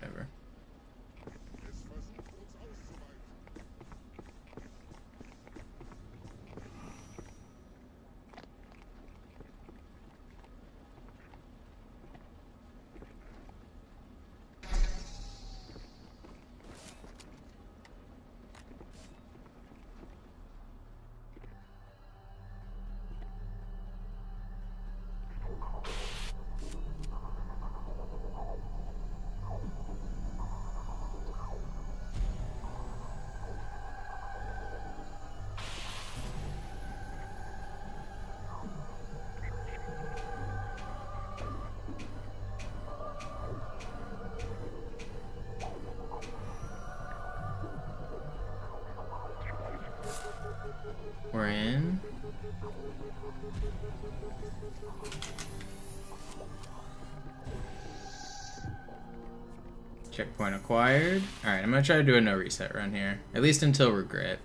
Whatever. We're in. Checkpoint acquired. Alright, I'm gonna try to do a no reset run here. At least until regret.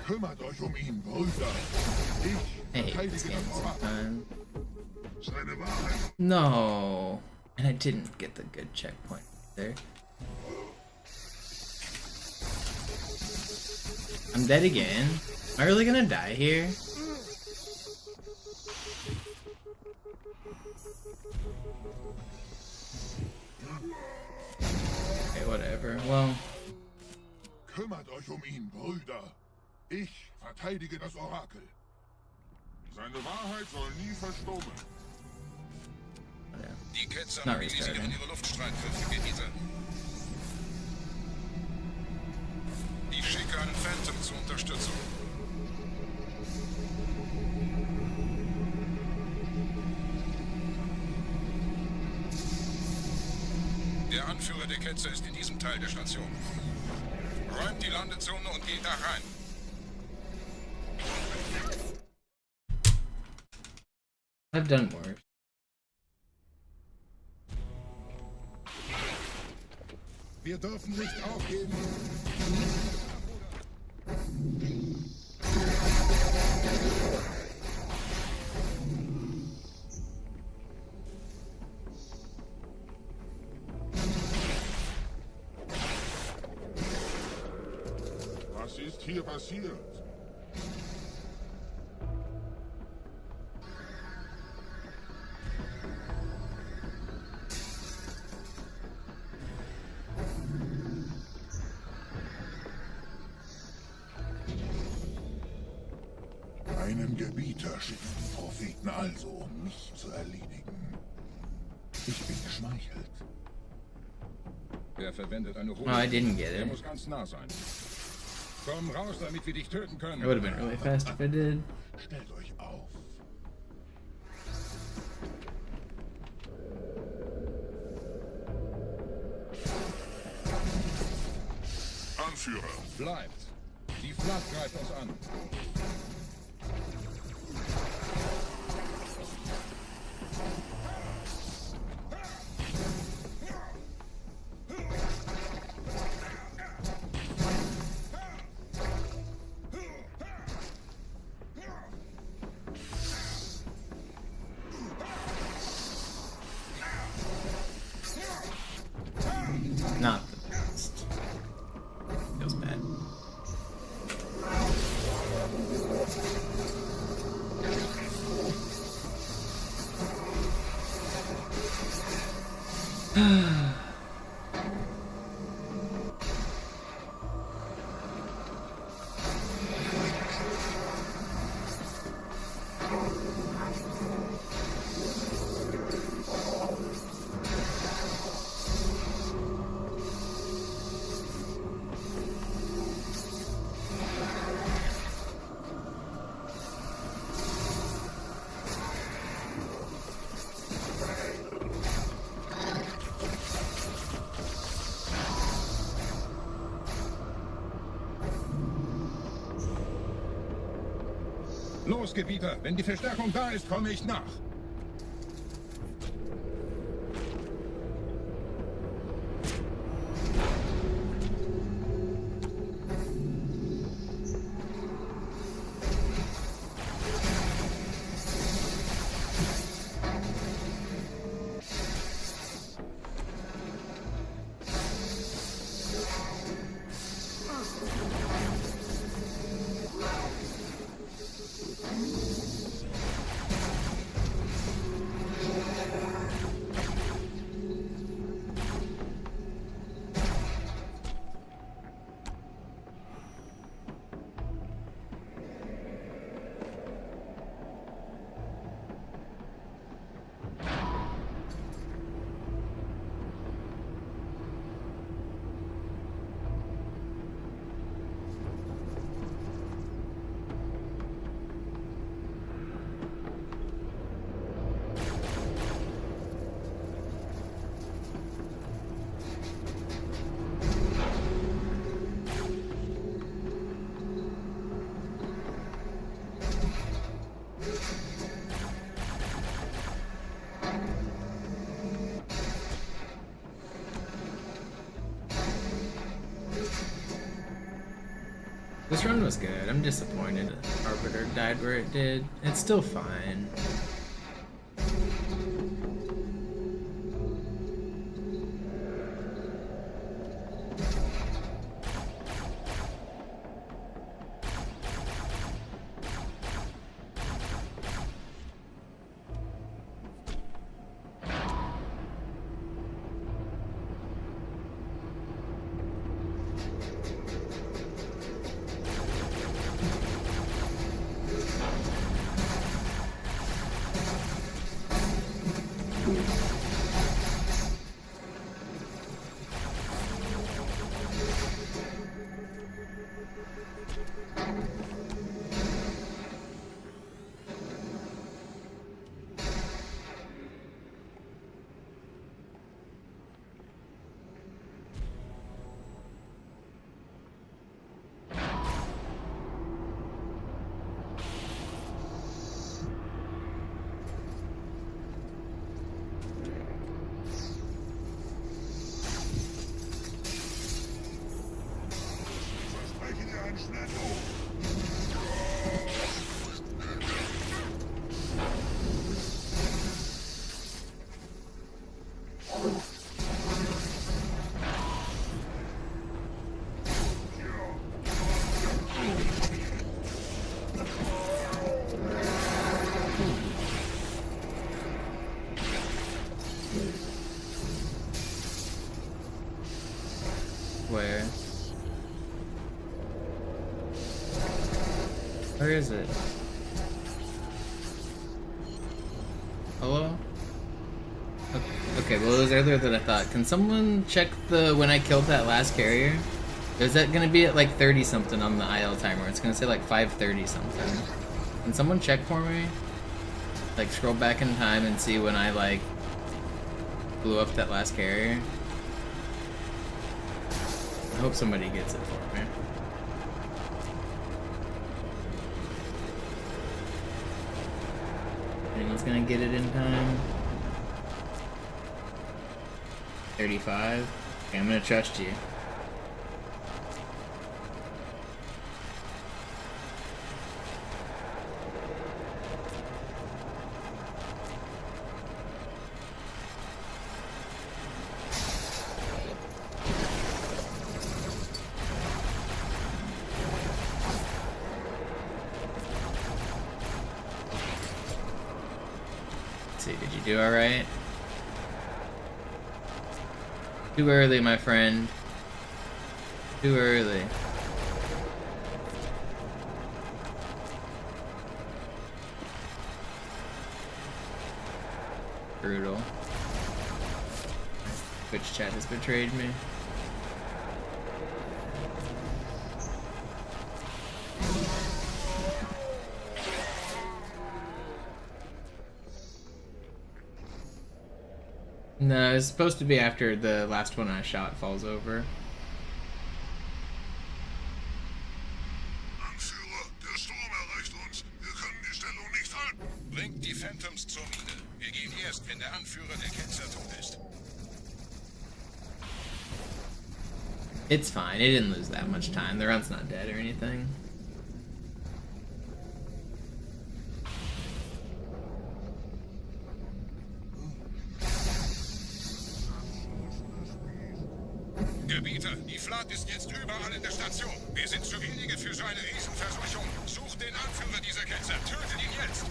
Kümmert euch ihn, Brüder. I hate this game sometimes. No. And I didn't get the good checkpoint there. I'm dead again. Am I really gonna die here? Okay, whatever. Well. Kümmert euch ihn, Brüder. Ich verteidige das Orakel. Seine Wahrheit soll nie verstummen. Die Ketzer mobilisieren ihre Luftstreitkräfte, Gebieter. Ich schicke einen Phantom zur Unterstützung. Der Anführer der Ketzer ist in diesem Teil der Station. Räumt die Landezone und geht da rein. I've done worse. Wir dürfen nicht aufgeben. Was ist hier passiert? Einen Gebieter schicken die Propheten also, um mich zu erledigen. Ich bin geschmeichelt. Er verwendet eine hohe... Oh, I didn't get Er it. muss ganz nah sein. Komm raus, damit wir dich töten können. It would have been really fast if I did. Stellt euch auf. Anführer. Bleibt. Die Flat greift uns an. Not the best. Feels bad. Los, Gebieter. Wenn die Verstärkung da ist, komme ich nach. This run was good. I'm disappointed Arbiter died where it did. It's still fine. Where? Where is it? Hello? Okay, well it was earlier than I thought. Can someone check the when I killed that last carrier? Is that gonna be at like 30 something on the IL timer? It's gonna say like 5:30 something. Can someone check for me? Like scroll back in time and see when I like blew up that last carrier. I hope somebody gets it for me. Anyone's gonna get it in time? 35? Okay, I'm gonna trust you. Did you do alright? Too early, my friend. Too early. Brutal. Twitch chat has betrayed me. No, it's supposed to be after the last one I shot falls over. Anführer, der Sturm erreicht uns. Wir können die Stellung nicht halten. Bringt die Phantoms zur Mine. Wir gehen erst, wenn der Anführer der Ketzer tot ist. It's fine. It didn't lose that much time. The run's not dead or anything. Gebieter, die Flat ist jetzt überall in der Station. Wir sind zu wenige für so eine Riesenverseuchung. Sucht den Anführer dieser Ketzer. Tötet ihn jetzt.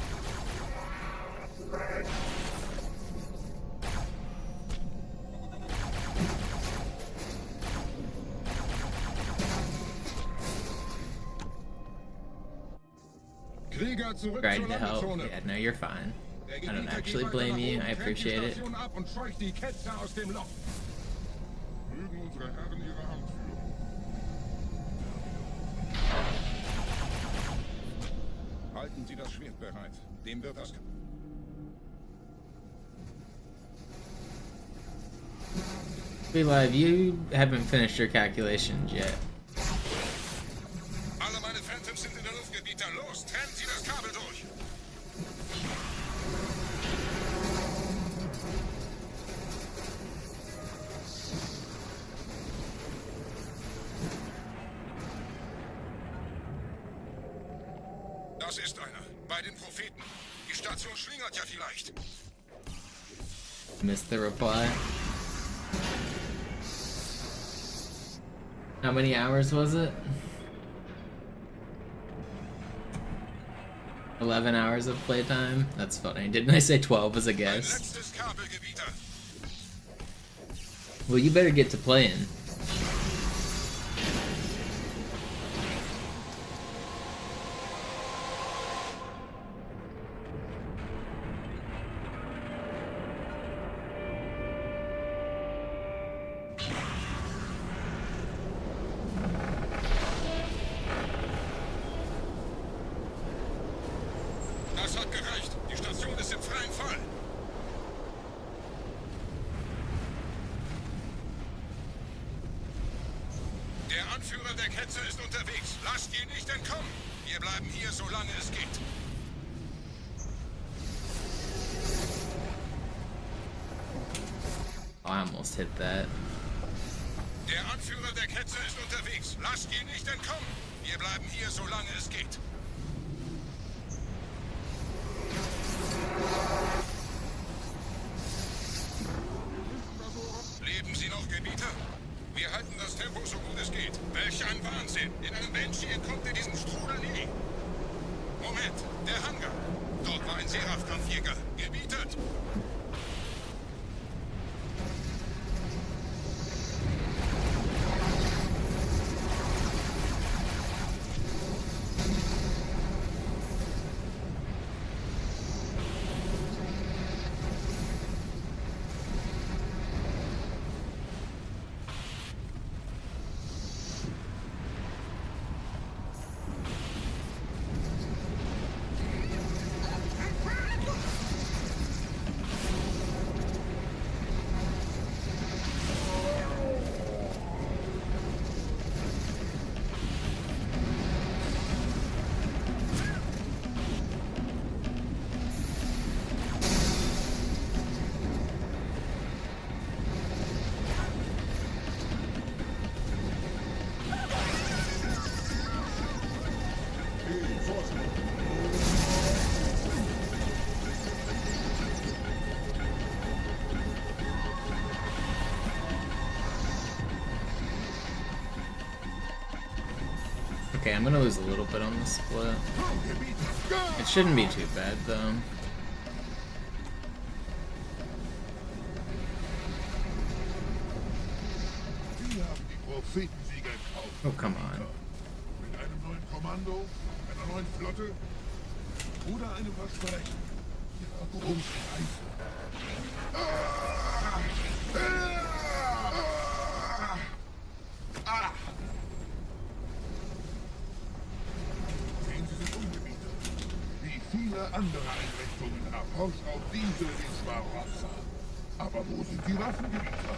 Krieger zurück Tried zur to help. Landezone. Yeah, no, you're fine. Der I don't Gebieter actually geht blame weiter you. nach I oben, appreciate trennt it. die Station ab und scheucht die Ketzer aus dem Loch. Mögen unsere Herren ihre Hand führen. Halten Sie das Schwert bereit. Dem wird das... Be live, you haven't finished your calculations yet. Alle meine Phantoms sind in der Luft, Gebieter. Los, trennen Sie das Kabel durch. Das ist einer. Bei den Propheten. Die Station schlingert ja vielleicht. Missed the reply. How many hours was it? 11 hours of playtime? That's funny. Didn't I say 12 as a guess? Letztes Kabel, Gebieter. Well, you better get to playing. Das hat gereicht. Die Station ist im freien Fall. Der Anführer der Ketzer ist unterwegs. Lasst ihn nicht entkommen. Wir bleiben hier, solange es geht. Oh, I almost hit that. Der Anführer der Ketzer ist unterwegs. Lasst ihn nicht entkommen. Wir bleiben hier, solange es geht. Leben Sie noch, Gebieter? Wir halten das Tempo so gut es geht. Welch ein Wahnsinn! In einem Banshee entkommt ihr diesem Strudel nie. Moment, der Hangar. Dort war ein Seraph-Kampfjäger. Gebietet! Okay, I'm gonna lose a little bit on the split. It shouldn't be too bad, though. Oh, come on. Mit einem neuen Kommando, einer neuen Flotte oder einem Versprechen ihrer großen Reise. Sehen Sie sich um, Gebieter. Wie viele andere Einrichtungen erforscht auch diese den Schmarotzer. Aber wo sind die Waffengebieter?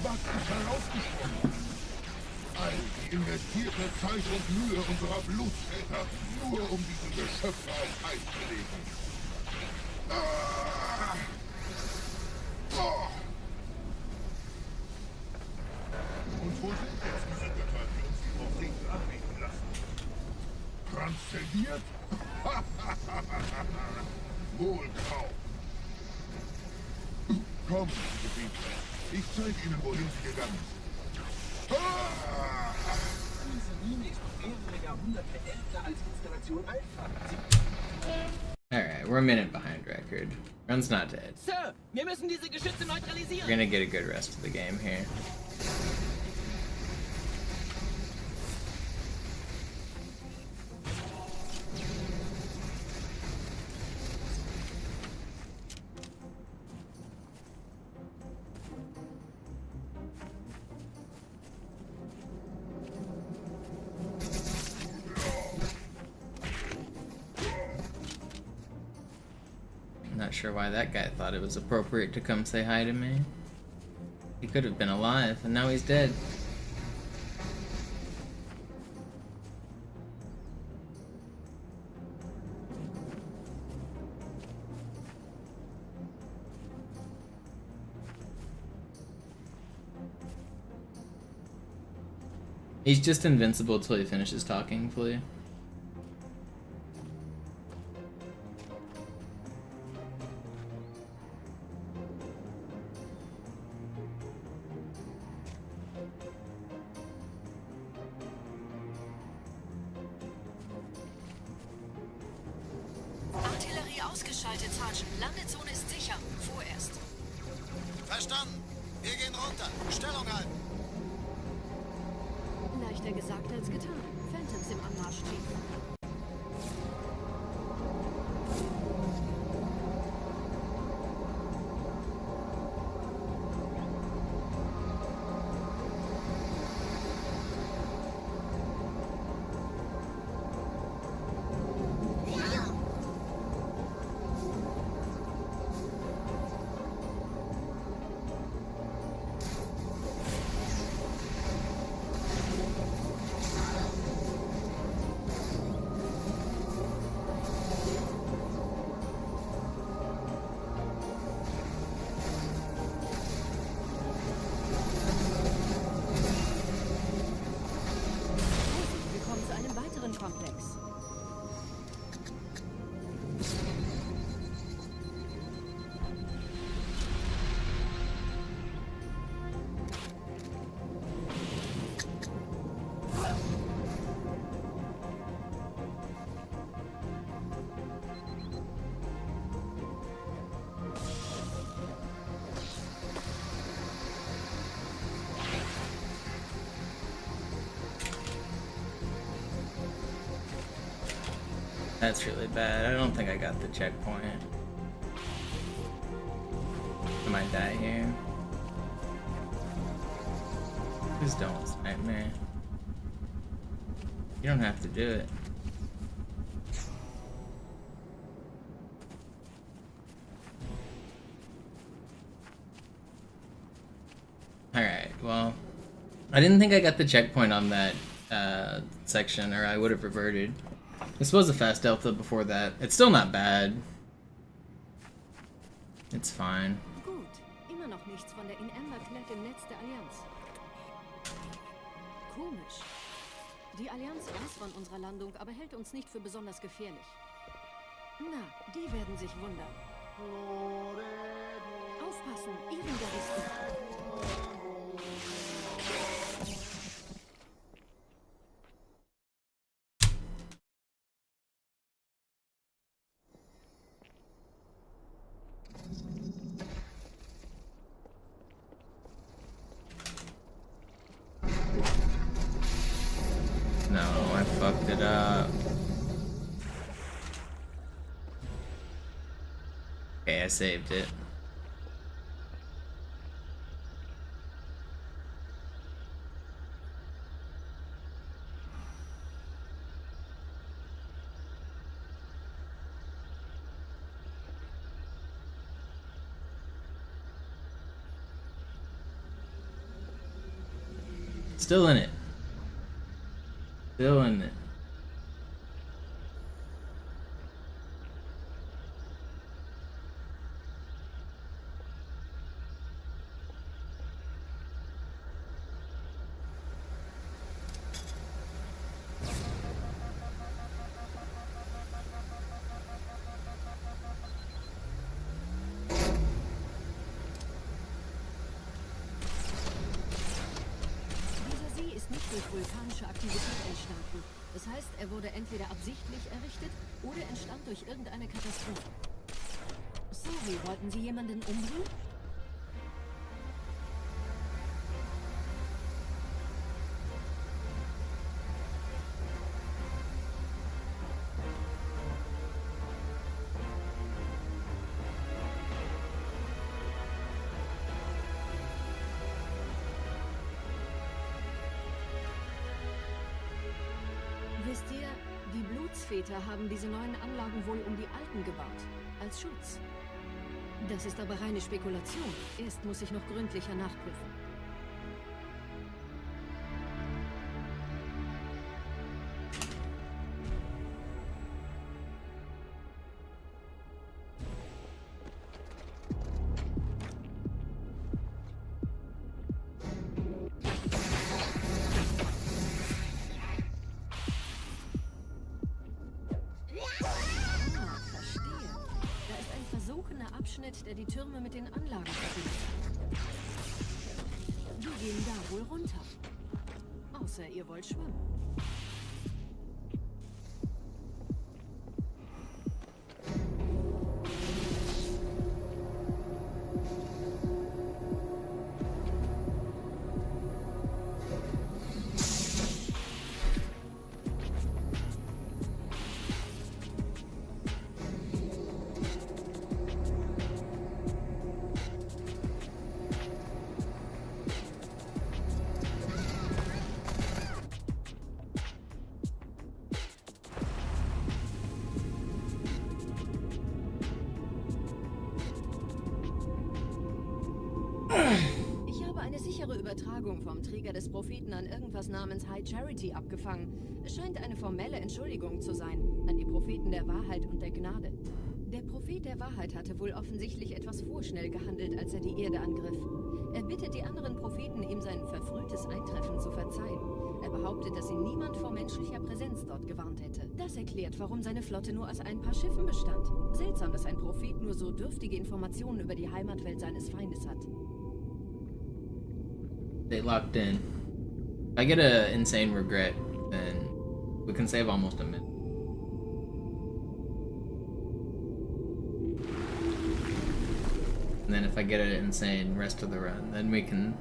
Was ist herausgesprungen? All die investierte Zeit und Mühe unserer Bluttäter, nur um diese Geschöpfe auf Eis zu legen. Und wo sind jetzt diese Götter, die uns die Propheten anbeten lassen? Transzendiert? Wohl kaum. Kommen, Gebieter. Ich zeige Ihnen, wohin Sie gegangen sind. Diese Mine ist mehrere Jahrhunderte älter als Installation Alpha. Alright, we're a minute behind record. Run's not dead. Sir, wir müssen diese Geschütze neutralisieren. We're gonna get a good rest of the game here. Not sure why that guy thought it was appropriate to come say hi to me. He could have been alive, and now he's dead. He's just invincible till he finishes talking, Flea. Artillerie ausgeschaltet, Sergeant. Landezone ist sicher. Vorerst. Verstanden. Wir gehen runter. Stellung halten. Leichter gesagt als getan. Phantoms im Anmarsch, Chief. Komplex. That's really bad. I don't think I got the checkpoint. I might die here. Please don't snipe me. You don't have to do it. Alright, well, I didn't think I got the checkpoint on that section, or I would have reverted. This was a fast delta before that. It's still not bad. It's fine. Gut, immer noch nichts von der In-Amber-Klett im Netz der Allianz. Komisch. Die Allianz weiß von unserer Landung, aber hält uns nicht für besonders gefährlich. Na, die werden sich wundern. Aufpassen, Ehrengaristen. it up. Okay, I saved it. Still in it. Still in it. Durch vulkanische Aktivität entstanden. Das heißt, er wurde entweder absichtlich errichtet oder entstand durch irgendeine Katastrophe. Sorry, wollten Sie jemanden umbringen? Wisst ihr, die Blutsväter haben diese neuen Anlagen wohl um die alten gebaut. Als Schutz. Das ist aber reine Spekulation. Erst muss ich noch gründlicher nachprüfen. Abschnitt, der die Türme mit den Anlagen verbindet. Wir gehen da wohl runter. Außer ihr wollt schwimmen. Ich habe eine sichere Übertragung vom Träger des Propheten an irgendwas namens High Charity abgefangen. Es scheint eine formelle Entschuldigung zu sein, an die Propheten der Wahrheit und der Gnade. Der Prophet der Wahrheit hatte wohl offensichtlich etwas vorschnell gehandelt, als er die Erde angriff. Er bittet die anderen Propheten, ihm sein verfrühtes Eintreffen zu verzeihen. Er behauptet, dass ihn niemand vor menschlicher Präsenz dort gewarnt hätte. Das erklärt, warum seine Flotte nur aus ein paar Schiffen bestand. Seltsam, dass ein Prophet nur so dürftige Informationen über die Heimatwelt seines Feindes hat. They locked in. If I get a insane regret, then we can save almost a minute. And then if I get an insane rest of the run, then we can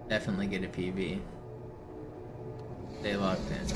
definitely get a PB. Stay locked in.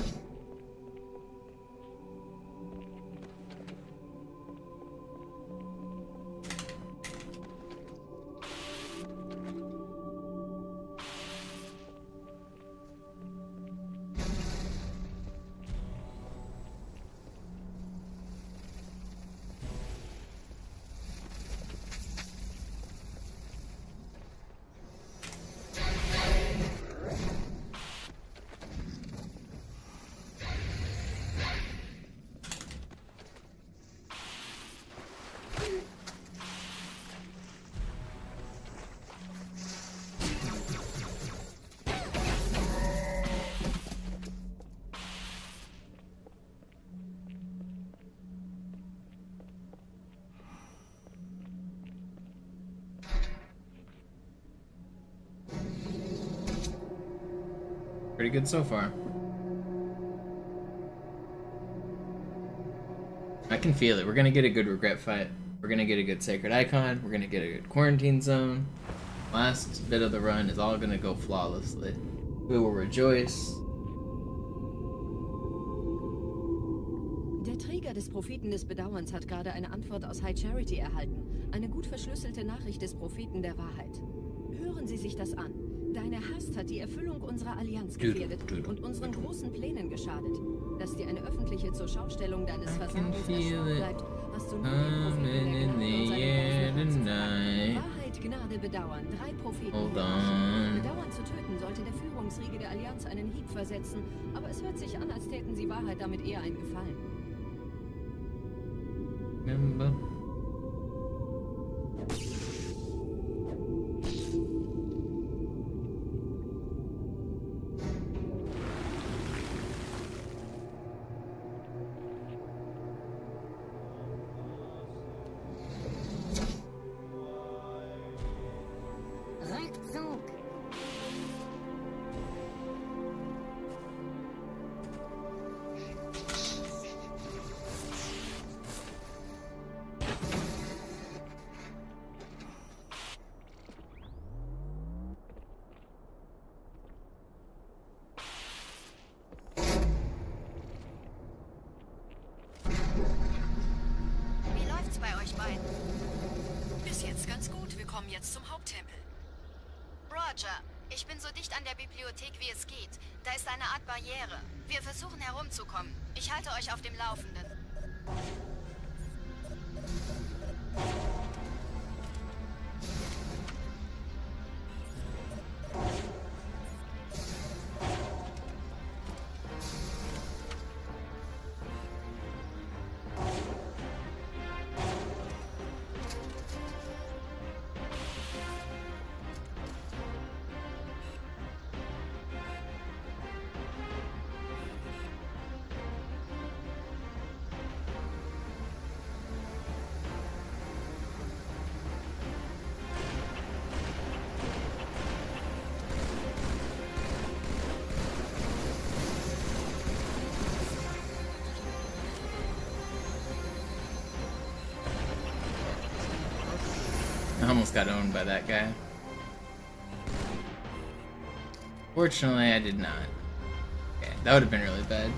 Pretty good so far. I can feel it. We're gonna get a good regret fight. We're gonna get a good sacred icon. We're gonna get a good quarantine zone. Last bit of the run is all gonna go flawlessly. We will rejoice. Krieger des Propheten des Bedauerns hat gerade eine Antwort aus High Charity erhalten. Eine gut verschlüsselte Nachricht des Propheten der Wahrheit. Hören Sie sich das an. Deine Hast hat die Erfüllung unserer Allianz gefährdet und unseren großen Plänen geschadet. Dass dir eine öffentliche Zurschaustellung deines Versagens erspart bleibt, hast du nur den Propheten der Gnade und seine Wahrheit, Gnade, Bedauern. 3 Propheten. Bedauern zu töten sollte der Führungsriege der Allianz einen Hieb versetzen, aber es hört sich an, als täten sie Wahrheit damit eher einen Gefallen. Bis jetzt ganz gut. Wir kommen jetzt zum Haupttempel. Roger, ich bin so dicht an der Bibliothek, wie es geht. Da ist eine Art Barriere. Wir versuchen herumzukommen. Ich halte euch auf dem Laufenden. I almost got owned by that guy. Fortunately, I did not. Okay, that would have been really bad.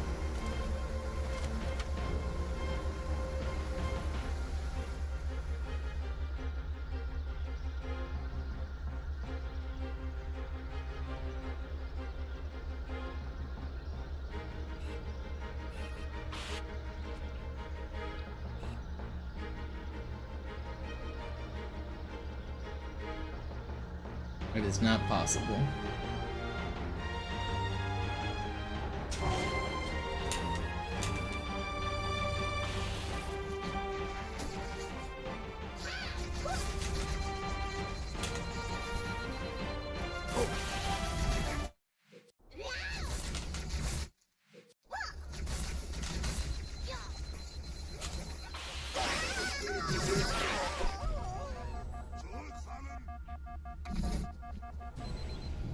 It is not possible.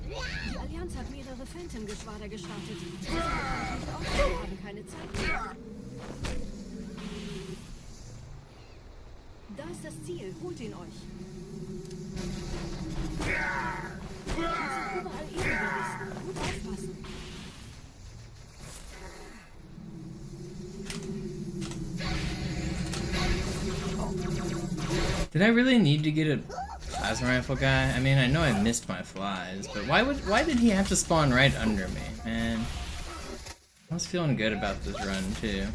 Die Allianz hat mehrere Phantom-Geschwader gestartet. Wir haben keine Zeit mehr. Da ist das Ziel. Holt ihn euch. Es sind überall Ehrenlisten. Gut aufpassen. Did I really need to get a plasma rifle guy? I mean, I know I missed my flies, but why did he have to spawn right under me, man? I was feeling good about this run too.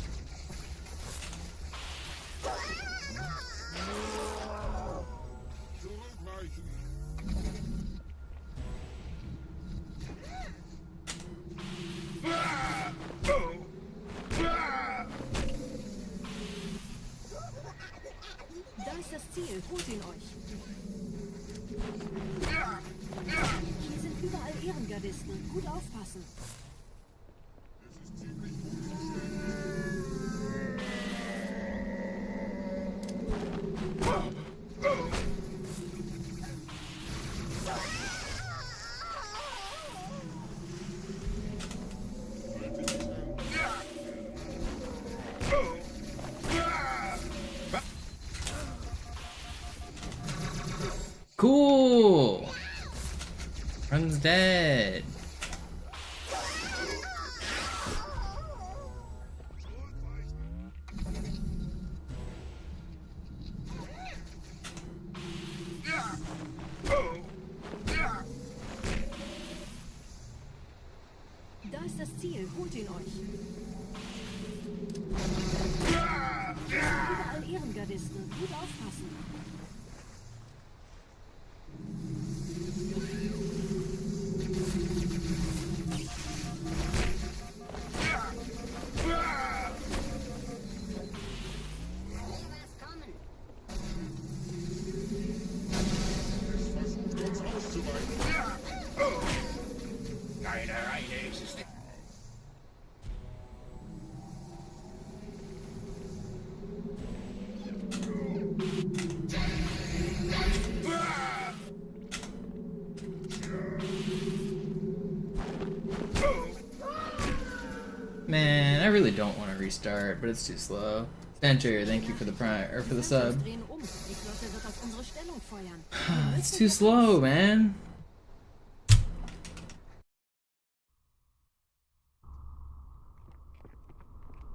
Da ist das Ziel. Holt ihn euch. Hier sind überall Ehrengardisten. Gut aufpassen. Cool! Run's dead. Da ist das Ziel. Holt ihn euch. Überall Ehrengardisten. Gut aufpassen. Deine reine Existenz. Man, I really don't want to restart, but it's too slow. Stencher, thank you for the prime or for the sub. Drehen um. Die Flotte wird auf unsere Stellung feuern. It's too slow, man.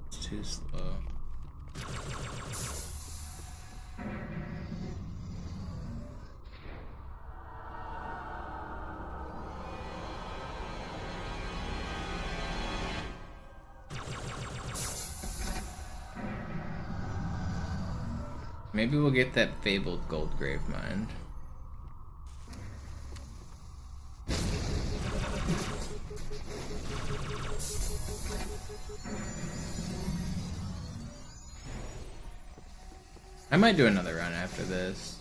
It's too slow. Maybe we'll get that fabled gold Gravemind. I might do another run after this.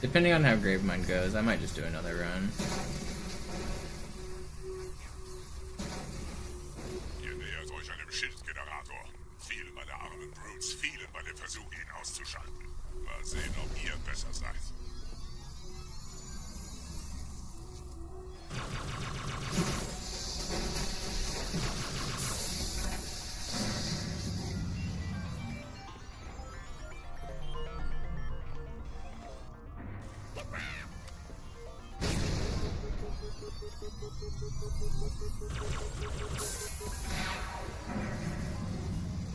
Depending on how Gravemind goes, I might just do another run. Ihr nähert euch einem Schildgenerator. Viele meiner armen Brutes fielen bei dem Versuch, ihn auszuschalten. Mal sehen, ob ihr besser seid.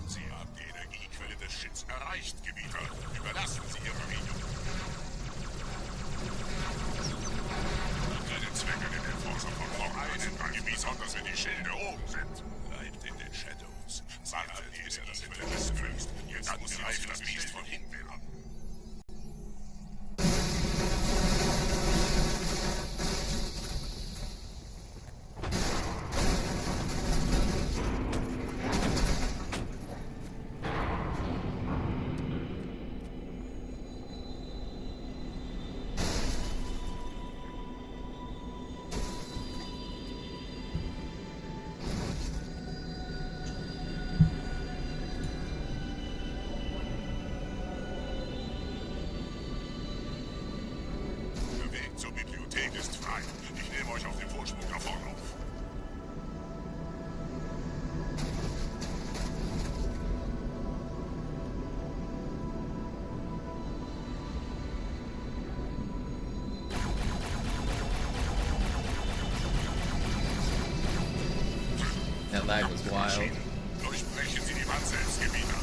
Sie haben die Energiequelle des Schiffs erreicht, Gebieter. Überlassen Sie Ihre Regelung. Keine Zwecke den Enforcer von vorein, besonders wenn die Schilde oben sind. Bleibt in den Shadows. Wartet, bis er das Quelle des Höchst. Jetzt muss greift das Biest von hinten an. Zur Bibliothek ist frei. Ich nehme euch auf dem Vorsprung nach vorne auf. That lag was wild. Durchbrechen Sie die Wand selbst, Gebieter.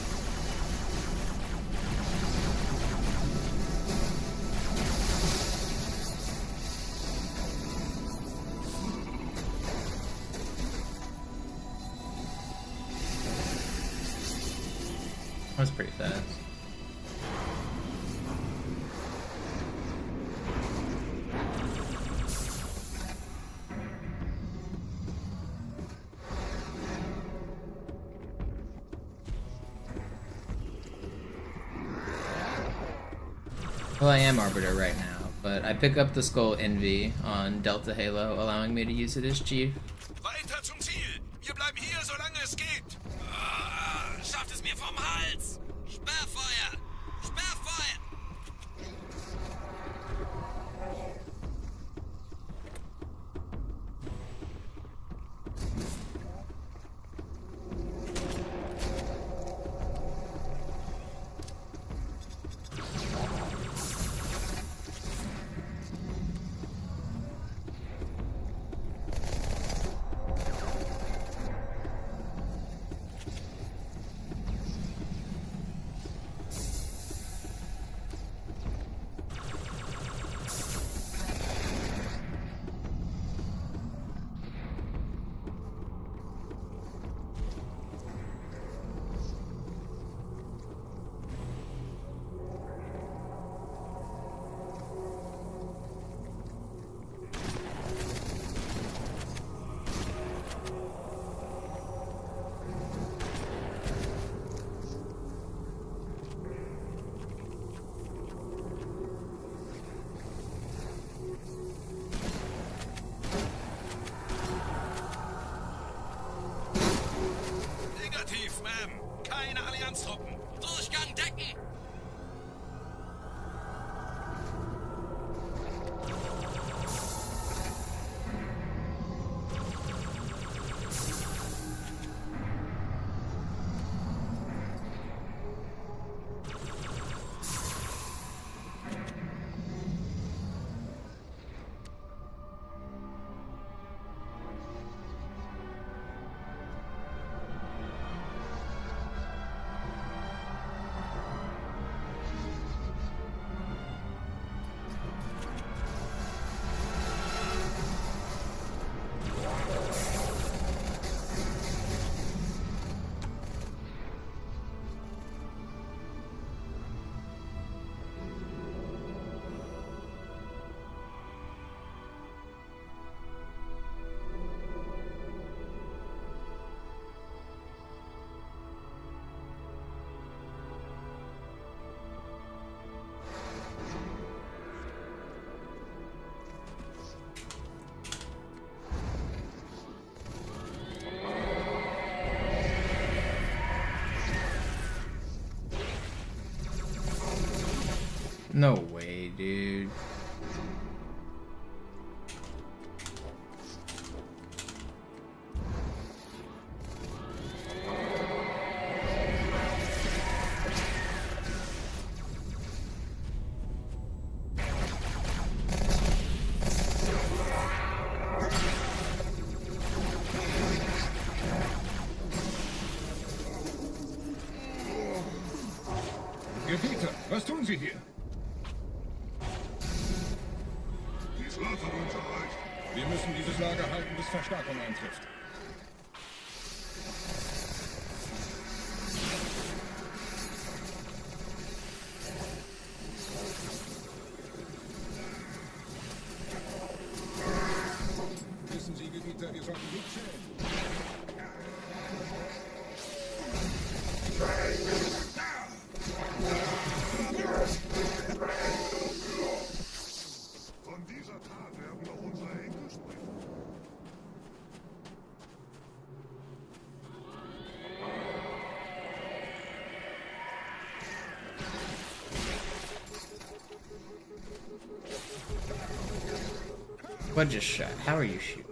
That was pretty fast. Well, I am Arbiter right now, but I pick up the Skull Envy on Delta Halo, allowing me to use it as Chief. Weiter zum Ziel! Wir bleiben hier, solange es geht! Schafft es mir vom Hals! Sperrfeuer! Sperrfeuer! Keine Allianztruppen. Durchgang decken. No way, dude. Gebieter, was tun Sie hier? Die Schlacht hat uns erreicht. Wir müssen dieses Lager halten, bis Verstärkung eintrifft. Wissen Sie, Gebieter, wir sollten gut zählen. Von dieser Tat werden noch unsere Enkel sprechen. What just shot? How are you shooting?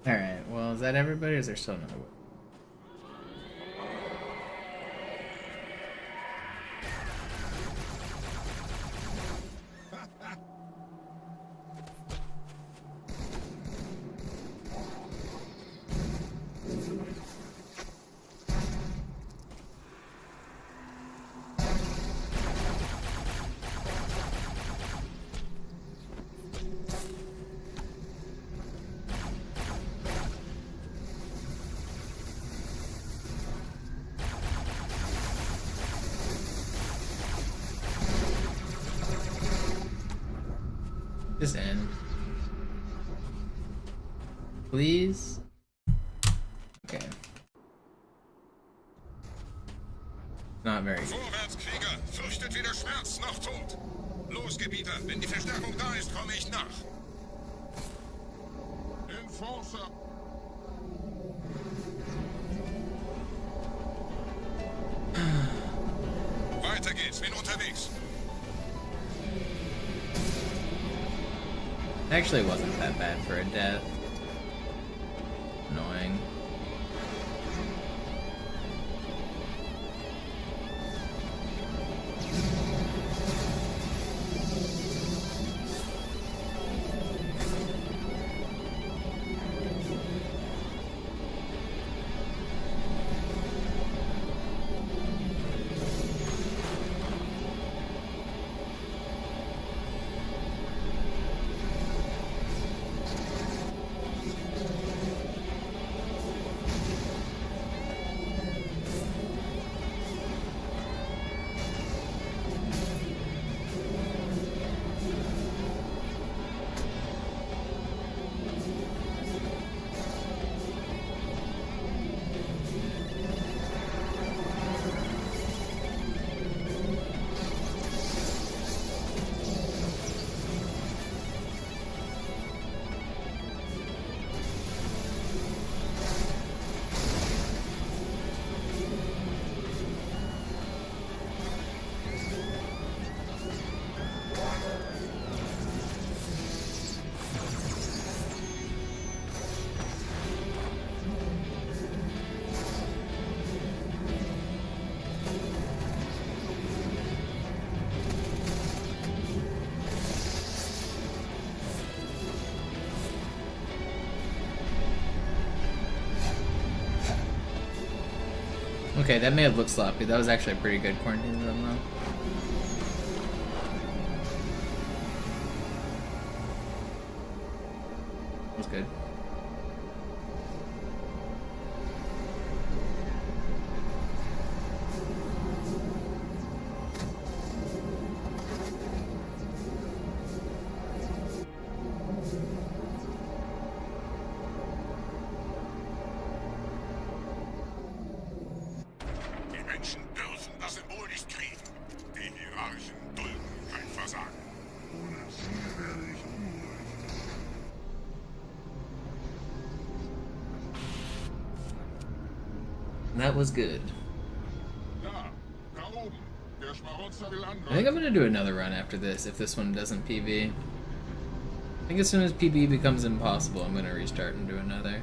Alright, well, is that everybody or is there still another one? Just end. Please? Okay. Not very good. Vorwärts, Krieger! Fürchtet weder Schmerz noch Tod! Los, Gebieter! Wenn die Verstärkung da ist, komme ich nach! Enforcer! Weiter geht's, bin unterwegs! Actually, it wasn't that bad for a death. Annoying. Okay, that may have looked sloppy. That was actually a pretty good quarantine zone, though. That was good. That was good. I think I'm gonna do another run after this if this one doesn't PB. I think as soon as PB becomes impossible, I'm gonna restart and do another.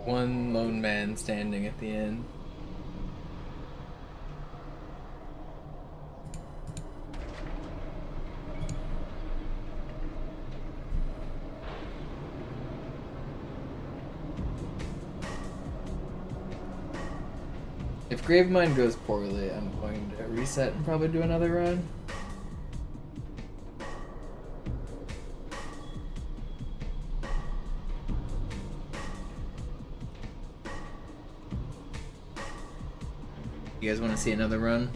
One lone man standing at the end. If Gravemind goes poorly, I'm going to reset and probably do another run. You guys want to see another run?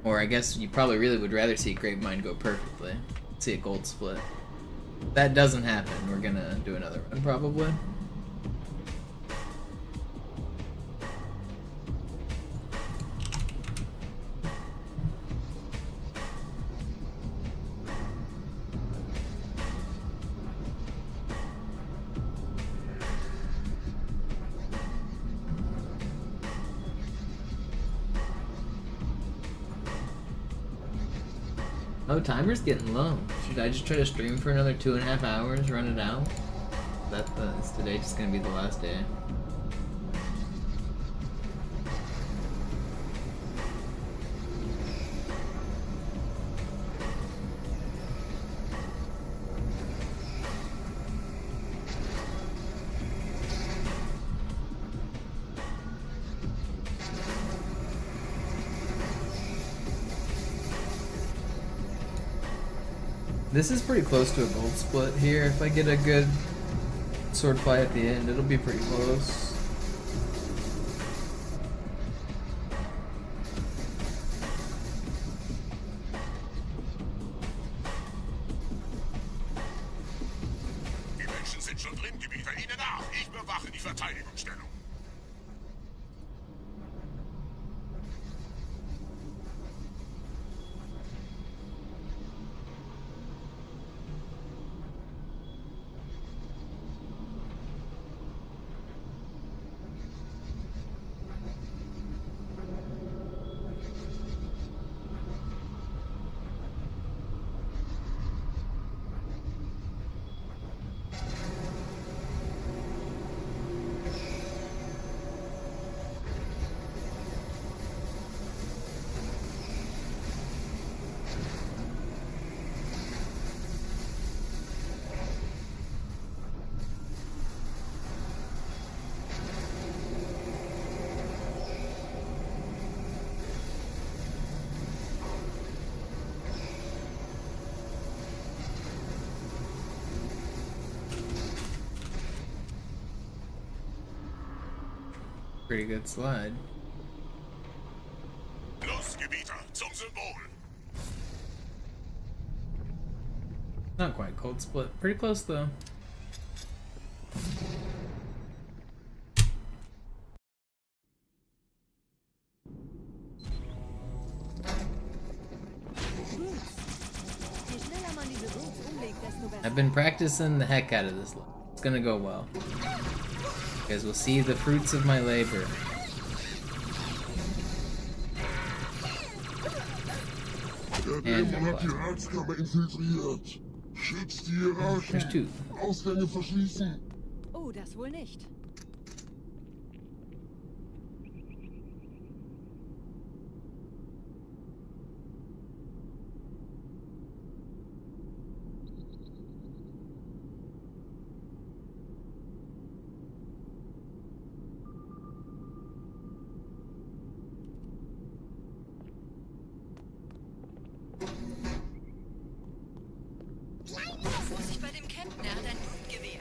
Or I guess you probably really would rather see Gravemind go perfectly. See a gold split. that doesn't happen, we're gonna do another run probably. Oh, timer's getting low. Should I just try to stream for another 2.5 hours, run it out? Is today just gonna be the last day? This is pretty close to a gold split here. If I get a good sword fight at the end, it'll be pretty close. Die Menschen sind schon drin, Gebieter. Ihnen nach. Ich bewache die Verteidigungsstellung. Pretty good slide. Los, Gebieter, zum Symbol. Not quite cold split. Pretty close though. I've been practicing the heck out of this. It's gonna go well. You guys will see the fruits of my labor. Der Dämon hat die Ratskammer infiltriert. Schützt die Hierarchen. Ausgänge verschließen. Oh, das wohl nicht. Vorsicht bei dem Captain, er hat ein Blutgewehr.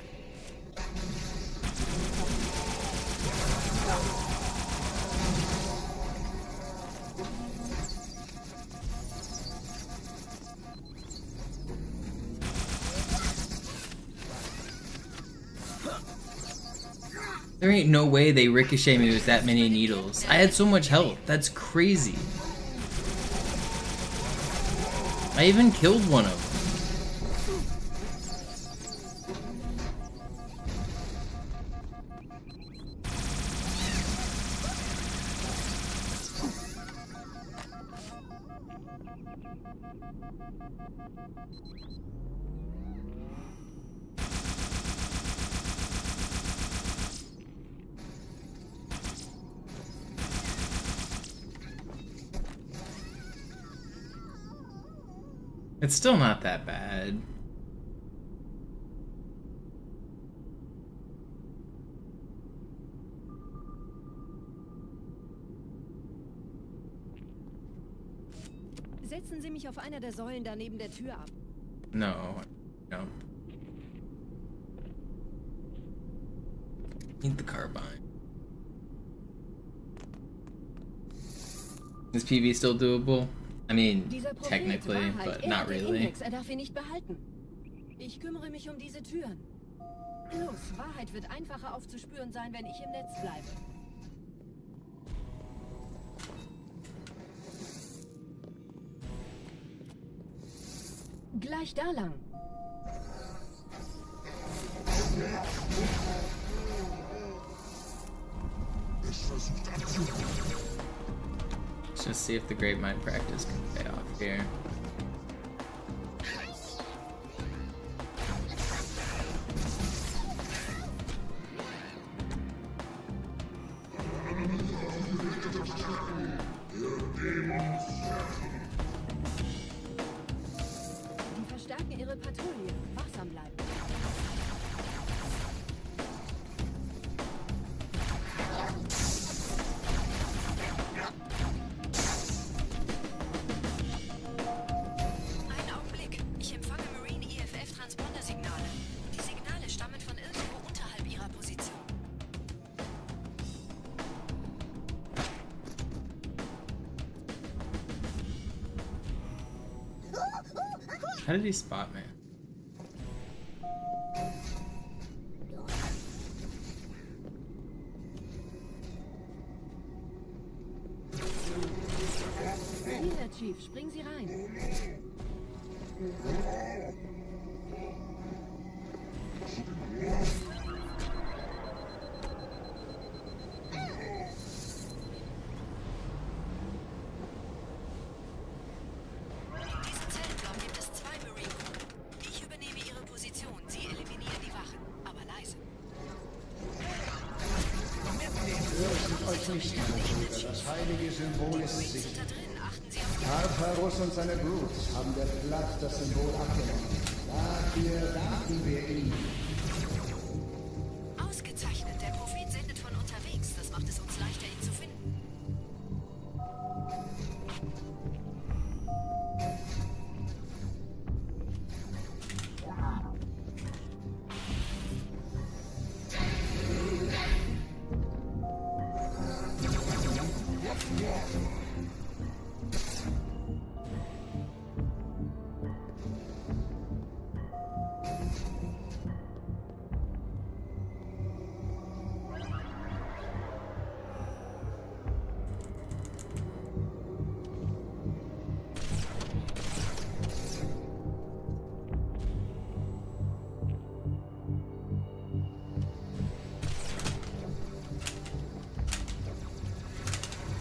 There ain't no way they ricochet me with that many needles. I had so much health. That's crazy. I even killed one of them. It's still not that bad. Setzen Sie mich auf einer der Säulen da neben der Tür ab. No, no. Need the carbine. Is PV still doable? I mean, technically, but not really. Er darf ihn nicht behalten. Ich kümmere mich um diese Türen. Los, Wahrheit wird einfacher aufzuspüren sein, wenn ich im Netz bleibe. Gleich da lang. Let's just see if the Gravemind practice can pay off here. Die verstärken ihre Patrouille. Wachsam bleiben. Einen Augenblick. Ich empfange Marine EFF-Transponder-Signale. Die Signale stammen von irgendwo unterhalb ihrer Position. How did he spot me? Hier, Chief, springen Sie rein. Diese Zellenblock gibt es 2 Marine Corps. Ich übernehme ihre Position. Sie eliminieren die Wachen. Aber leise. Fürchtet euch nicht, meine Brüder. Das heilige Symbol ist Marines sicher. sind da drin. Achten Sie auf die Tartarus und seine Brutes haben der Platt das Symbol abgenommen. Dafür danken wir ihnen. Ausgezeichnet. Der Prophet sendet von unterwegs. Das macht es uns leichter, ihn zu finden.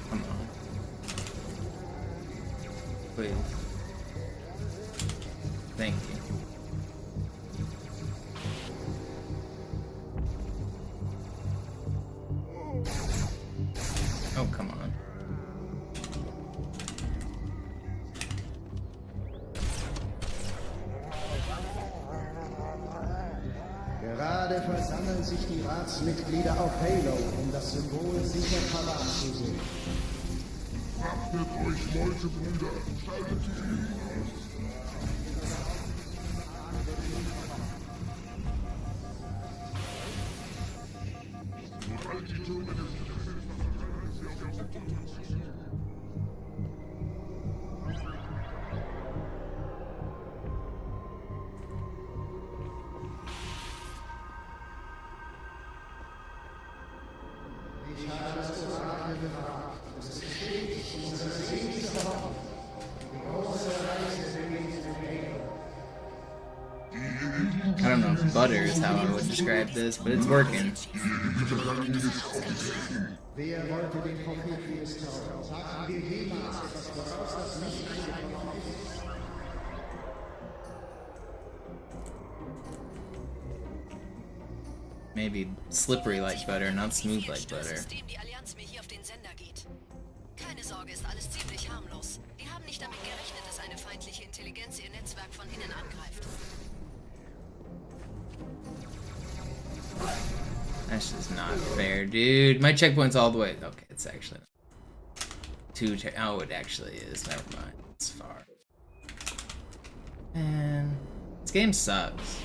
Come on. Please. Thank you. Oh, come on. Gerade versammeln sich die Ratsmitglieder auf Halo, um das Symbol sicher parat zu sehen. Wappnet euch, Leute, Brüder. Schaltet die Fliegen aus. Sobald die Türme des Gefängnisses verfallen, sie auf uns unterstützen. Ich habe das Orakel befragt. Es ist stets unsere sehnlichste Hoffnung. Die große Reise beginnt mit Halo. I don't know if butter is how I would describe this, but it's working. Wer wollte den Propheten misstrauen? Sagten wir jemals etwas voraus, das nicht eingekommen ist? Maybe slippery like butter, not smooth like butter. System die Allianz mir hier auf den Sender geht. Keine Sorge, ist alles ziemlich harmlos. Die haben nicht damit gerechnet, dass eine feindliche Intelligenz ihr Netzwerk von innen angreift. That's just not fair, dude. My checkpoint's all the way. Okay, it's actually oh, it actually is. Never mind. It's far. Man, this game sucks.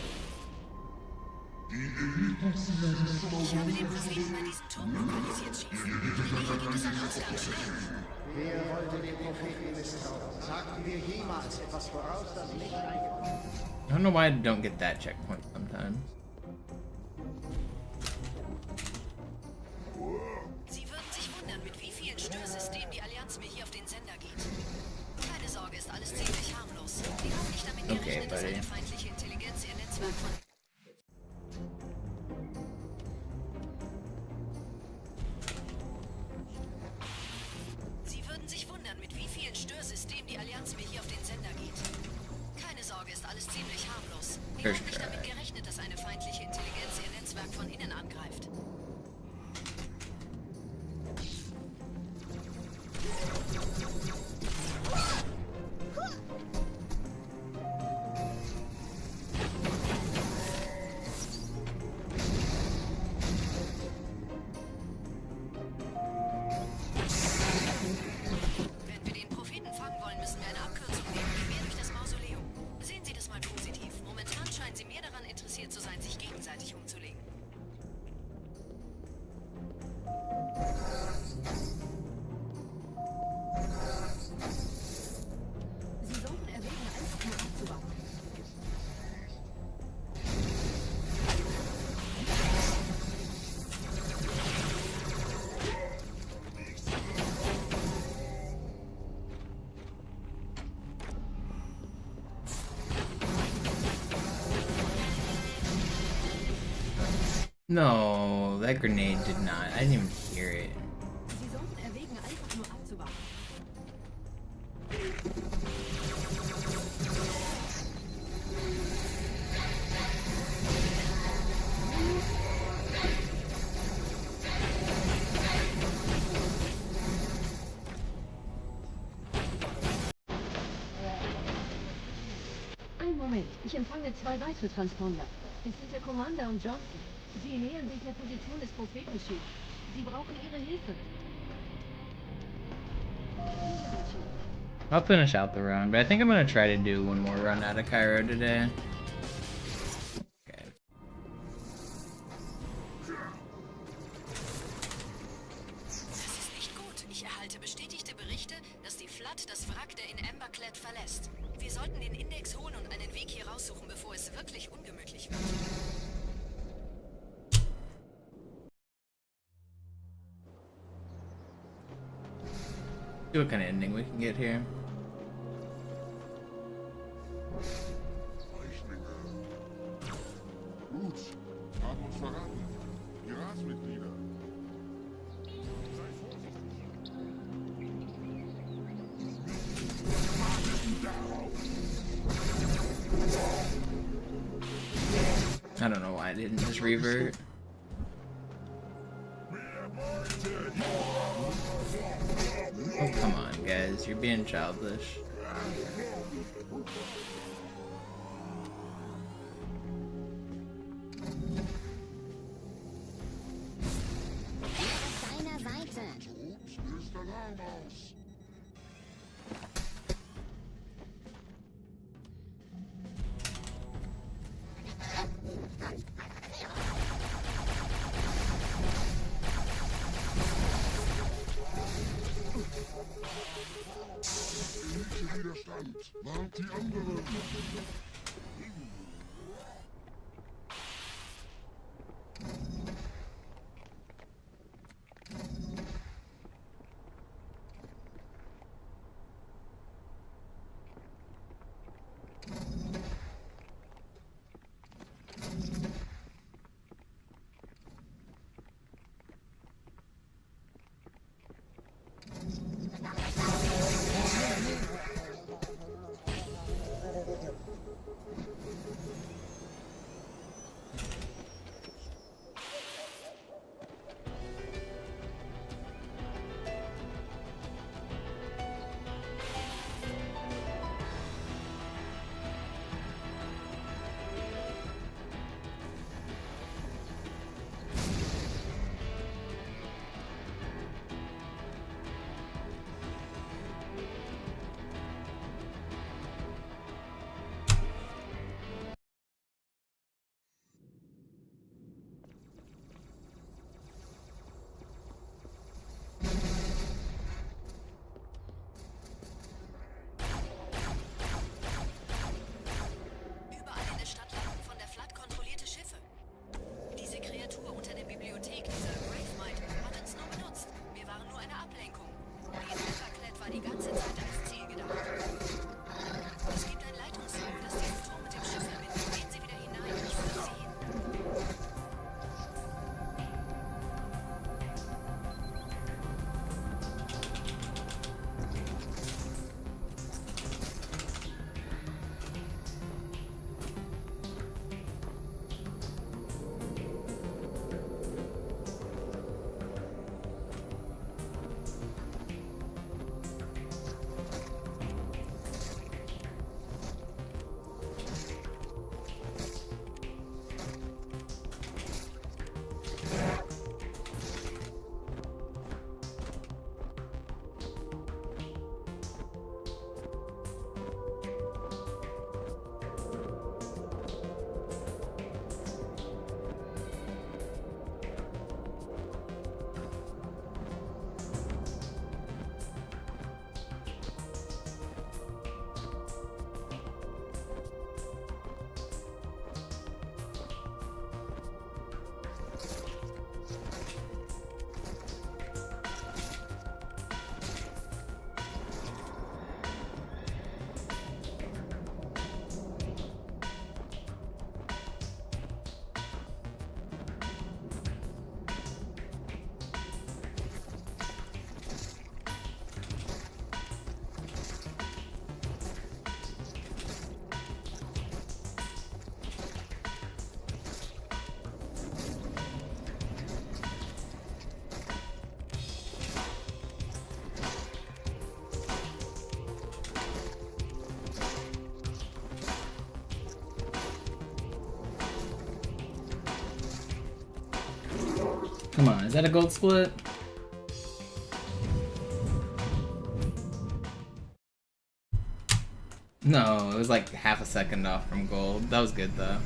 Ich habe den Propheten bei diesem Turm lokalisiert, Chief. In der Nähe gibt es einen Ausgang. Schnell! Wer wollte dem Propheten misstrauen? Sagten wir jemals etwas voraus, das nicht eingekommen ist? I don't know why I don't get that checkpoint sometimes. Sie würden sich wundern, mit wie vielen Störsystemen die Allianz mir hier auf den Sender geht. Keine Sorge, ist alles ziemlich harmlos. Die haben nicht damit gerechnet, dass eine feindliche Intelligenz ihr Netzwerk von... Sie würden sich wundern, mit wie vielen Störsystemen die Allianz mir hier auf den Sender geht. Keine Sorge, ist alles ziemlich harmlos. Die haben nicht damit gerechnet, dass eine feindliche Intelligenz ihr Netzwerk von innen angreift. Wenn wir den Propheten fangen wollen, müssen wir eine Abkürzung nehmen, quer durch das Mausoleum. Sehen Sie das mal positiv. Momentan scheinen Sie mehr daran interessiert zu sein, sich gegenseitig umzulegen. Sie sollten erwägen, einfach nur abzuwarten. No, that grenade did not. I didn't even hear it. Sie sollten erwägen, einfach nur abzuwarten. Ein Moment, ich empfange 2 weitere Transponder. Es sind der Commander und Johnson. Sie nähern sich der Position des Propheten, Chief. Sie brauchen Ihre Hilfe. I'll finish out the run, but I think I'm gonna try to do one more run out of Cairo today. Okay. Das ist nicht gut. Ich erhalte bestätigte Berichte, dass die Flood das Wrack der in Emberclad verlässt. Wir sollten den Index holen und einen Weg hier raussuchen, bevor es wirklich ungemütlich wird. See what kind of ending we can get here. Gut, haben uns verraten. Die Ratsmitglieder. Sei I don't know why I didn't just revert. Oh, come on, guys. You're being childish. Löst Alarm aus. Widerstand. Warnt die anderen. Come on, is that a gold split? No, it was like half a second off from gold. That was good though.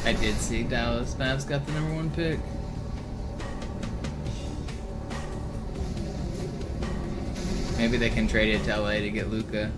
I did see Dallas Mavs got the #1 pick. Maybe they can trade it to LA to get Luka.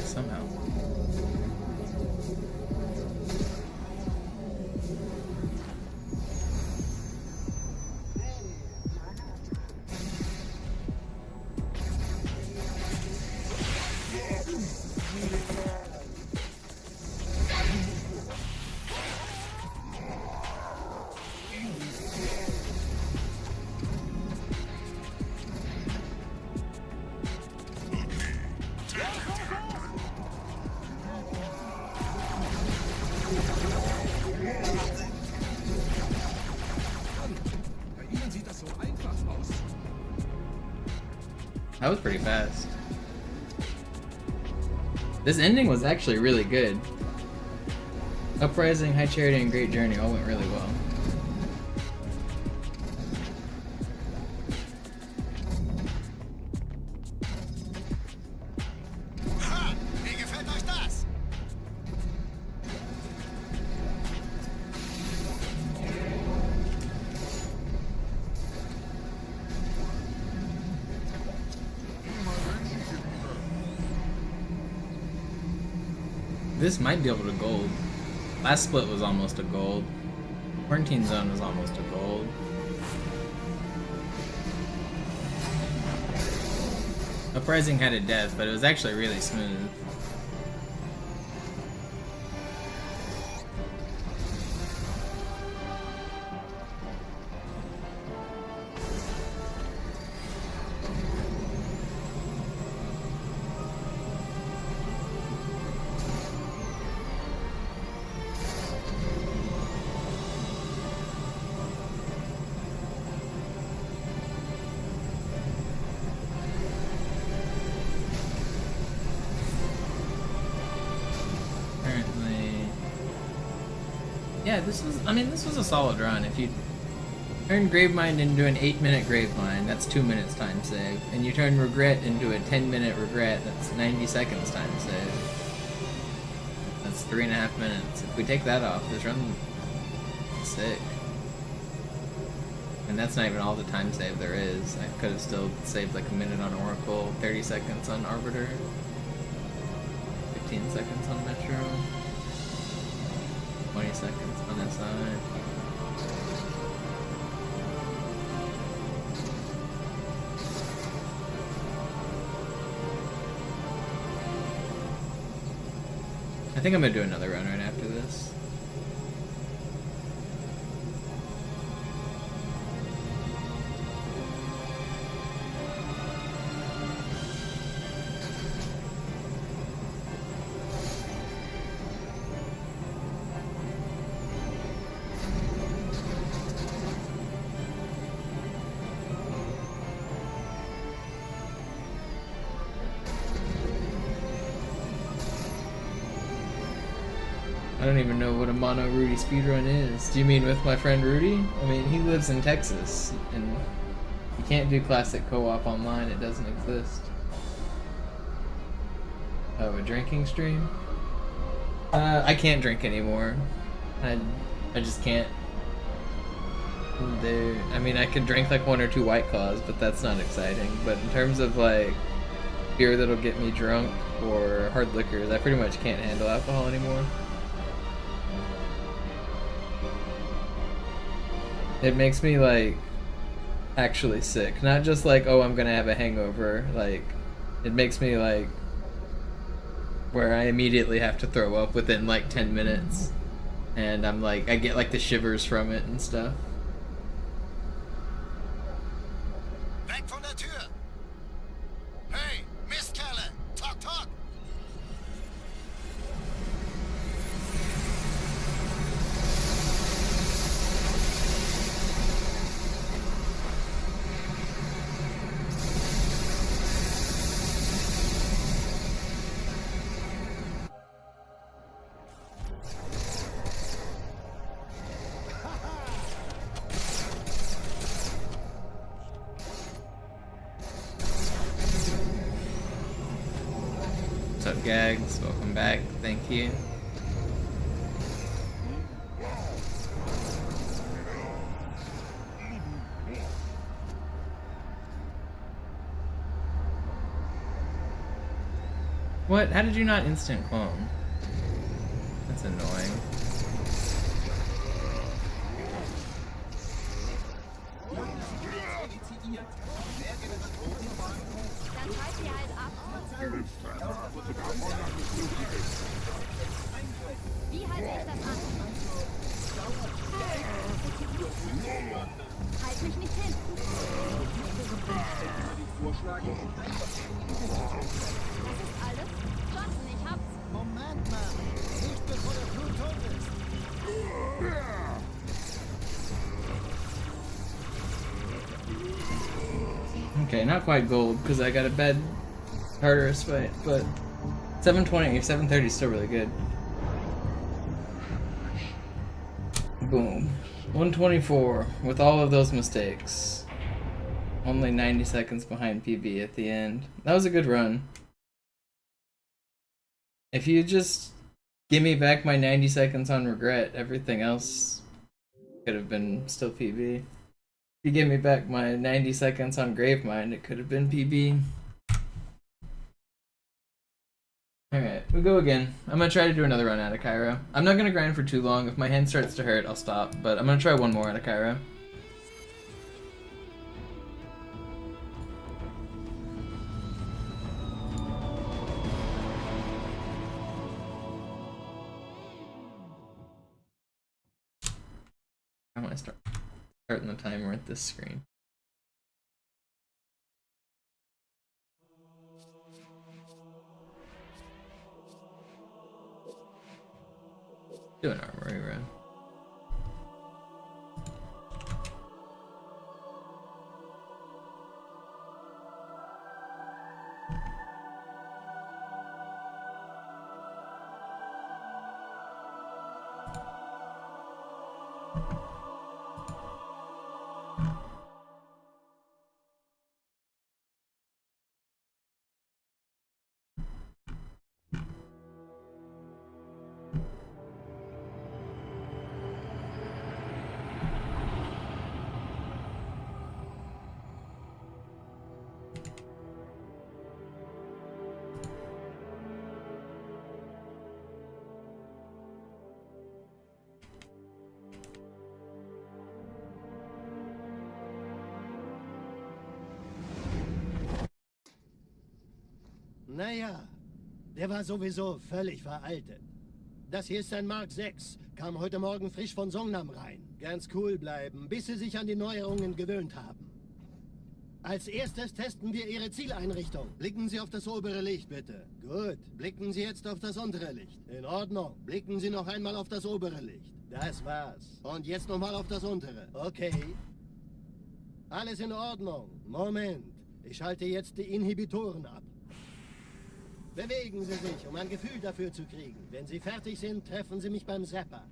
Somehow. That was pretty fast. This ending was actually really good. Uprising, High Charity, and Great Journey all went really well. This might be able to gold. Last split was almost a gold. Quarantine Zone was almost a gold. Uprising had a death, but it was actually really smooth. Yeah, this was a solid run. If you turn Gravemind into an 8-minute Gravemind, that's 2 minutes time save. And you turn Regret into a 10-minute Regret, that's 90 seconds time save. That's 3.5 minutes. If we take that off, this run is sick. And that's not even all the time save there is. I could have still saved like a minute on Oracle, 30 seconds on Arbiter, 15 seconds on Metro. 20 seconds on that side. I think I'm gonna do another run right after this. don't even know what a mono Rudy speedrun is. Do you mean with my friend Rudy? I mean, he lives in Texas, and you can't do classic co-op online. It doesn't exist. Oh, a drinking stream? I can't drink anymore. I just can't. I mean, I could drink like 1 or 2 White Claws, but that's not exciting. But in terms of like beer that'll get me drunk or hard liquors, I pretty much can't handle alcohol anymore. It makes me like actually sick. Not just like, oh, I'm gonna have a hangover. Like, it makes me like where I immediately have to throw up within like 10 minutes. And I'm like, I get like the shivers from it and stuff. Weg von der Tür! Hey, Mistkerle! Talk, talk! What's up, Gags? Welcome back. Thank you. What? How did you not instant clone? That's annoying. Wie halte ich das an? Halt mich nicht hin. Das ist alles? Johnson, ich hab's. Moment mal. Nicht bevor der Blut tot ist. Okay, not quite gold because I got a bad Tartarus fight, but 720 or 730 is still really good. Boom. 124 with all of those mistakes. Only 90 seconds behind PB at the end. That was a good run. If you just give me back my 90 seconds on regret, everything else could have been still PB. If you give me back my 90 seconds on Gravemind, it could have been PB. Alright, we'll go again. I'm gonna try to do another run out of Cairo. I'm not gonna grind for too long. If my hand starts to hurt, I'll stop, but I'm gonna try one more out of Cairo. I want to starting the timer at this screen. Do an armory run. Naja, der war sowieso völlig veraltet. Das hier ist ein Mark 6, kam heute Morgen frisch von Songnam rein. Ganz cool bleiben, bis Sie sich an die Neuerungen gewöhnt haben. Als erstes testen wir Ihre Zieleinrichtung. Blicken Sie auf das obere Licht, bitte. Gut, blicken Sie jetzt auf das untere Licht. In Ordnung, blicken Sie noch einmal auf das obere Licht. Das war's. Und jetzt nochmal auf das untere. Okay. Alles in Ordnung. Moment, ich schalte jetzt die Inhibitoren ab. Bewegen Sie sich, um ein Gefühl dafür zu kriegen. Wenn Sie fertig sind, treffen Sie mich beim Zapper.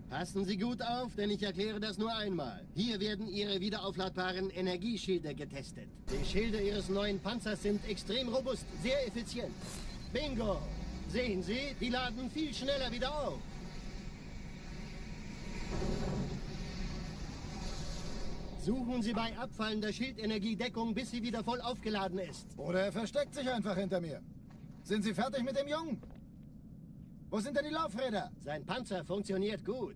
Passen Sie gut auf, denn ich erkläre das nur einmal. Hier werden Ihre wiederaufladbaren Energieschilde getestet. Die Schilde Ihres neuen Panzers sind extrem robust, sehr effizient. Bingo! Sehen Sie, die laden viel schneller wieder auf. Suchen Sie bei abfallender Schildenergiedeckung, bis sie wieder voll aufgeladen ist. Oder er versteckt sich einfach hinter mir. Sind Sie fertig mit dem Jungen? Wo sind denn die Laufräder? Sein Panzer funktioniert gut.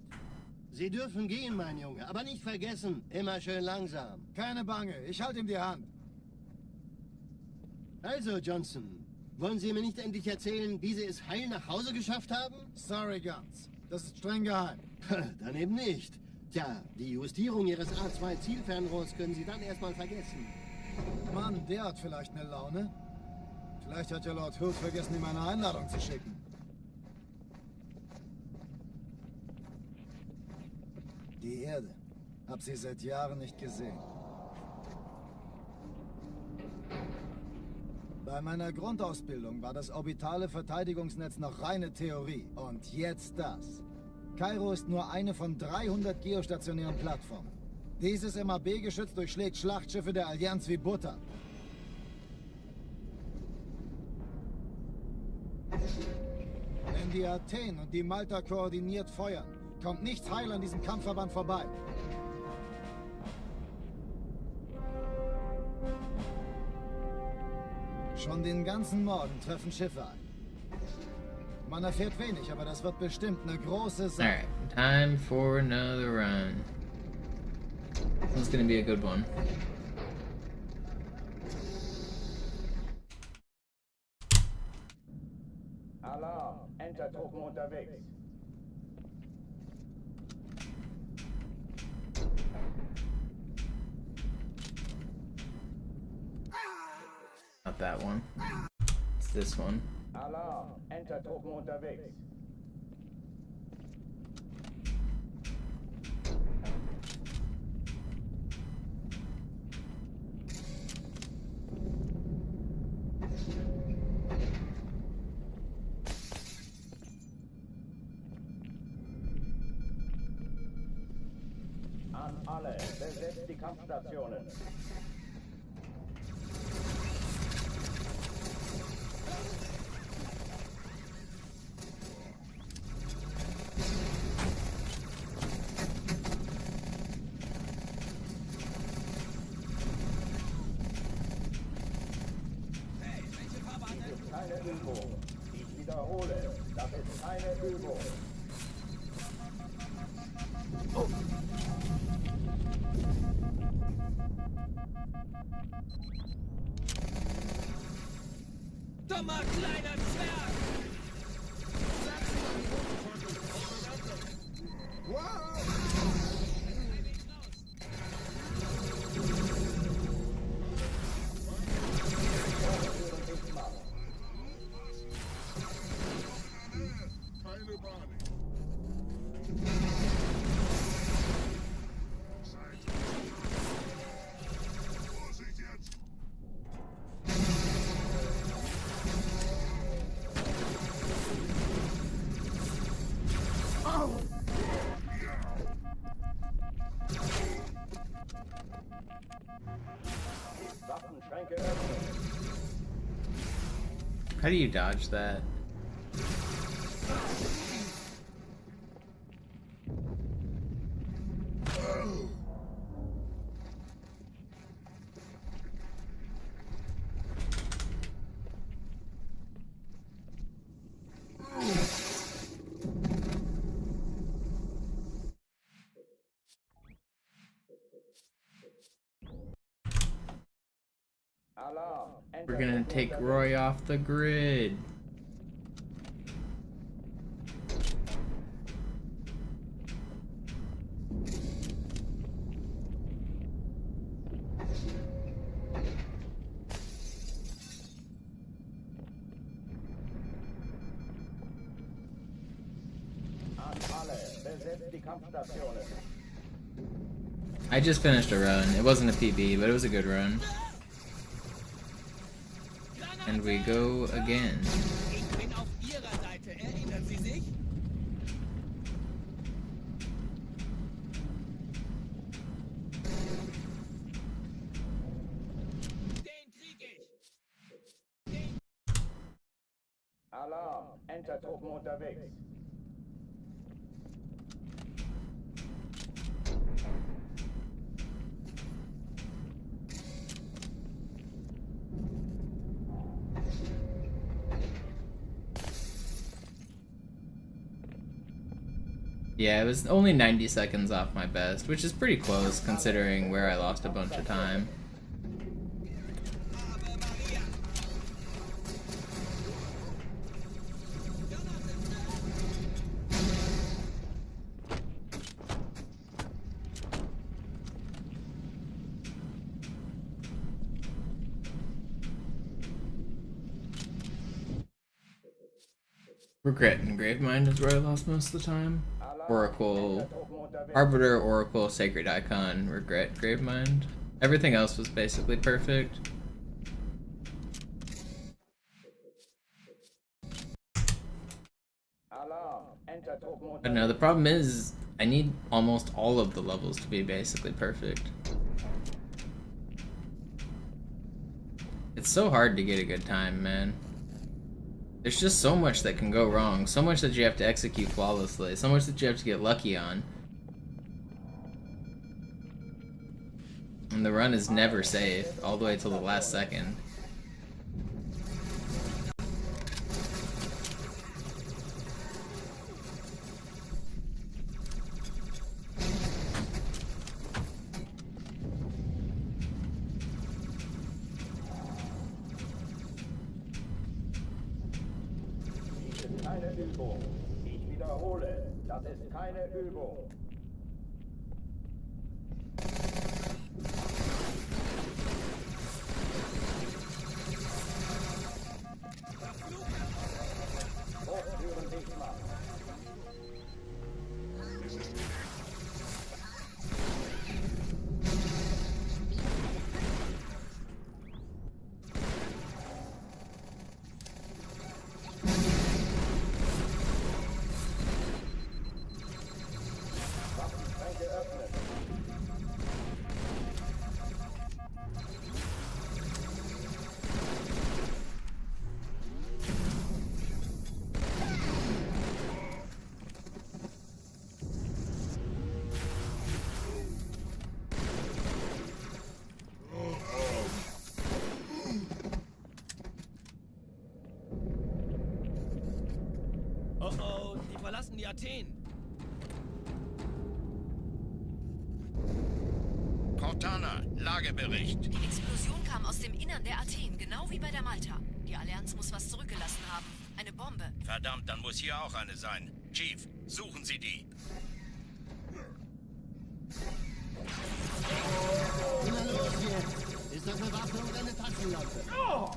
Sie dürfen gehen, mein Junge, aber nicht vergessen, immer schön langsam. Keine Bange, ich halte ihm die Hand. Also, Johnson, wollen Sie mir nicht endlich erzählen, wie Sie es heil nach Hause geschafft haben? Sorry, Guns. Das ist streng geheim. Dann eben nicht. Tja, die Justierung Ihres A2-Zielfernrohrs können Sie dann erstmal vergessen. Mann, der hat vielleicht eine Laune. Vielleicht hat ja Lord Hood vergessen, ihm eine Einladung zu schicken. Die Erde. Hab sie seit Jahren nicht gesehen. Bei meiner Grundausbildung war das orbitale Verteidigungsnetz noch reine Theorie. Und jetzt das. Kairo ist nur eine von 300 geostationären Plattformen. Dieses MAB-Geschütz durchschlägt Schlachtschiffe der Allianz wie Butter. Wenn die Athen und die Malta koordiniert feuern, kommt nichts heil an diesem Kampfverband vorbei. Schon den ganzen Morgen treffen Schiffe ein. Man erfährt wenig, aber das wird bestimmt eine große Sache. Alright, time for another run. This is gonna be a good one. Alarm! Entertruppen unterwegs. Not that one. It's this one. Alarm! Entertruppen unterwegs. An alle, besetzt die Kampfstationen. Keine Übung. Ich wiederhole, das ist keine Übung. Dummer kleiner Zwerg! Keine Panik. Vorsicht jetzt! Waffenschränke öffnen. How do you dodge that? Alarm! We're gonna take Roy off the grid. An alle, besetzt die Kampfstationen. I just finished a run. It wasn't a PB, but it was a good run. And we go again. Ich bin auf Ihrer Seite. Erinnern Sie sich? Den krieg ich. Alarm! Entertruppen unterwegs. Yeah, it was only 90 seconds off my best, which is pretty close considering where I lost a bunch of time. Regret and Gravemind is where I lost most of the time. Oracle, Arbiter, Oracle, Sacred Icon, Regret, Gravemind. Everything else was basically perfect. But no, the problem is I need almost all of the levels to be basically perfect. It's so hard to get a good time, man. There's just so much that can go wrong, so much that you have to execute flawlessly, so much that you have to get lucky on. And the run is never safe, all the way till the last second. Keine Übung. Ich wiederhole, das ist keine Übung. Hochtüren dicht machen. Oh, die verlassen die Athen. Cortana, Lagebericht. Die Explosion kam aus dem Innern der Athen, genau wie bei der Malta. Die Allianz muss was zurückgelassen haben. Eine Bombe. Verdammt, dann muss hier auch eine sein. Chief, suchen Sie die. Na los jetzt! Ist das eine Waffe oder eine Taschenlampe? Oh!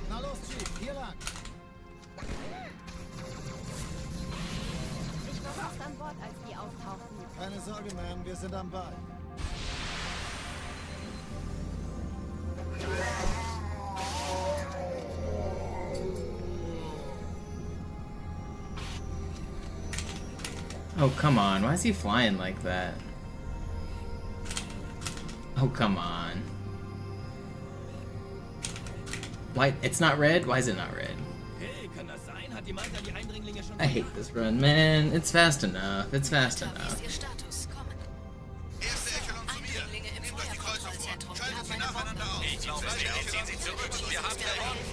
Na los, Chief, hier lang! Ich war fast an Bord, als die auftauchten. Keine Sorge, Ma'am, wir sind am Ball. Oh, come on. Why is he flying like that? Oh, come on. Why? It's not red? Why is it not red? Hey, kann das sein? Hat die Malta die Eindringlinge schon I hate this run, man. It's fast enough. It's fast enough. Ihr Status, kommen. Erste Echelon zu mir. Eindringlinge im Nehmt euch die Kreuzer vor. Feuerkontrollzentrum. Wir Schaltet haben sie eine nacheinander Bombe. aus. Ziehen Sie zurück. Wir haben gewonnen.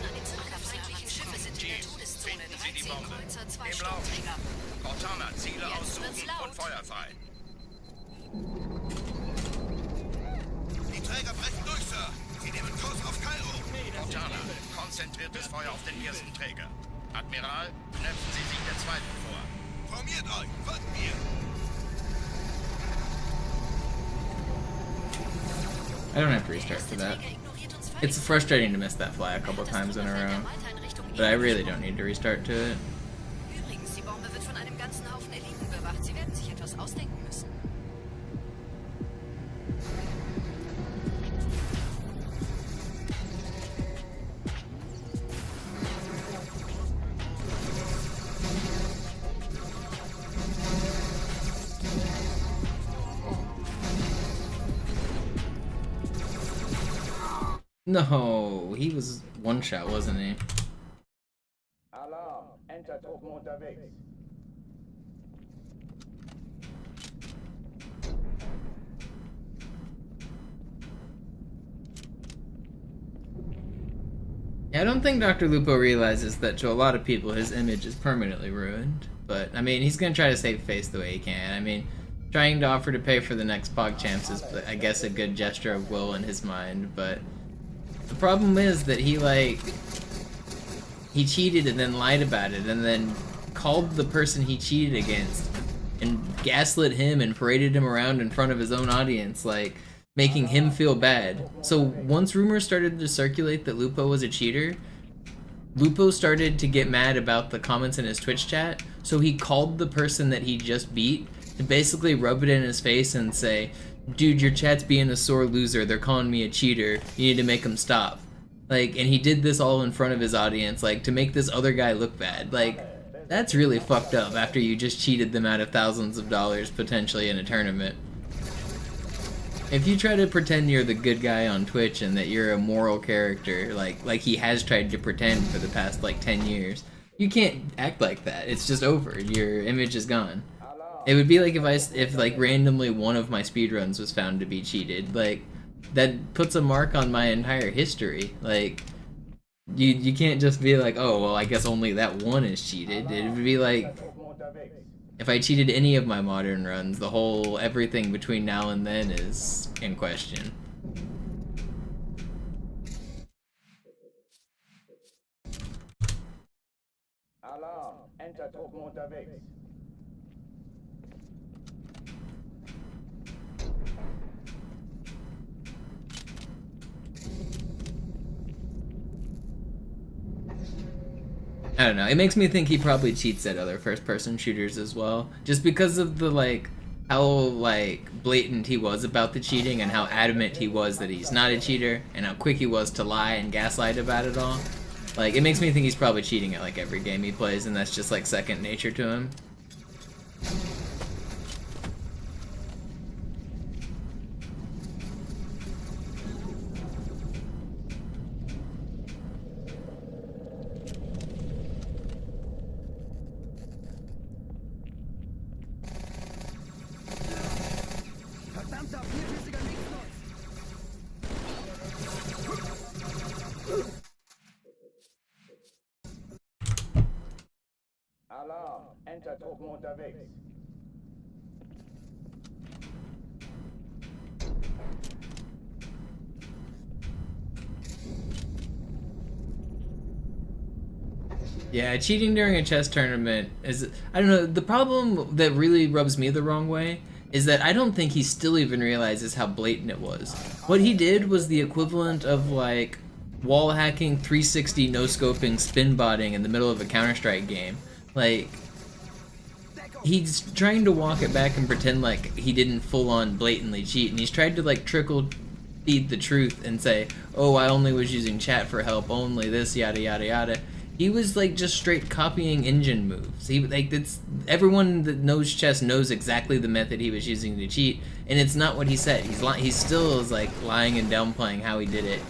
Feindliche Schiffe sind in der Todeszone. Finden Sie die 13 Bombe. Kreuzer, 2 Im Lauf. Sturmträger. Cortana, Ziele Jetzt aussuchen wird's laut. und Feuer frei. Die Träger brechen durch, Sir. Sie nehmen Kurs auf Kairo. Cortana, konzentriertes Feuer auf den ersten Träger. Admiral, knöpfen Sie sich der zweiten vor. Formiert euch, folgt mir. I don't have to restart for that. It's frustrating to miss that fly a couple times in a row, but I really don't need to restart to it. Übrigens, die Bombe wird von einem ganzen Haufen Eliten bewacht. Sie werden sich etwas ausdenken müssen. No, he was one shot, wasn't he? Alarm! Entertruppen unterwegs. Yeah, I don't think Dr. Lupo realizes that to a lot of people his image is permanently ruined. But, I mean, he's gonna try to save face the way he can. I mean, trying to offer to pay for the next PogChamps is, I guess, a good gesture of will in his mind, but the problem is that he cheated and then lied about it and then called the person he cheated against and gaslit him and paraded him around in front of his own audience, like, making him feel bad. So once rumors started to circulate that Lupo was a cheater, Lupo started to get mad about the comments in his Twitch chat, so he called the person that he just beat to basically rub it in his face and say, dude, your chat's being a sore loser, they're calling me a cheater, you need to make them stop. Like, and he did this all in front of his audience, like, to make this other guy look bad. Like, that's really fucked up after you just cheated them out of thousands of dollars, potentially, in a tournament. If you try to pretend you're the good guy on Twitch and that you're a moral character, like he has tried to pretend for the past, like, 10 years, you can't act like that. It's just over. Your image is gone. It would be like if like randomly one of my speedruns was found to be cheated. Like, that puts a mark on my entire history. Like, you can't just be like, oh well, I guess only that one is cheated. It would be like if I cheated any of my modern runs, the whole everything between now and then is in question. Alarm! Entertruppen unterwegs. I don't know, it makes me think he probably cheats at other first-person shooters as well, just because of the, like, how, like, blatant he was about the cheating and how adamant he was that he's not a cheater, and how quick he was to lie and gaslight about it all. Like, it makes me think he's probably cheating at, like, every game he plays, and that's just, like, second nature to him. Alarm! Entertruppen unterwegs. Yeah, cheating during a chess tournament is, I don't know, the problem that really rubs me the wrong way is that I don't think he still even realizes how blatant it was. What he did was the equivalent of, like, wall hacking, 360 no-scoping, spin botting in the middle of a Counter-Strike game. Like, he's trying to walk it back and pretend like he didn't full-on blatantly cheat, and he's tried to, like, trickle feed the truth and say, oh, I only was using chat for help, only this, yada yada yada. He was, like, just straight copying engine moves. He, like, it's, everyone that knows chess knows exactly the method he was using to cheat, and it's not what he said. He still is, like, lying and downplaying how he did it.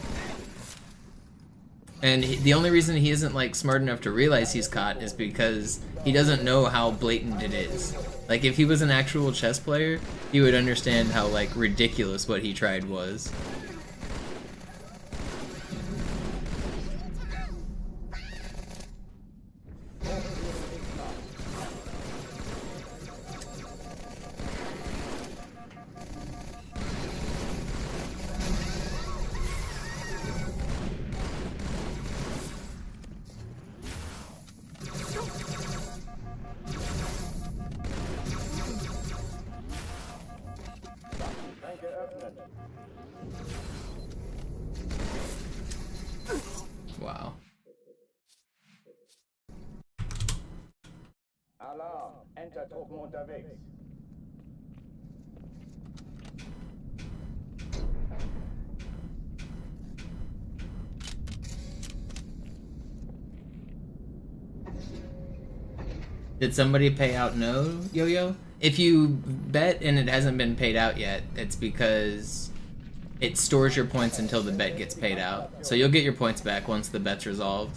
And the only reason he isn't, like, smart enough to realize he's caught is because he doesn't know how blatant it is. Like, if he was an actual chess player, he would understand how, like, ridiculous what he tried was. Alarm, Entertruppen unterwegs. Did somebody pay out no, Yo-Yo? If you bet and it hasn't been paid out yet, it's because it stores your points until the bet gets paid out. So you'll get your points back once the bet's resolved.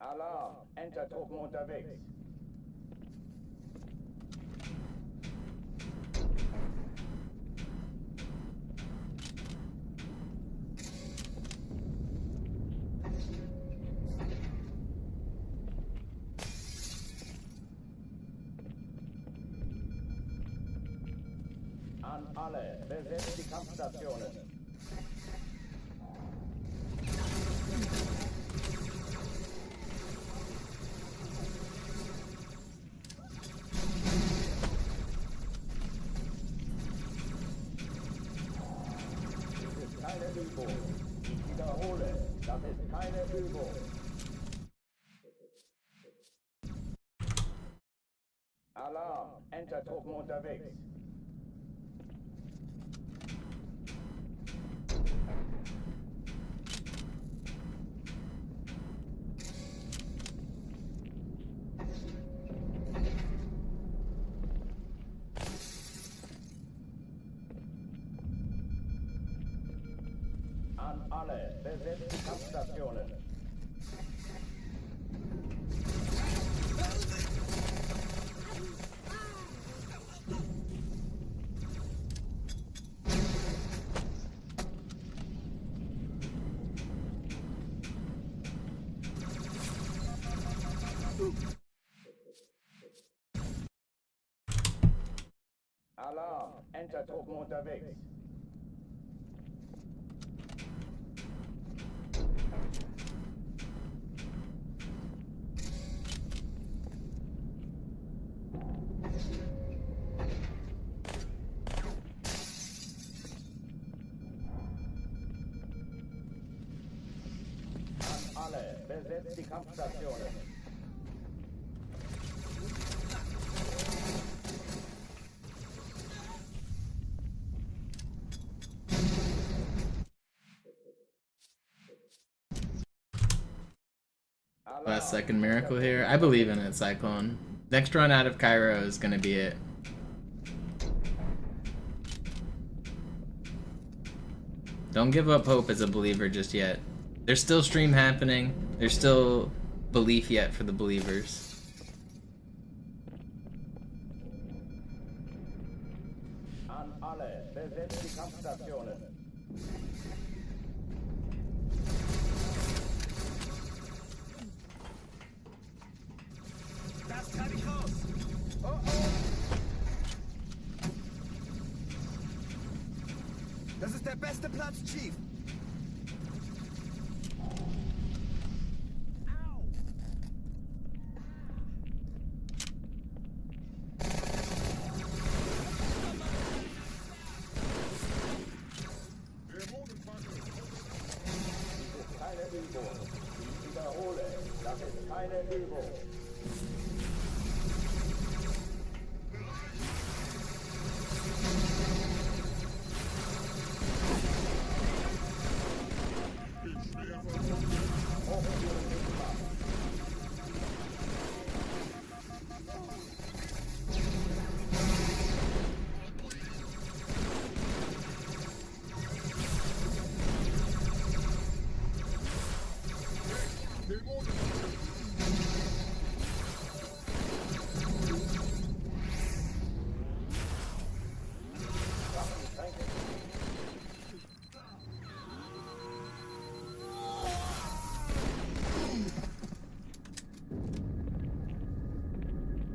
Alarm, Entertruppen unterwegs. An alle, besetzt die Kampfstationen. Übung. Ich wiederhole, das ist keine Übung. Alarm, Entertruppen unterwegs. An alle, besetzt die Kampfstationen. Alarm, Entertruppen unterwegs. An alle, besetzt die Kampfstationen. Last second miracle here. I believe in it, Cyclone. Next run out of Cairo is gonna be it. Don't give up hope as a believer just yet. There's still stream happening. There's still belief yet for the believers. An alle, besetzt die Kampfstationen. Das treibe ich raus. Oh oh. Das ist der beste Platz, Chief. Keine Übung. Ich wiederhole, das ist keine Übung.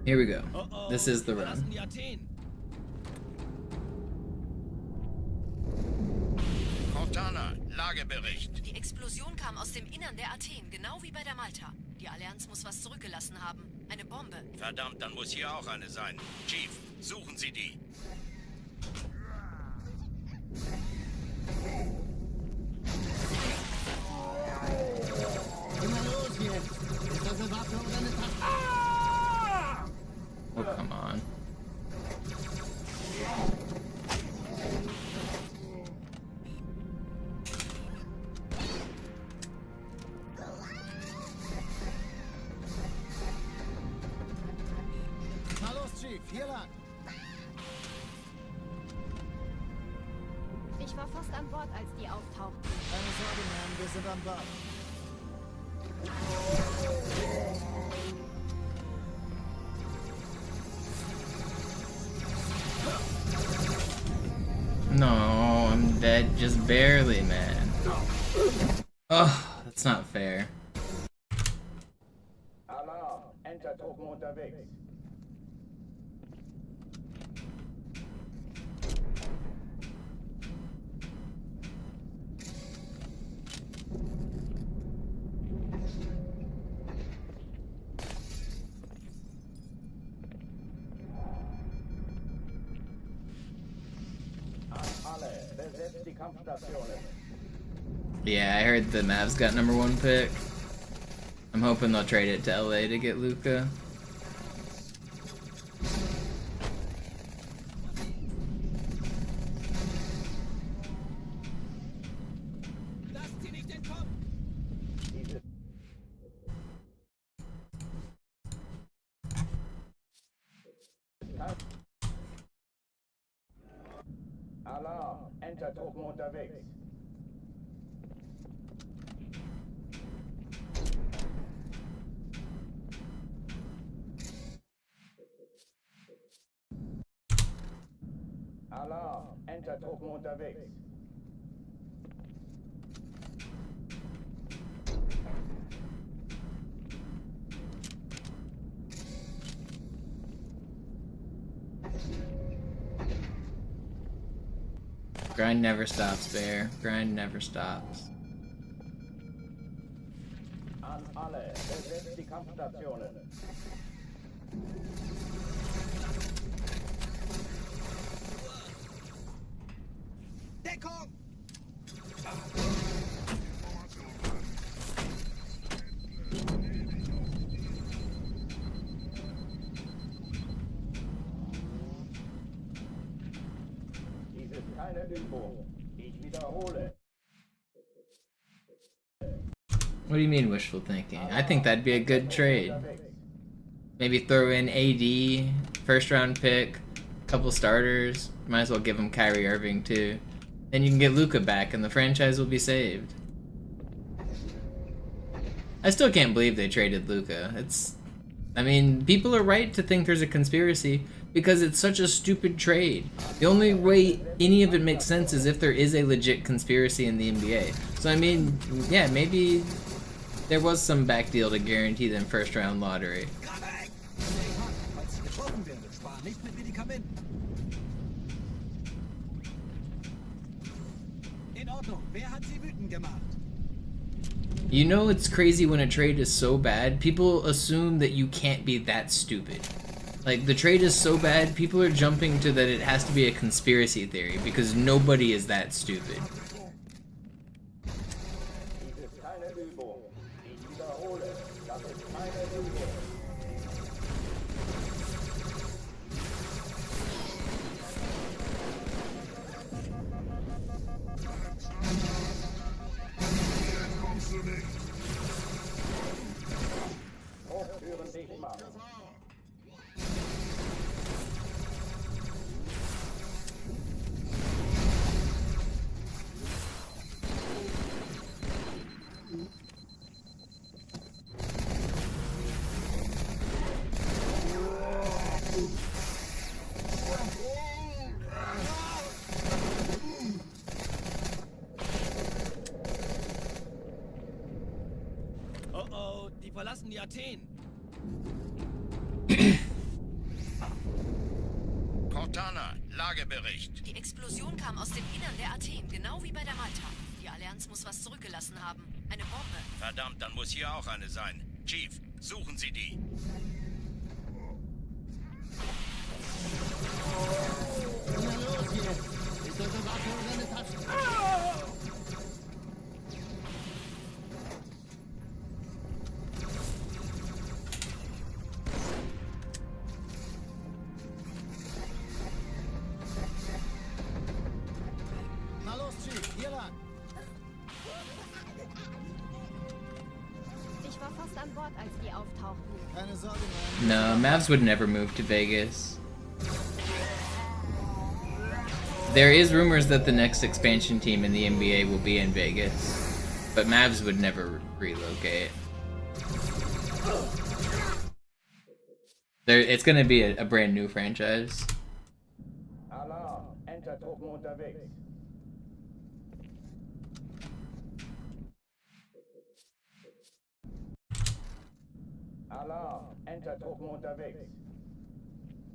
Here we go. This is the run. Cortana, Lagebericht. Die Explosion kam aus dem Innern der Athen, genau wie bei der Malta. Die Allianz muss was zurückgelassen haben. Eine Bombe. Verdammt, dann muss hier auch eine sein. Chief, suchen Sie die. Immer los jetzt! Ist das eine Waffe oder eine Tasche? Oh, come on. Na los, Chief, hier lang. Ich war fast an Bord, als die auftauchten. Keine Sorge, Mann, wir sind am Bord. No, I'm dead just barely, man. Oh, that's not fair. Alarm! Entertruppen unterwegs. Alle, besetzt die Kampfstationen. Yeah, I heard the Mavs got #1 pick. I'm hoping they'll trade it to LA to get Luka. Lasst sie nicht entkommen! Diese Alarm! Entertruppen unterwegs. Alarm! Entertruppen unterwegs. Grind never stops, Bear. Grind never stops. An alle, besetzt die Kampfstationen. Deckung! Dies ist keine Übung. Ich wiederhole. What do you mean wishful thinking? I think that'd be a good trade. Maybe throw in AD, first round pick, couple starters. Might as well give him Kyrie Irving too. Then you can get Luka back and the franchise will be saved. I still can't believe they traded Luka. I mean, people are right to think there's a conspiracy because it's such a stupid trade. The only way any of it makes sense is if there is a legit conspiracy in the NBA. So I mean, yeah, maybe there was some back deal to guarantee them first round lottery. Falls sie getroffen werden, spar nicht mit Medikamenten. In Ordnung, wer hat sie wütend gemacht? You know it's crazy when a trade is so bad, people assume that you can't be that stupid. Like, the trade is so bad, people are jumping to that it has to be a conspiracy theory because nobody is that stupid. Dies ist keine Übung. Ich wiederhole. Das ist keine Übung. Kommst du nicht? Hochtüren dicht machen. Oh oh, die verlassen die Athen. Cortana, Lagebericht. Die Explosion kam aus dem Innern der Athen, genau wie bei der Malta. Die Allianz muss was zurückgelassen haben. Eine Bombe. Verdammt, dann muss hier auch eine sein. Chief, suchen Sie die. Na los jetzt! Ist unsere Waffe oder eine Tasche? Na los, Chief, hier lang. Ich war fast an Bord, als die auftauchten. Keine Sorge, Mann. No, Mavs would never move to Vegas. There is rumors that the next expansion team in the NBA will be in Vegas, but Mavs would never relocate. It's gonna be a brand new franchise. Alarm, Enter-Truppen unterwegs. Alarm, Enter-Truppen unterwegs.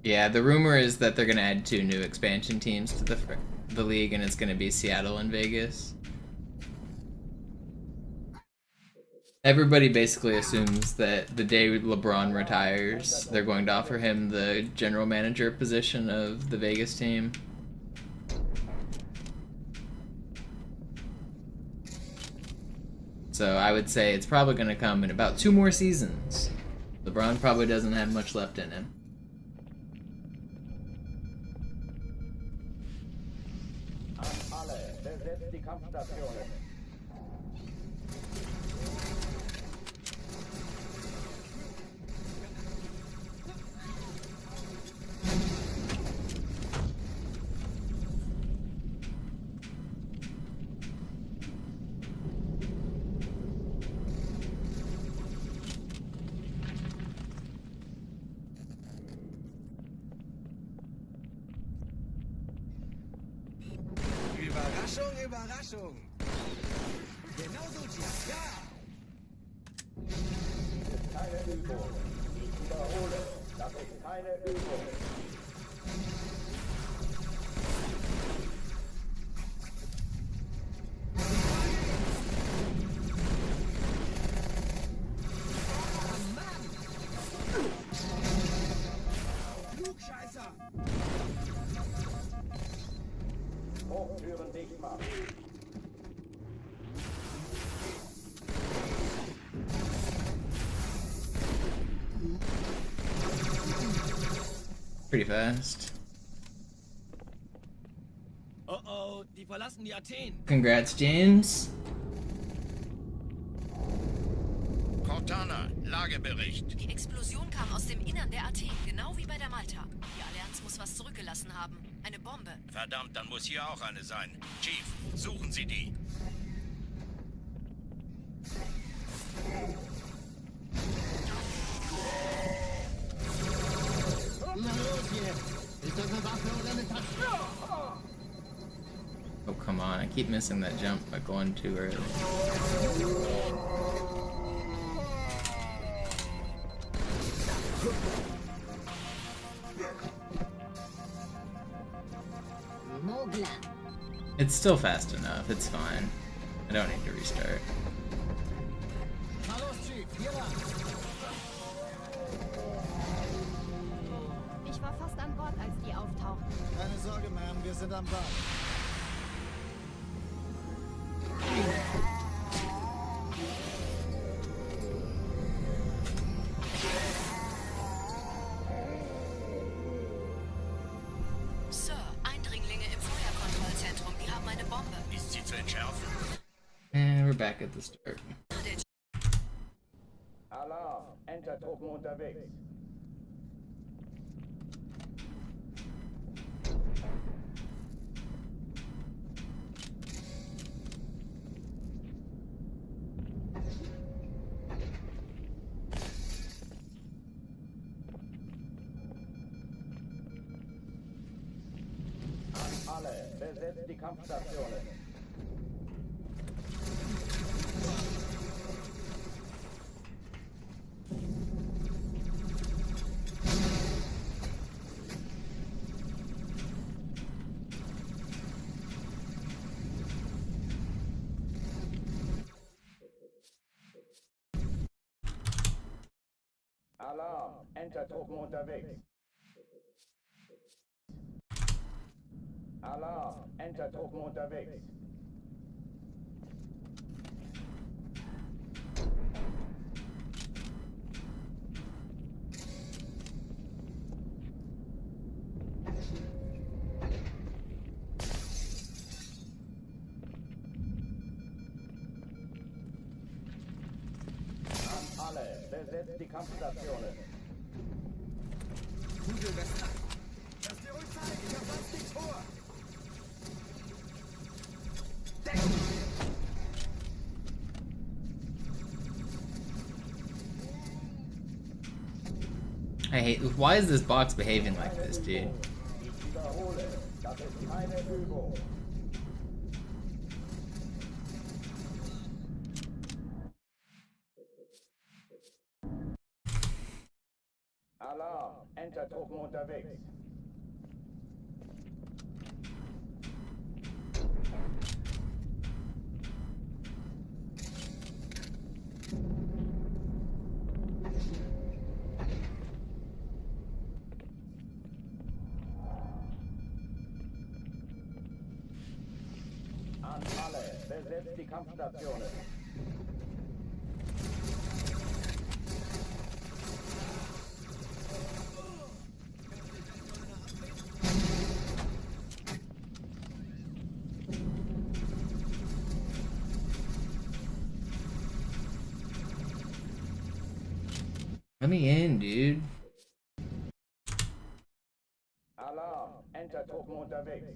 Yeah, the rumor is that they're gonna add 2 new expansion teams to the league, and it's gonna be Seattle and Vegas. Everybody basically assumes that the day LeBron retires, they're going to offer him the general manager position of the Vegas team. So I would say it's probably going to come in about 2 more seasons. LeBron probably doesn't have much left in him. An alle, besetzt die Kampfstationen. Überraschung, Überraschung. Genau so, Chief. Ja. Keine Übung. Ich wiederhole, das ist keine Übung. Klugscheißer. Hochtüren dicht machen. Pretty fast. Oh oh, die verlassen die Athen. Congrats, James. Cortana, Lagebericht. Die Explosion kam aus dem Innern der Athen, genau wie bei der Malta. Die Allianz muss was zurückgelassen haben. Eine Bombe. Verdammt, dann muss hier auch eine sein. Chief, suchen Sie die. Na los jetzt! Ist unsere Waffe oder eine Tasche? Oh, come on. I keep missing that jump by going too early. Mogler. It's still fast enough. It's fine. I don't need to restart. Na los, Chief, hier lang. Ich war fast an Bord, als die auftauchten. Keine Sorge, Ma'am, wir sind am Ball. Sir, Eindringlinge im Feuerkontrollzentrum. Die haben eine Bombe. Ist sie zu entschärfen? And we're back at the start. Alarm, Enter-Truppen unterwegs. An alle, besetzt die Kampfstationen. Alarm, Entertruppen unterwegs. Alarm, Entertruppen unterwegs. Alle, besetzt die Kampfstationen. Kugelwester. Lass dir ruhig Zeit, ich hab sonst nichts vor. I hate. Why is this box behaving like this, dude? Ich wiederhole, das ist keine Übung. Alarm, Entertruppen unterwegs. An alle, besetzt die Kampfstationen. Let me in, dude. Alarm, Entertruppen unterwegs.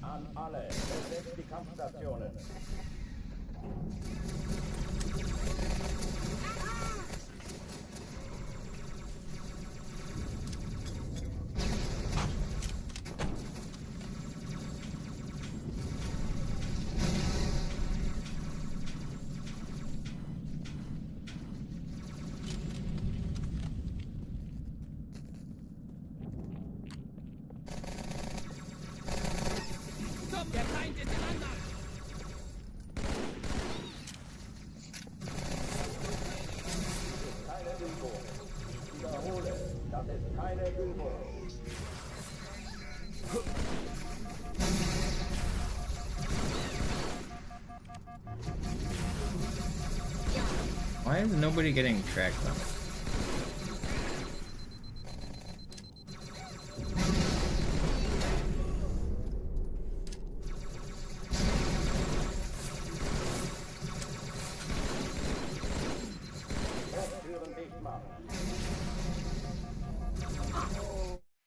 An alle, besetzt die Kampfstationen. Der Feind ist im Angriff! Keine Übung. Ich wiederhole, das ist keine Übung. Why is nobody getting tracked on? Türen dicht machen.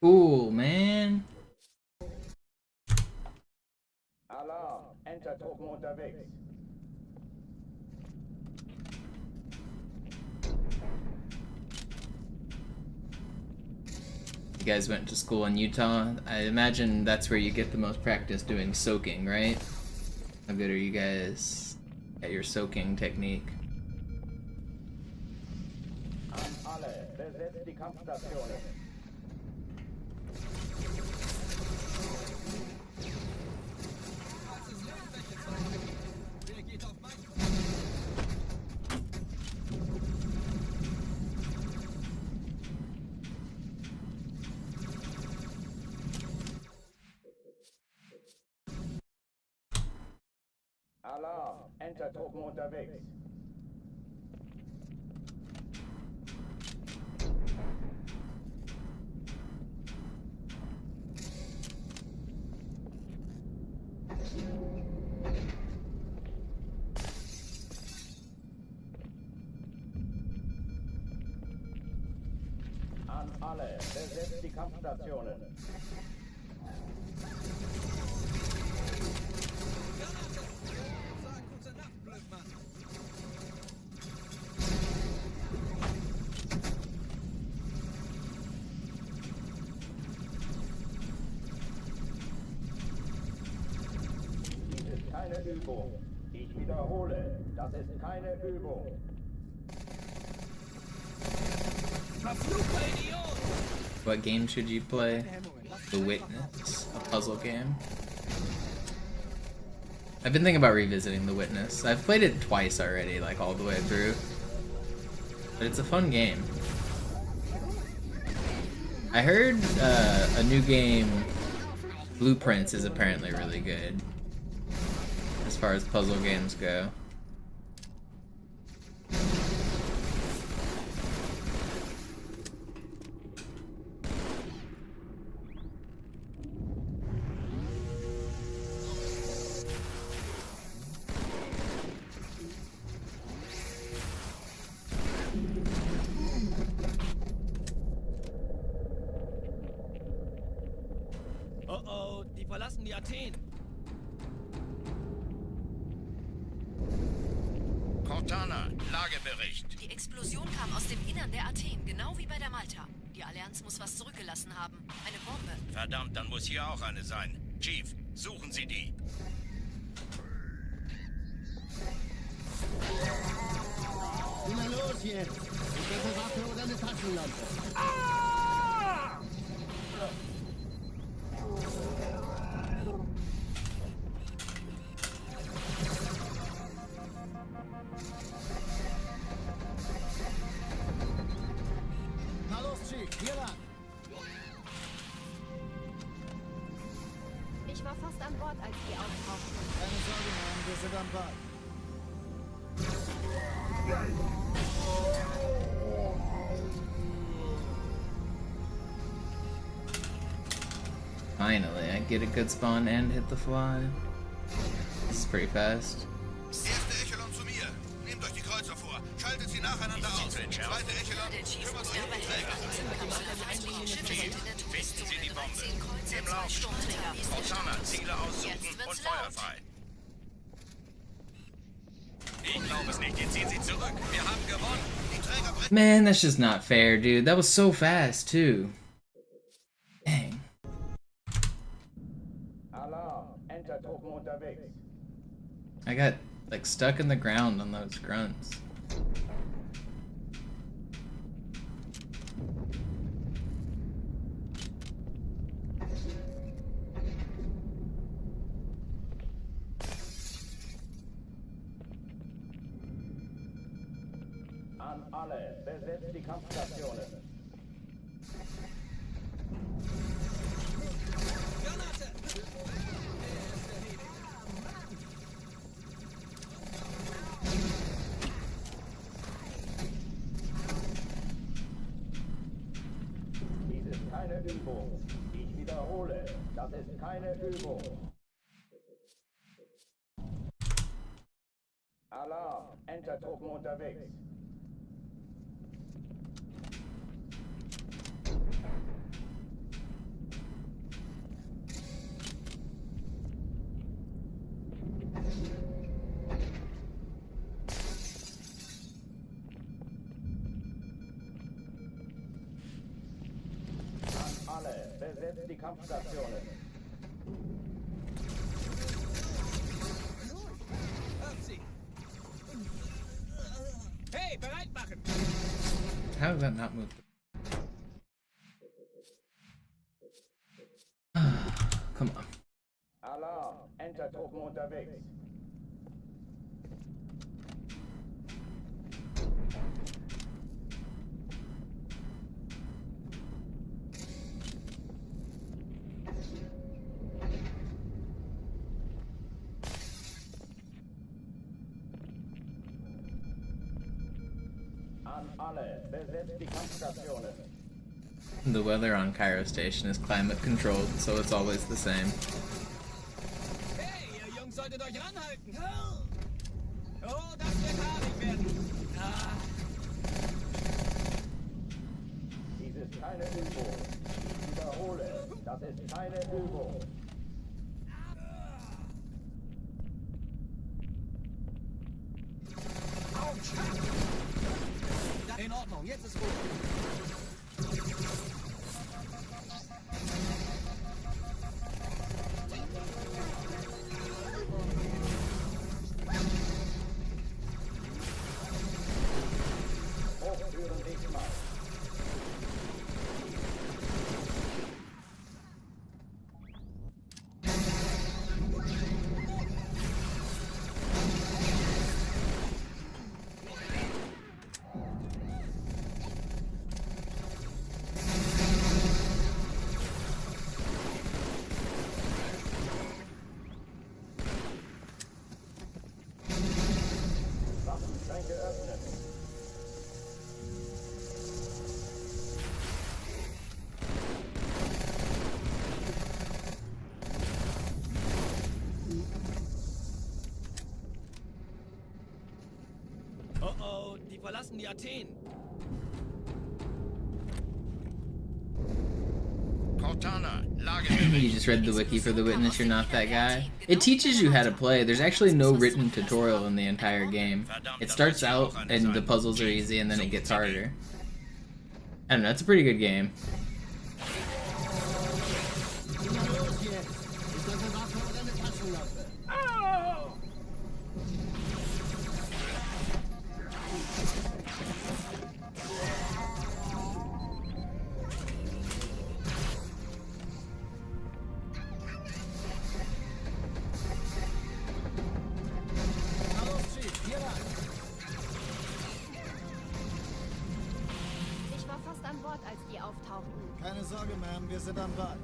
Cool, man. Alarm, Entertruppen unterwegs. You guys went to school in Utah. I imagine that's where you get the most practice doing soaking, right? How good are you guys at your soaking technique? An alle, besetzt die Kampfstationen. Wer geht auf mein... Alarm, Entertruppen unterwegs. An alle, besetzt die Kampfstationen. Sag gute Nacht, Blödmann! Dies ist keine Übung. Ich wiederhole, das ist keine Übung. Verfluchter Idiot! What game should you play? The Witness, a puzzle game. I've been thinking about revisiting The Witness. I've played it twice already, like all the way through. But it's a fun game. I heard a new game, Blueprints, is apparently really good as far as puzzle games go. Oh oh, die verlassen die Athen. Cortana, Lagebericht. Die Explosion kam aus dem Innern der Athen, genau wie bei der Malta. Die Allianz muss was zurückgelassen haben. Eine Bombe. Verdammt, dann muss hier auch eine sein. Chief, suchen Sie die. Na los jetzt! Ich bin Waffe oder eine Taschenlampe. Na los, Chief, hier lang! Ich war fast an Bord, als die auftauchten. Keine Sorge, Mann, wir sind am Ball. Finally, I get a good spawn and hit the fly. This is pretty fast. Erste Echelon zu mir. Nehmt euch die Kreuzer vor. Schaltet sie nacheinander aus. Zweite Echelon, kümmert euch um die Träger. Chief, finden Sie die Bombe. Im Lauf. Cortana, Ziele aussuchen und Feuer frei. Ich glaube es nicht. Jetzt ziehen Sie zurück. Wir haben gewonnen. Die Träger brechen. Man, that's just not fair, dude. That was so fast, too. Dang. Alarm, Entertruppen unterwegs. I got, like, stuck in the ground on those grunts. An alle, besetzt die Kampfstationen. Dies ist keine Übung. Ich wiederhole, das ist keine Übung. Alarm, Entertruppen unterwegs. An alle, besetzt die Kampfstationen. Hört sie. Hey, bereit machen. How did that not move? Come on. Alarm, Entertruppen unterwegs. An alle, besetzt die Kampfstationen. The weather on Cairo Station is climate controlled, so it's always the same. Hey, ihr Jungs solltet euch ranhalten. Oh, das wird haarig werden. Ah. Dies ist keine Übung. Ich wiederhole, das ist keine Übung. In Ordnung, jetzt ist gut. Oh oh, die verlassen die Athen. Cortana, You just read the wiki for the witness, you're not that guy. It teaches you how to play. There's actually no written tutorial in the entire game. It starts out and the puzzles are easy and then it gets harder. I don't know, it's a pretty good game. Ich war fast an Bord, als die auftauchten. Keine Sorge, Ma'am, wir sind am Ball.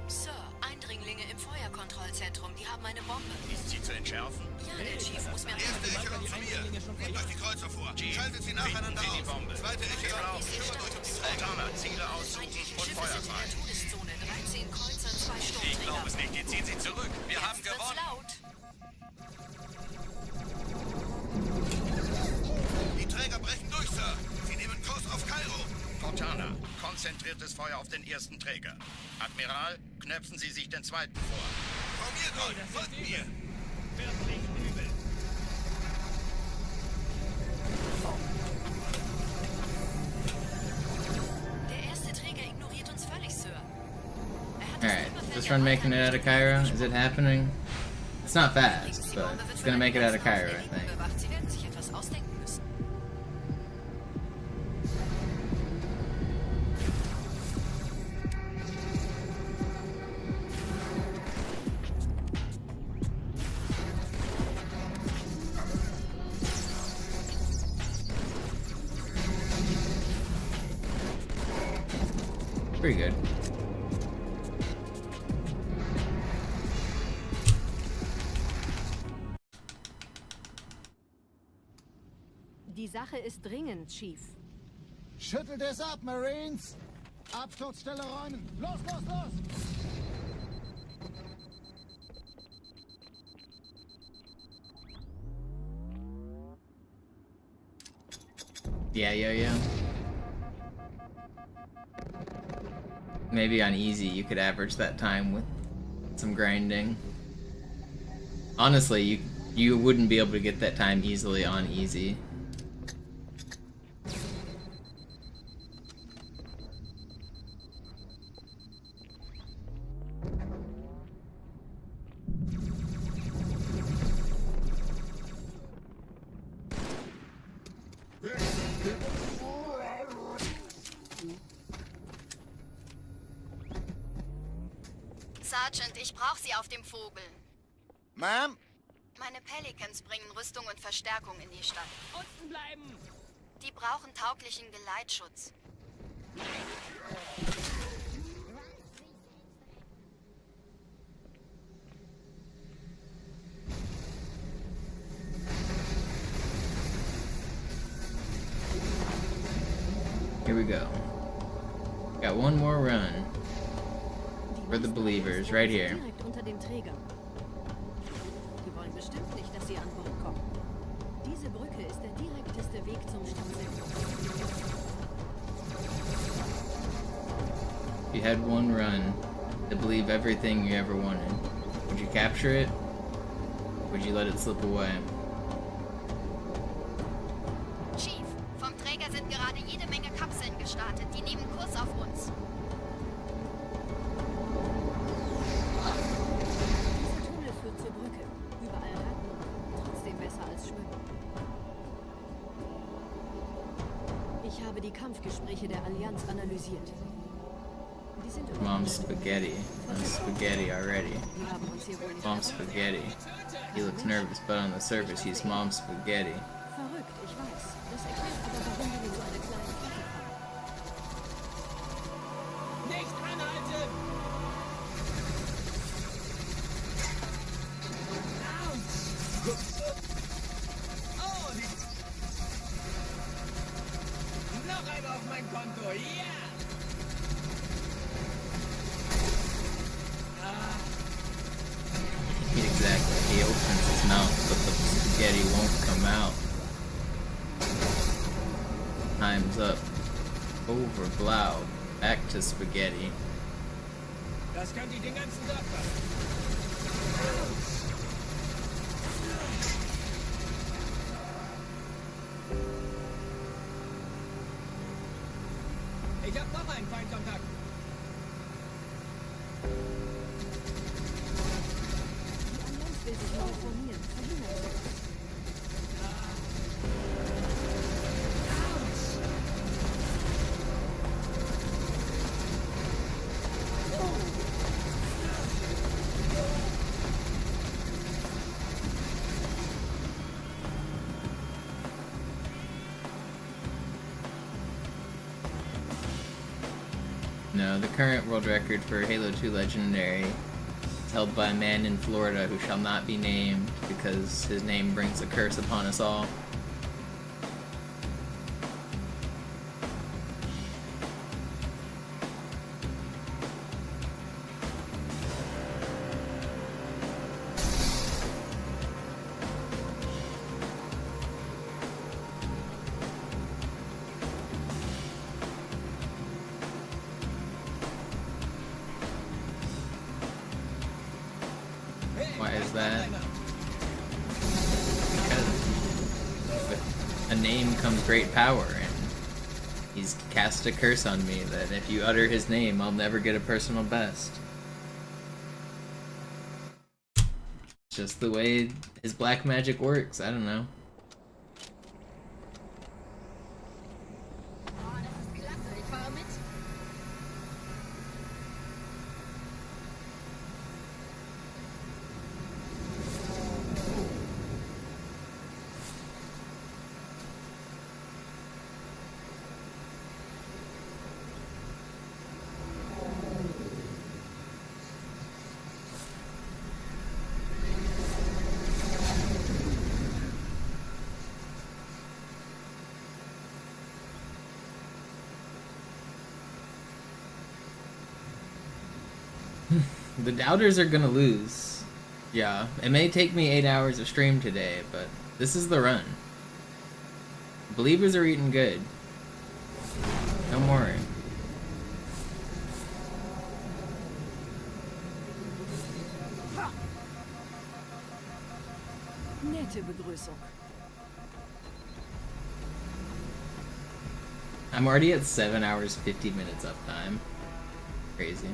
Sir, Eindringlinge im Feuerkontrollzentrum. Die haben eine Bombe. Ist sie zu entschärfen? Ja, der Chief muss mir Erste Echelon zu mir. Nehmt euch die Kreuzer vor. Schaltet sie nacheinander Sie die aus. Bombe. Zweite Echelon, kümmert euch um die Träger. Cortana, Ziele aussuchen und Schiffe Feuer sind in frei. der Todeszone. 13 Kreuzer, 2 Ich Sturmträger. glaube es nicht. Jetzt ziehen sie zurück. Wir haben Jetzt wird's gewonnen. laut. Die Träger brechen durch, Sir. Sie nehmen Kurs auf Kairo. Cortana, konzentriertes Feuer auf den ersten Träger. Admiral, knöpfen Sie sich den zweiten vor. Formiert euch, folgt mir. Wirklich übel. Der erste Träger ignoriert uns völlig, Sir. Er hat das Alright, Trümmerfeld this der run making it Walker out of Cairo? Is it happening? It's not Die fast, but Bombe wird it's von gonna make it out of einem Cairo, I Eliten think. bewacht. Sie werden sich etwas ausdenken müssen. Pretty good. Die Sache ist dringend, Chief. Schüttelt es ab, Marines! Absturzstelle räumen! Los, los, los! Yeah, yeah. Maybe on easy you could average that time with some grinding. Honestly, you wouldn't be able to get that time easily on easy. Sergeant, ich brauche Sie auf dem Vogel. Ma'am? Meine Pelicans bringen Rüstung und Verstärkung in die Stadt. Unten bleiben! Die brauchen tauglichen Geleitschutz. Here we go. Got one more run. For the believers, right here. Direkt unter dem Träger. Die wollen bestimmt nicht, dass sie an Bord kommen. Diese Brücke ist der direkteste Weg zum Stadtzentrum. If you had one run to believe everything you ever wanted, would you capture it? Or would you let it slip away? Chief, vom Träger sind gerade jede Menge Kapseln gestartet. Die nehmen Kurs auf uns. Dieser Tunnel führt zur Brücke. Überall Ratten. Trotzdem besser als Schwimmen. Ich habe die Kampfgespräche der Allianz analysiert. Die sind Mom's spaghetti. I'm spaghetti already. Die haben uns hier wohl nicht Mom's spaghetti. He looks nervous, but on the surface, he's Mom's spaghetti. Verrückt, ich weiß. Das erklärt aber, warum wir in so eine kleine Flotte kommen. Nicht anhalten! He opens his mouth, but the spaghetti won't come out. Time's up. Over Blau. Back to spaghetti. Das könnte ich den ganzen Tag machen. Ich hab noch einen Feindkontakt. Die Allianz will sich neu formieren. Verhindern Sie das. No, the current world record for Halo 2 Legendary is held by a man in Florida who shall not be named because his name brings a curse upon us all. Why is that? Because with a name comes great power, and he's cast a curse on me that if you utter his name, I'll never get a personal best. Just the way his black magic works, I don't know. Oh, das ist klasse. Ich fahre mit. The doubters are gonna lose. Yeah, it may take me 8 hours of stream today, but this is the run. Believers are eating good. Don't worry. Nette Begrüßung. I'm already at 7 hours 50 minutes uptime. Crazy.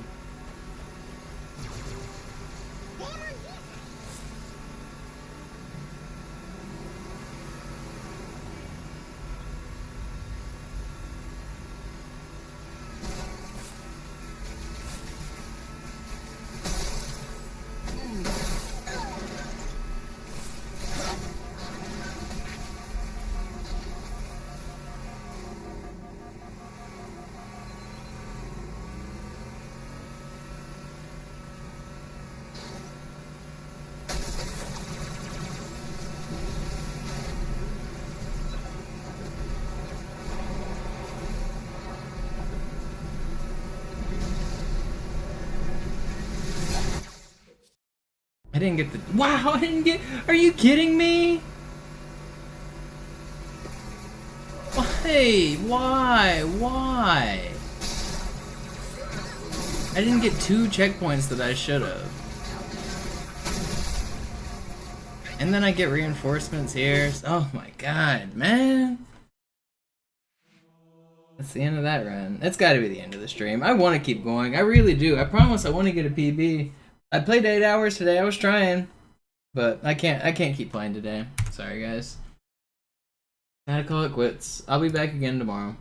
I didn't get the— wow, I didn't get— are you kidding me? Why? I didn't get 2 checkpoints that I should have. And then I get reinforcements here. Oh my god, man. That's the end of that run. That's gotta be the end of the stream. I want to keep going. I really do. I promise I want to get a PB. I played 8 hours today. I was trying, but I can't keep playing today. Sorry, guys. Gotta call it quits. I'll be back again tomorrow.